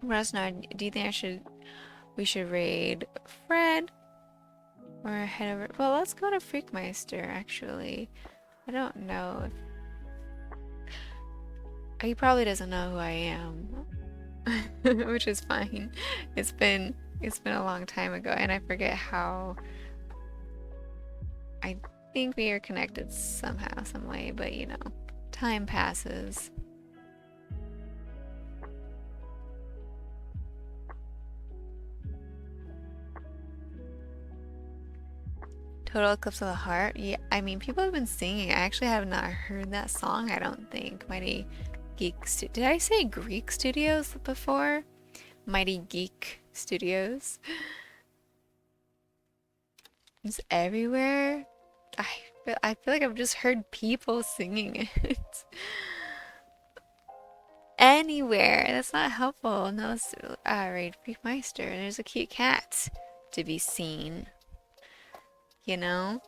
Rosnar, do you think we should raid Fred or head over? Well, let's go to Freakmeister actually. I don't know if he probably doesn't know who I am, which is fine. It's been a long time ago, and I forget how. I think we are connected somehow, some way, but you know, time passes. Total Eclipse of the Heart. Yeah, I mean, people have been singing. I actually have not heard that song, I don't think. Mighty Geek Did I say Greek Studios before? Mighty Geek Studios. It's everywhere. I feel like I've just heard people singing it. Anywhere. That's not helpful. No, it's Raid Freakmeister. There's a cute cat to be seen. You know?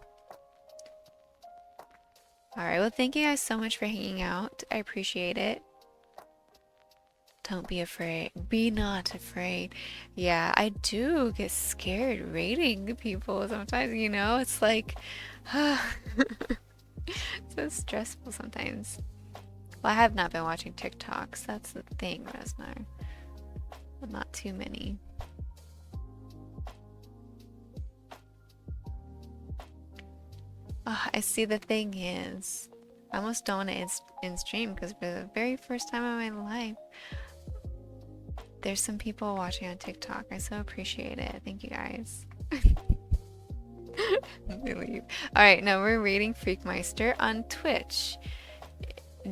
Alright, well, thank you guys so much for hanging out. I appreciate it. Don't be afraid. Be not afraid. Yeah, I do get scared raiding people sometimes, you know? It's like, so stressful sometimes. Well, I have not been watching TikToks. That's the thing, Resnar. Well, not too many. I see. The thing is, I almost don't want to in stream because for the very first time in my life, there's some people watching on TikTok. I so appreciate it. Thank you guys. Alright, now we're reading Freakmeister on Twitch.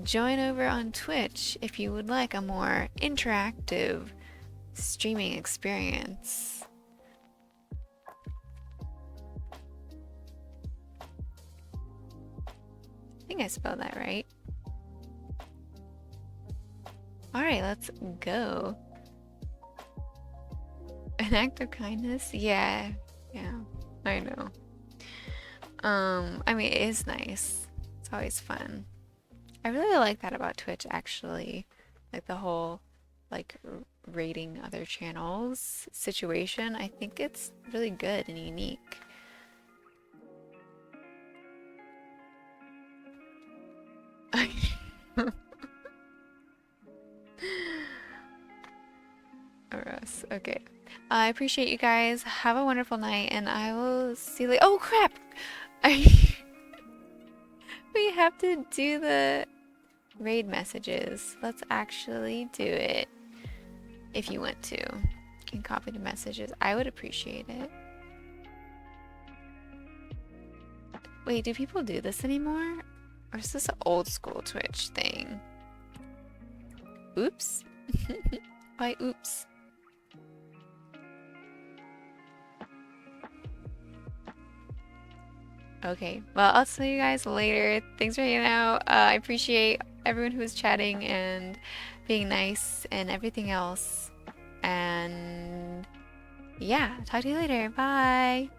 Join over on Twitch if you would like a more interactive streaming experience. I think I spelled that right. Alright, let's go. An act of kindness? Yeah, I know. I mean, it is nice. It's always fun. I really like that about Twitch, actually. Like the whole, like, rating other channels situation. I think it's really good and unique. Okay. I appreciate you guys. Have a wonderful night, and I will see you later. Oh, crap! We have to do the raid messages. Let's actually do it. If you want to. You can copy the messages. I would appreciate it. Wait, do people do this anymore? Or is this an old school Twitch thing? Oops. Why oops? Okay, well, I'll see you guys later. Thanks for hanging out. I appreciate everyone who was chatting and being nice and everything else. And yeah, talk to you later. Bye.